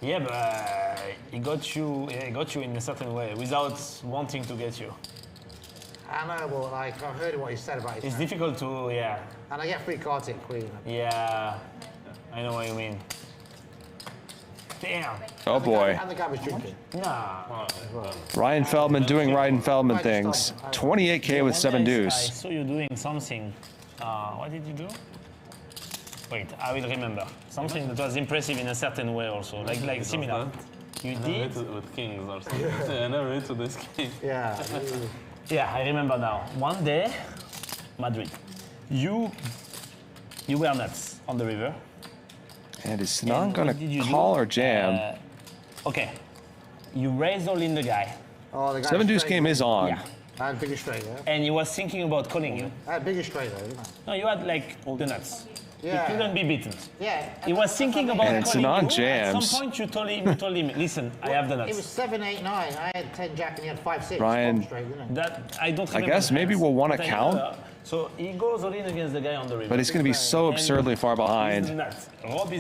Yeah, but he got you. He got you in a certain way without wanting to get you. I know, but like I heard what he said about his It's friend. difficult to, yeah. And I get free cards at queen. Yeah, I know what you mean. Damn. Oh boy. And the guy was drinking. Nah. Ryan Feldman doing Ryan Feldman things. 28K with 7 I deuce. saw you doing something. What did you do? Wait, I will remember. Something that was impressive in a certain way also, like similar. You did? With kings or something. Yeah, I never hit with this king. Yeah. Yeah, I remember now. One day, Madrid. You were nuts on the river. And is Sinan going to call or jam? Okay. You raised all in the guy. Oh, the guy 7 deuce game is on. Yeah. I had bigger straight, yeah. And he was thinking about calling you. I had bigger straight though, didn't I? No, you had like all the nuts. Yeah. He couldn't be beaten. Yeah. He was thinking about And calling Sinan you. jams. At some point you told him, listen, I have the nuts. It was 7, 8, 9. I had 10 jack and he had 5, 6. Ryan, Straight, didn't I? That I don't I remember. guess maybe we'll want to But I count, remember. So he goes all in against the guy on the river. but it's going to be so absurdly far behind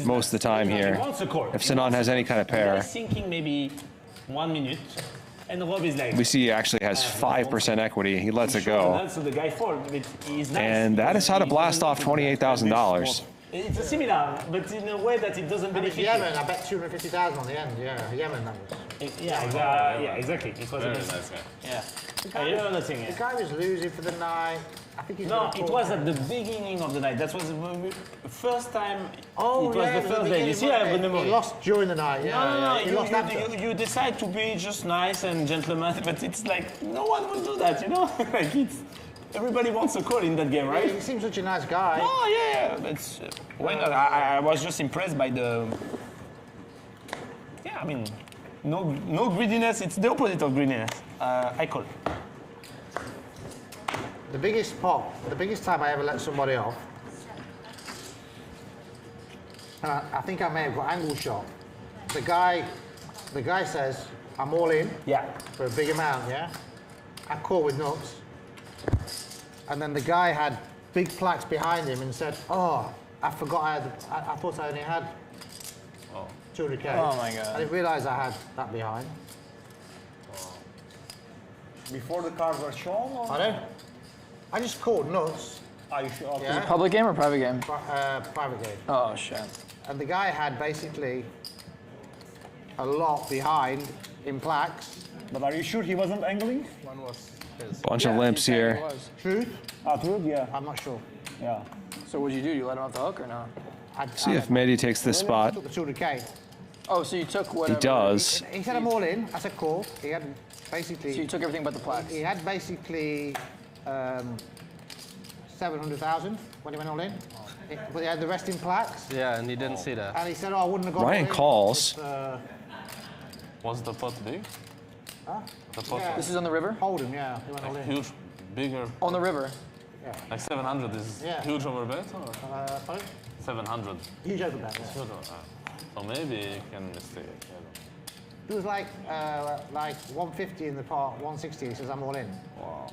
most of the time here. If Sinan has any kind of pair. He's thinking maybe 1 minute, and Rob is like. We see he actually has 5% equity. He lets it go. So the guy falls, but he's nice. And that is how to blast off $28,000. It's similar, but in a way that it doesn't benefit. Yemen, I bet 250,000 on the end. Yeah, Yemen that was. Yeah, exactly. It was Very against. nice guy. Yeah. I know nothing. The guy was losing for the night. I think he's No, it was at the beginning of the night. That was the first time. Oh, it was the first day. You see, I have the memory. He lost during the night. Yeah, No, he lost after. you decide to be just nice and gentleman, but it's like no one will do that, you know. Like it's everybody wants a call in that game, right? He seems such a nice guy. Oh yeah, but why not? I was just impressed by the. Yeah, I mean, no greediness. It's the opposite of greediness. I call. The biggest pop, the biggest time I ever let somebody off, and I think I may have got angle shot. The guy says, I'm all in. Yeah. For a big amount, yeah? I call with nuts. And then the guy had big plaques behind him and said, oh, I forgot I thought I only had 200K. Oh my God. I didn't realize I had that behind. Before the cards are shown? Or? I don't. I just called nuts. Are you sure? Yeah? Public game or private game? Private game. Oh, shit. And the guy had basically a lot behind in plaques. But are you sure he wasn't angling? One was his. Bunch of limps here. Truth? Truth, yeah. I'm not sure. Yeah. So what'd you do? You let him off the hook or no? See if Mehdi takes this spot. I took the 200K. Oh, so you took whatever. He does. He said I'm all in. I said call. He had basically. So you took everything but the plaques? He had basically 700,000 when he went all in. But he had the rest in plaques. Yeah, and he didn't see that. And he said, oh, I wouldn't have gone Ryan all in. calls. But, Was the pot big? huh? The pot Yeah. This is on the river? Hold him, yeah. He went all like in. huge, bigger. On the river? Yeah. Like 700 is Yeah. huge over bet or? Sorry? 700. Huge over bet, It's yeah. huge over, so maybe you can mistake. It was like 150 in the part, 160. He says, I'm all in. Wow.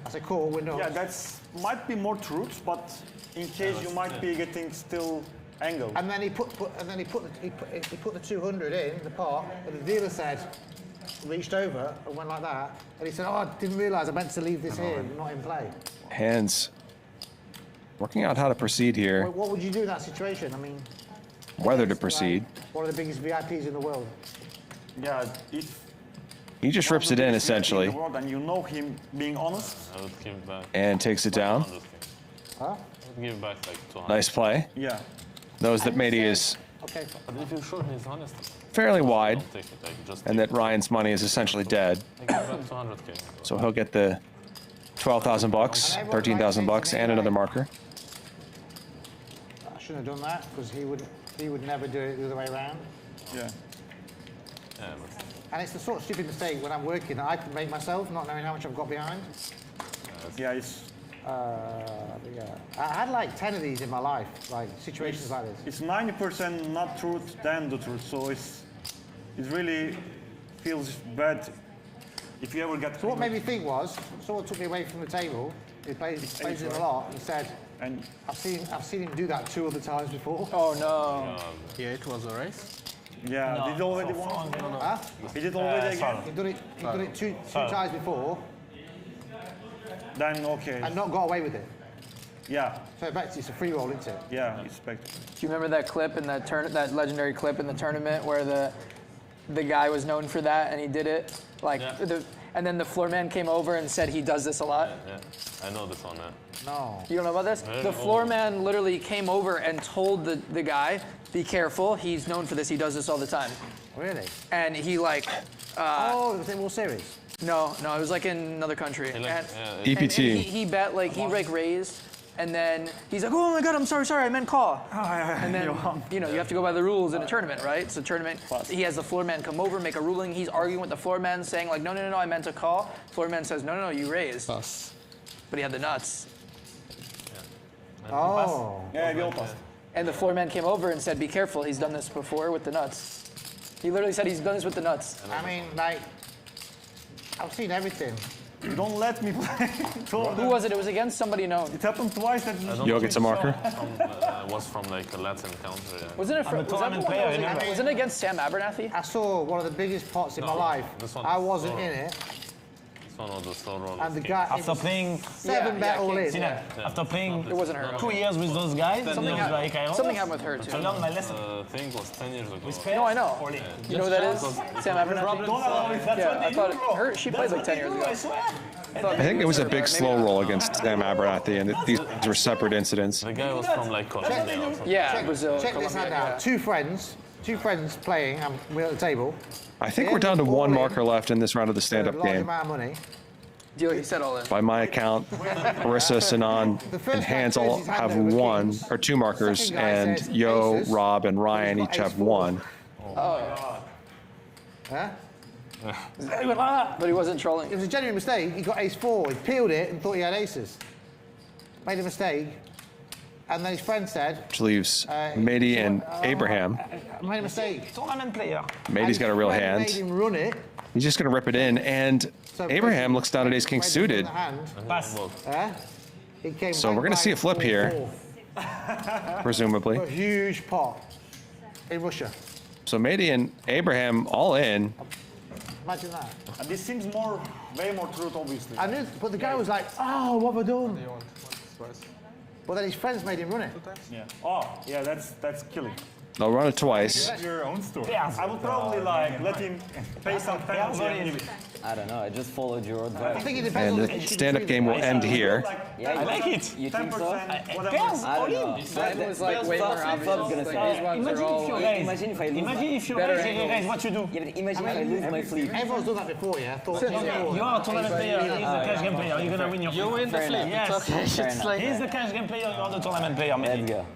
I said, cool, window. Yeah, that's might be more truth, but in case you might be getting still angled. And then he put the 200 in the part, and the dealer said, reached over and went like that, and he said, oh, I didn't realise I meant to leave this here, not in play. Handz working out how to proceed here, What would you do in that situation? I mean, whether to proceed. one of the biggest VIPs in the world. Yeah, if He just rips it in essentially and you know him being honest. I would give back. and takes it down. Huh? I would give back like 200. Nice play. Yeah. Knows that Mehdi is Okay. But if you're sure he's honest, fairly wide don't take it. Like, just and that Ryan's money is essentially dead. give back 200K. So he'll get the 12,000 bucks, 13,000 bucks, and another marker. I shouldn't have done that because he would never do it the other way around. Yeah. Yeah, but And it's the sort of stupid mistake when I'm working that I can make myself, not knowing how much I've got behind. Yeah, it's Yeah. I had like 10 of these in my life, like situations like this. it's 90% not truth than the truth, so it really feels bad if you ever get. So what made me think was, someone took me away from the table. He plays it a lot. He said, and I've seen him do that 2 other times before. Oh no. Yeah, it was a race. Yeah, No, did you already once? Huh? He did already again? He done it two times before. Then okay. And not got away with it. Yeah. So back it's a free roll, isn't it? Yeah, expect. Do you remember that clip in that legendary clip in the tournament where the guy was known for that and he did it like and then the floor man came over and said he does this a lot? yeah, I know this one. No. You don't know about this? The floor man literally came over and told the guy, be careful, he's known for this, he does this all the time. Really? And he like... oh, it was in World Series? No, it was like in another country. EPT. And he bet, like, he like raised, and then he's like, oh my God, I'm sorry, I meant call. And then, you know, you have to go by the rules in a tournament, right? So tournament, he has the floor man come over, make a ruling, he's arguing with the floor man, saying like, no, I meant to call. Floor man says, no, you raised. But he had the nuts. Oh. Yeah, Yoh passed. And the floor man came over and said, be careful, he's done this before with the nuts. He literally said he's done this with the nuts. I mean, like, I've seen everything. Don't let me play. Who was it? It was against somebody known. It happened twice. That Yoh gets a marker. Was from like a Latin country. Yeah. Wasn't it? Wasn't it against Sam Abernathy? I saw one of the biggest pots in my life. I wasn't in it. one of the slow rollers. And the guy After playing 7 bet all in. Sinan, after playing It wasn't her. 2 years with those guys, Something happened with her too. I learned my lesson. I think it was 10 years ago. No, I know. You know who that is? Sam Abernathy? Yeah, I thought she played like 10 years ago. I think it was a big slow roll against Sam Abernathy, and these were separate incidents. The guy was from like Colombia or something. Yeah, Brazil. Check this out now. Two friends playing, and we're at the table. I think we're down to one marker left in this round of the stand-up Large game. amount of money. Deal, he said all in. By my account, Harissa, Sinan, and Handz all have 1 or 2 markers, and Yoh, Rob, and Ryan each have 1. Oh. Huh? But he wasn't trolling. It was a genuine mistake. He got ace-4. He peeled it and thought he had aces. Made a mistake. And then his friend said... Which leaves Mehdi and Abraham. I made a mistake. Tournament player. Mehdi's got a real hand. Made him run it. He's just going to rip it in, and Abraham looks down at ace-king suited. Pass. So we're going to see a flip here, presumably. A huge pot in Russia. So Mehdi and Abraham all in. Imagine that. And this seems way more truth, obviously. I knew, but the guy was like, "Oh, what have I done?" But then his friends made him run it. Yeah. Oh, yeah, that's killing. They'll run it twice. That's your own story. I would probably like let him pay some penalty. I don't know, I just followed your advice. And the stand-up game will end here. Yeah, I like it. You think so? I don't know. That was like way more obvious. Imagine if I lose. Imagine if you raise, what you do? Yeah, but imagine if I lose my flip. Everyone's done that before, yeah? You are a tournament player, he's the cash game player, you're gonna win your flip. You win the flip. Yes. He's the cash game player, you're the tournament player. Let's go.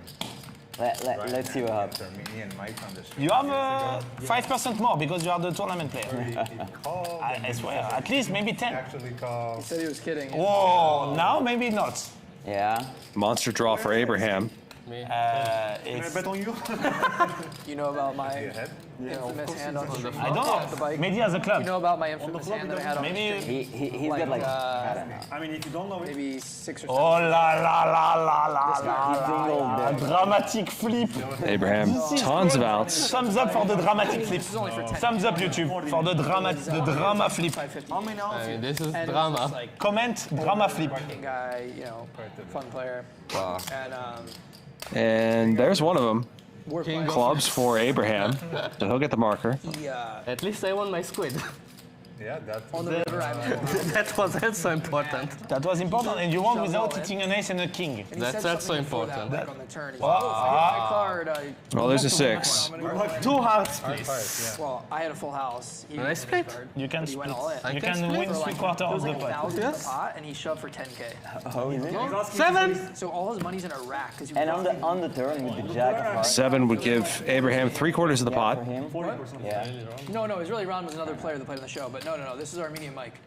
Let's see what happens. You have 5% more because you are the tournament player. I swear, at least maybe 10. He said he was kidding. Whoa, now maybe not. Yeah. Monster draw for Abraham. It's... bet on you? You know about my infamous hand on the I don't know. the bike? Maybe as a club. You know about my infamous hand that I had on maybe the street? He's got like, I don't know. I mean, if you don't know it. Maybe 6 or 7. Oh la la la la la la. Dramatic flip. Abraham, tons of outs. Thumbs up for the dramatic flip. Thumbs up YouTube for the drama flip. How many outs? This is drama. Comment drama flip. Guy, you know, fun player. And there's one of them. Clubs for Abraham. So he'll get the marker. At least I won my squid. Yeah, that's on the river island. That was also important. That was important, and you won without hitting an ace and a king. That's also important. That, on the turn. He's like, my card. Well, there's a 6. 2 hearts, please. Well, I had a full house. He I split. You can split. You can win 3/4 of the pot. Yes. And he shoved for 10K. How is it? 7. So all his money's in a rack. And on the turn with the jack of hearts. 7 would give Abraham 3/4 of the pot. Yeah. No, Israeli Ron was another player that played on the show, but no, this is Armenian Mike.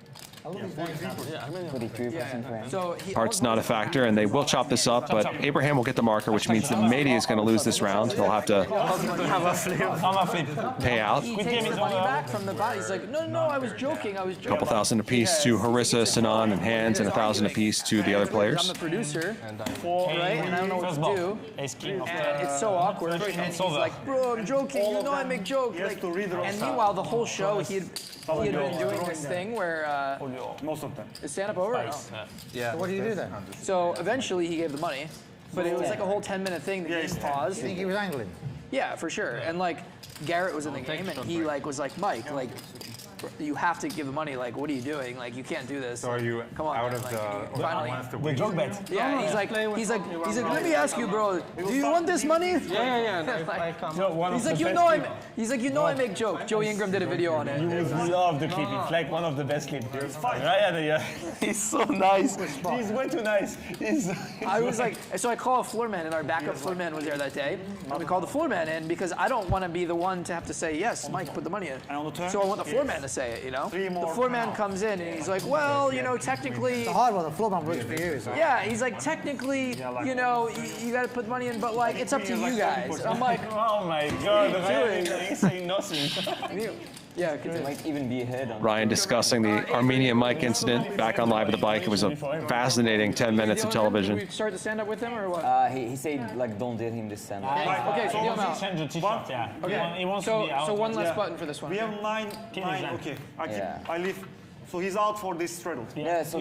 43% for him. So Heart's not a factor, and they will chop this up, but Abraham will get the marker, which means that Mehdi is going to lose this round. He'll have to pay out. He takes the money back from the bot. He's like, no, I was joking. A couple thousand apiece to Harissa, Sinan, and Handz, and 1,000 apiece to the other I'm players. the producer, right? And I don't know what to do. And it's so awkward. And he's like, bro, I'm joking. You know I make jokes. And meanwhile, the whole show, he had been doing this thing where most of them. is stand up over? Yeah. So what do you do then? So eventually he gave the money, but it was like a whole 10-minute thing. The game paused. You think he was angling? Yeah, for sure. And like Garrett was in the game, and he like was like, Mike, like you have to give the money. Like, what are you doing? Like, you can't do this. So are you Come on, out man. of Like, the finally. the joke bet? Yeah, he's like, let me ask you, bro. Do you want this money? Yeah. He's like, you know I make jokes. Joey Ingram did a video on it. You would love the clip. It's like one of the best clips. Yeah. He's so nice. He's way too nice. I was like, so I call a floor man, and our backup floor man was there that day. And we called the floor man in because I don't want to be the one to have to say, yes, Mike, put the money in. So I want the floor man to say it, you know? The floor man comes in, and he's like, well, you know, technically... It's a hard one. The floor man works for you, isn't it? Yeah, he's like, technically, you know, you got to put money in, but like, it's up to you guys. And I'm like, oh my God, he's saying nothing. Yeah, it might even be ahead. Ryan discussing the Armenian Mike incident back on Live at the Bike. It was a fascinating 10 minutes of television. Did we start the stand-up with him, or what? He said, like, don't dare him this stand-up. Okay, so deal him out. Change the t-shirt, yeah. Okay, He wants to be out. so one less button for this one. We have 9. Okay, I leave So he's out for this straddle. Yeah, so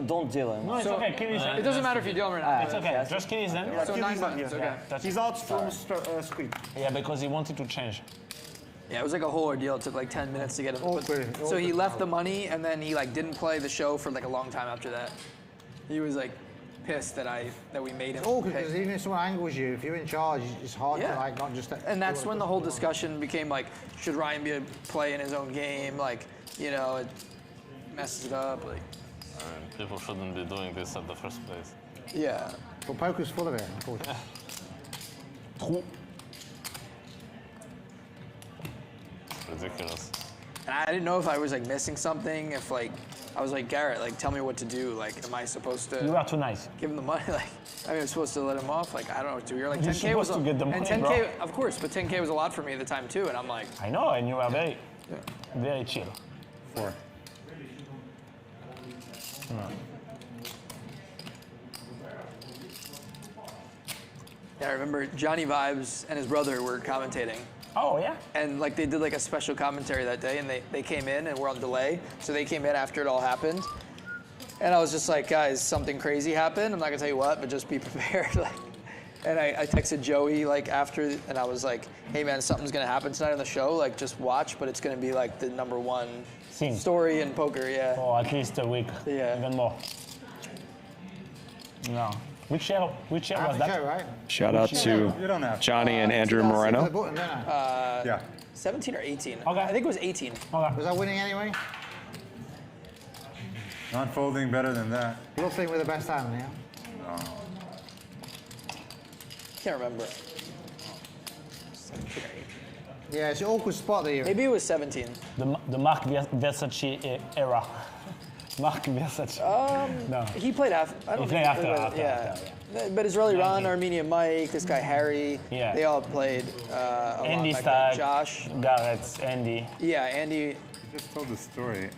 don't deal him. No, it's okay. Kill his hand. It doesn't matter if you deal him or not. It's okay. Just kill his hand. Yeah, So 9 buttons. Okay. He's out from squid. Yeah, because he wanted to change. Yeah, it was like a whole ordeal. It took like 10 minutes to get him. So he left the money, and then he like didn't play the show for like a long time after that. He was like pissed that we made him. It's awkward because even if someone angles you, if you're in charge, it's hard to like not just. And that's when the whole discussion became like, should Ryan be playing his own game? Like, you know, it messes it up. Like, people shouldn't be doing this at the first place. Yeah. But poker's full of it, of course. Ridiculous. And I didn't know if I was like missing something. If like I was like, Garrett, like tell me what to do. Like, am I supposed to? You are too nice. Give him the money. Like, I mean, I'm supposed to let him off. Like, I don't know what to do. You're like You're 10K was supposed to get the money, and 10K, bro. of course, but 10K was a lot for me at the time too. And I'm like, I know, and you are very chill. 4. yeah, I remember Johnny Vibes and his brother were commentating. Oh, yeah? And like they did like a special commentary that day, and they came in and we're on delay. So they came in after it all happened. And I was just like, guys, something crazy happened. I'm not gonna tell you what, but just be prepared. Like, and I texted Joey like after, and I was like, hey man, something's gonna happen tonight on the show. Like just watch, but it's gonna be like the #1 story in poker, yeah. Or at least a week, even more. No. Which year was that? Right? Shout out to Johnny and Andrew Moreno. Yeah. 17 or 18. Okay. I think it was 18. Was I winning anyway? Not folding better than that. You're playing with the best hand, yeah? No. Can't remember. Yeah, it's an awkward spot there. Maybe it was 17. The Mark Versace era. Mark Versace. No. He played after. I don't He played think after, yeah. But Israeli Ron, Armenian Mike, this guy Harry. Yeah. They all played. Andy back then. Stagg, Josh. Garrett, Andy. Yeah, Andy. Just told the story.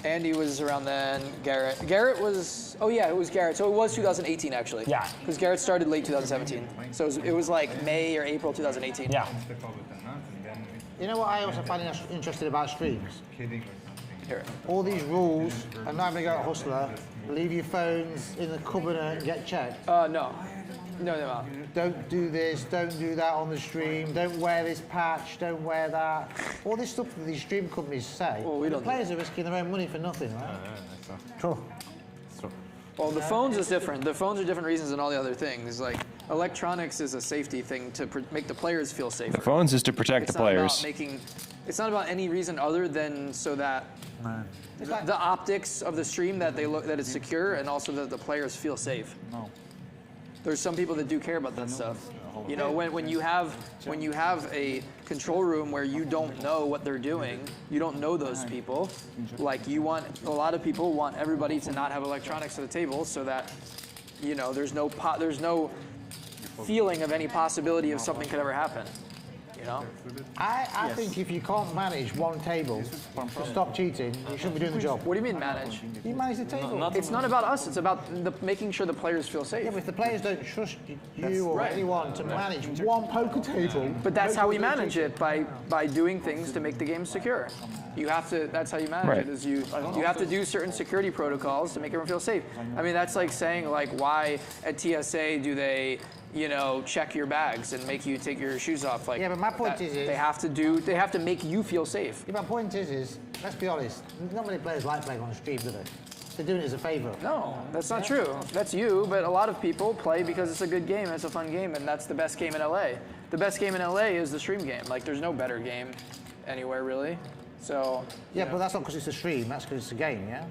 Andy was around then. Garrett was. Oh yeah, it was Garrett. So it was 2018 actually. Yeah. Because Garrett started late 2017. So it was like May or April 2018. Yeah. You know what I also find interesting about streams? Here. All these rules, and now I'm going to go at Hustler, leave your phones in the cupboard and get checked. No. No. Don't do this, don't do that on the stream, don't wear this patch, don't wear that. All this stuff that these stream companies say, the players are risking their own money for nothing, right? True. Well, the phones is different. The phones are different reasons than all the other things. Like, electronics is a safety thing to make the players feel safer. The phones is to protect the players. It's not about any reason other than so that the optics of the stream that it's secure, and also that the players feel safe. No. There's some people that do care about that stuff. You know, when you have a control room where you don't know what they're doing, you don't know those people. Like a lot of people want everybody to not have electronics at the table, so that you know there's no feeling of any possibility of something could ever happen. You know? I think if you can't manage one table to stop cheating, you shouldn't be doing the job. What do you mean manage? You manage the table. It's not about us. It's about making sure the players feel safe. Yeah, but if the players don't trust you or anyone to manage one poker table... But that's how we manage it, by doing things to make the game secure. You have to. That's how you manage it. Is you have to do certain security protocols to make everyone feel safe. I mean, that's like saying why at TSA do they check your bags and make you take your shoes off? Like, yeah, but my point is they have to make you feel safe. Yeah, my point is let's be honest, not many players like playing on stream, do they? They're doing it as a favor. No, that's not true. That's you, but a lot of people play because it's a good game, it's a fun game, and that's the best game in LA. The best game in LA is the stream game. Like, there's no better game anywhere, really. So yeah, but that's not because it's a stream. That's because it's a game, yeah.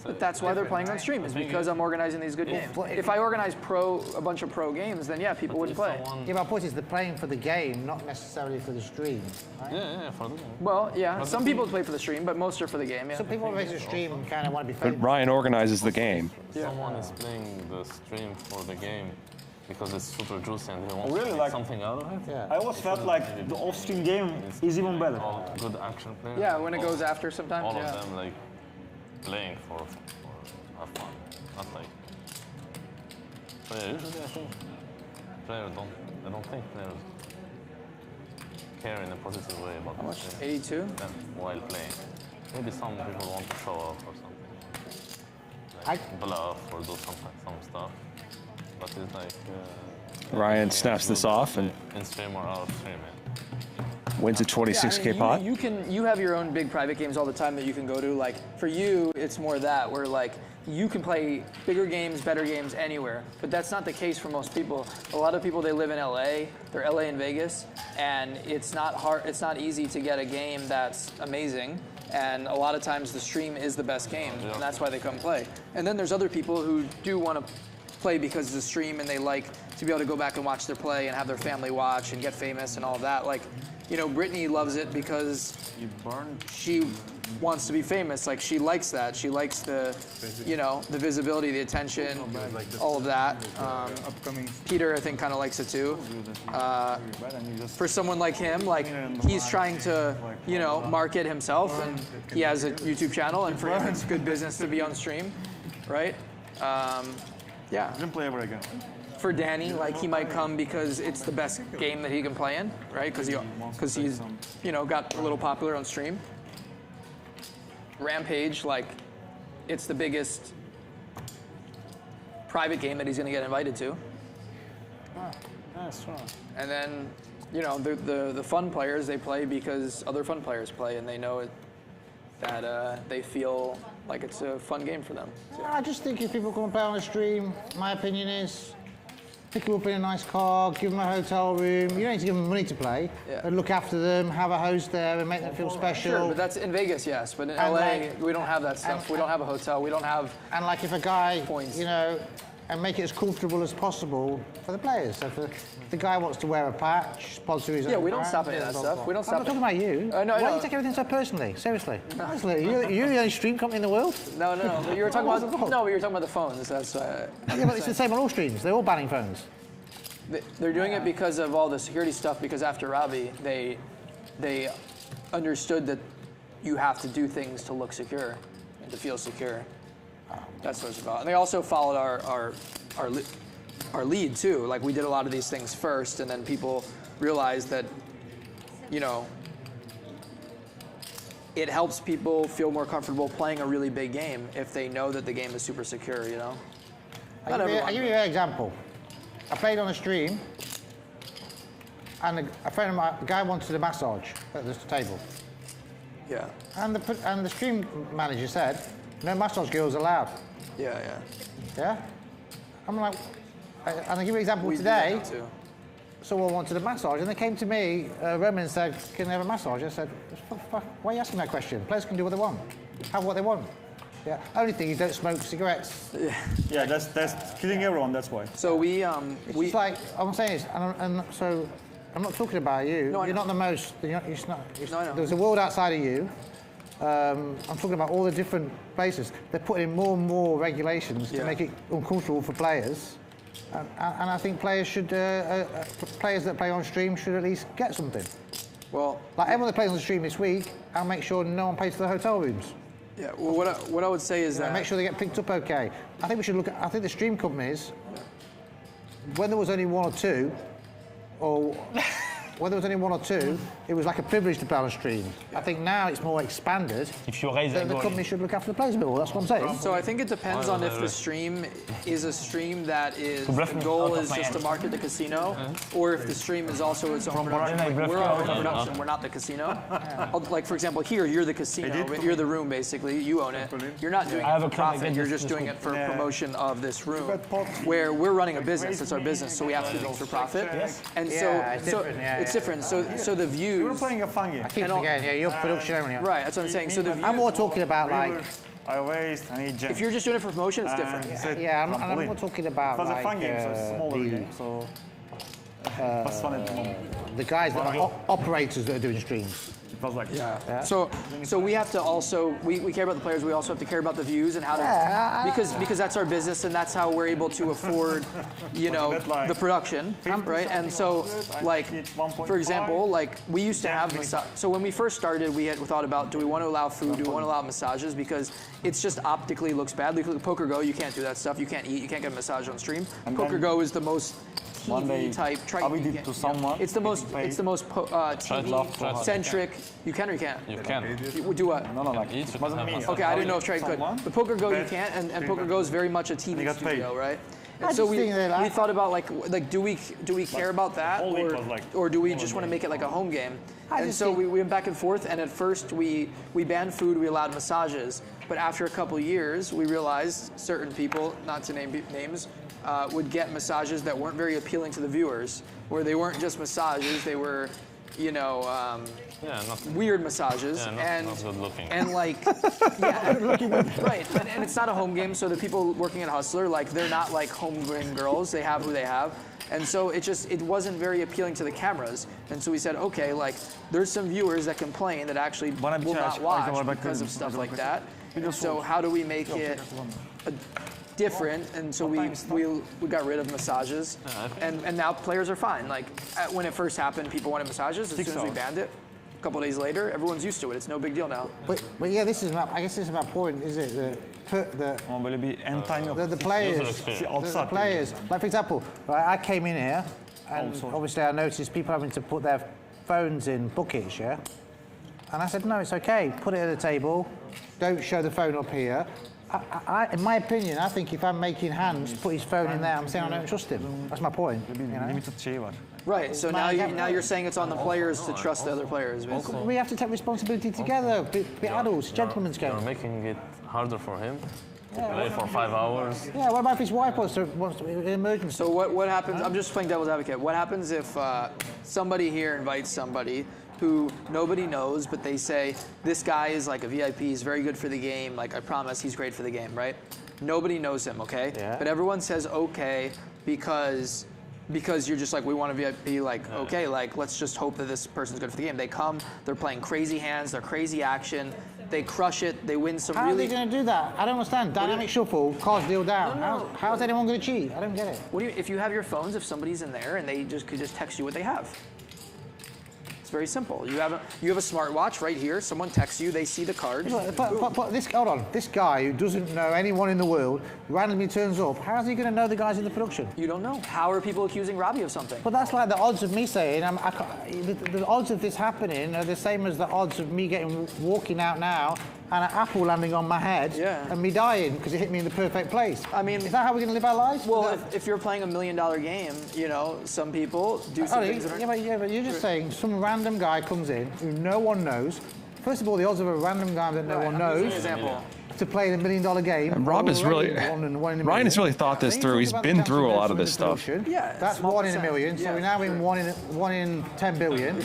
But that's why they're playing on stream. Is because I'm organizing these good games. If I organize a bunch of pro games, then yeah, people wouldn't play. Yeah, my point is they're playing for the game, not necessarily for the stream. Right? Yeah, for the game. Well, yeah, some people play for the stream, but most are for the game. Yeah. Some people play the stream and kind of want to be famous. But Ryan organizes the game. Someone is playing the stream for the game because it's super juicy and they want really to like make something out of it. Yeah. I always felt like the off-stream game is even better. All good action players. Yeah, when it goes after sometimes. All of them like playing for have fun, not like. So yeah, usually I think players don't think players care in a positive way about how much? 82? while playing. Maybe some people want to show off or something. Like bluff or do some stuff. But it's like... Ryan snaps this off and in stream or out of stream, wins a 26K pot. You have your own big private games all the time that you can go to. Like for you, it's more that where like you can play bigger games, better games anywhere. But that's not the case for most people. A lot of people, they live in LA. They're LA and Vegas, and it's not hard. It's not easy to get a game that's amazing. And a lot of times the stream is the best game, and that's why they come play. And then there's other people who do want to play because it's a stream and they like to be able to go back and watch their play and have their family watch and get famous and all of that. Like, you know, Brittany loves it because she wants to be famous. Like, she likes that. She likes the, you know, the visibility, the attention, all of that. Peter, I think, kind of likes it too. For someone like him, like, he's trying to, you know, market himself, and he has a YouTube channel, and for him, it's good business to be on stream, right? Yeah. Didn't play ever again. For Danny, like, he might come because it's the best game that he can play in, right? Because he's, you know, got a little popular on stream. Rampage, like, it's the biggest private game that he's going to get invited to. That's right. And then, you know, the fun players, they play because other fun players play, and they know it, that they feel like it's a fun game for them. I just think if people come and play on a stream, my opinion is, pick them up in a nice car, give them a hotel room. You don't need to give them money to play, and look after them, have a host there, and make them feel special. Sure, but that's in Vegas, yes. But in LA, we don't have that stuff. We don't have a hotel. We don't have. And like if a guy, you know, and make it as comfortable as possible for the players. So if the guy wants to wear a patch, sponsor his own we don't brand, stop any of that stuff. We don't stop. I'm not talking about you. Why do you take everything so personally? Seriously. Honestly, you're the only stream company in the world. No. You were talking about but you were talking about the phones. That's. Yeah, but it's the same on all streams. They're all banning phones. They're doing it because of all the security stuff. Because after Ravreby, they understood that you have to do things to look secure and to feel secure. That's what it's about. And they also followed our lead too. Like, we did a lot of these things first, and then people realized that, you know, it helps people feel more comfortable playing a really big game if they know that the game is super secure. You know. I'll give you an example. I played on a stream, and a friend of mine, the guy wanted a massage at the table. Yeah. And the stream manager said, no massage girls allowed. Yeah. Yeah? I'm like, and I'll give you an example today. Someone wanted a massage, and they came to me, Roman, and said, can they have a massage? I said, why are you asking that question? Players can do what they want, have what they want. Yeah. Only thing is, don't smoke cigarettes. Yeah, that's killing everyone. That's why. So it's like I'm saying is, and so I'm not talking about you. No, you're not the most. You're not. There's a world outside of you. I'm talking about all the different places. They're putting in more and more regulations to make it uncomfortable for players. And I think players should, players that play on stream should at least get something. Well, like everyone that plays on the stream this week, I'll make sure no one pays for the hotel rooms. Yeah. Well, what I would say is that make sure they get picked up okay. I think we should look at. I think the stream companies, when there was only one or two, or when there was only one or two, it was like a privilege to play on a stream. I think now it's more expanded. If you raise the company should look after the players a bit more. That's what I'm saying. So I think it depends on if the stream is a stream that is the goal is just to market the casino, or if the stream is also its own production. Like, we're our own production. We're not the casino. Like, for example, here you're the casino. You're the room basically. You own it. You're not doing it for profit. You're just doing it for promotion of this room. Where we're running a business. It's our business, so we have to do things for profit. And so it's different. So the views. You're playing a fun game. I keep forgetting. You're production only. Right. That's what I'm saying. So the views. I'm more talking about like. I waste. I need Jenkins. If you're just doing it for promotion, it's different. Yeah, I'm not talking about like. It's a fun game, so it's a smaller game. So. What's fun at the moment? The guys that are operators that are doing streams. Like, So we have to also we care about the players. We also have to care about the views and how to because that's our business and that's how we're able to afford, you know, the production, right? And so like for example, like we used to have so when we first started, we had thought about do we want to allow food, do we want to allow massages because it's just optically looks bad. Like Poker Go, you can't do that stuff. You can't eat. You can't get a massage on stream. Poker Go is the most TV type Triton game. to someone. It's the most TV centric. You can or you can't? You can. You do what? No, like it wasn't me. Okay, I didn't know if Triton could. The Poker Go you can't, and Poker Go is very much a TV studio, right? And so we thought about like do we care about that, or do we just want to make it like a home game? And so we went back and forth, and at first we banned food, we allowed massages, but after a couple years we realized certain people, not to name names, would get massages that weren't very appealing to the viewers, where they weren't just massages, they were, you know, weird massages, not good looking. and like, right, and it's not a home game, so the people working at Hustler, like, they're not like homegrown girls, they have who they have, and so it wasn't very appealing to the cameras, and so we said, okay, like, there's some viewers that complain that actually will not watch because of stuff like that, and so how do we make it different? And so we got rid of massages, and now players are fine. Like when it first happened, people wanted massages. As soon as we banned it, a couple days later, everyone's used to it. It's no big deal now. But yeah, I guess this is my point, is it? The players. Like for example, right, I came in here, and obviously I noticed people having to put their phones in buckets, yeah. And I said, no, it's okay. Put it at the table. Don't show the phone up here. In my opinion, I think if I'm making Handz put his phone in there, I'm saying I don't trust him. That's my point. You know? Right. So now you're saying it's on the players to trust the other players. Basically. We have to take responsibility together. Be adults, gentlemen's game. You're making it harder for him to play for 5 hours. Yeah. What about if his wife wants to emergency? So what happens? I'm just playing devil's advocate. What happens if somebody here invites somebody who nobody knows, but they say, this guy is like a VIP, he's very good for the game, like I promise he's great for the game, right? Nobody knows him, okay? Yeah. But everyone says okay because you're just like, we want a VIP, like, okay, like, let's just hope that this person's good for the game. They come, they're playing crazy hands, they're crazy action, they crush it, they win some How are they going to do that? I don't understand. Dynamic shuffle, cards deal down. No. How's anyone going to cheat? I don't get it. What do you, if you have your phones, if somebody's in there and they could just text you what they have? It's very simple. You have a smartwatch right here. Someone texts you. They see the card. But this, hold on. This guy who doesn't know anyone in the world randomly turns up. How's he going to know the guys in the production? You don't know. How are people accusing Robbie of something? But that's like the odds of me saying the odds of this happening are the same as the odds of me walking out now and an apple landing on my head and me dying because it hit me in the perfect place. I mean, is that how we're going to live our lives? Well, if you're playing $1 million game, you know, some people do some things that are... Yeah, but you're just saying some random guy comes in who no one knows. First of all, the odds of a random guy that no one knows to play in $1 million game. And Rob is really, Ryan has really thought this through. He's been through a lot of this stuff. Yeah, that's 1 in a million. So we're now in 1 in 10 billion.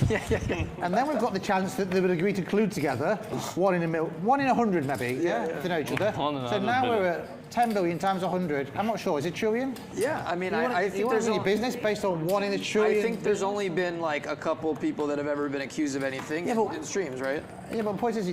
And then we've got the chance that they would agree to collude together. 1 in a million, 1 in 100 maybe. To know each other. So now we're at 10 billion times 100. I'm not sure. Is it trillion? Yeah, I mean, I think there's any business based on 1 in a trillion. I think there's only been like a couple people that have ever been accused of anything in streams, right? Yeah, but the point is,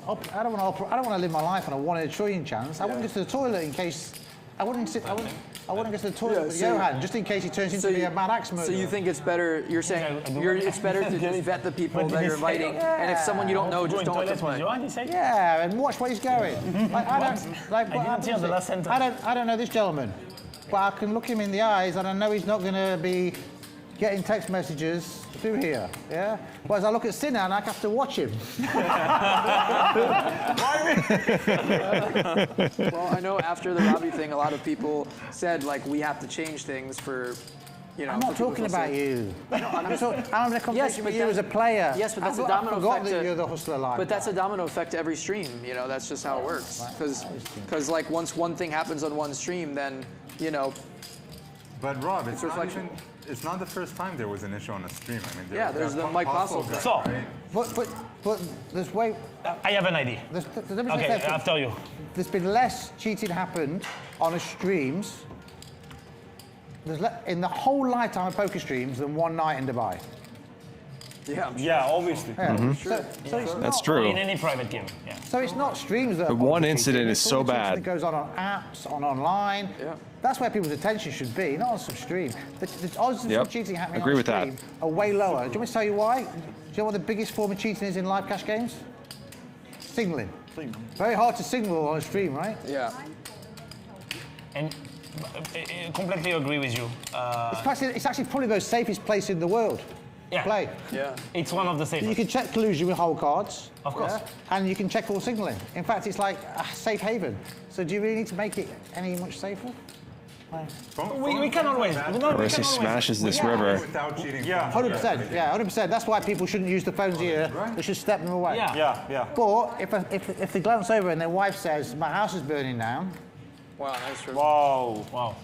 I don't want to live my life on a 1 in a trillion chance. I wouldn't go to the toilet in case. I wouldn't go to the toilet with Johan just in case he turns into a mad axe murderer. So you think it's better? You're saying it's better to just vet the people that you're inviting, and if someone you don't know, just don't let them play. Yeah, and watch where he's going. I don't know this gentleman, but I can look him in the eyes and I know he's not going to be getting text messages through here, yeah? Whereas I look at Sinan, I have to watch him. Well, I know after the Robbie thing, a lot of people said, like, we have to change things for, you know... I'm not talking about you. I'm having a conversation with you as a player. Yes, but that's a domino effect. That you're the hustler live. But that's a domino effect to every stream, you know? That's just how it works. Because like, once one thing happens on one stream, then, you know... But Rob, it's not the first time there was an issue on a stream. I mean, there's the Mike Postle guy. So, but there's way. I have an idea. Okay, I'll tell you. There's been less cheating happened on a streams. In the whole lifetime of poker streams than one night in Dubai. Yeah, obviously. Yeah. So that's true. In any private game. Yeah. So it's not streams that. The one incident is so bad. That goes on apps, online. Yeah. That's where people's attention should be, not on some stream. The odds of cheating happening on stream are way lower. Do you want me to tell you why? Do you know what the biggest form of cheating is in live cash games? Signaling. Very hard to signal on a stream, right? Yeah. And completely agree with you. It's actually probably the safest place in the world to play. Yeah. It's one of the safest. You can check collusion with whole cards. Of course. And you can check all signaling. In fact, it's like a safe haven. So do you really need to make it any much safer? We can always. Harissa smashes this river. Without cheating. Yeah, 100%. Yeah, 100%. That's why people shouldn't use the phones here. They should step them away. Yeah. But if they glance over and their wife says, "My house is burning down," wow, that's true. Wow.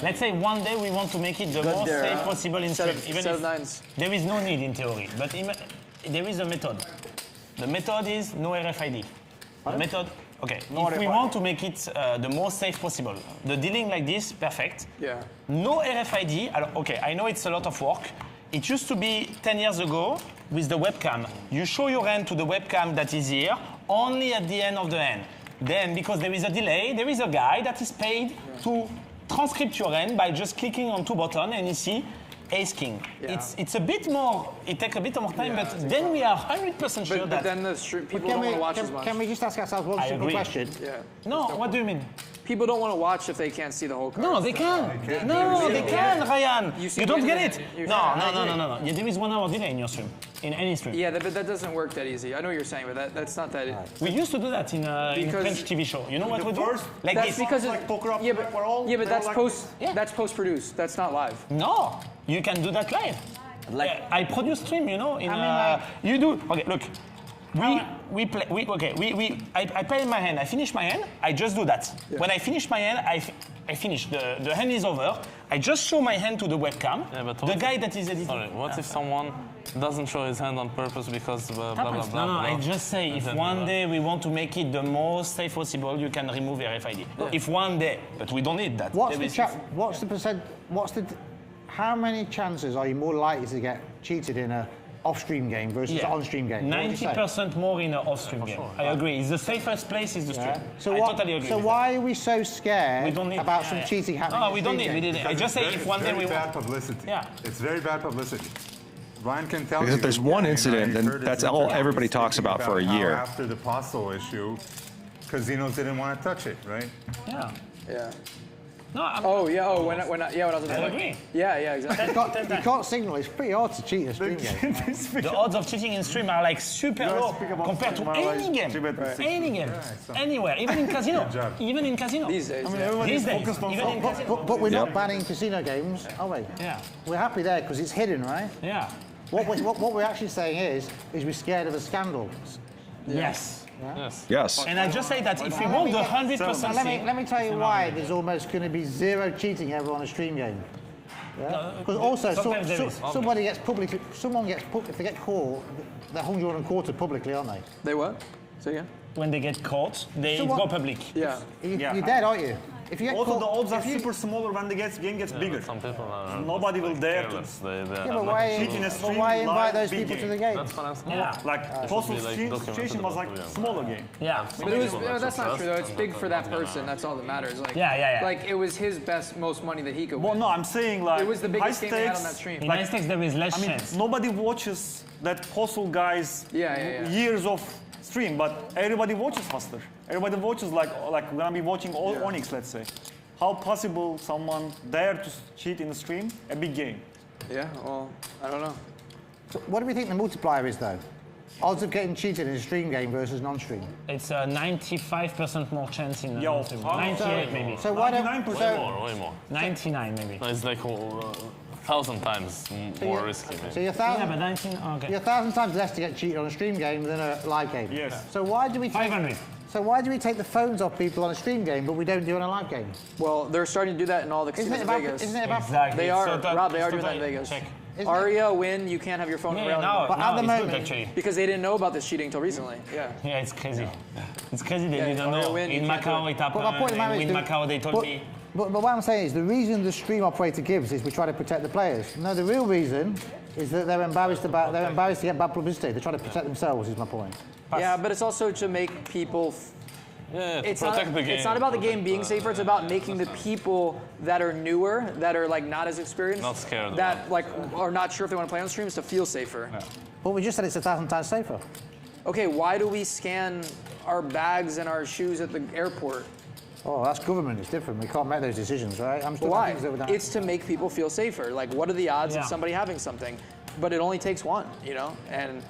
Let's say one day we want to make it the most safe possible in stream. Even if there is no need in theory, but there is a method. The method is no RFID. The method. Okay, if we want to make it the most safe possible, the dealing like this, perfect. Yeah. No RFID, okay, I know it's a lot of work. It used to be 10 years ago with the webcam. You show your hand to the webcam that is here, only at the end of the hand. Then, because there is a delay, there is a guy that is paid to transcript your hand by just clicking on 2 buttons and you see Ace King. Yeah. It's a bit more, it takes a bit more time, but then we are 100% sure that... But then people don't want to watch as much. Can we just ask ourselves one simple question? Yeah. No, what do you mean? People don't want to watch if they can't see the whole card. No, they can. No, they can, Ryan. You don't get it. No. Yeah, there is 1 hour delay in your stream, in any stream. Yeah, but that doesn't work that easy. I know what you're saying, but that's not that. We used to do that in French TV show. You know what we do? Like that's this. because but that's post-produced. That's not live. No, you can do that live. Like I produce stream, you know. You do. Okay, look. I play my hand, I finish my hand, I just do that. Yeah. When I finish my hand, I finish. The hand is over, I just show my hand to the webcam. Yeah, but the guy that is editing. Sorry, what if someone doesn't show his hand on purpose because blah, blah, blah, No, I just say if one day we want to make it the most safe possible, you can remove RFID. Yeah. If one day, but we don't need that. How many chances are you more likely to get cheated in a off-stream game versus on-stream game? 90% more in an off-stream game. I agree. It's the safest place is the stream. I totally agree. So why are we so scared about some cheating happening? No, we don't need. We didn't. I just say if one day we want. It's very bad publicity. Yeah. It's very bad publicity. Ryan can tell because you. If there's one incident, then that's all everybody talks about for a year. After the Postal issue, casinos didn't want to touch it, right? Yeah. Yeah. No, when I was I agree. Yeah, exactly. You can't signal. It's pretty hard to cheat in a stream game. The odds of cheating in stream are like super low compared to any game. Any game. Anywhere. Even in casino. Even in casino. These days. But we're not banning casino games, are we? Yeah. We're happy there because it's hidden, right? Yeah. What we're actually saying is we're scared of a scandal. Yes. Yeah? Yes. And I just say that if we want the 100%. Let me tell you why there's almost going to be zero cheating ever on a stream game. Because also, somebody gets publicly. If they get caught, they're hung on and quartered publicly, aren't they? They what? Say again. When they get caught, they go public. Yeah. You're dead, aren't you? If you get also, caught, the odds are super smaller when the game gets bigger. Some people are. Nobody will dare to. But why invite those people to the game? That's what I'm saying. Yeah. Like Postal situation was like smaller game. Yeah. But it was, that's not true though. It's big for that person. That's all that matters. Like, Like it was his most money that he could win. Well, no, I'm saying like it was the biggest high game they had stakes, on that stream. In high stakes, there is less chance. Nobody watches that Postal guys years of stream, but everybody watches faster. Everybody watches like we're gonna be watching all Onyx, let's say. How possible someone dare to cheat in the stream a big game? Yeah, well, I don't know. So what do we think the multiplier is though? Odds of getting cheated in a stream game versus non-stream? It's a 95% more chance in non-stream. 98 maybe. So why don't way more. 99 maybe. No, it's like 1,000 times more risky. Maybe. So you're 1,000 times less to get cheated on a stream game than a live game. Yes. So why do we 500? So why do we take the phones off people on a stream game, but we don't do it on a live game? Well, they're starting to do that in all the casinos in Vegas. Isn't it about? Exactly. They are, Rob. They are doing that in Vegas. Aria, win. You can't have your phone around. But at the moment, because they didn't know about this cheating until recently. Yeah. Yeah, it's crazy. It's crazy. They didn't know. In Macau, it happened. In Macau, they told me. But what I'm saying is the reason the stream operator gives is we try to protect the players. No, the real reason is that they're embarrassed to get bad publicity. They're trying to protect themselves. Is my point. Yeah, but it's also to make people. It's not about the game being safer. It's about making the people that are newer, that are like not as experienced, not scared, that like are not sure if they want to play on streams, to feel safer. Yeah. But we just said it's 1,000 times safer. Okay, why do we scan our bags and our shoes at the airport? Oh, that's government. It's different. We can't make those decisions, right? I'm still Why? that. It's to make people feel safer. Like, what are the odds of somebody having something? But it only takes one, you know? And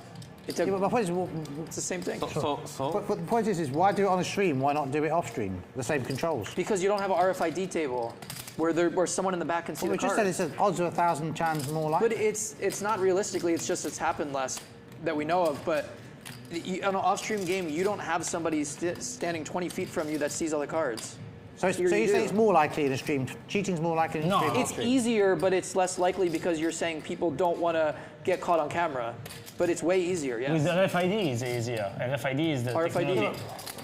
it's the same thing. But the point is why do it on a stream? Why not do it off stream? The same controls. Because you don't have an RFID table where someone in the back can see the we just card. said it's odds of 1,000 times more likely. But it's not realistically. It's happened less that we know of. But on an off-stream game, you don't have somebody standing 20 feet from you that sees all the cards. So you say it's more likely in a stream. Cheating's more likely in a stream. It's easier, but it's less likely because you're saying people don't want to get caught on camera. But it's way easier, yes. With the RFID, it's easier. RFID is the technology.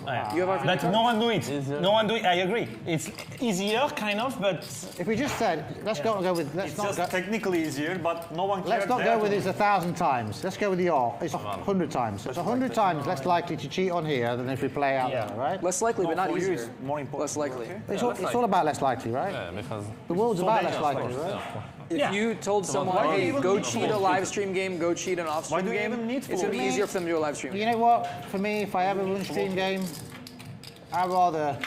You have RFID but cards? no one do it. No one do it. I agree. It's easier, kind of, but if we just said, let's not go with. It's just technically easier, but no one cares. Let's not go with it's 1,000 times. Let's go with the Yoh. It's 100 times. So it's 100 times less likely to cheat on here than if we play out there, right? Less likely, but not for you easier. it's more important. Less likely. It's all about less likely, right? Yeah, because the world's about less likely, right? If you told someone, hey, go cheat a live stream game, go cheat an off stream game, it's going to be easier for them to do a live stream. You know what? For me, if I ever run a stream game, I'd rather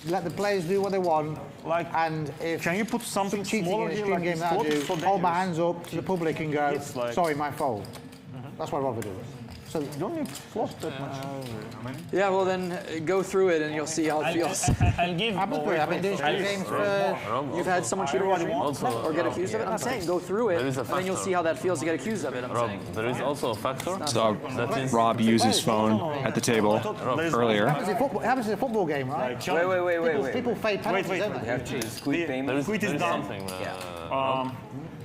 let the players do what they want. And if can you put something cheating smaller in a here, stream like game that I do, so hold my hands up to the public and go, like sorry, my fault. That's what I'd rather do. So you don't need to float that much. Yeah, well then go through it and you'll see how it feels. I'll give. I've been doing stream games for. You've had someone cheat on your stream or get accused of it? I'm saying go through it and then you'll see how that feels to get accused of it. I'm saying. There is also a factor. So Rob used his phone at the table earlier. It happens in a football game, right? Wait. People fade penalties, don't they? You have to squeeze payments. Squeeze is done.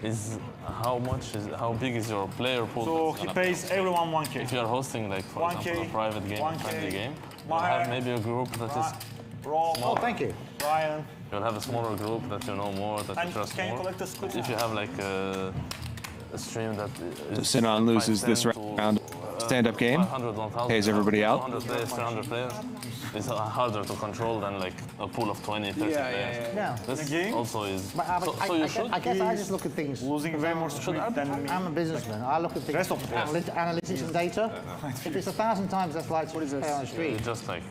Is how big is your player pool? So he pays everyone 1K. If you are hosting, like for example, a private game, a friendly game, you'll have maybe a group that is Rob. Oh, thank you. Ryan. You'll have a smaller group that you know more, that you trust can you more. collect the squid? If you have like a stream that is Sinan loses this round. Stand-up game. Pays everybody out. 200 players, 300 players. It's harder to control than like a pool of 20, 30 players. Yeah. This also is. So you should. I guess I just look at things. Losing way more squid than me. I'm a businessman. I look at things. Analytics and data. If it's 1,000 times less likely to play on the street. Just like.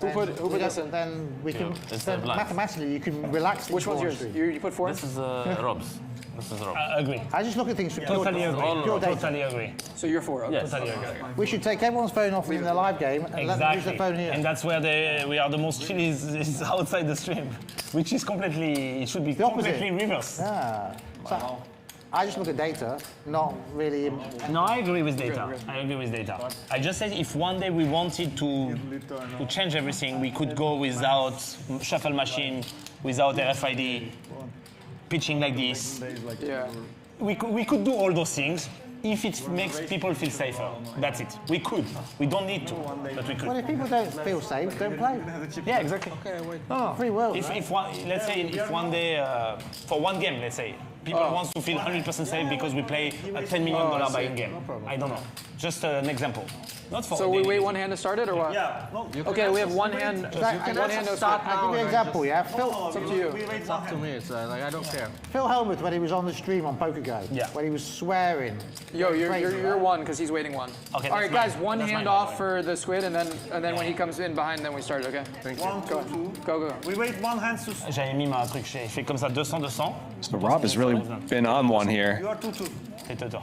Who put this in? Then we can. Then black. mathematically, you can relax. Which one's yours? You put 4? This is Rob's. This is Rob. Agree. I just look at things from Totally agree. pure data. Totally agree. So you're 4. Yes. Totally agree. We should take everyone's phone off in the live game and let them use their phone here. And that's where we are the most chill is outside the stream, which is completely, it should be completely reverse. Yeah. So I just look at data, not really. No, I agree with data. I agree with data. I just said if one day we wanted to change everything, we could go without shuffle machine, without RFID, pitching like this. Yeah. We could do all those things if it makes people feel safer. That's it. We could. We don't need to, but we could. Well, if people don't feel safe, don't play. Yeah, exactly. Free will. If let's say if one day for one game, let's say people wants to feel 100% safe because we play a $10 million buying game. I don't know. Just an example. Not for. So we wait one hand to start it, or what? Yeah. No, okay, we have one hand. One hand to start. I'll give you an example. Yeah, Phil. It's up to you. It's up to me. It's like I don't care. Phil Helmuth, when he was on the stream on Poker Go, when he was swearing. Yo, you're one because he's waiting one. Okay. All right, guys, one hand off for the squid, and then when he comes in behind, then we start. Okay. Thank you. Go. We wait one hand to. J'avais mis ma truc, j'ai fait comme ça 200. So Rob has really been on one here. You are 2-2. C'est toi.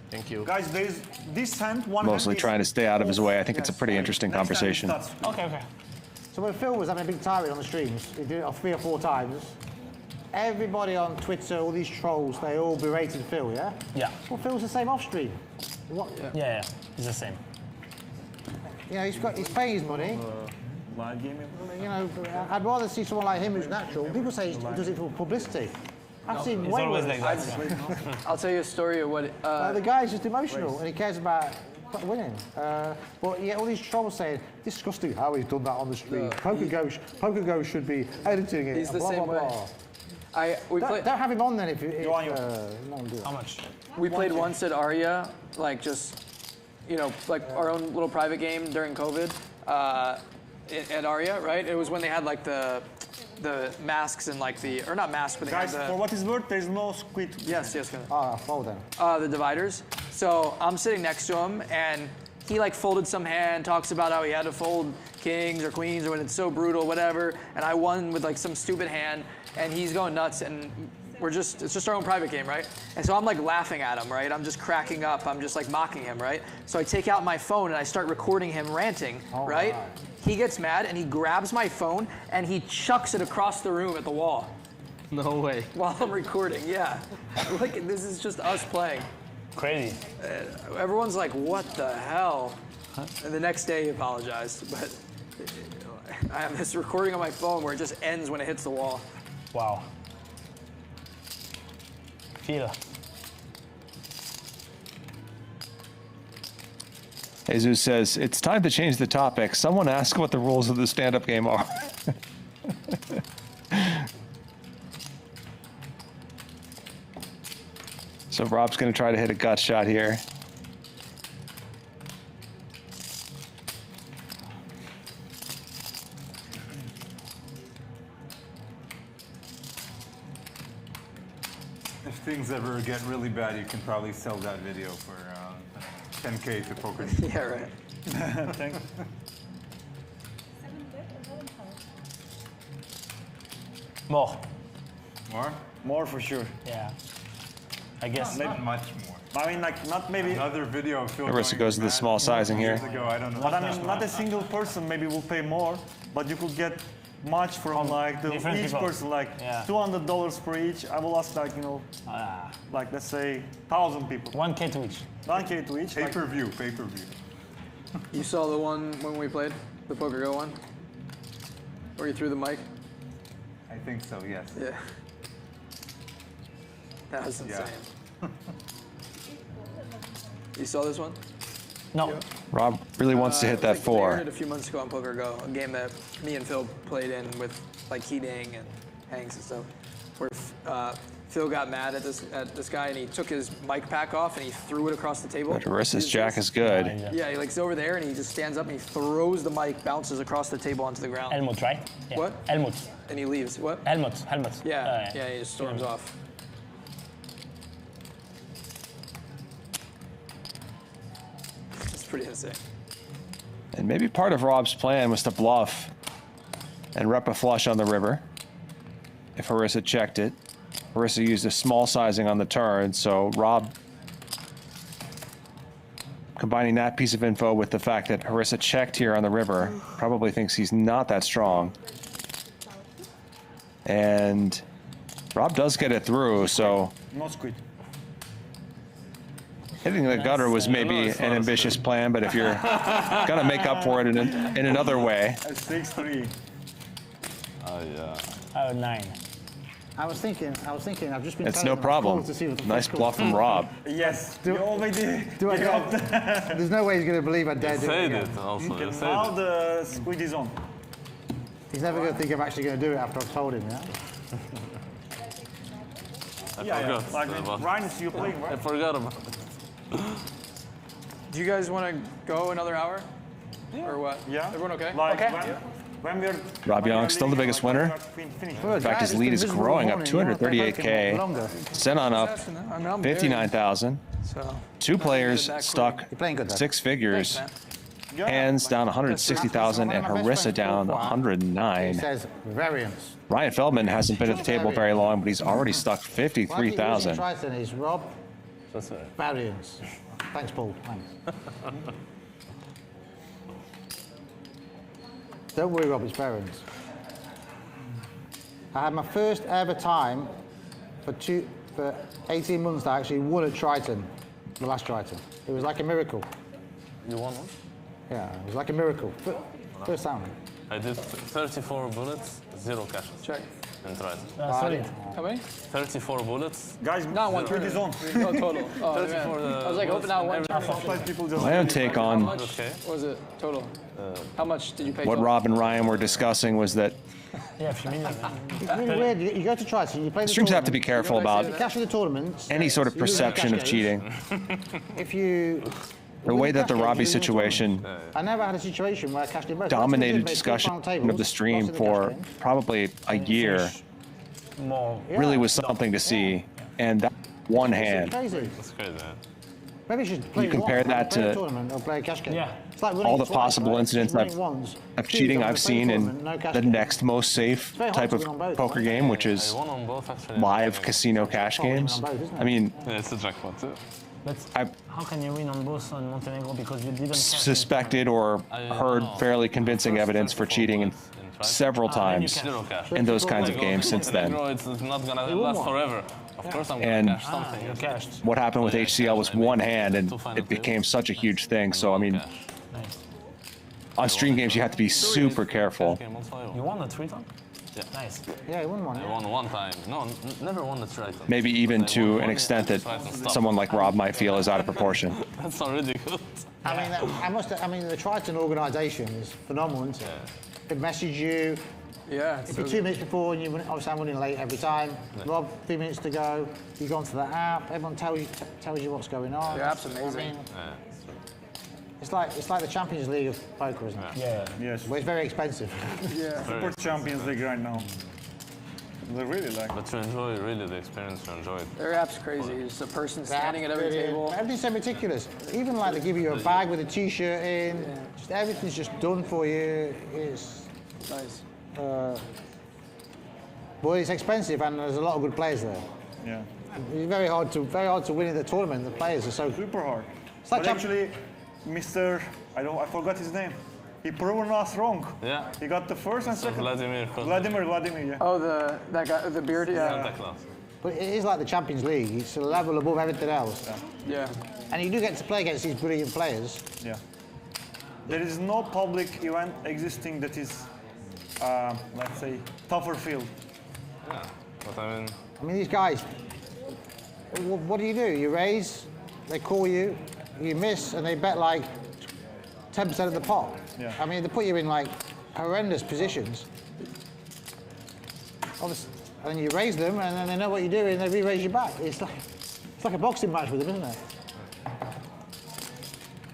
Thank you. Guys, there is this hand, one Mostly hand trying to stay out of his way. I think it's a pretty interesting conversation. Okay. So when Phil was having a big tirade on the streams, he did it 3 or 4 times. Everybody on Twitter, all these trolls, they all berated Phil, yeah? Yeah. Well, Phil's the same off stream. What? Yeah, he's the same. You know, he's paying his money. You know, I'd rather see someone like him who's natural. People say he does it for publicity. I've seen way worse. Like that. I'll tell you a story of what. The guy's just emotional and he cares about winning. But yeah, all these trolls saying, disgusting how he's done that on the stream. Poker Go should be editing it. He's the blah, same blah, way. Don't have him on then if no one do it. How much? We played once at Aria, like just, you know, like our own little private game during COVID at Aria, right? It was when they had like the masks and like or not masks, but they Guys, had for what is worth, there's no squid. Yes. Fold then. The dividers. So I'm sitting next to him, and he like folded some hand, talks about how he had to fold kings or queens or when it's so brutal, whatever. And I won with like some stupid hand, and he's going nuts, and it's just our own private game, right? And so I'm like laughing at him, right? I'm just cracking up. I'm just like mocking him, right? So I take out my phone and I start recording him ranting, right? He gets mad and he grabs my phone and he chucks it across the room at the wall. No way. While I'm recording, yeah. Like, this is just us playing. Crazy. Everyone's like, what the hell? And the next day he apologized, but I have this recording on my phone where it just ends when it hits the wall. Wow. Feel. Jesus says, it's time to change the topic. Someone ask what the rules of the stand-up game are. So Rob's going to try to hit a gut shot here. If things ever get really bad, you can probably sell that video for 10K to poker. Yeah, right. Thanks. More. More? More for sure. Yeah. I guess. Not much more. I mean, like, not maybe. Another video of Phil Harissa goes to the small sizing here. I don't know. But I mean, not a single person maybe will pay more, but you could get much from like each person, like $200 per each. I will ask like, you know, like let's say 1,000 people. 1K to each. 1K to each. Pay-per-view, pay-per-view. You saw the one when we played, the Poker Go one? Where you threw the mic? I think so, yes. Yeah. That was insane. You saw this one? No. Rob really wants to hit that They 4. earned it a few months ago on Poker Go, a game that me and Phil played in with like Keating and Hanks and stuff, where Phil got mad at this guy and he took his mic pack off and he threw it across the table. But Harissa's jack is good. Yeah, he likes over there and he just stands up and he throws the mic, bounces across the table onto the ground. Helmut, right? Yeah. What? Helmut. And he leaves. What? Helmut. Yeah, yeah, he just storms off. It's pretty insane. And maybe part of Rob's plan was to bluff and rep a flush on the river. If Harissa checked it, Harissa used a small sizing on the turn, so Rob, combining that piece of info with the fact that Harissa checked here on the river, probably thinks he's not that strong. And Rob does get it through, so Not squid. hitting the gutter was maybe an ambitious plan, but if you're gonna make up for it in another way. 6-3. Oh, 9. I was thinking, I've just been It's telling no them, problem. I'm to see what the Nice fuck's bluff called. from Rob. Yes, you already Do I give go? up. There's no way he's going to believe I dare do it again. Now the squid is on. He's never going to think I'm actually going to do it after I've told him, yeah? Yeah. Like Ryan is you playing, right? I forgot about it. Do you guys want to go another hour? Or what? Yeah. Everyone okay? Like Okay. when we're Rob Young still the biggest winner. In fact, his lead is growing up 238K. Sinan up 59,000. Two players stuck 6 figures. Handz down 160,000 and Harissa down 109. He says variance. Ryan Feldman hasn't been at the table very long, but he's already stuck 53,000. Triton is Rob. Variance. Thanks, Paul. Thanks. Don't worry, Rob, it's variance. I had my first ever time for 18 months that I actually won at Triton, the last Triton. It was like a miracle. You won one? Yeah, it was like a miracle. First time. I did 34 bullets, 0 cash. Check. And tried. Sorry. How many? 34 bullets. Guys, not one squid is on. No total. Oh, 34 man. I was like hoping not one time. My own take on How much was it total? How much did you pay? what total? Rob and Ryan were discussing was that It's really weird. You go to Triton, you play the streams have to be tournament, careful about you cash in the tournament. any sort of you lose perception of cash cheating. If you... The way that the Robbie situation I never had a situation where I cashed in both. dominated discussion of the stream for probably a year really was something to see. And that one hand. Crazy. That's crazy, man. Maybe you should play compare that play a to tournament or play a cash game. Yeah. It's like winning all the twice, possible right? incidents Winning once, of two, cheating you I've have to play seen in tournament, no cash the game. next most safe very hard type to of win on both, poker right? game, which is I won on both actually. live casino cash games. I mean, Yeah, it's a jackpot too. But how can you win on both on Montenegro because you didn't suspected or heard fairly convincing evidence for cheating in several times in those kinds of games since then. It's not gonna last forever. Of course I'm gonna And cash something. You cashed. what happened with HCL was one hand, and it became such a huge thing. So I mean, on stream games you have to be super careful. You won the 3-ton? Yeah. Nice. Yeah, he won one. I won one time. No, never won the Triton. Maybe even to an extent that someone like Rob might feel is out of proportion. That's not ridiculous. I mean, the Triton organisation is phenomenal, isn't it? They message you. Yeah. If you're 2 minutes before and you win, obviously I'm running late every time. Rob, 3 minutes to go. You go onto the app. Everyone tells you what's going on. The app's amazing. I mean, it's like the Champions League of poker, isn't it? Yeah. Yes. Well, it's very expensive. Yeah. Super Champions League right now. They really like. But to enjoy really the experience, to enjoy it. Their app's crazy. It's a person standing at every table. Everything's so ridiculous. Even like they give you a bag with a T-shirt in. Just everything's just done for you. It's nice. Well, it's expensive, and there's a lot of good players there. Yeah. It's very hard to win in the tournament. The players are so super hard. It's like but actually, Mr. I forgot his name. He proved us wrong. Yeah. He got the first and second. Vladimir, yeah. Oh, that guy, the beard, yeah. Santa Claus. But it is like the Champions League. It's a level above everything else. Yeah. And you do get to play against these brilliant players. Yeah. There is no public event existing that is, let's say, tougher field. Yeah. But I mean, these guys. What do? You raise, they call you, you miss, and they bet like 10% of the pot. Yeah. I mean, they put you in like horrendous positions. Obviously, and you raise them, and then they know what you're doing, and they re-raise you back. It's like a boxing match with them, isn't it?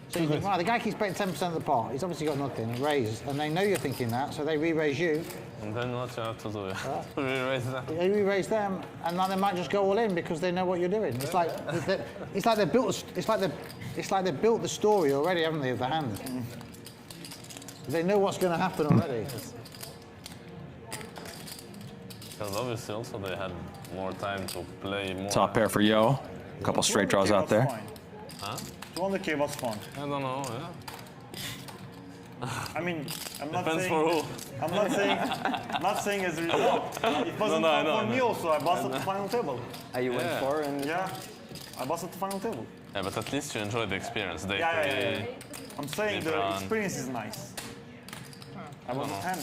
So you think, wow, the guy keeps betting 10% of the pot. He's obviously got nothing, raised, and they know you're thinking that, so they re-raise you. And then what you have to do? Re-raise them. They re-raise them, and then they might just go all in because they know what you're doing. It's like they built the story already, haven't they, of the hand? They know what's going to happen already. Because obviously also they had more time to play more. Top pair for Yoh. A couple straight draws out there. Huh? 200K was fun. I don't know, yeah. I mean, I'm not Depends saying. for who. I'm not saying as a result. It wasn't fun for me also. I busted the final table. You went for and yeah, I busted the final table. Yeah, but at least you enjoy the experience. They Yeah. play. I'm saying they the run. experience is nice. I was a 10.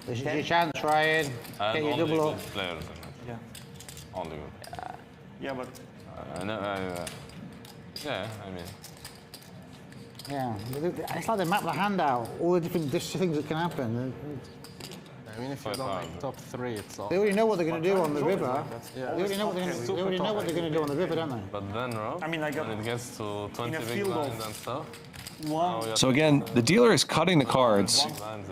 This is your chance, try it. And Get your only double good up. players in it. Yeah. Only good. Yeah, but. Yeah, I mean. Yeah, it's like they map the hand out, all the different things that can happen. I mean, if you don't make top 3, it's all. They already know what they're going to do on the river. Yeah. They already know what they're going to do on the river, don't they? But then, Rob, when it gets to 20 big blinds and stuff. So again, the dealer is cutting the cards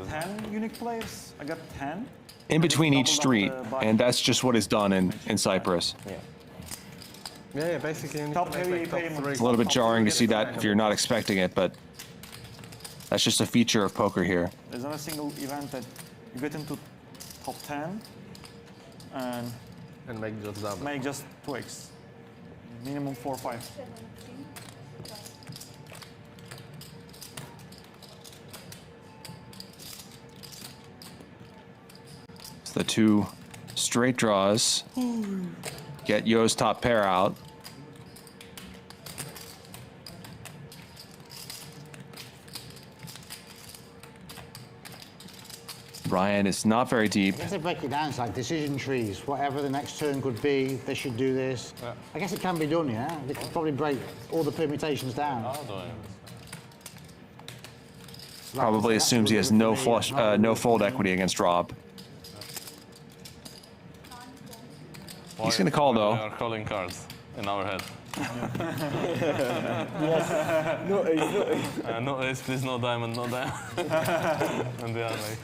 10 unique players. I got 10. in between each street, and that's just what is done in Cyprus. Yeah, basically you need to make top 3. It's a little bit jarring to see that if you're not expecting it, but that's just a feature of poker here. There's not a single event that you get into top 10 and make just 2x. Minimum 4 or 5. So the two straight draws get Yoh's top pair out. Ryan is not very deep. I guess they break it down, it's like decision trees. Whatever the next turn could be, they should do this. Yeah. I guess it can be done, yeah? They could probably break all the permutations down. Probably assumes he has no flush, no fold equity against Rob. He's going to call, though. We are calling cards in our head. Yes. No ace, no ace. No ace, please, no diamond, no diamond. And they are like...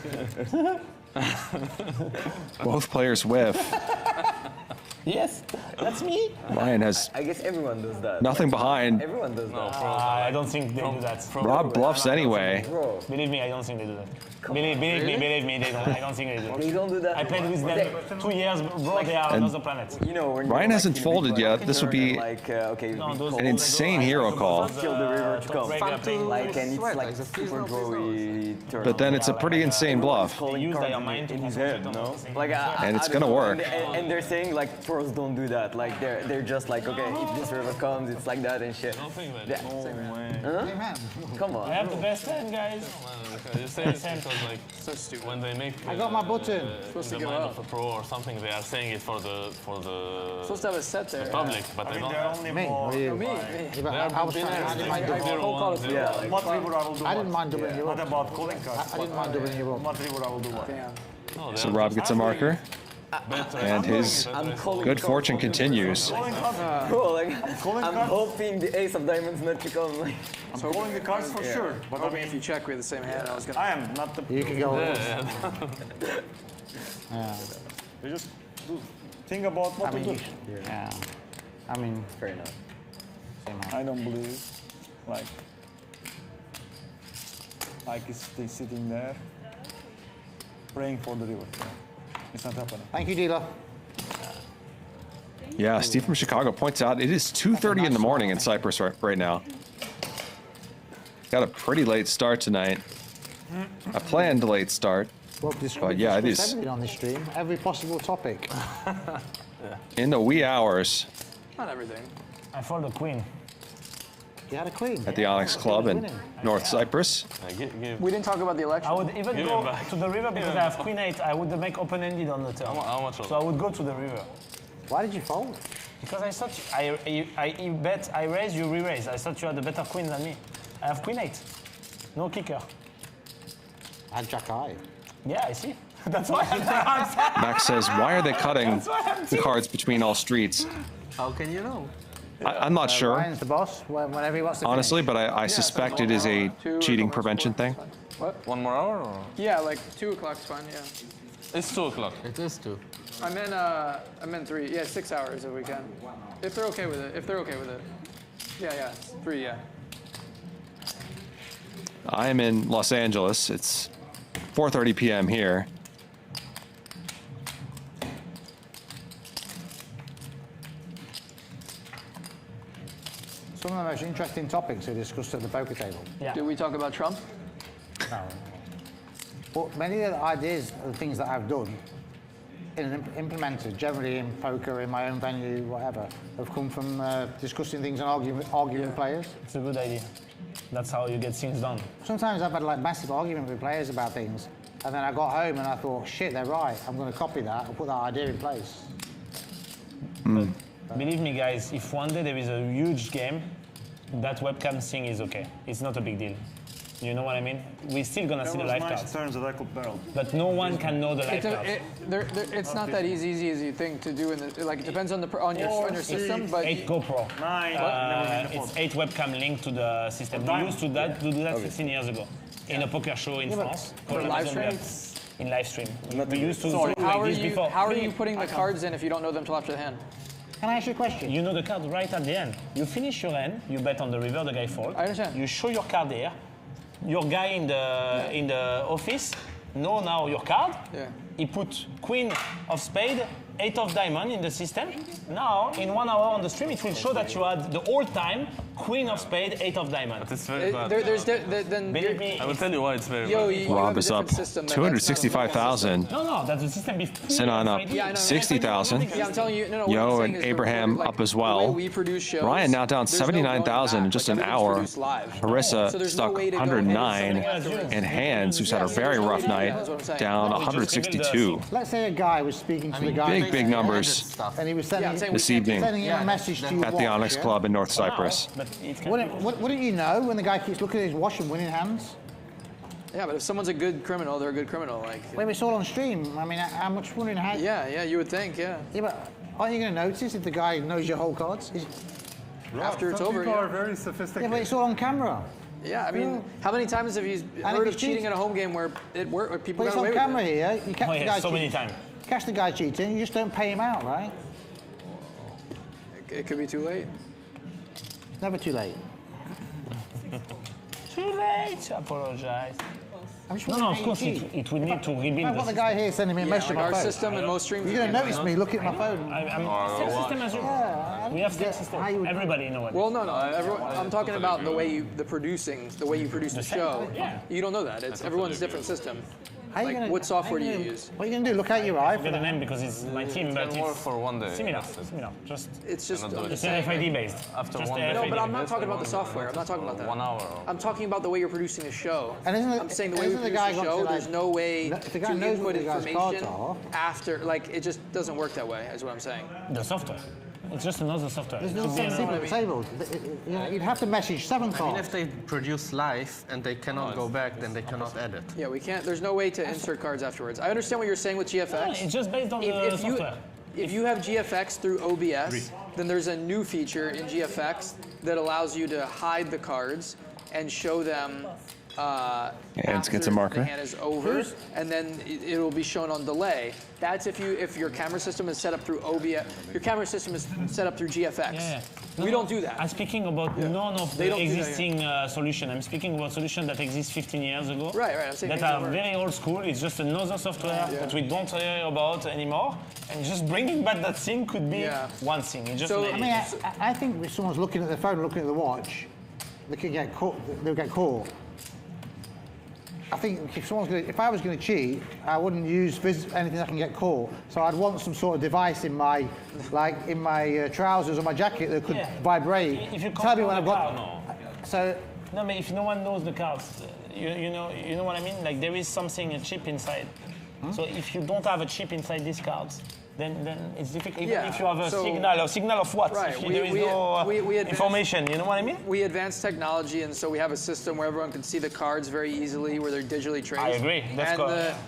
Both players whiff. Yes, that's me. Ryan has I guess everyone does that. nothing behind. Everyone does that. I don't think they do that. Rob bluffs anyway. Believe me, I don't think they do that. Believe me, they don't. I don't think they do. They don't do that. I played with them 2 years, bro. They are another planet. You know, when Ryan hasn't folded yet. This would be an insane hero call. Kill the river to come. Like, and it's like super drawy turn. But then it's a pretty insane bluff. Calling cards in his head, no? Like, And it's gonna work. And they're saying like pros don't do that. Like they're just like, okay, if this river comes, it's like that and shit. Come on. I have the best hand, guys. You say it's because like so stupid. When they make I got my button. The mind of a pro or something, they are saying it for the supposed to have a set there. the public, but they don't. Me? Me. I was trying. I didn't mind doubling you up. Not about calling cards. I didn't mind doubling you up. What river I will do what? So Rob gets a marker. And his good fortune continues. Bro, like, I'm hoping the ace of diamonds not to come. Like, I'm calling the cards for sure. But I mean, if you check, we have the same hand. I am not the. You can go. You just think about what to do. Yeah. I mean, fair enough. I don't believe. Like he's sitting there, praying for the river. It's not happening. Thank you, dealer. Yeah, Steve from Chicago points out it is 2:30 in the morning in Cyprus right now. Got a pretty late start tonight. A planned late start. Well, but yeah, it is everything on this stream. Every possible topic. in the wee hours. Not everything. I fold a queen. You had a queen. At the Onyx Club in North Cyprus. We didn't talk about the election. I would even go to the river because I have queen 8. I would make open-ended on the turn. How much? So I would go to the river. Why did you fold? Because I thought I bet I raise, you re-raise. I thought you had a better queen than me. I have queen 8. No kicker. I had jack eye. Yeah, I see. That's why I'm Max says, why are they cutting the cards between all streets? How can you know? I'm not sure. Ryan's the boss. Whenever he wants to Honestly, but I suspect it is a cheating prevention thing. What? 1 more hour? Or? Yeah, like 2 o'clock's fine. Yeah. It's 2 o'clock. It is 2. I meant 3. Yeah, 6 hours if we can. If they're okay with it. Yeah, 3. Yeah. I'm in Los Angeles. It's 4:30 p.m. here. Some of the most interesting topics are discussed at the poker table. Yeah. Did we talk about Trump? No. But many of the ideas, the things that I've done, and implemented generally in poker, in my own venue, whatever, have come from discussing things and arguing with players. It's a good idea. That's how you get things done. Sometimes I've had like massive arguments with players about things, and then I got home and I thought, shit, they're right. I'm going to copy that and put that idea in place. Believe me, guys, if one day there is a huge game, that webcam thing is okay. It's not a big deal. You know what I mean? We're still gonna see the live cards. Turns that I could barrel. But no one can know the live cards. It's not that easy as you think to do. It depends on your system. But 8 GoPro. 9. It's 8 webcam linked to the system. We used to do that 15 years ago in a poker show in France. For live stream? In live stream. We used to So do like this before. How are you putting the cards in if you don't know them till after the hand? Can I ask you a question? You know the card right at the end. You finish your hand, you bet on the river, the guy folds. I understand. You show your card there. Your guy in the office know now your card. Yeah. He put queen of spade, 8 of diamond in the system. Now, in 1 hour on the stream, it will show that you had the whole time queen of spade, 8 of diamond. It's very bad. Believe me, I will tell you why it's very Yo, bad. Rob is up 265,000. No, that's the system before. Sinan up 60,000. Yeah, I'm telling you, Yoh and Abraham up as well. Ryan now down 79,000 in just an hour. Harissa stuck 109. And Handz, who's had a very rough night, down 162. Let's say a guy was speaking to the guy. Big numbers and he was sending this evening sending him a message to you at the Onyx Club in North Cyprus. Wouldn't you know when the guy keeps looking at his watch and winning hands? Yeah, but if someone's a good criminal, they're a good criminal. Like. Wait, it's all on stream. I mean, how much winning hands? Yeah, you would think, yeah. Yeah, but aren't you going to notice if the guy knows your whole cards? After it's over, people are very sophisticated. Yeah, but it's all on camera. Yeah, I mean, how many times have you heard of cheating in a home game where it worked, where people got away with it? But it's on camera here. You catch the guy so many times. Catch the guy cheating, you just don't pay him out, right? it could be too late. Never too late. Too late. Apologize. No, of course it would need to rebuild. I've got the guy here sending me a message on my our phone. system and most streams. You're going to notice me looking at my phone. Same system as you. We have same system. Everybody knows it. Well, no. I'm talking about the way you produce the show. Yeah. You don't know that. It's everyone's different system. How you gonna, what software do you use? What are you going to do? Look out your eye? I forget the name because it's my team, but more it's for one day. Similar. Just it's RFID based. After just one day. No, but I'm not talking about the software. I'm not talking about that. 1 hour. I'm talking about the way you're producing the show. And I'm saying the way we produce the show, there's no way to input information after. Like it just doesn't work that way. Is what I'm saying. The software. It's just another software. There's no disabled. You'd have to message 7 calls. I mean, if they produce live and they cannot go back, then they cannot edit. Yeah, we can't. There's no way to insert cards afterwards. I understand what you're saying with GFX. No, it's just based on the software. If you have GFX through OBS, then there's a new feature in GFX that allows you to hide the cards and show them Handz gets a marker. The hand is over, and then it will be shown on delay. That's if your camera system is set up through OBS. Your camera system is set up through GFX. Yeah. We don't do that. I'm speaking about none of the existing solution. I'm speaking about solution that exists 15 years ago. Right. I'm saying that are very old school. It's just another software that we don't hear about anymore. And just bringing back that thing could be one thing. It just I think if someone's looking at their phone, looking at the watch, they could get caught. They'll get caught. I think if I was going to cheat, I wouldn't use anything that can get caught. So I'd want some sort of device in my, trousers or my jacket that could vibrate. If you tell me when I've got. So. No, but if no one knows the cards, you know what I mean. Like there is something, a chip inside. So if you don't have a chip inside these cards, then it's difficult. Even if you have a signal of what? Right. If there is no information, you know what I mean? We advanced technology, and so we have a system where everyone can see the cards very easily, where they're digitally traced. I agree.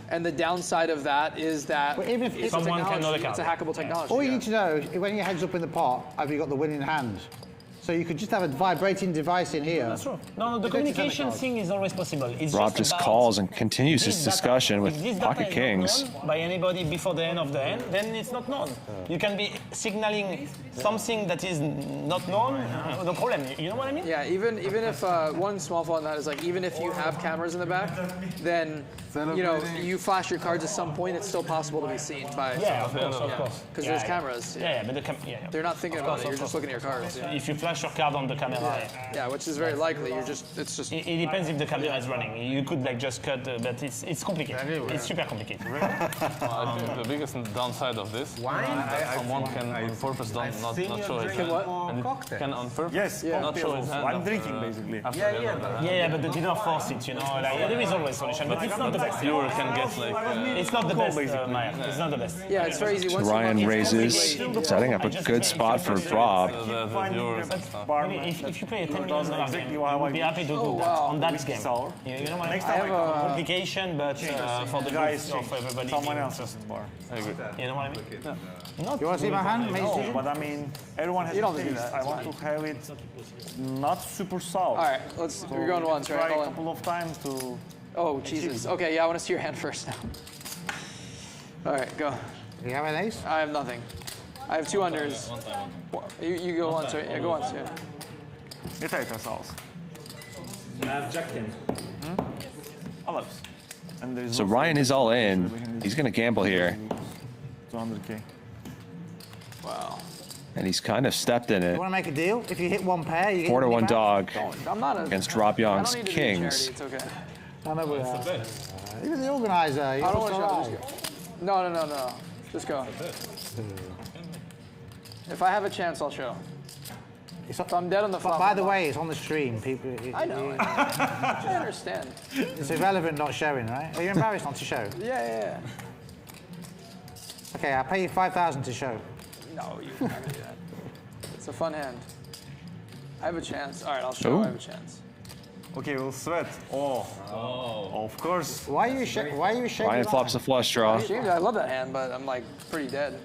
And the downside of that is that even if someone can know the card, it's a hackable technology. All you need to know is when your head's up in the pot, have you got the winning hand? So you could just have a vibrating device in here. That's true. No, the communication thing is always possible. It's Rob just calls and continues his discussion with Pocket Kings. By anybody before the end of the hand, then it's not known. You can be signaling something that is not known, no problem. You know what I mean? Yeah, even if one small flaw in that is like even if you have cameras in the back, then you flash your cards at some point, it's still possible to be seen by. Yeah, of course. Because there's cameras. Yeah, but they're not thinking about it. You're just looking at your cards. If you flash your card on the camera. Yeah, which is very likely. It depends if the camera is running. You could just cut, but it's complicated. It's super complicated. I think the biggest downside of this is that someone can on purpose not show his hand. Can on purpose not show his hand. I'm drinking basically. Yeah, but the dinner force it, there is always solution, but it's not the best. Viewer can get it's not the best, Maya. It's not the best. Yeah, it's very easy. So Ryan raises, setting up a good spot for Rob. If you play a 10 minutes game, I would be happy to do that on that game. You know what I mean? I have a complication, but for the guys of everybody. Someone else's bar. You know what I mean? You want to see my hand? No, but I mean, everyone has a taste. I want to have it not super soft. All right, we're going once, right? Try a couple of times to. Oh, Jesus. Okay, yeah, I want to see your hand first now. All right, go. Do you have an ace? I have nothing. I have 2 unders. You go once, right? Yeah, go once, yeah. You take ourselves. I have Jenkins. Olives. So Ryan is all in. He's going to gamble here. 200K. Wow. And he's kind of stepped in it. You want to make a deal? If you hit one pair, you get 4-1 dog I'm not against Rob Young's Kings. It's okay. I know he was the organizer. I don't want to show. No. Just go. If I have a chance, I'll show. If I'm dead on the flop. By the way, it's on the stream. People. I know. I understand. It's irrelevant not showing, right? Are you embarrassed not to show? Yeah. Okay, I'll pay you 5,000 to show. No, you can never do that. It's a fun hand. I have a chance. All right, I'll show. I have a chance. Okay, we'll sweat. Oh, of course. Why are you shaking? Ryan flops a flush draw. I love that hand, but I'm like pretty dead.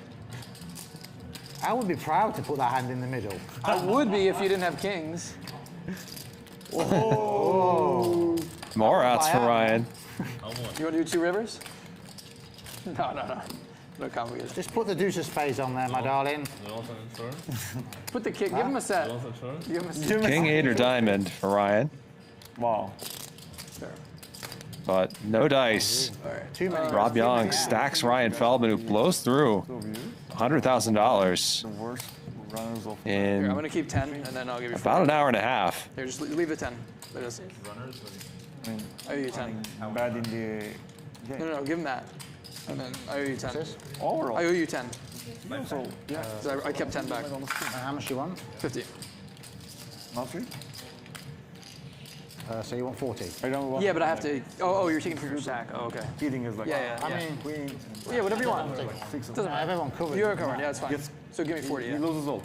I would be proud to put that hand in the middle. I would be if you didn't have kings. Oh. More outs for Ryan. You want to do 2 rivers? No. No complicated. Just put the deuces phase on there, my darling. Put the kick. Give him a set. Give him a set. King 8 or diamond for Ryan. Wow. But no dice. Too many. Rob Young stacks Ryan Feldman, who blows through $100,000 in Here, I'm gonna keep 10, and then I'll give you about an hour and a half. Here, just leave the 10. Let us. I owe you 10. I'm bad in the game. No, give him that. And then I owe you 10. Overall? I owe you 10. So, yeah. So I kept 10 back. How much you want? 50. Nothing? So you want 40? I don't want. Yeah, but I have to. Oh, you're taking from your stack. Oh, okay. Eating is like. Yeah. I mean, Yeah, whatever you want. I Doesn't have matter. everyone covered. You're covered. Yeah, it's fine. Yes. So give me 40. He Yeah. loses all.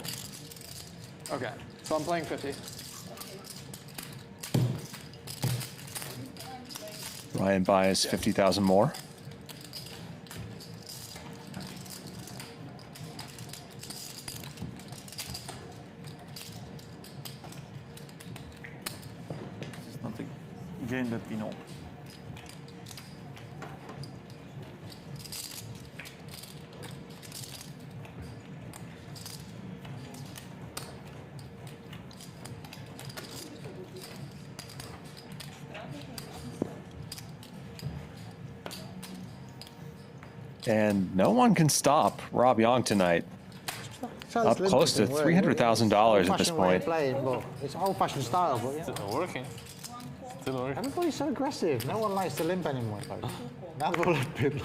Okay. So I'm playing 50. Ryan buys 50,000 more. Nothing. Game that we know. And no one can stop Rob Young tonight. Up close to $300,000 at this point. It's old-fashioned style, but yeah. Still working. Still working. Everybody's so aggressive. No one likes to limp anymore, folks. Now they're all limping.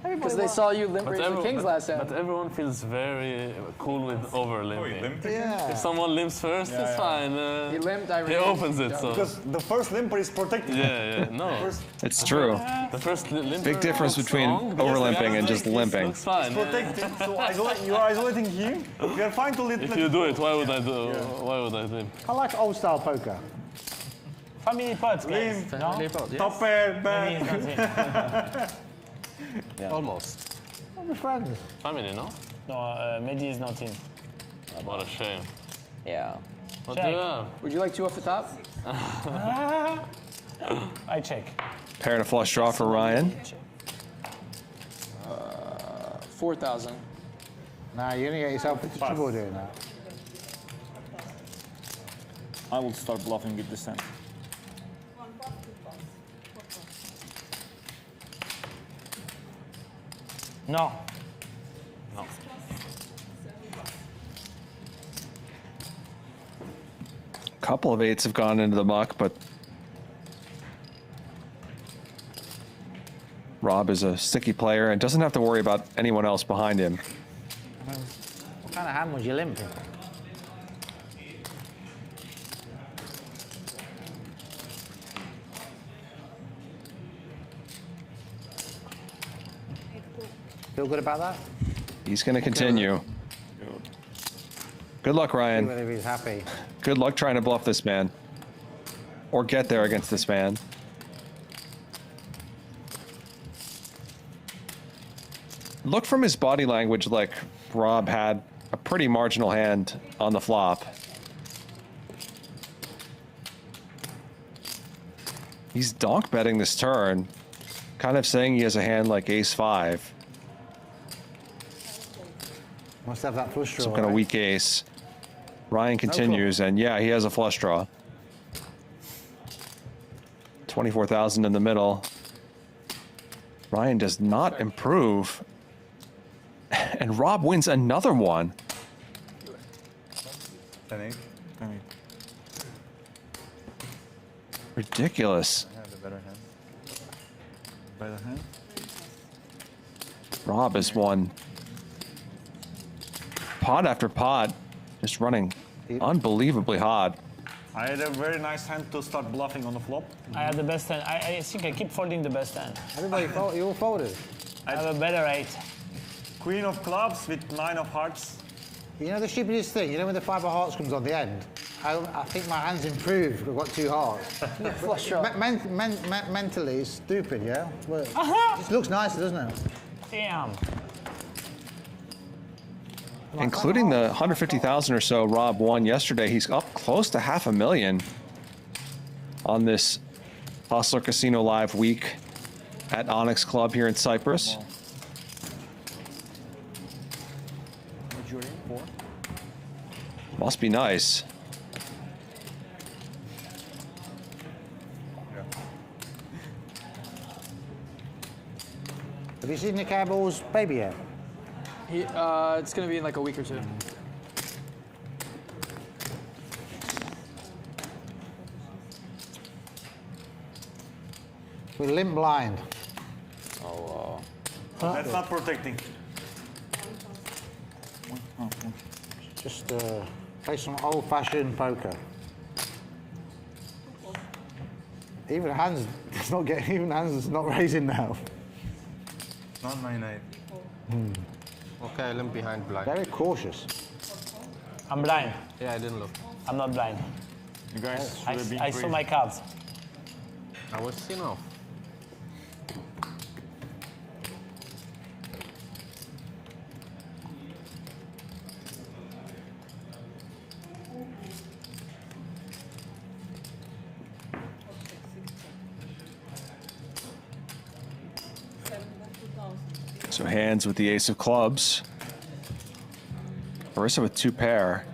Because they saw you limp raise the Kings last time. But everyone feels very cool with over limping. Yeah. If someone limps first, it's fine. He limped, I he opens it, so. Because the first limper is protected. Yeah, no. It's true. The first limper. Big difference between over limping and just limping. It's fine. It's protected. So you are isolating him. You are fine to limp. If you do it, why would I do? Why would I limp? I like old-style poker. Family pots, guys. Family pot, yes. Top pair, back. Yeah. Almost. We're friends. Family, no? No, Mehdi is not in. What a shame. Yeah. What do you have? Would you like 2 off the top? I check. Pair and a flush draw for Ryan. 4,000. Nah, you're gonna get yourself into trouble doing that. I will start bluffing with this hand. No. No. A couple of 8s have gone into the muck, but Rob is a sticky player and doesn't have to worry about anyone else behind him. What kind of hand was you limping? Feel good about that? He's going to continue. Good luck, See Ryan. whether he's happy. Good luck trying to bluff this man. Or get there against this man. Look from his body language like Rob had a pretty marginal hand on the flop. He's donk betting this turn, kind of saying he has a hand like ace-5. Must have that flush draw. Some kind of weak ace. Ryan continues, and yeah, he has a flush draw. 24,000 in the middle. Ryan does not improve. And Rob wins another one. 10-8. Ridiculous. I have a better hand. Better hand? Rob has won pot after pot, just running unbelievably hot. I had a very nice hand to start bluffing on the flop. I had the best hand. I think I keep folding the best hand. Everybody, you all folded. I have a better 8. Queen of clubs with 9 of hearts. You know the stupidest thing? You know when the 5 of hearts comes on the end? I think my hand's improved. I've got 2 hearts. Flush draw. Mentally, it's stupid, yeah? But it just looks nicer, doesn't it? Damn. Including the 150,000 or so Rob won yesterday, he's up close to $500,000 on this Hustler Casino Live week at Onyx Club here in Cyprus. Must be nice. Have you seen Nick Abel's baby yet? It's going to be in like a week or two. We're limp blind. Oh, That's not protecting. Just play some old-fashioned poker. Even Handz is not getting. Even Handz is not raising now. Not my night. Okay, I limp behind blind. Very cautious. I'm blind. Yeah, I didn't look. I'm not blind. You guys should have been I saw crazy. my cards. I was seen off. So Handz with the ace of clubs. Harissa with 2 pair.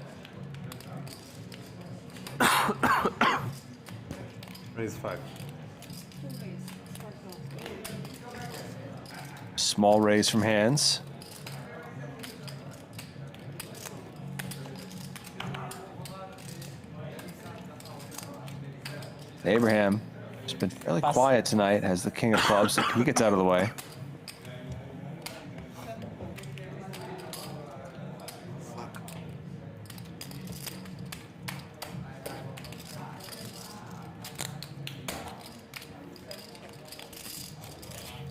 Raise 5. Small raise from Handz. Abraham has been fairly quiet tonight, has the king of clubs. He gets out of the way.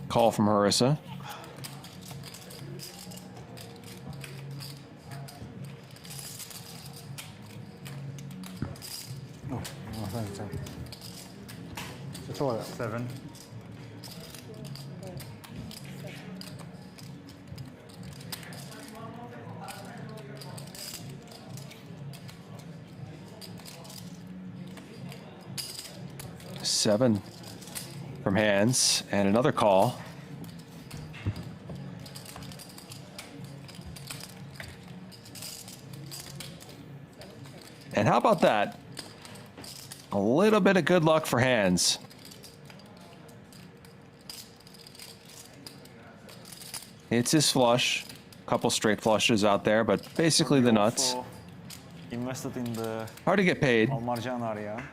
Call from Harissa. Oh, thanks. It's all right. 7. Seven from Handz, and another call. And how about that? A little bit of good luck for Handz. It's his flush. A couple straight flushes out there, but basically the nuts. Invested in the Hard to get paid, Almarjan area.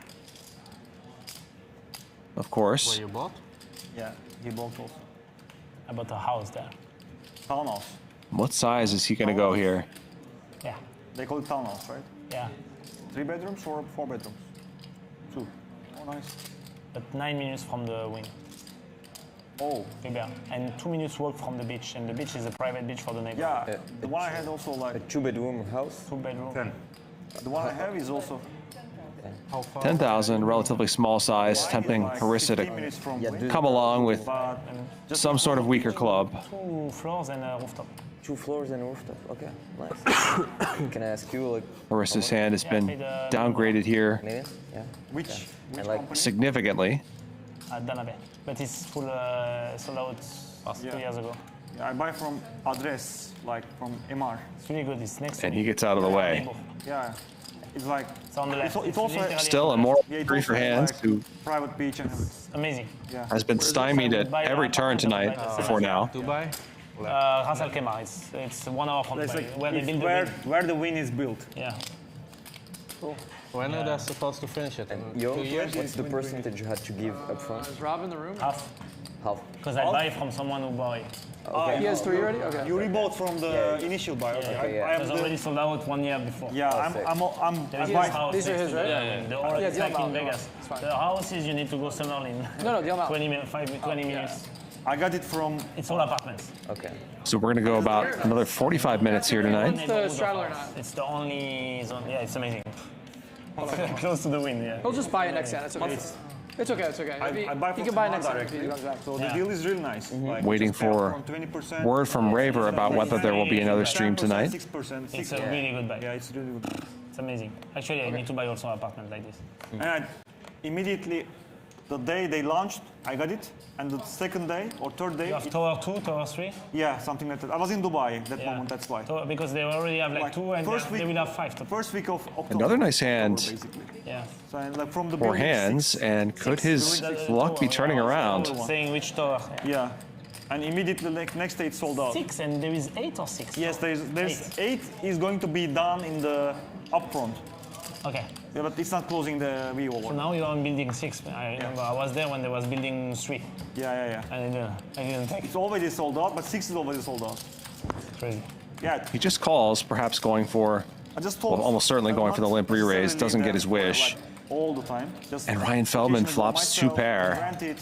of course. Where you bought? Yeah, he bought also. I bought a house there. Townhouse. What size is he going to go here? Yeah. They call it townhouse, right? Yeah. 3 bedrooms or 4 bedrooms? 2. Oh, nice. But 9 minutes from the wing. Oh. Bigger. And 2 minutes walk from the beach. And the beach is a private beach for the neighbor. Yeah, the one I had also like... A 2-bedroom house? 2 bedroom. 10. The one I have is also... How far? 10,000, relatively small size, tempting Harissa to come along with some sort of weaker club. 2 floors and a rooftop. 2 floors and a rooftop. Okay, nice. Can I ask you, like... Harissa's hand has been downgraded here Yeah. Which significantly. At Danabe. But it's full sold out 2 years ago. Yeah, I buy from Address, like from MR. It's really good. It's next to And me. he gets out of the way. Yeah, it's like... It's on the left. It's also Still a moral yeah, it's victory for also Handz, like who private beach and everything. Amazing. Yeah. has been stymied at every turn tonight before now. Dubai? Ras Al Khaimah. It's 1 hour from It's Dubai, like where they build where the win is built. Yeah. Cool. When are they supposed to finish it? In Yo, 2 years? what's the percentage you had to give up front? Is Rob in the room? Half. Half. Because I buy from someone who buy it. Okay. He has 3 already? Okay. You rebought from the initial buy. Okay. yeah. It was already sold out 1 year before. Yeah, There's I buy. this house These are next his, to right? the- Yeah. The order Yeah, is deal like them in out, deal them Vegas. out. It's fine. The houses you need to go somewhere in No, deal them out. 20 minutes, 20 minutes. I got it from. It's all apartments. Okay. So we're going to go about another 45 minutes here tonight. It's the straddle or not? It's the only zone. Yeah, it's amazing. Close to the wind, yeah. He'll just buy it next time. It's okay. It's okay. It's okay. I buy He from can buy someone next time if directly. he comes back. So the deal is really nice. Like, Waiting just pay for upfront 20%. word from Raver about whether there will be another stream 10%, tonight. 6%, It's a really good buy. Yeah, it's really good. It's amazing. Actually, I need to buy also an apartment like this. And I immediately the day they launched, I got it. And the second day or third day. You have Tower 2, Tower 3? Yeah, something like that. I was in Dubai at that moment, that's why. So, because they already have like 2 and they will have 5. First week of October. Another nice hand Yeah. So, like from the for Handz, and could his luck be turning around? Saying which tower? Yeah. And immediately like, next day it's sold out. 6 and there is 8 or 6? Yes, there's 8 is going to be done in the upfront. Okay. Yeah, but it's not closing the Vivo. So now you're on building 6. I remember I was there when they was building 3. Yeah. I didn't take it. It's already sold out, but 6 is already sold out. Crazy. Yeah. He just calls, perhaps going for, well, almost certainly going for the limp re-raise, doesn't get his wish. All the time. Just And Ryan Feldman flops 2 pair. Granted,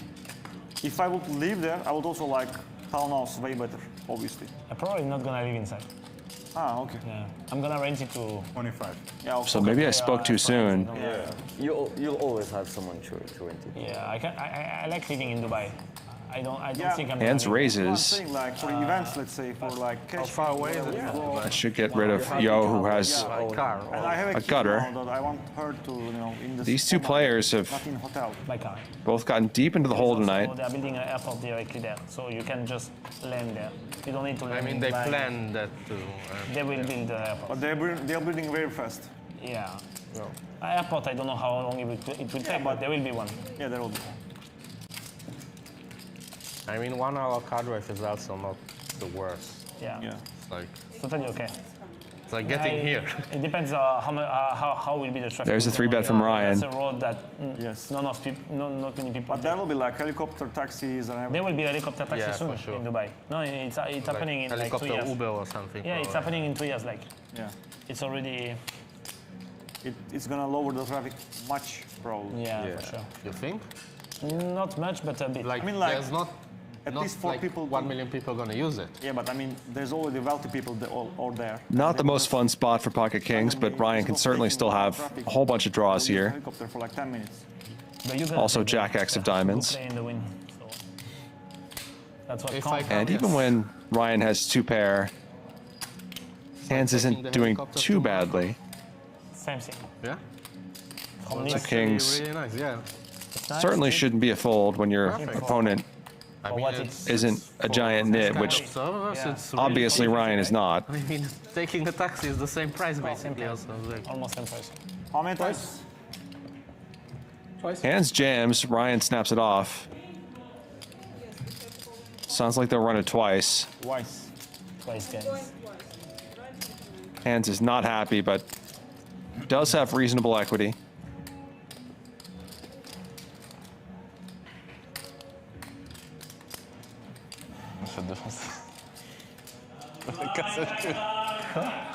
if I would live there, I would also like townhouse way better, obviously. I'm probably not gonna live inside. Ah, okay. Yeah. I'm gonna rent it to 25. Yeah. So maybe I spoke too soon. Yeah. You'll always have someone to rent it. Yeah, I like living in Dubai. I don't think I'm Handz raises. I'm saying like for events, let's say, for like cash. How far away is it? That should get rid of Yoh, who has And I have a gutter. kid now that I want her to, in the These 2 players have not in hotel. by car. both gotten deep into the hole tonight. They're building an airport directly there, so you can just land there. You don't need to land. I mean, they planned that too. They will build the airport. But they're building very fast. Yeah. Airport, I don't know how long it will take, but there will be one. Yeah, there will be. I mean, 1 hour card race is also not the worst. Yeah. It's like Totally okay. It's like getting here. It depends how will be the traffic. There's a 3-bet from Ryan. It's a road that not many people. But there will be like helicopter taxis and everything. There will be helicopter taxis soon for sure. in Dubai. No, it's happening in like 2 helicopter years. Uber or something. Yeah, it's happening in 2 years. Like, yeah, it's already. It's gonna lower the traffic much, probably. Yeah, for sure. You think? Not much, but a bit. Like, I mean, like, there's not at least 4 like people. 1 million people gonna use it. Yeah, but I mean, there's already wealthy people all there. Not the most fun spot for Pocket Kings, but Ryan can certainly still have a whole bunch of draws here. Helicopter for like 10 minutes. Also Jack X of diamonds. Play in the wind, so that's what counts. And even when Ryan has 2 pair, Handz isn't doing too badly. Same thing. Yeah. So Kings Really nice, yeah. certainly shouldn't be a fold when your opponent I mean, it's isn't a giant nit, which it's really obviously Ryan is not. I mean, taking a taxi is the same price basically. Also, like. Almost same price. How many times? Twice. Handz jams, Ryan snaps it off. Sounds like they'll run it twice. Twice. Twice, guys. Handz is not happy, but does have reasonable equity.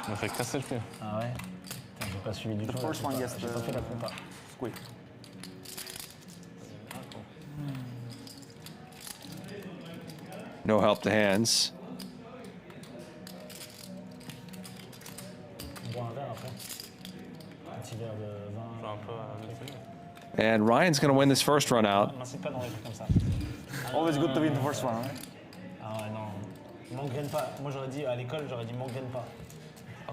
Me fait casser le cul. Ah ouais. Putain, j'ai pas suivi du tout. The first one, yes, J'ai pas fait la prépa. Squeak. No help to Handz. Bois un verre après. Un petit verre de vin. And Ryan's going to win this first run out. M'incite pas dans les trucs comme ça. Always good to win the first one, right? Ah ouais, non. M'engraine pas. Moi, j'aurais dit, à l'école, j'aurais dit m'engraine pas.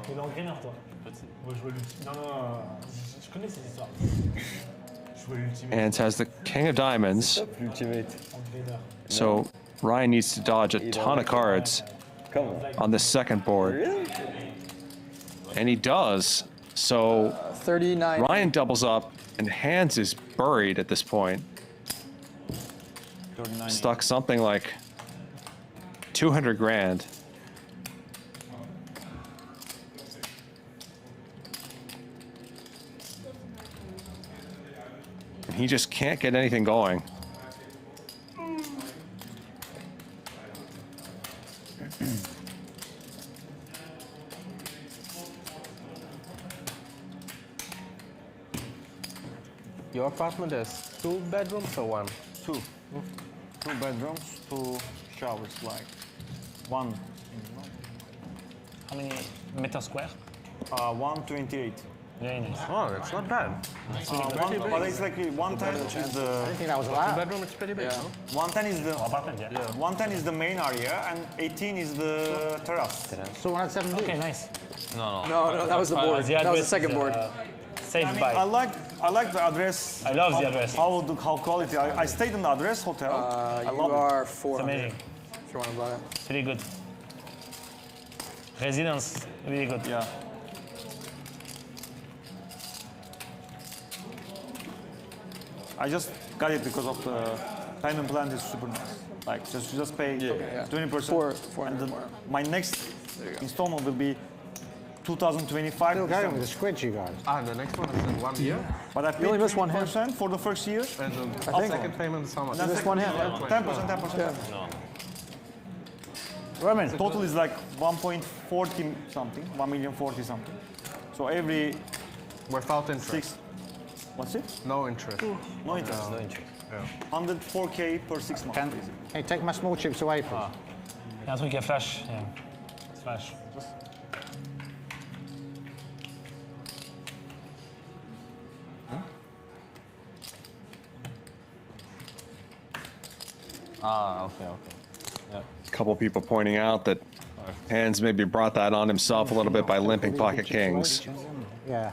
T'es l'engraineur, toi. Moi, je vois l'ultime. Non, je connais ces histoires. Je vois l'ultime. Handz has the king of diamonds. So Ryan needs to dodge a ton of cards on this second board. And he does. So 39. Ryan doubles up, and Handz is buried at this point. Stuck something like 200 grand. And he just can't get anything going. Your apartment has 2 bedrooms or 1? 2. 2 bedrooms, 2 showers, like 1. How many meters square? 128. Very nice. Oh, that's not bad. But it's like 110 is the. I didn't think that was allowed. 2-bedroom, it's pretty big. Yeah. No? 110 is the. Apartment, yeah. 110 is the main area, and 18 is the terrace. So 1 had 7 Okay, nice. No, that was the board. That was the second board. Safe I mean, buy. I like I like the address. I love the address. How quality. I stayed in the address hotel. I love are it. 400. It's amazing. If you want to buy it. It's really good. Residence, really good. Yeah. I just got it because of the payment plan is super nice. Like just pay 20%. And then my next installment will be 2025. Still going with the squid, you guys. Ah, the next one is in 1 year. But I paid only missed one hand. 20% for the first year. And the second payment is how much? You missed one hand. 10%. No. Well, I mean, total is like 1.40 something, 1,040,000 something. So every without interest. What's it? No interest. No interest. No interest. Yeah. 104K per 6 months. Hey, take my small chips away, please. Il y a un truc qui est flash. Yeah. It's flash. Ah, okay. Yeah. A couple people pointing out that Handz maybe brought that on himself a little bit by limping pocket kings. Yeah.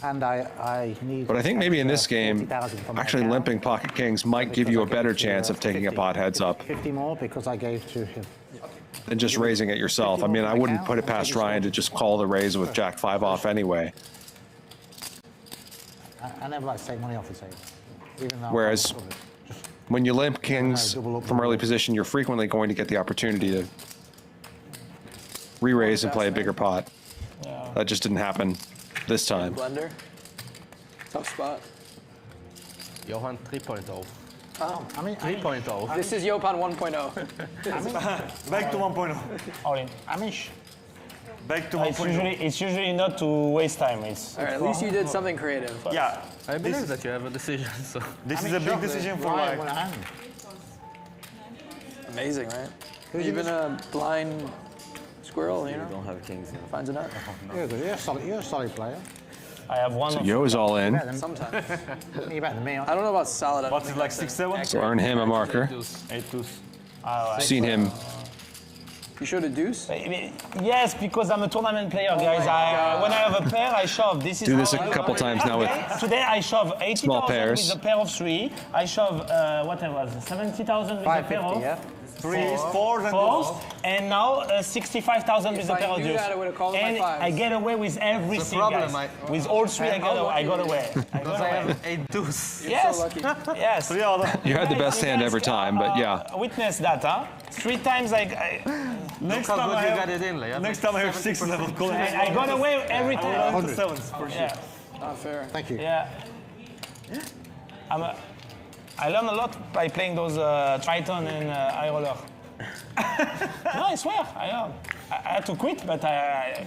And I need. But I think maybe in this game, actually limping pocket kings might give you a better chance of taking a pot heads up 50 more because I gave to him. than just raising it yourself. I mean, I wouldn't put it past Ryan to just call the raise with Jack 5 off anyway. I never like to take money off the table. Even though Whereas when you limp kings from early position, you're frequently going to get the opportunity to re-raise and play a bigger pot. That just didn't happen this time. Blender. Tough spot. Johan 3.0. Oh, I mean 3.0. This is Yopan 1.0. Back to 1.0. All in. Amish. Back to 1.0. It's usually not to waste time. It's All right, at least you did something creative. Yeah. I believe that you have a decision. So. This is a big decision for like. Amazing, right? Even a blind squirrel, you know, don't have kings now. finds a nut. You're good. You're a solid player. I have one. So Yoh is all in. Sometimes. You're better than me. I don't know about solid. What's it like 6-7? So earn him a marker. 8 deuce. Seen him. You showed a deuce? Yes, because I'm a tournament player, guys. When I have a pair, I shove. This is Do this how a I couple work. times now with Today I shove 80,000 small pairs. with a pair of 3. I shove what I was 70,000 with a pair of 3s, 4s, and fours, and now 65,000 with a pair of knew deuce. that, I would've called And my fives. I get away with everything, guys. With all 3, I got away. Because I have 8 deuce. Yes. So lucky. Yes. You had the best hand every time, but yeah. Witness that, huh? 3 times Next Look time how I good you have, got it in. Like, next time I have 6 level calling. I got away every time. 7s for sure. Yeah. Not fair. Thank you. Yeah. I learned a lot by playing those Triton and High Roller. No, I swear. I had to quit, but I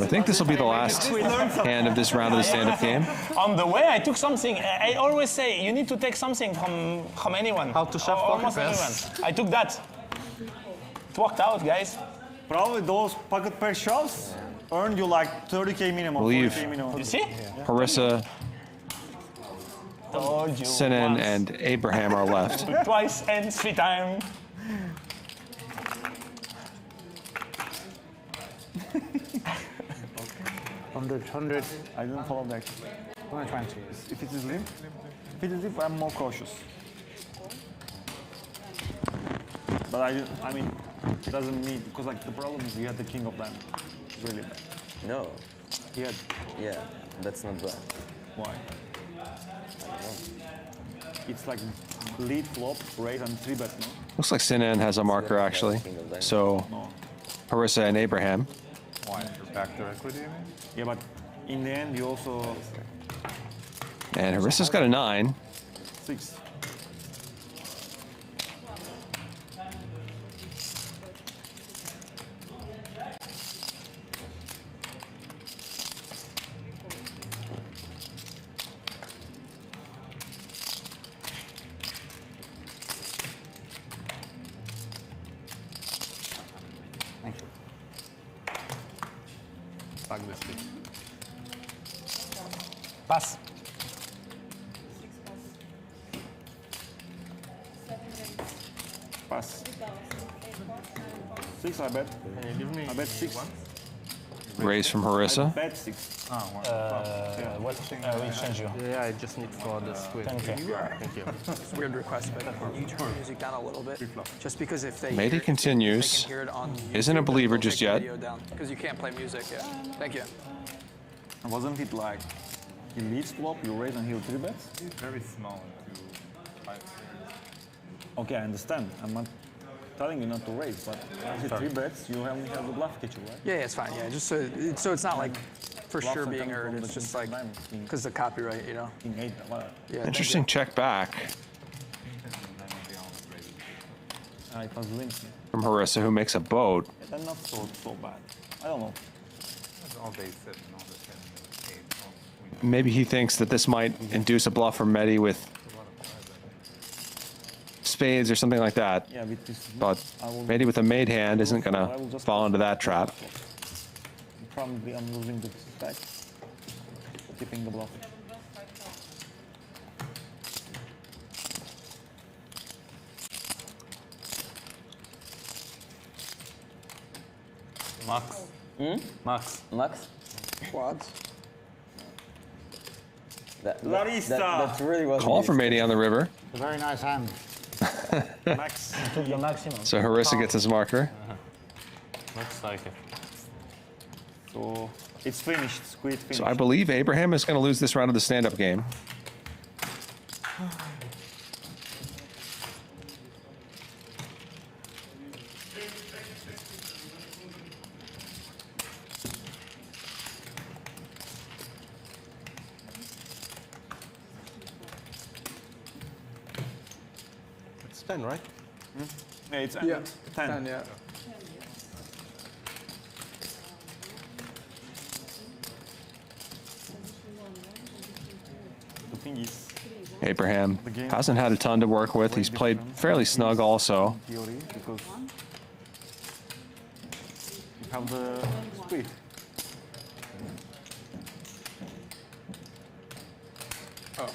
think this will be the last hand of this round of the stand-up game. On the way, I took something. I always say you need to take something from anyone. How to shove pocket almost anyone. pairs. I took that. It worked out, guys. Probably those pocket pair shoves earned you like 30K minimum. Believe. 40K minimum. You see? Harissa, Told you Sinan, once. and Abraham are left. Twice and 3 times. $100. I didn't follow back. 120. If it is limp, I'm more cautious. But I mean, it doesn't mean, because like the problem is you had the king of diamonds. Really bad. No. He had. Yeah, that's not bad. Why? It's like lead, flop, raise, and 3-bet, no? Looks like Sinan has a marker, actually. So Harissa and Abraham. Why? For backdoor equity, you mean? Yeah, but in the end, you also... And Harissa's got a 9. 6. Fuck this thing. Pass. Pass. 6, I bet. Can you give me I bet 6. Raise from Harissa. Bet 6. What? We change you. Yeah, I just need for the squid. Thank you. Thank you. It's a weird request, but can you turn the music down a little bit? Just because if they Mehdi continues. hear it on Isn't a believer just yet. Because you can't play music, yeah. Thank you. Wasn't it like he leads flop, you raise and he'll 3-bets? Very small into 5. Okay, I understand. I'm not telling you not to raise, but if you 3-bets, you only have the bluff catcher, right? Yeah, it's fine. Yeah, just so it's not like for sure being heard. It's just like because the copyright, you know. King 8, Yeah. Interesting check back it was linked. from Harissa, who makes a boat. That's not so bad. I don't know. All day 7, all the 10, 8. Maybe he thinks that this might induce a bluff from Mehdi with spades or something like that. Yeah, with this, But Mehdi with a made hand isn't going to fall into that trap. Probably I'm losing the stack, keeping the bluff. Max. Max. Max? Quads. That's really what Call for Mehdi on the river. A very nice hand. Max. Your maximum. So Harissa gets his marker. Looks like it. So it's finished. Squid finished. So I believe Abraham is going to lose this round of the stand-up game. It's 10, right? Yeah, it's 10. 10. Yeah. The thing is, Abraham hasn't had a ton to work with. He's played fairly snug also. theory, because you have the split. Oh.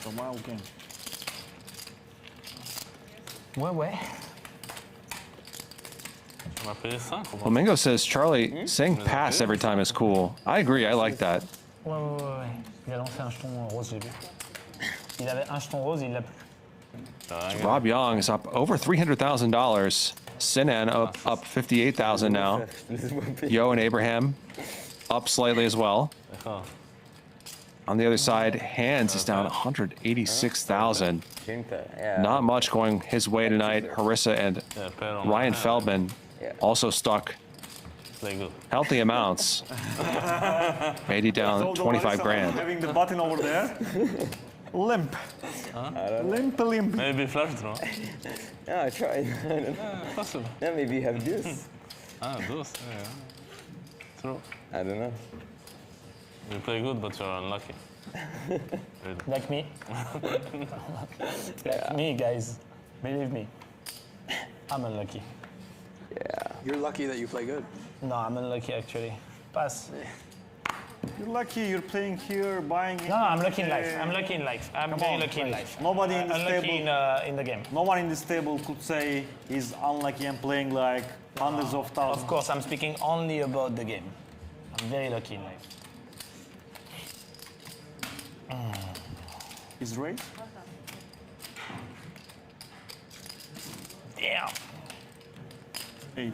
So wild game. Ouais. Flamingo says, Charlie, saying pass every time is cool. I agree, I like that. Ouais. Il a lancé un jeton rose, j'ai vu. Il avait un jeton rose, il l'a plus. Rob Young is up over $300,000. Sinan up 58,000 now. Yoh and Abraham up slightly as well. On the other side, Handz is down 186,000. Not much going his way tonight. Harissa and Ryan Feldman also stuck healthy amounts. Mehdi down 25 grand. Having the button over there. Limp. Limp. Maybe flush draw. Yeah, I tried. I don't know. Possible. Yeah, maybe you have deuce. Deuce. Yeah. True. I don't know. You play good, but you're unlucky. Like me. Like me, guys. Believe me. I'm unlucky. Yeah. You're lucky that you play good. No, I'm unlucky actually. Pass. You're lucky you're playing here, buying. No, I'm lucky in life. I'm lucky in life. I'm very lucky in life. Nobody in this unlucky table. in the game. No one in this table could say he's unlucky and playing like hundreds of thousands. Of course, I'm speaking only about the game. I'm very lucky in life. Is raised? Damn. 8.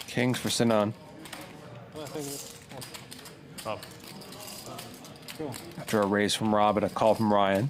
Kings for Sinan. After a raise from Rob and a call from Ryan.